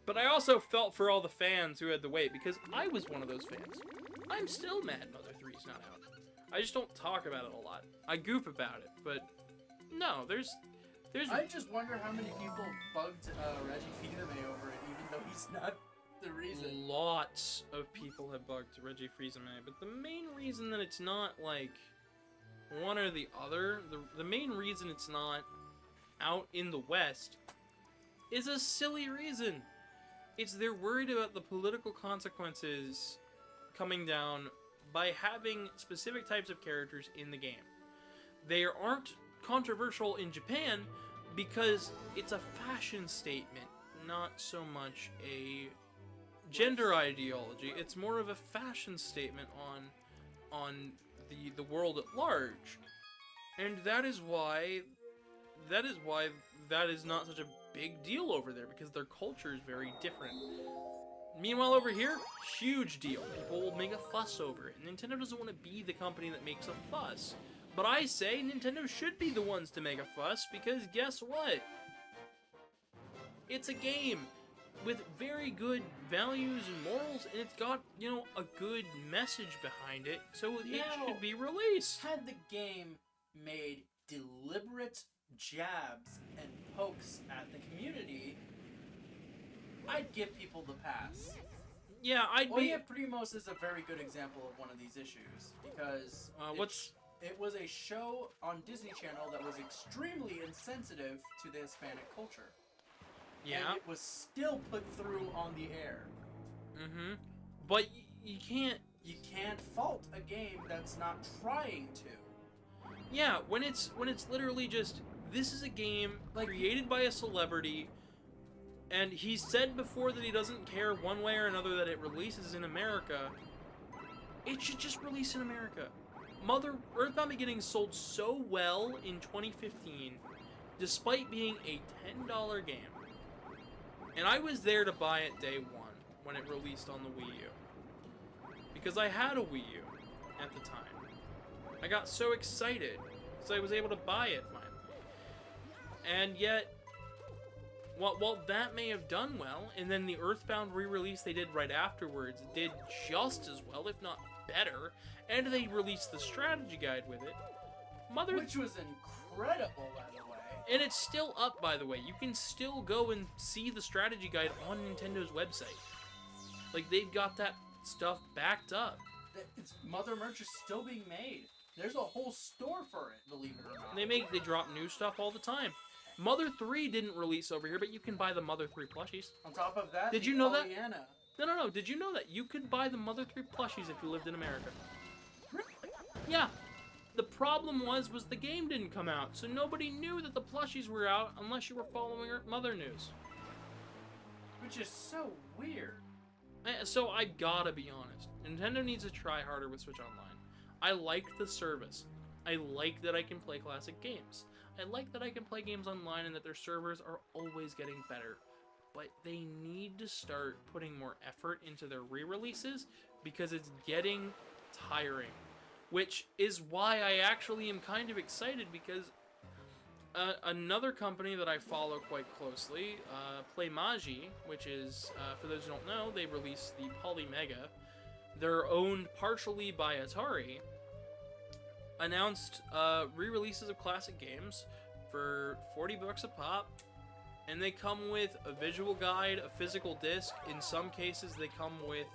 But I also felt for all the fans who had to wait, because I was one of those fans. I'm still mad Mother 3's not out. I just don't talk about it a lot. I goof about it, but no, there's... I just wonder how many people bugged Reggie Fils-Aimé over it, even though he's not the reason. Lots of people have bugged Reggie Fils-Aimé, but the main reason that it's not, like, one or the other, the main reason it's not out in the West is a silly reason. It's they're worried about the political consequences coming down by having specific types of characters in the game. They aren't controversial in Japan because it's a fashion statement, not so much a gender ideology. It's more of a fashion statement on the world at large, and that is why that is not such a big deal over there, because their culture is very different. Meanwhile, over here, huge deal. People will make a fuss over it. Nintendo doesn't want to be the company that makes a fuss. But I say Nintendo should be the ones to make a fuss, because guess what? It's a game with very good values and morals, and it's got, you know, a good message behind it, so it should be released. Had the game made deliberate jabs and pokes at the community, I'd give people the pass. Yeah, Oya Primos is a very good example of one of these issues, because it was a show on Disney Channel that was extremely insensitive to the Hispanic culture. Yeah. And it was still put through on the air. Mm-hmm. But you can't... You can't fault a game that's not trying to. Yeah, when it's literally just, this is a game created by a celebrity, and he said before that he doesn't care one way or another that it releases in America, it should just release in America. Earthbound Beginning sold so well in 2015, despite being a $10 game. And I was there to buy it day one, when it released on the Wii U. Because I had a Wii U at the time. I got so excited, because I was able to buy it finally. And yet, while that may have done well, and then the Earthbound re-release they did right afterwards did just as well, if not better, and they released the strategy guide with it. Which was incredible, by the way. And it's still up, by the way. You can still go and see the strategy guide on Nintendo's website. Like, they've got that stuff backed up. Mother merch is still being made. There's a whole store for it, believe it or not. They drop new stuff all the time. Mother 3 didn't release over here, but you can buy the Mother 3 plushies. On top of that, did you know that? Pollyanna. No. Did you know that you could buy the Mother 3 plushies if you lived in America? Really? Yeah. The problem was the game didn't come out, so nobody knew that the plushies were out unless you were following Mother news. Which is so weird. So I gotta be honest, Nintendo needs to try harder with Switch Online. I like the service. I like that I can play classic games. I like that I can play games online and that their servers are always getting better. But they need to start putting more effort into their re-releases, because it's getting tiring. Which is why I actually am kind of excited, because another company that I follow quite closely, Playmagi, which is, for those who don't know, they release the Polymega. They're owned partially by Atari. Announced re-releases of classic games for $40 a pop, and they come with a visual guide, a physical disc. In some cases, they come with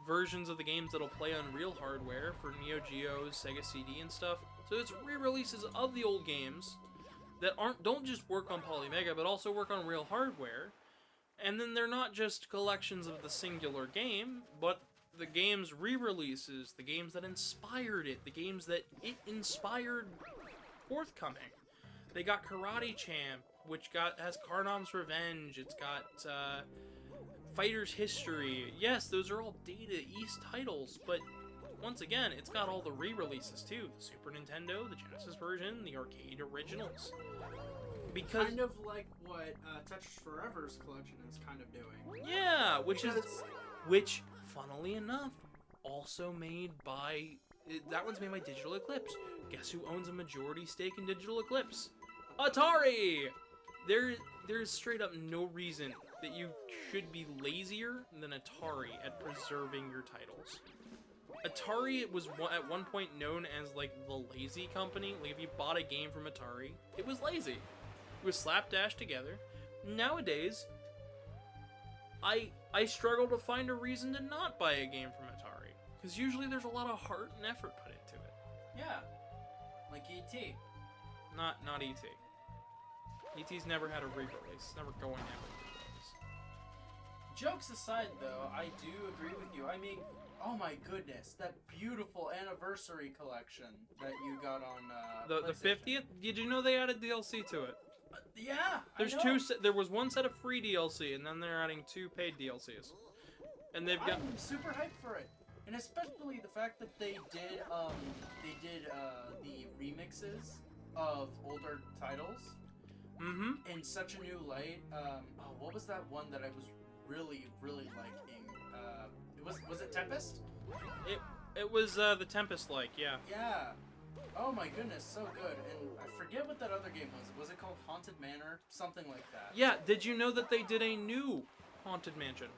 versions of the games that'll play on real hardware for Neo Geo's, Sega CD, and stuff. So it's re-releases of the old games that don't just work on Polymega, but also work on real hardware. And then they're not just collections of the singular game, but the game's re-releases, the games that inspired it, the games that it inspired forthcoming. They got Karate Champ, which has Karnam's Revenge. It's got Fighter's History. Yes, those are all Data East titles, but once again, it's got all the re-releases too. The Super Nintendo, the Genesis version, the arcade originals. Because kind of like what Tetris Forever's collection is kind of doing. Yeah, which, funnily enough, also made by that one's made by Digital Eclipse. Guess who owns a majority stake in Digital Eclipse? Atari. There's straight up no reason that you should be lazier than Atari at preserving your titles. Atari was at one point known as like the lazy company. Like if you bought a game from Atari, it was lazy. It was slapdash together. Nowadays, I struggle to find a reason to not buy a game from Atari, because usually there's a lot of heart and effort put into it. Yeah, like E.T. Not E.T. E.T.'s never had a re-release. Never going to have a re-release. Jokes aside, though, I do agree with you. I mean, oh my goodness, that beautiful anniversary collection that you got on the 50th. Did you know they added DLC to it? Yeah, There's I know. There was one set of free DLC, and then they're adding 2 paid DLCs. And they've got. I'm super hyped for it, and especially the fact that they did the remixes of older titles. Mm-hmm. In such a new light. What was that one that I was really liking? Was it Tempest? It was the Tempest-like, yeah. Yeah. Oh my goodness, so good. And I forget what that other game was. Was it called Haunted Manor? Something like that. Yeah, did you know that they did a new Haunted Mansion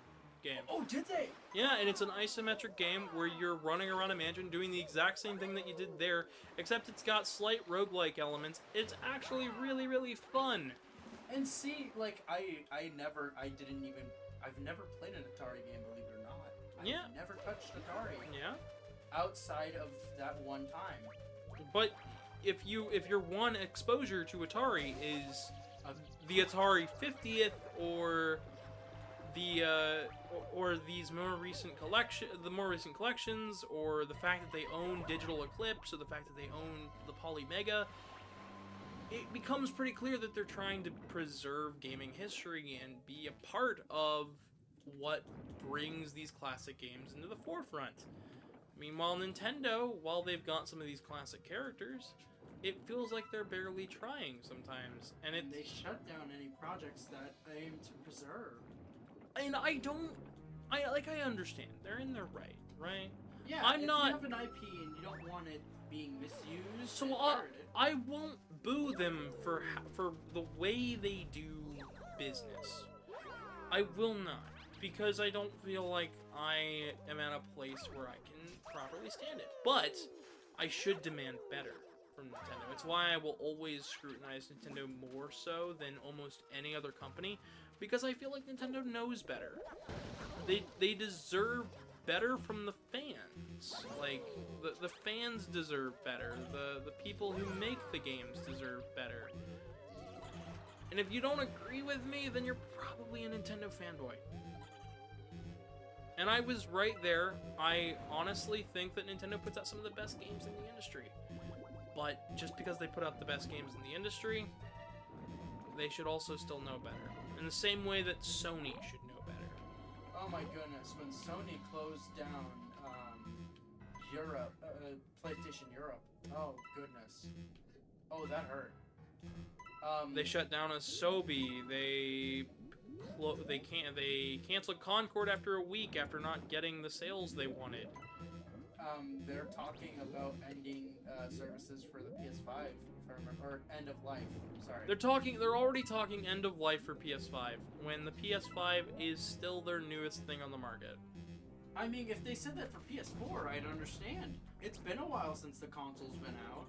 game? Oh, did they? Yeah, and it's an isometric game where you're running around a mansion doing the exact same thing that you did there, except it's got slight roguelike elements. It's actually really fun. And see, like, I've never played an Atari game, believe it or not. I've never touched Atari. Yeah. Outside of that one time. But if your one exposure to Atari is the Atari 50th or these more recent collections, or the fact that they own Digital Eclipse, or the fact that they own the Polymega, it becomes pretty clear that they're trying to preserve gaming history and be a part of what brings these classic games into the forefront. Meanwhile, Nintendo, while they've got some of these classic characters, it feels like they're barely trying sometimes, and they shut down any projects that aim to preserve. And I understand. They're in their right? Yeah, if you have an IP and you don't want it being misused, so I won't boo them for the way they do business. I will not, because I don't feel like I am at a place where I can properly stand it. But I should demand better from Nintendo. It's why I will always scrutinize Nintendo more so than almost any other company, because I feel like Nintendo knows better. They deserve better from the fans. Like, the fans deserve better. The people who make the games deserve better. And if you don't agree with me, then you're probably a Nintendo fanboy. And I was right there. I honestly think that Nintendo puts out some of the best games in the industry. But just because they put out the best games in the industry, they should also still know better. In the same way that Sony should know better. Oh my goodness, when Sony closed down Europe, PlayStation Europe, oh goodness. Oh, that hurt. They shut down Asobi. They canceled Concord after a week after not getting the sales they wanted. They're talking about ending services for the PS5, if I remember, or end of life. Sorry. They're already talking end of life for PS5 when the PS5 is still their newest thing on the market. I mean, if they said that for PS4, I'd understand. It's been a while since the console's been out,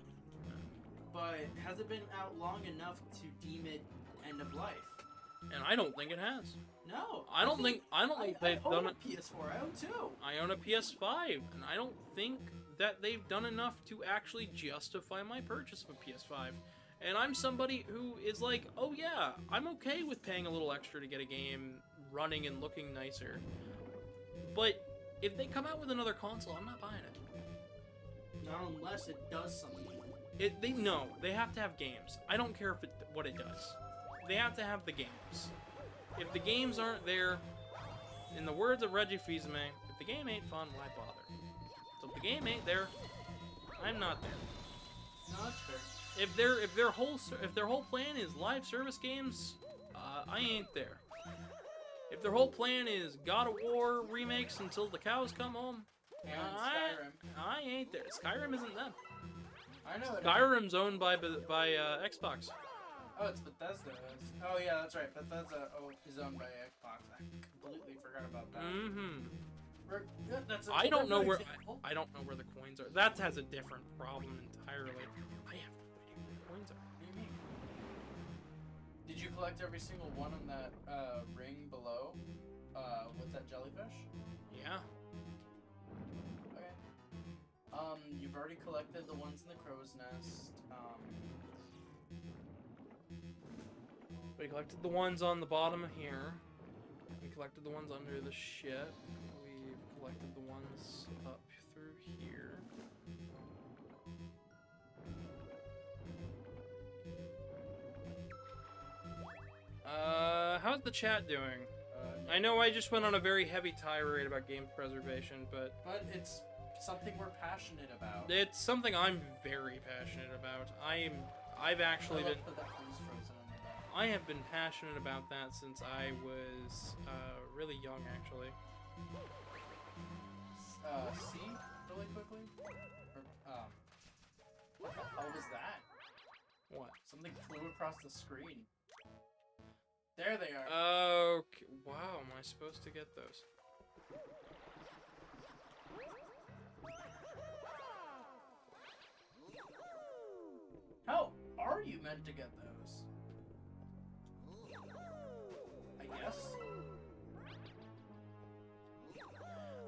but has it been out long enough to deem it end of life? and I don't think it has. No. I don't think they've I own done a it. PS4. I own two. I own a PS5, and I don't think that they've done enough to actually justify my purchase of a PS5. And I'm somebody who is like, oh yeah, I'm okay with paying a little extra to get a game running and looking nicer. But if they come out with another console, I'm not buying it. Not unless it does something. They have to have games. I don't care what it does. They have to have the games. If the games aren't there, in the words of Reggie Fils-Aimé, if the game ain't fun, why bother? So if the game ain't there, I'm not there. No, that's fair. If their whole plan is live service games, I ain't there. If their whole plan is God of War remakes until the cows come home, And Skyrim. I ain't there. Skyrim isn't them. I know it. Skyrim's owned by Xbox. Oh, it's Bethesda. Oh yeah, that's right. Bethesda is owned by Xbox. I completely forgot about that. Mm-hmm. That's I don't know where example. I don't know where the coins are. That has a different problem entirely. I have no idea where the coins are. What do you mean? Did you collect every single one on that ring below with that jellyfish? Yeah. Okay. You've already collected the ones in the crow's nest. We collected the ones on the bottom of here. We collected the ones under the ship. We've collected the ones up through here. How's the chat doing? I know I just went on a very heavy tirade about game preservation, but it's something we're passionate about. it's something I'm very passionate about. I've actually been. I have been passionate about that since I was really young, actually. C really quickly? What the hell was that? What? Something flew across the screen. There they are. Okay. Wow, am I supposed to get those? How are you meant to get those? I guess.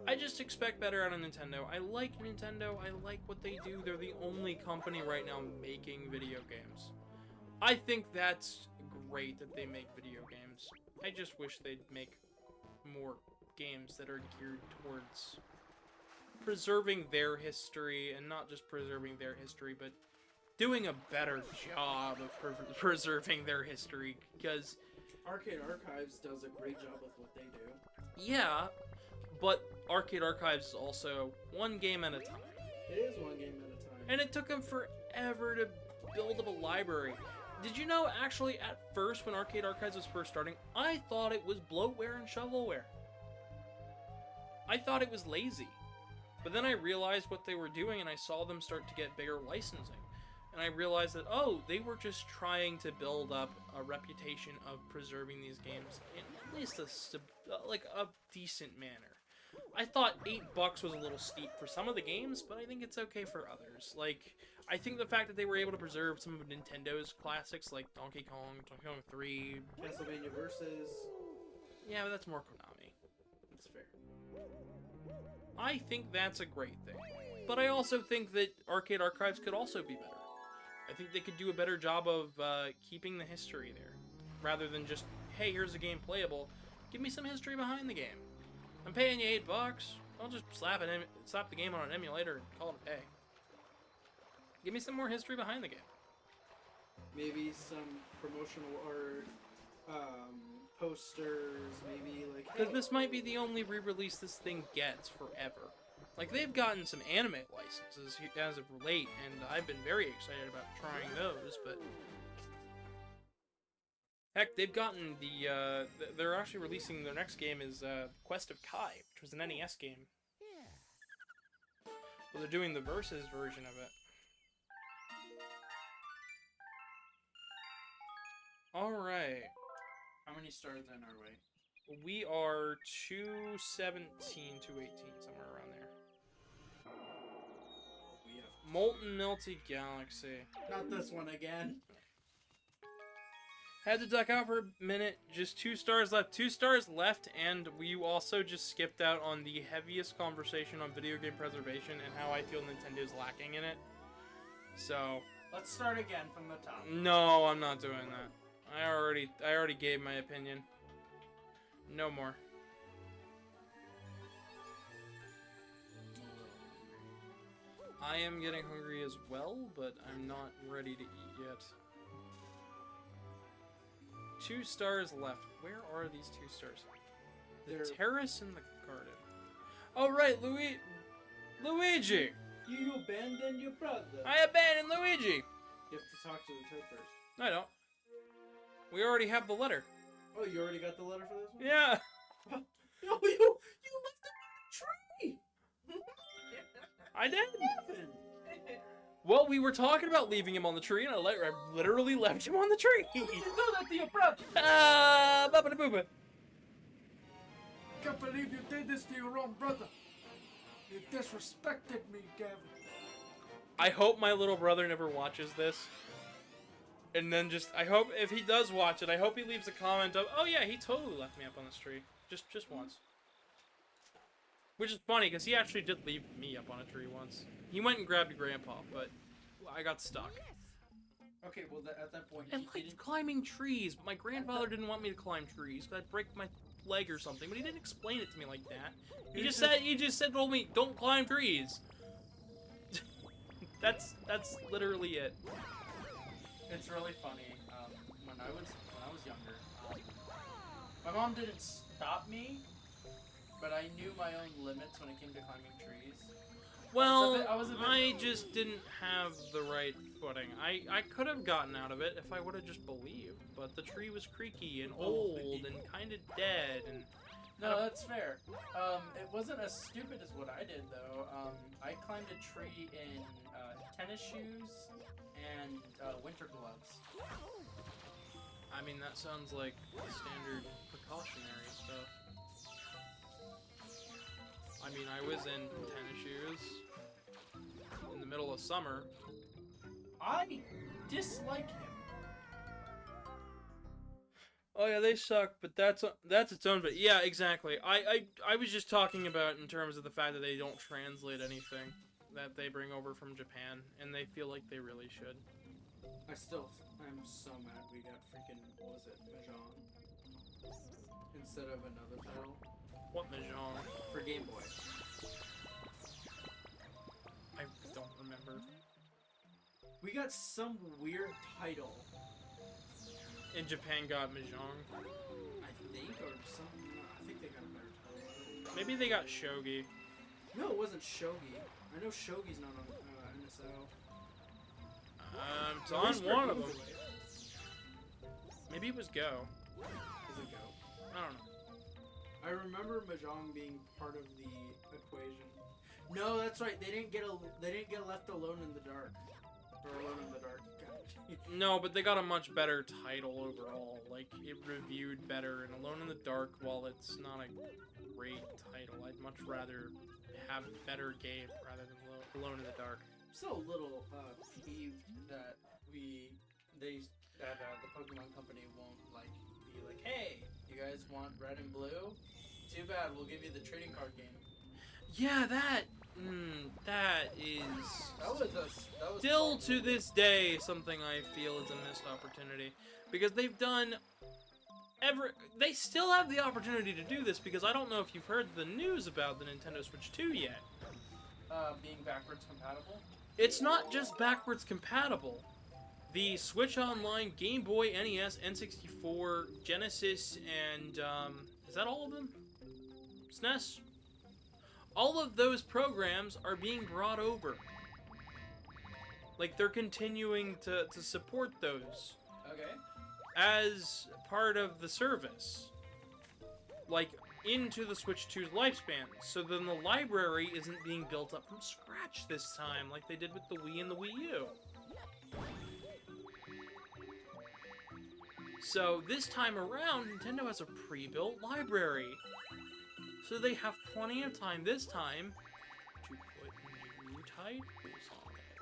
I just expect better out of Nintendo. I like Nintendo. I like what they do. They're the only company right now making video games. I think that's great that they make video games. I just wish they'd make more games that are geared towards preserving their history, and not just preserving their history, but doing a better job of preserving their history, because Arcade Archives does a great job with what they do. yeah, but Arcade Archives is also one game at a time. It is one game at a time. And it took them forever to build up a library. Did you know, actually, at first, when Arcade Archives was first starting, I thought it was bloatware and shovelware. I thought it was lazy. But then I realized what they were doing, and I saw them start to get bigger licensing. And I realized that, oh, they were just trying to build up a reputation of preserving these games in at least a decent manner. I thought $8 was a little steep for some of the games, but I think it's okay for others. Like, I think the fact that they were able to preserve some of Nintendo's classics, like Donkey Kong 3... Castlevania Versus. Yeah, but that's more Konami. That's fair. I think that's a great thing. But I also think that Arcade Archives could also be better. I think they could do a better job of keeping the history there. Rather than just, hey, here's a game playable. Give me some history behind the game. I'm paying you $8. I'll just slap the game on an emulator and call it a day. Give me some more history behind the game. Maybe some promotional art, posters, maybe like... Because this might be the only re-release this thing gets forever. Like, they've gotten some anime licenses as of late, and I've been very excited about trying those, but... Heck, they've gotten they're actually releasing their next game is Quest of Kai, which was an NES game. Well, they're doing the Versus version of it. Alright. How many stars in are we? We are 217, 218, somewhere around there. We have Molten Melty Galaxy. Not this one again. Had to duck out for a minute. Just 2 stars left. 2 stars left, and we also just skipped out on the heaviest conversation on video game preservation and how I feel Nintendo's lacking in it. So... Let's start again from the top. No, I'm not doing that. I already gave my opinion. No more. I am getting hungry as well, but I'm not ready to eat yet. 2 stars left. Where are these 2 stars? The terrace and the garden. Oh right, Luigi! You abandoned your brother. I abandoned Luigi! You have to talk to the toad first. No, I don't. We already have the letter. Oh, you already got the letter for this one? Yeah! No, you left it in the tree! I did! Gavin. Well, we were talking about leaving him on the tree, and I literally left him on the tree! You do that to your brother! Ah, baba da booba. Can't believe you did this to your own brother. You disrespected me, Gavin. I hope my little brother never watches this. And then I hope, if he does watch it, I hope he leaves a comment of, oh yeah, he totally left me up on this tree. Just once. Which is funny, because he actually did leave me up on a tree once. He went and grabbed Grandpa, but I got stuck. Okay, well, at that point, I he liked didn't... climbing trees, but my grandfather didn't want me to climb trees, because I'd break my leg or something, but he didn't explain it to me like that. He just told me, don't climb trees. That's literally it. It's really funny. When I was younger, my mom didn't stop me, but I knew my own limits when it came to climbing trees. Well, I was a bit I just didn't have the right footing. I could have gotten out of it if I would have just believed, but the tree was creaky and old and kind of dead. And no, that's fair. It wasn't as stupid as what I did though. I climbed a tree in tennis shoes and winter gloves. I mean, that sounds like standard precautionary stuff. I mean, I was in tennis shoes in the middle of summer. I dislike him. Oh yeah, they suck, but that's its own. But yeah, exactly. I was just talking about in terms of the fact that they don't translate anything that they bring over from Japan, and they feel like they really should. I'm so mad we got freaking, what was it, Mahjong? Instead of another title. What Mahjong? For Game Boy. I don't remember. We got some weird title. In Japan got Mahjong. I think, or something. No, I think they got a better title. Maybe they got Shogi. No, it wasn't Shogi. I know Shogi's not on NSO. It's At on least for one of Game them. Boy. Maybe it was Go. Is it Go? I don't know. I remember Mahjong being part of the equation. No, that's right. They didn't get left alone in the dark. Or alone in the dark. No, but they got a much better title overall. Like, it reviewed better, and Alone in the Dark, while it's not a great title, I'd much rather have a better game rather than Alone in the Dark. I'm still a little peeved that the Pokemon Company won't be like, hey, you guys want red and blue? Too bad, we'll give you the trading card game. Yeah, that is still to this day something I feel is a missed opportunity, because they've done they still have the opportunity to do this, because I don't know if you've heard the news about the Nintendo Switch 2 yet. Being backwards compatible? It's not just backwards compatible. The Switch Online, Game Boy, NES, N64, Genesis, and is that all of them? SNES? All of those programs are being brought over. Like, they're continuing to support those. Okay. As part of the service. Like, into the Switch 2's lifespan. So then the library isn't being built up from scratch this time, like they did with the Wii and the Wii U. So this time around, Nintendo has a pre-built library. So they have plenty of time this time to put new titles on it.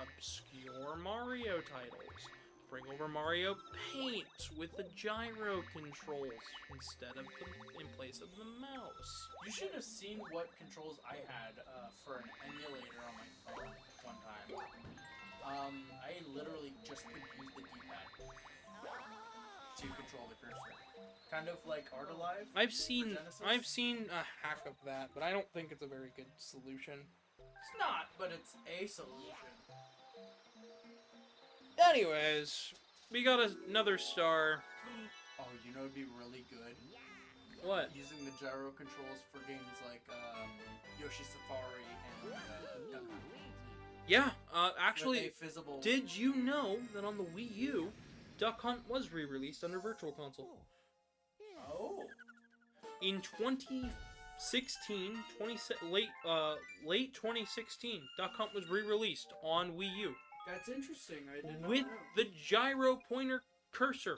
Obscure Mario titles. bring over Mario Paint with the gyro controls instead of in place of the mouse. You should have seen what controls I had for an emulator on my phone one time. I literally just could use the D-pad to control the cursor. Kind of like Art Alive. I've seen Genesis? a hack of that, but I don't think it's a very good solution. It's not, but it's a solution. Anyways, we got another star. Oh, you know it'd be really good? What? Using the gyro controls for games like Yoshi Safari and Duck Hunt. Yeah, actually, With a visible... did you know that on the Wii U, Duck Hunt was re-released under Virtual Console? Oh. In 2016, late 2016, Duck Hunt was re-released on Wii U That's interesting. I did not with know. the gyro pointer cursor.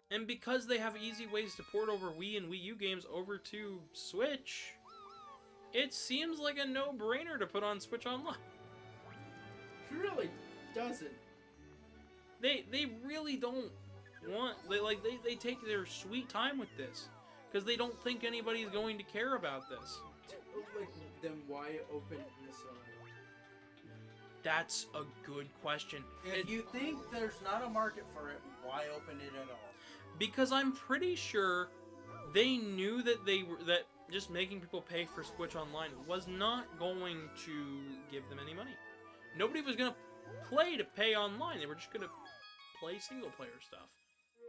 And because they have easy ways to port over Wii and Wii U games over to Switch, it seems like a no-brainer to put on Switch Online. It really doesn't. They really don't want... They take their sweet time with this. Because they don't think anybody's going to care about this. Like, then why open this That's a good question. If you think there's not a market for it, why open it at all? Because I'm pretty sure they knew that that just making people pay for Switch Online was not going to give them any money. Nobody was going to play to pay online. They were just going to play single player stuff.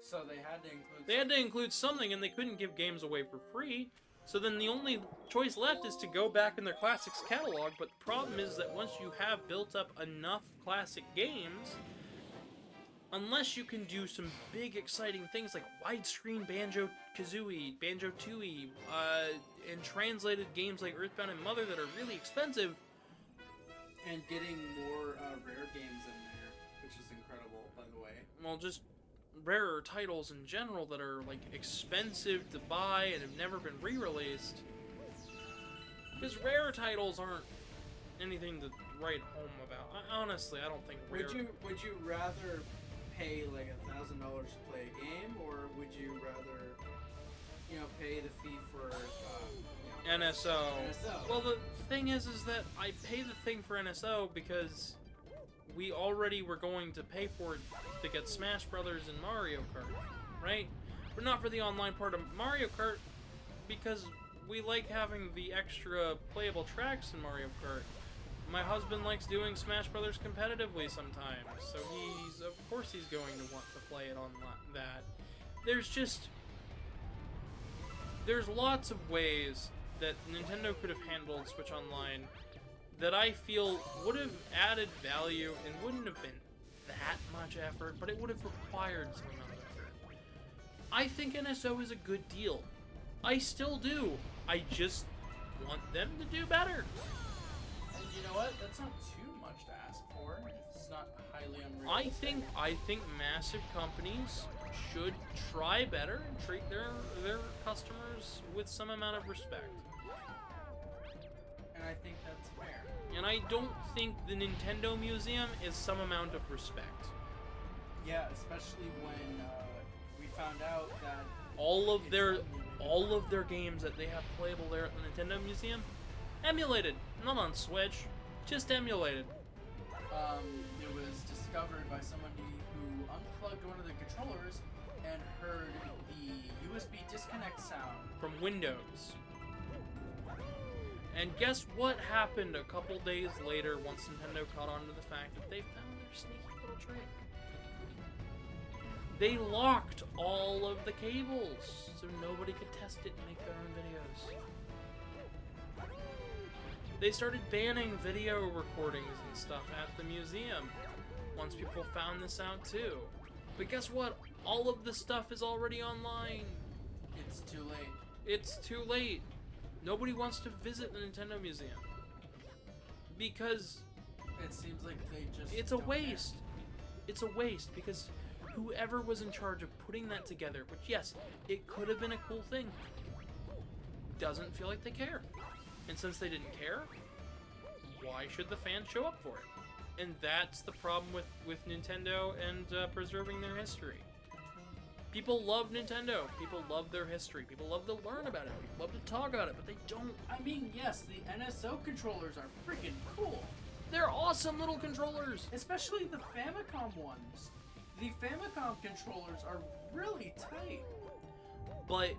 So they had to include... They had to include something, and they couldn't give games away for free. So then the only choice left is to go back in their classics catalog. But the problem is that once you have built up enough classic games, unless you can do some big exciting things like widescreen Banjo-Kazooie, Banjo-Tooie, and translated games like Earthbound and Mother that are really expensive. And getting more rare games in there, which is incredible, by the way. Well, just rarer titles in general that are like expensive to buy and have never been re-released. Because rare titles aren't anything to write home about. Honestly, I don't think rare... Would you rather pay like $1,000 to play a game, or would you rather, pay the fee for NSO. NSO? Well, the thing is that I pay the thing for NSO because we already were going to pay for it to get Smash Brothers and Mario Kart, right? But not for the online part of Mario Kart because we like having the extra playable tracks in Mario Kart. My husband likes doing Smash Brothers competitively sometimes, so of course he's going to want to play it on that. There's lots of ways that Nintendo could have handled Switch Online that I feel would have added value and wouldn't have been that much effort, but it would have required some amount of effort. I think NSO is a good deal. I still do. I just want them to do better. And you know what? That's not too much to ask for. It's not highly unrealistic. I think massive companies should try better and treat their customers with some amount of respect. And I think that's fair. And I don't think the Nintendo Museum is some amount of respect. Yeah, especially when we found out that All of their games that they have playable there at the Nintendo Museum, emulated, not on Switch, just emulated. It was discovered by somebody who unplugged one of the controllers and heard the USB disconnect sound From Windows. And guess what happened a couple days later once Nintendo caught on to the fact that they found their sneaky little trick? They locked all of the cables so nobody could test it and make their own videos. They started banning video recordings and stuff at the museum once people found this out too. But guess what? All of the stuff is already online. It's too late. It's too late. Nobody wants to visit the Nintendo Museum because It seems like they just it's a don't waste. It's a waste because whoever was in charge of putting that together, which yes, it could have been a cool thing, doesn't feel like they care. And since they didn't care, why should the fans show up for it? And that's the problem with Nintendo and preserving their history. People love Nintendo. People love their history. People love to learn about it. People love to talk about it, but they don't. I mean, yes, the NSO controllers are freaking cool. They're awesome little controllers. Especially the Famicom ones. The Famicom controllers are really tight. But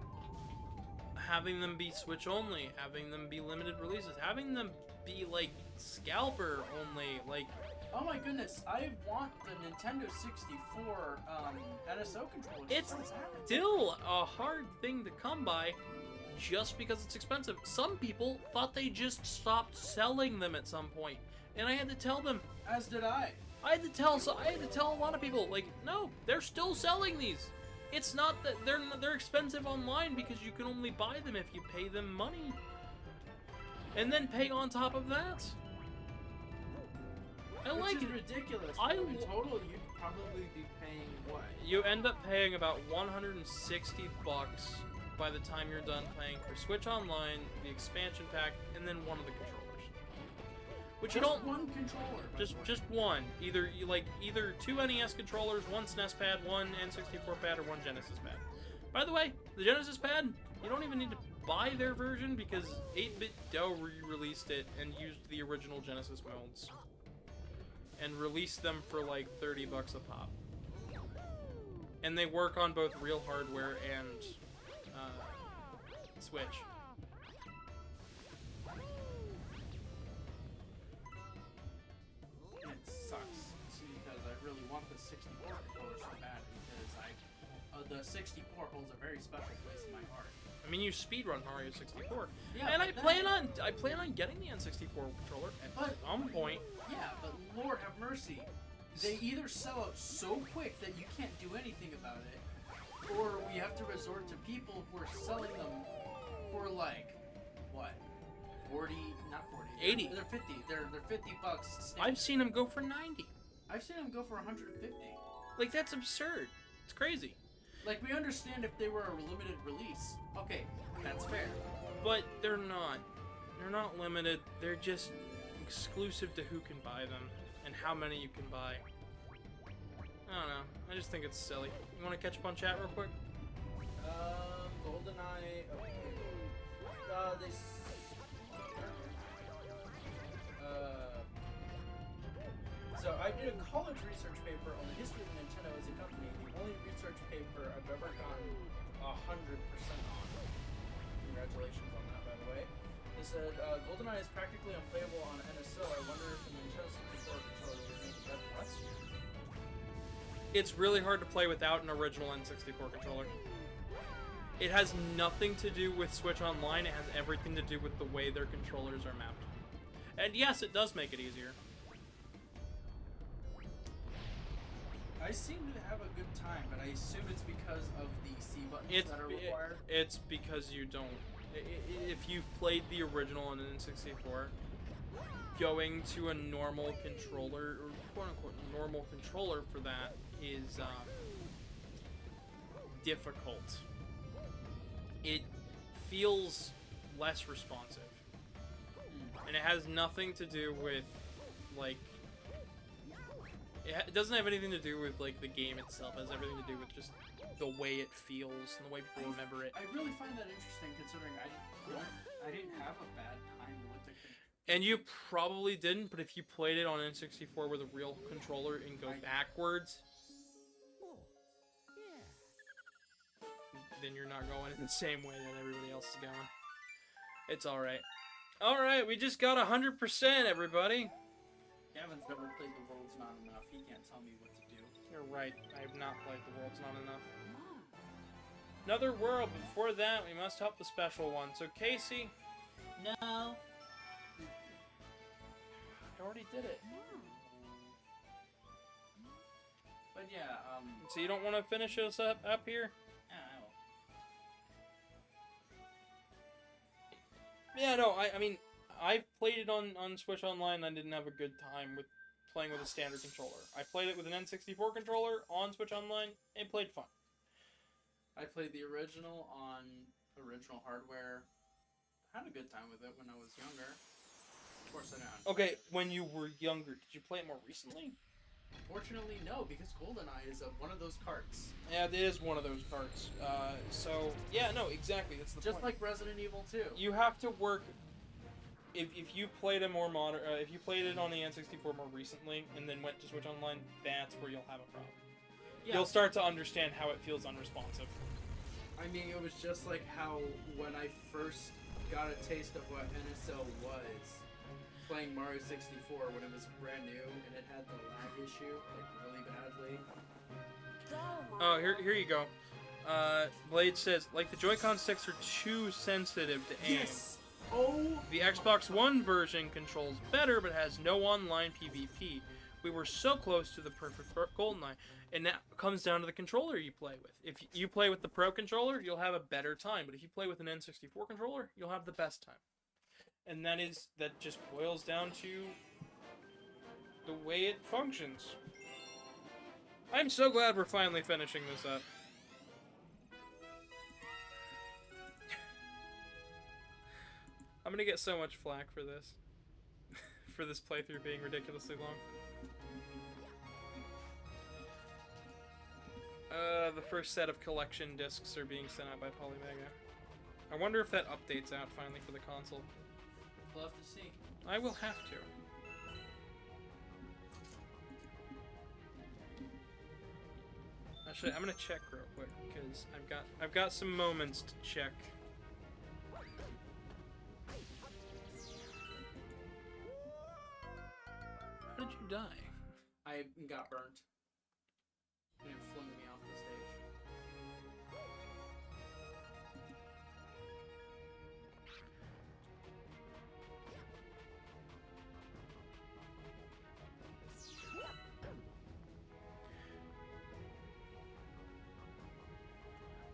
having them be Switch only, having them be limited releases, having them be like scalper only, like, oh my goodness, I want the Nintendo 64 NSO controllers. it's still a hard thing to come by just because it's expensive. Some people thought they just stopped selling them at some point, and I had to tell them. As did I. I had to tell a lot of people, like, no, they're still selling these. It's not that they're expensive online because you can only buy them if you pay them money, and then pay on top of that. I Which like is it. ridiculous. I In lo- total, you'd probably be paying what? You end up paying about 160 bucks by the time you're done playing for Switch Online, the expansion pack, and then one of the controllers. Which you Just don't one controller. by the way. just one. Either two NES controllers, one SNES pad, one N64 pad, or one Genesis pad. By the way, the Genesis pad, you don't even need to buy their version because 8-Bit Do re-released it and used the original Genesis modes. And released them for like 30 bucks a pop. And they work on both real hardware and Switch. It sucks because I really want the 64 controller so bad because the 64 holds a very special place in my heart. I mean, you speedrun Mario 64, Yeah, and but I plan on getting the N64 controller at But- some point. Yeah, but Lord have mercy, they either sell out so quick that you can't do anything about it, or we have to resort to people who are selling them for like what, 40? Not 40. 80. They're 50. They're 50 bucks. I've seen them go for 90. I've seen them go for 150. Like, that's absurd. It's crazy. Like, we understand if they were a limited release. Okay, that's fair. But they're not. They're not limited. They're just exclusive to who can buy them and how many you can buy. I don't know. I just think it's silly. You want to catch up on chat real quick? GoldenEye. So I did a college research paper on the history of Nintendo as a company. The only research paper I've ever gotten 100% on. Congratulations on that, by the way. They said GoldenEye is practically unplayable on NSO. I wonder if the Nintendo 64 controller would make that less. It's really hard to play without an original N64 controller. It has nothing to do with Switch Online. It has everything to do with the way their controllers are mapped. And yes, it does make it easier. I seem to have a good time, but I assume it's because of the C buttons that are required. It's because you don't. If you've played the original on an N64, going to a normal controller, or quote-unquote normal controller for that, is difficult. It feels less responsive. And it has nothing to do with, like... It doesn't have anything to do with, like, the game itself. It has everything to do with just the way it feels and the way people remember it. I really find that interesting, considering I didn't have a bad time with the controller. And you probably didn't, but if you played it on N64 with a real controller and go backwards, then you're not going in the same way that everybody else is going. It's alright. Alright, we just got 100%, everybody. Gavin's never played The World's Not Enough. He can't tell me what to do. You're right, I have not played The World's Not Enough. Another world, but before that, we must help the special one. So, Casey... No. I already did it. But yeah, So you don't want to finish us up here? yeah, I will. Yeah, no, I mean, I played it on Switch Online and I didn't have a good time with playing with a standard controller. I played it with an N64 controller on Switch Online and played fun. I played the original on original hardware. Had a good time with it when I was younger. Of course I know. Okay, when you were younger, did you play it more recently? Fortunately, no, because GoldenEye is one of those carts. Yeah, it is one of those carts. So yeah, no, exactly. That's the Just point. like Resident Evil 2. You have to work. If you played it more modern, if you played it on the N64 more recently, and then went to Switch Online, that's where you'll have a problem. Yeah. You'll start to understand how it feels unresponsive. I mean, it was just like how when I first got a taste of what NSL was, playing Mario 64 when it was brand new and it had the lag issue like really badly. Go, Oh, Mario. here you go. Blade says, like the Joy-Con sticks are too sensitive to aim. Yes. Oh. The Xbox One version controls better, but has no online PvP. We were so close to the perfect GoldenEye, and that comes down to the controller you play with. If you play with the Pro controller, you'll have a better time, but if you play with an N64 controller, you'll have the best time. And that just boils down to the way it functions. I'm so glad we're finally finishing this up. I'm gonna get so much flack for this. For this playthrough being ridiculously long. The first set of collection discs are being sent out by Polymega. I wonder if that updates out finally for the console. We'll have to see. I will have to. Actually, I'm gonna check real quick because I've got some moments to check. How did you die? I got burnt. And it flung me off the stage.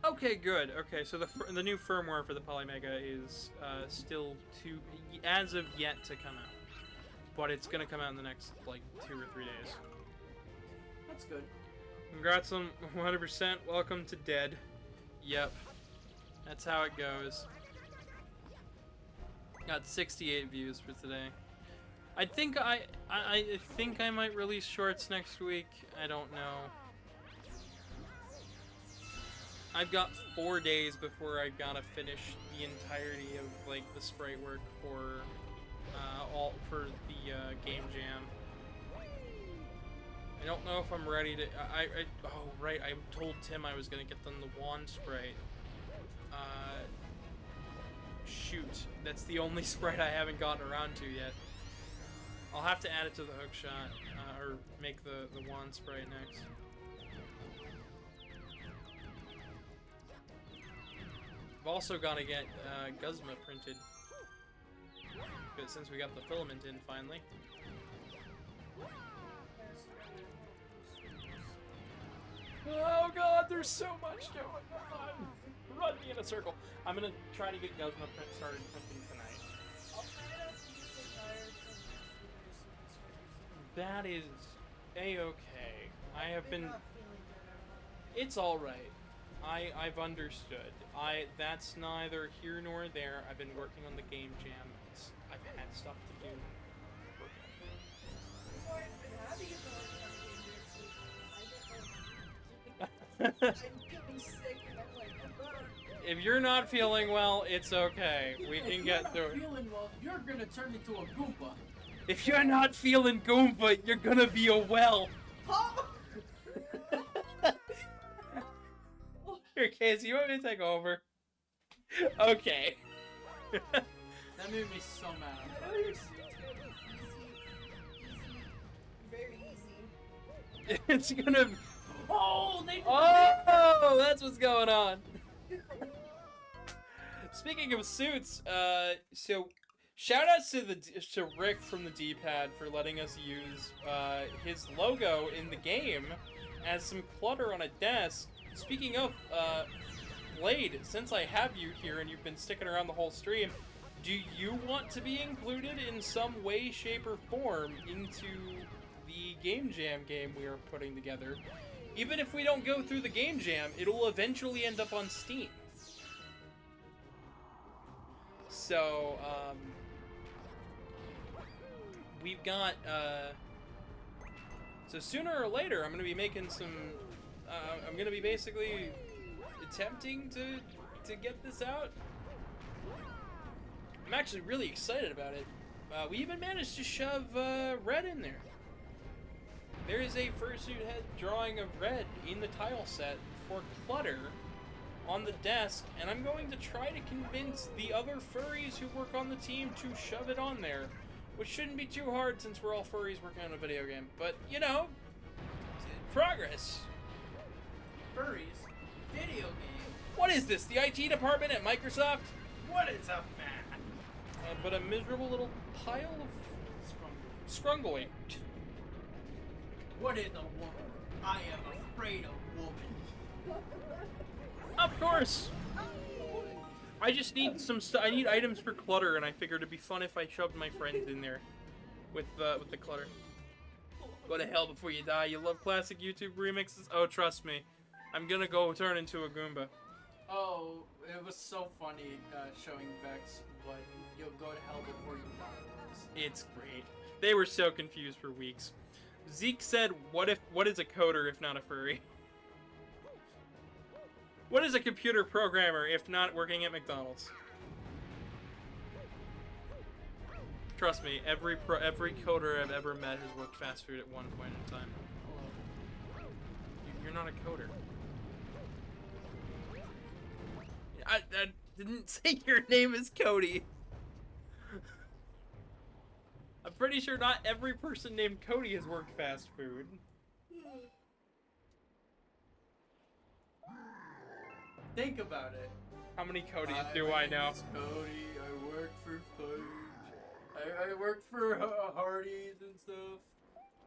Okay, good. Okay, so the new firmware for the Polymega is still as of yet to come out, but it's gonna come out in the next like 2 or 3 days. That's good. Congrats on 100%. Welcome to Dead. Yep, that's how it goes. Got 68 views for today. I think I think I might release shorts next week. I don't know. I've got 4 days before I gotta finish the entirety of like the sprite work for the game jam. I don't know if I'm ready to. Oh right, I told Tim I was gonna get them the wand sprite. Shoot, that's the only sprite I haven't gotten around to yet. I'll have to add it to the hookshot or make the wand sprite next. I've also got to get Guzma printed, but since we got the filament in finally. Oh god, there's so much going on! Run me in a circle. I'm gonna try to get Guzma started printing tonight. That is a-okay. I have been... It's alright. I've understood. That's neither here nor there. I've been working on the game jam. I've had stuff to do. If you're not feeling well, it's okay. We can get through it. If you're not feeling well, you're gonna turn into a Goomba. If you're not feeling Goomba, you're gonna be a well. Here, Casey, you want me to take over? Okay. That made me so mad. I'm sorry. Very easy. It's gonna. Oh, they. Oh, that's what's going on. Speaking of suits, so shout outs to Rick from the D-pad for letting us use his logo in the game as some clutter on a desk. Speaking of, Blade, since I have you here and you've been sticking around the whole stream, do you want to be included in some way, shape, or form into the Game Jam game we are putting together? Even if we don't go through the Game Jam, it'll eventually end up on Steam. So, we've got, so sooner or later, I'm going to be making some, I'm going to be basically attempting to get this out. I'm actually really excited about it. We even managed to shove Red in there. There is a Fursuit head drawing of Red in the tile set for clutter on the desk, and I'm going to try to convince the other furries who work on the team to shove it on there, which shouldn't be too hard since we're all furries working on a video game. But, you know, progress. Furries. Video game. What is this, the IT department at Microsoft? What is up, man? But a miserable little pile of scrungly. What is a woman? I am afraid of woman. Of course. I just need some I need items for clutter, and I figured it'd be fun if I shoved my friends in there with the clutter. Go to hell before you die. You love classic YouTube remixes? Oh, trust me. I'm gonna go turn into a Goomba. Oh, it was so funny showing Vex what you'll go to hell before you die was. It's great. They were so confused for weeks. Zeke said, what is a coder if not a furry? What is a computer programmer if not working at McDonald's? Trust me, every coder I've ever met has worked fast food at one point in time. Hello. You're not a coder. I didn't say your name is Cody. I'm pretty sure not every person named Cody has worked fast food. Think about it. How many Codys do I know? Cody, I work for Fudge. I worked for Hardee's and stuff.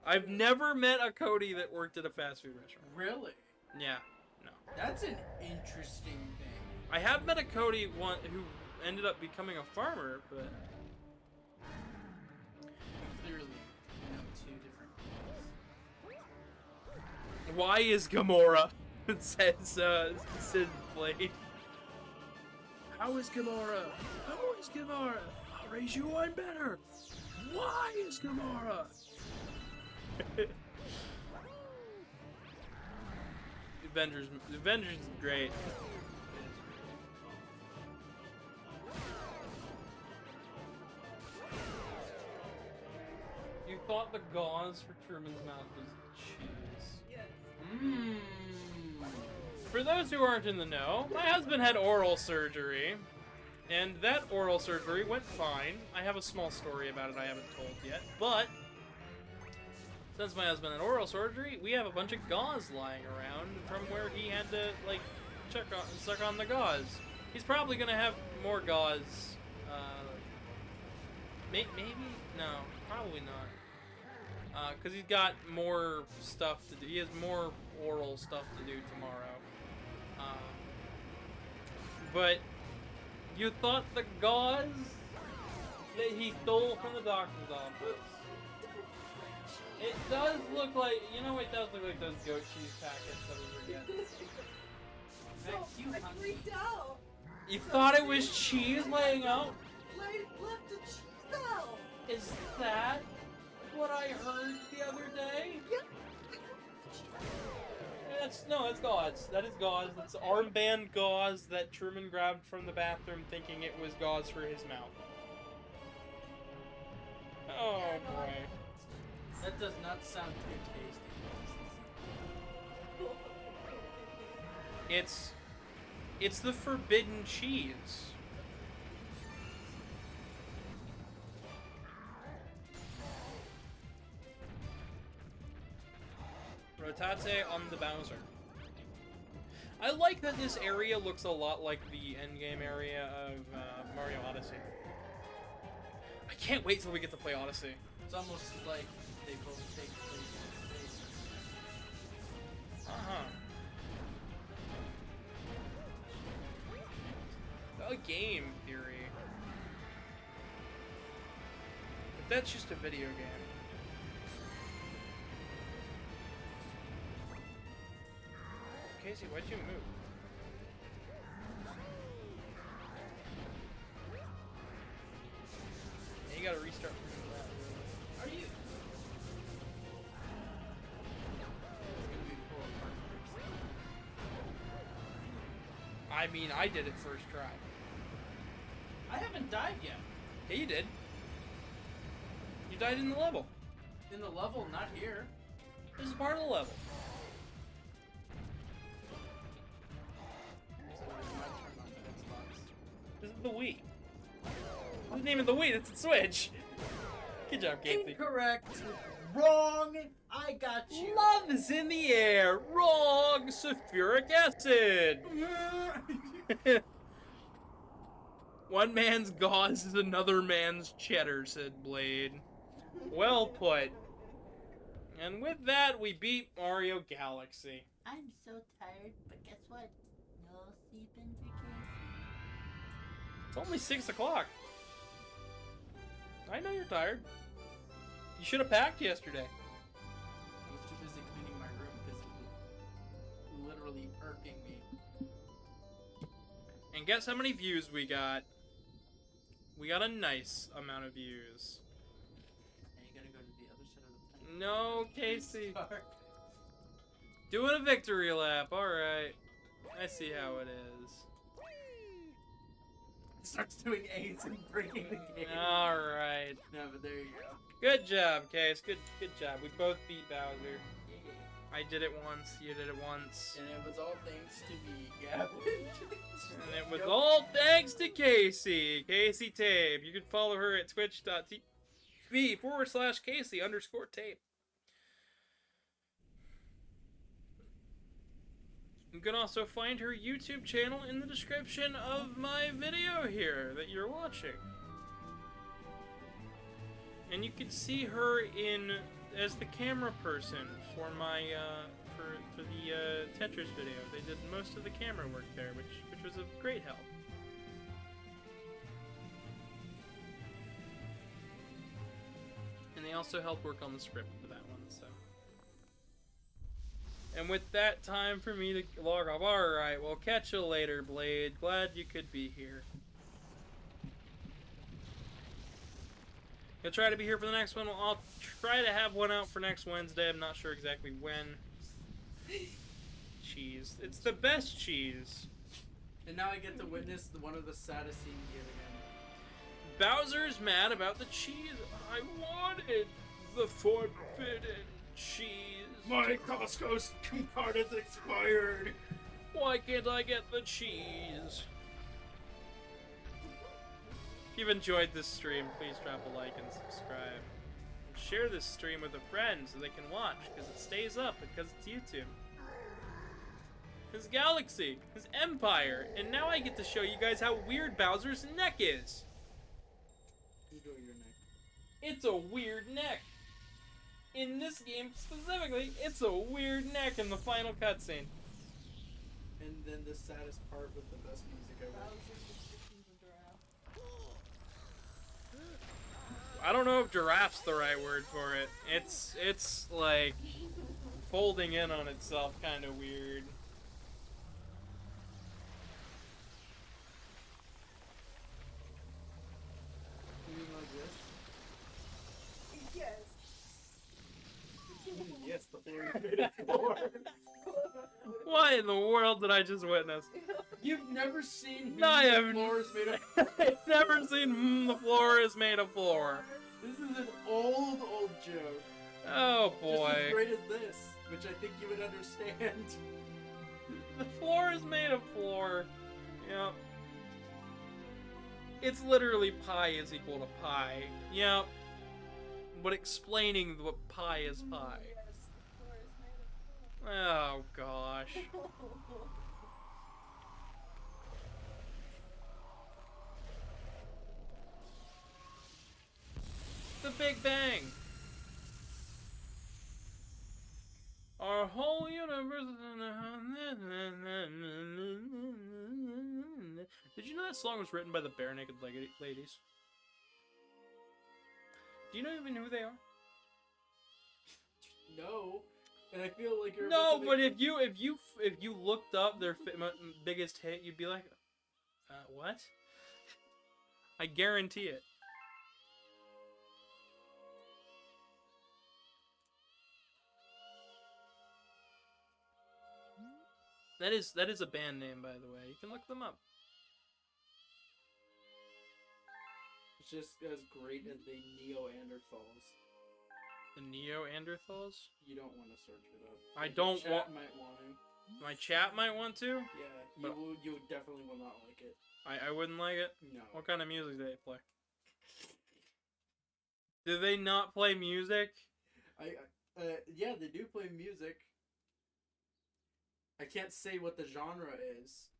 I've never met a Cody that worked at a fast food restaurant. Really? Yeah, no. That's an interesting thing. I have met a Cody who ended up becoming a farmer, but Clearly, you know, two different things. why is Gamora? It says Blade. How is Gamora? How is Gamora? I'll raise you one better. Why is Gamora? Avengers is great. You thought the gauze for Truman's mouth was cheese. Yes. Mmm. For those who aren't in the know, my husband had oral surgery, and that oral surgery went fine. I have a small story about it I haven't told yet, but since my husband had oral surgery, we have a bunch of gauze lying around from where he had to, like, suck on the gauze. He's probably gonna have more gauze, maybe? No, probably not. Because he's got more stuff to do. He has more oral stuff to do tomorrow. But you thought the gauze that he stole from the doctor's office. It does look like, you know, it does look like those goat cheese packets that we were getting. I freaked out. You thought it was cheese laying out? Left the cheese out. Is that what I heard the other day? Yep. That's gauze. That is gauze. That's armband gauze that Truman grabbed from the bathroom thinking it was gauze for his mouth. Oh boy. That does not sound too tasty. It's the forbidden cheese. Rotate on the Bowser. I like that this area looks a lot like the endgame area of Mario Odyssey. I can't wait till we get to play Odyssey. It's almost like they both take place in space. Uh-huh. A game theory. But that's just a video game. Casey, why'd you move? Yeah, you gotta restart from that. Are you I mean, I did it first try. I haven't died yet. Yeah, you did. You died in the level. In the level, not here. This is part of the level. So it's my turn on the Xbox. This is the Wii. This isn't even the Wii, it's the Switch. Good job, Casey. Incorrect. Wrong. I got you. Love is in the air. Wrong. Sulfuric acid. One man's gauze is another man's cheddar, said Blade. Well put. And with that, we beat Mario Galaxy. I'm so tired, but guess what? No sleeping for Casey. It's only 6 o'clock. I know you're tired. You should have packed yesterday. I was too busy cleaning my room because it was literally irking me. And guess how many views we got? We got a nice amount of views. And you gotta go to the other side of the pen. No, Casey. Sorry. Doing a victory lap. Alright. I see how it is. Starts doing A's and breaking the game. Alright. No, but there you go. Good job, Case. Good job. We both beat Bowser. I did it once, you did it once. And it was all thanks to me, Gavin. And it was all thanks to Casey. Casey Tape. You can follow her at twitch.tv/Casey_tape. You can also find her YouTube channel in the description of my video here that you're watching. And you can see her as the camera person for my for the Tetris video. They did most of the camera work there, which was of great help. And they also helped work on the script for that one, so. And with that, time for me to log off. Alright, well, catch you later, Blade. Glad you could be here. I'll try to be here for the next one. I'll try to have one out for next Wednesday. I'm not sure exactly when. Cheese. It's the best cheese. And now I get to witness one of the saddest scenes yet again. Bowser's mad about the cheese. I wanted the forbidden cheese. My Costco's card is expired. Why can't I get the cheese? If you've enjoyed this stream, please drop a like and subscribe. And share this stream with a friend so they can watch, because it stays up, because it's YouTube. His galaxy, his empire, and now I get to show you guys how weird Bowser's neck is. Enjoy your neck. It's a weird neck. In this game specifically, it's a weird neck in the final cutscene. And then the saddest part with the best music ever. I don't know if giraffe's the right word for it. It's like folding in on itself, kind of weird. You mean like this? Yes. Yes, the floor is made of floor. What in the world did I just witness? You've never seen No, I the haven't. floor is made of I've never seen the floor is made of floor. This is an old joke. Oh Just boy. as great as this, which I think you would understand. The floor is made of floor. Yep. It's literally pi is equal to pi. Yep. But explaining what pi is pi. Yes, the floor is made of Oh gosh. The Big Bang. Our whole universe. Did you know that song was written by the Bare Naked Ladies? Do you know even who they are? No, and I feel like you're. No, about to but make if you looked up their biggest hit, you'd be like, what? I guarantee it. That is a band name, by the way. You can look them up. It's just as great as the Neanderthals. The Neanderthals? You don't want to search it up. I Your don't chat want. might want to. My chat might want to. Yeah, But- you definitely will not like it. I wouldn't like it. No. What kind of music do they play? Do they not play music? Yeah, they do play music. I can't say what the genre is.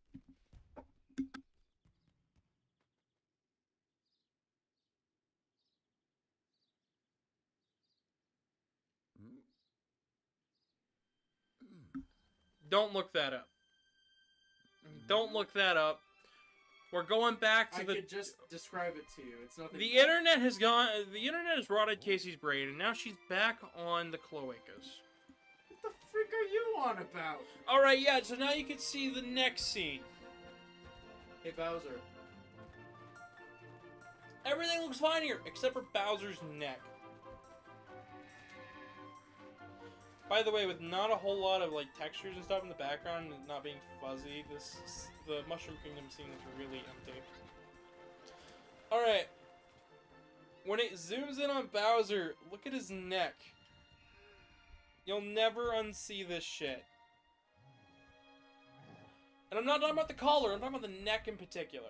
Don't look that up. Don't look that up. We're going back to I the. could just describe it to you. It's nothing. The internet has gone. The internet has rotted Casey's brain, and now she's back on the cloacas. What the frick are you on about? All right, yeah. So now you can see the next scene. Hey Bowser. Everything looks fine here, except for Bowser's neck. By the way, with not a whole lot of like textures and stuff in the background, and not being fuzzy, the Mushroom Kingdom scene is really empty. All right. When it zooms in on Bowser, look at his neck. You'll never unsee this shit. And I'm not talking about the collar, I'm talking about the neck in particular.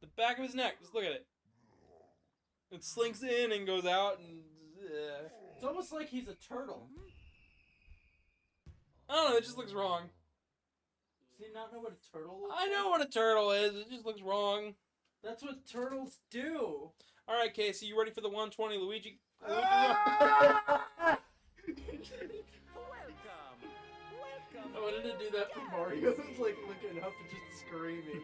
The back of his neck, just look at it. It slinks in and goes out and... It's almost like he's a turtle. I don't know, it just looks wrong. Does he not know what a turtle looks I know like? what a turtle is, it just looks wrong. That's what turtles do. Alright, Casey, you ready for the 120 Luigi? Welcome. Welcome. I wanted to do that for Mario. He's like looking up and just screaming.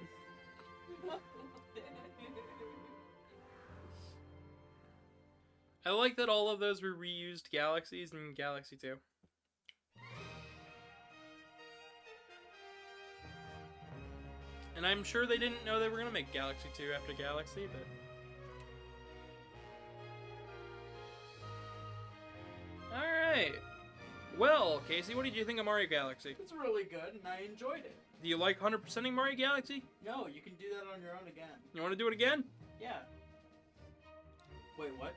I like that all of those were reused galaxies in Galaxy 2. And I'm sure they didn't know they were going to make Galaxy 2 after Galaxy, but... Alright. Well, Casey, what did you think of Mario Galaxy? It's really good, and I enjoyed it. Do you like 100%ing Mario Galaxy? No, you can do that on your own again. You want to do it again? Yeah. Wait, what?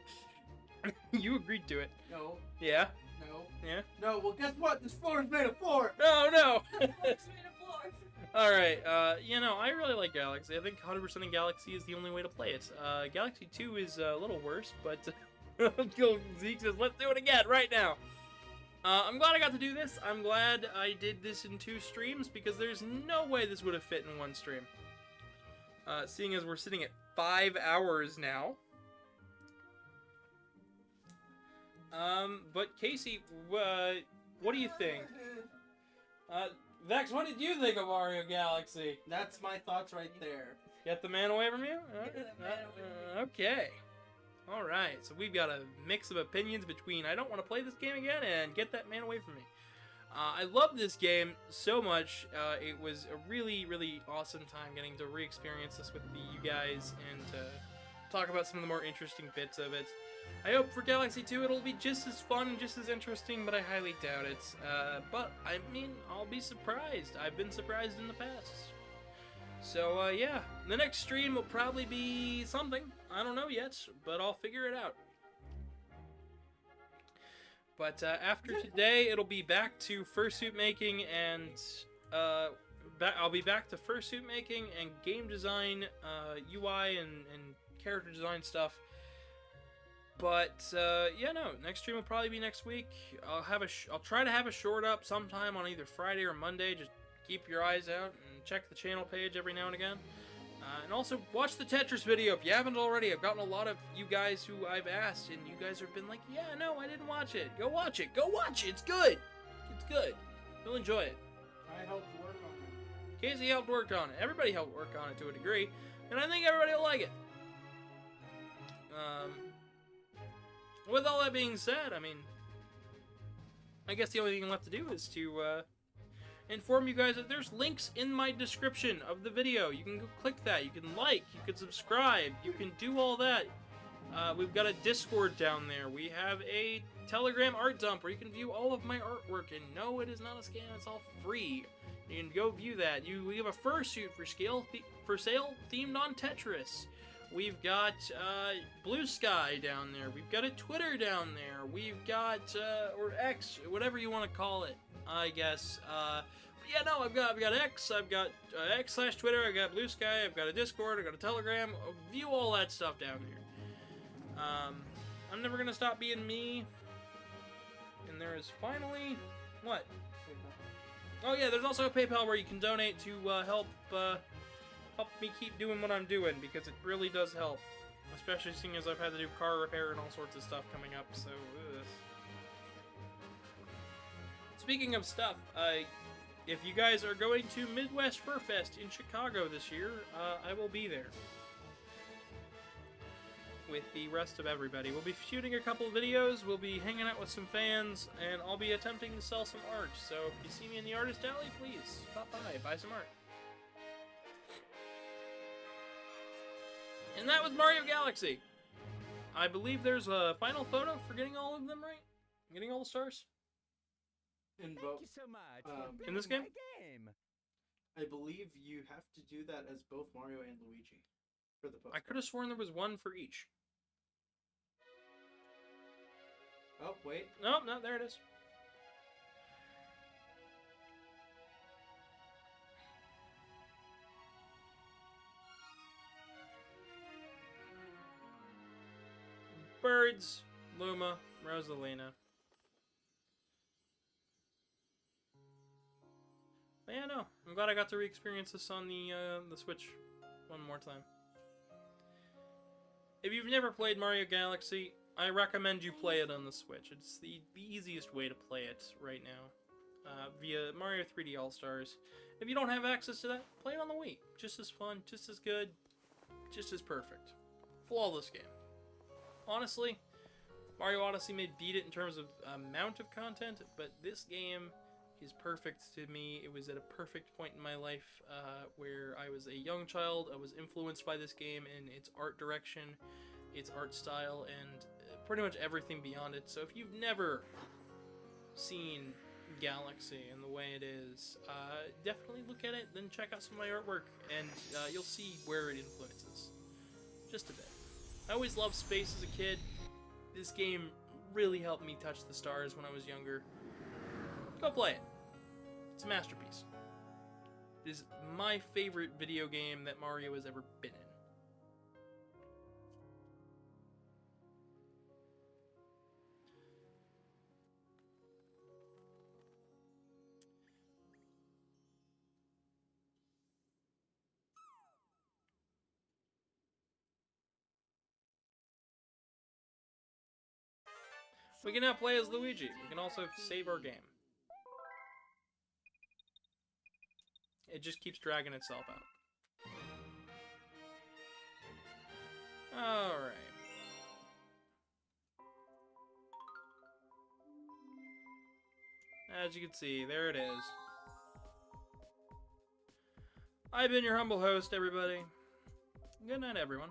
You agreed to it. No, Yeah? no, Yeah? no. Well, guess what? This floor is made of floor. No, no! It's made of floor. Alright, you know, I really like Galaxy. I think 100%ing Galaxy is the only way to play it. Galaxy 2 is a little worse, but Zeke says, let's do it again, right now. I'm glad I got to do this. I'm glad I did this in 2 streams, because there's no way this would have fit in 1 stream. Seeing as we're sitting at 5 hours now. But Casey, what do you think? Vex, what did you think of Mario Galaxy? That's my thoughts right there. Get the man away from you? Get the man away from me. Okay. Alright, so we've got a mix of opinions between I don't want to play this game again and get that man away from me. I love this game so much. It was a really, really awesome time getting to re-experience this with you guys and to talk about some of the more interesting bits of it. I hope for Galaxy 2 it'll be just as fun and just as interesting, but I highly doubt it. But, I mean, I'll be surprised. I've been surprised in the past. So, yeah. The next stream will probably be something. I don't know yet, but I'll figure it out. But, after today, it'll be back to fursuit making and, I'll be back to fursuit making and game design, UI and character design stuff. But yeah, no. Next stream will probably be next week. I'll try to have a short up sometime on either Friday or Monday. Just keep your eyes out and check the channel page every now and again. And also watch the Tetris video if you haven't already. I've gotten a lot of you guys who I've asked, and you guys have been like, "Yeah, no, I didn't watch it. Go watch it. Go watch it. It's good. It's good. You'll enjoy it." I helped work on it. Casey helped work on it. Everybody helped work on it to a degree, and I think everybody will like it. With all that being said, I mean, I guess the only thing left to do is to inform you guys that there's links in my description of the video. You can go click that. You can like. You can subscribe. You can do all that. We've got a Discord down there. We have a Telegram art dump where you can view all of my artwork. And no, it is not a scam. It's all free. You can go view that. We have a fursuit for sale themed on Tetris. We've got Blue Sky down there. We've got a Twitter down there. We've got or X, whatever you want to call it, I guess. Yeah, no, I've got X. I've got X/Twitter. I've got Blue Sky. I've got a Discord. I've got a Telegram. View all that stuff down there. I'm never gonna stop being me. And there is finally what? Oh yeah, there's also a PayPal where you can donate to help me keep doing what I'm doing, because it really does help. Especially seeing as I've had to do car repair and all sorts of stuff coming up. So. Speaking of stuff, if you guys are going to Midwest Fur Fest in Chicago this year, I will be there with the rest of everybody. We'll be shooting a couple videos, we'll be hanging out with some fans, and I'll be attempting to sell some art. So if you see me in the artist alley, please stop by, buy some art. And that was Mario Galaxy. I believe there's a final photo for getting all of them right? Getting all the stars? In Thank both, you so much um, for in this playing game? my game. I believe you have to do that as both Mario and Luigi for the postcard. I could have sworn there was one for each. Oh, wait. No, there it is. Birds, Luma, Rosalina. But yeah, no. I'm glad I got to re-experience this on the Switch one more time. If you've never played Mario Galaxy, I recommend you play it on the Switch. It's the easiest way to play it right now, via Mario 3D All-Stars. If you don't have access to that, play it on the Wii. Just as fun, just as good, just as perfect. Flawless game. Honestly, Mario Odyssey may beat it in terms of amount of content, but this game is perfect to me. It was at a perfect point in my life where I was a young child. I was influenced by this game and its art direction, its art style, and pretty much everything beyond it. So if you've never seen Galaxy and the way it is, definitely look at it, then check out some of my artwork, and you'll see where it influences. Just a bit. I always loved space as a kid. This game really helped me touch the stars when I was younger. Go play it. It's a masterpiece. It is my favorite video game that Mario has ever been in. We can now play as Luigi. We can also save our game. It just keeps dragging itself out. Alright. As you can see, there it is. I've been your humble host, everybody. Good night, everyone.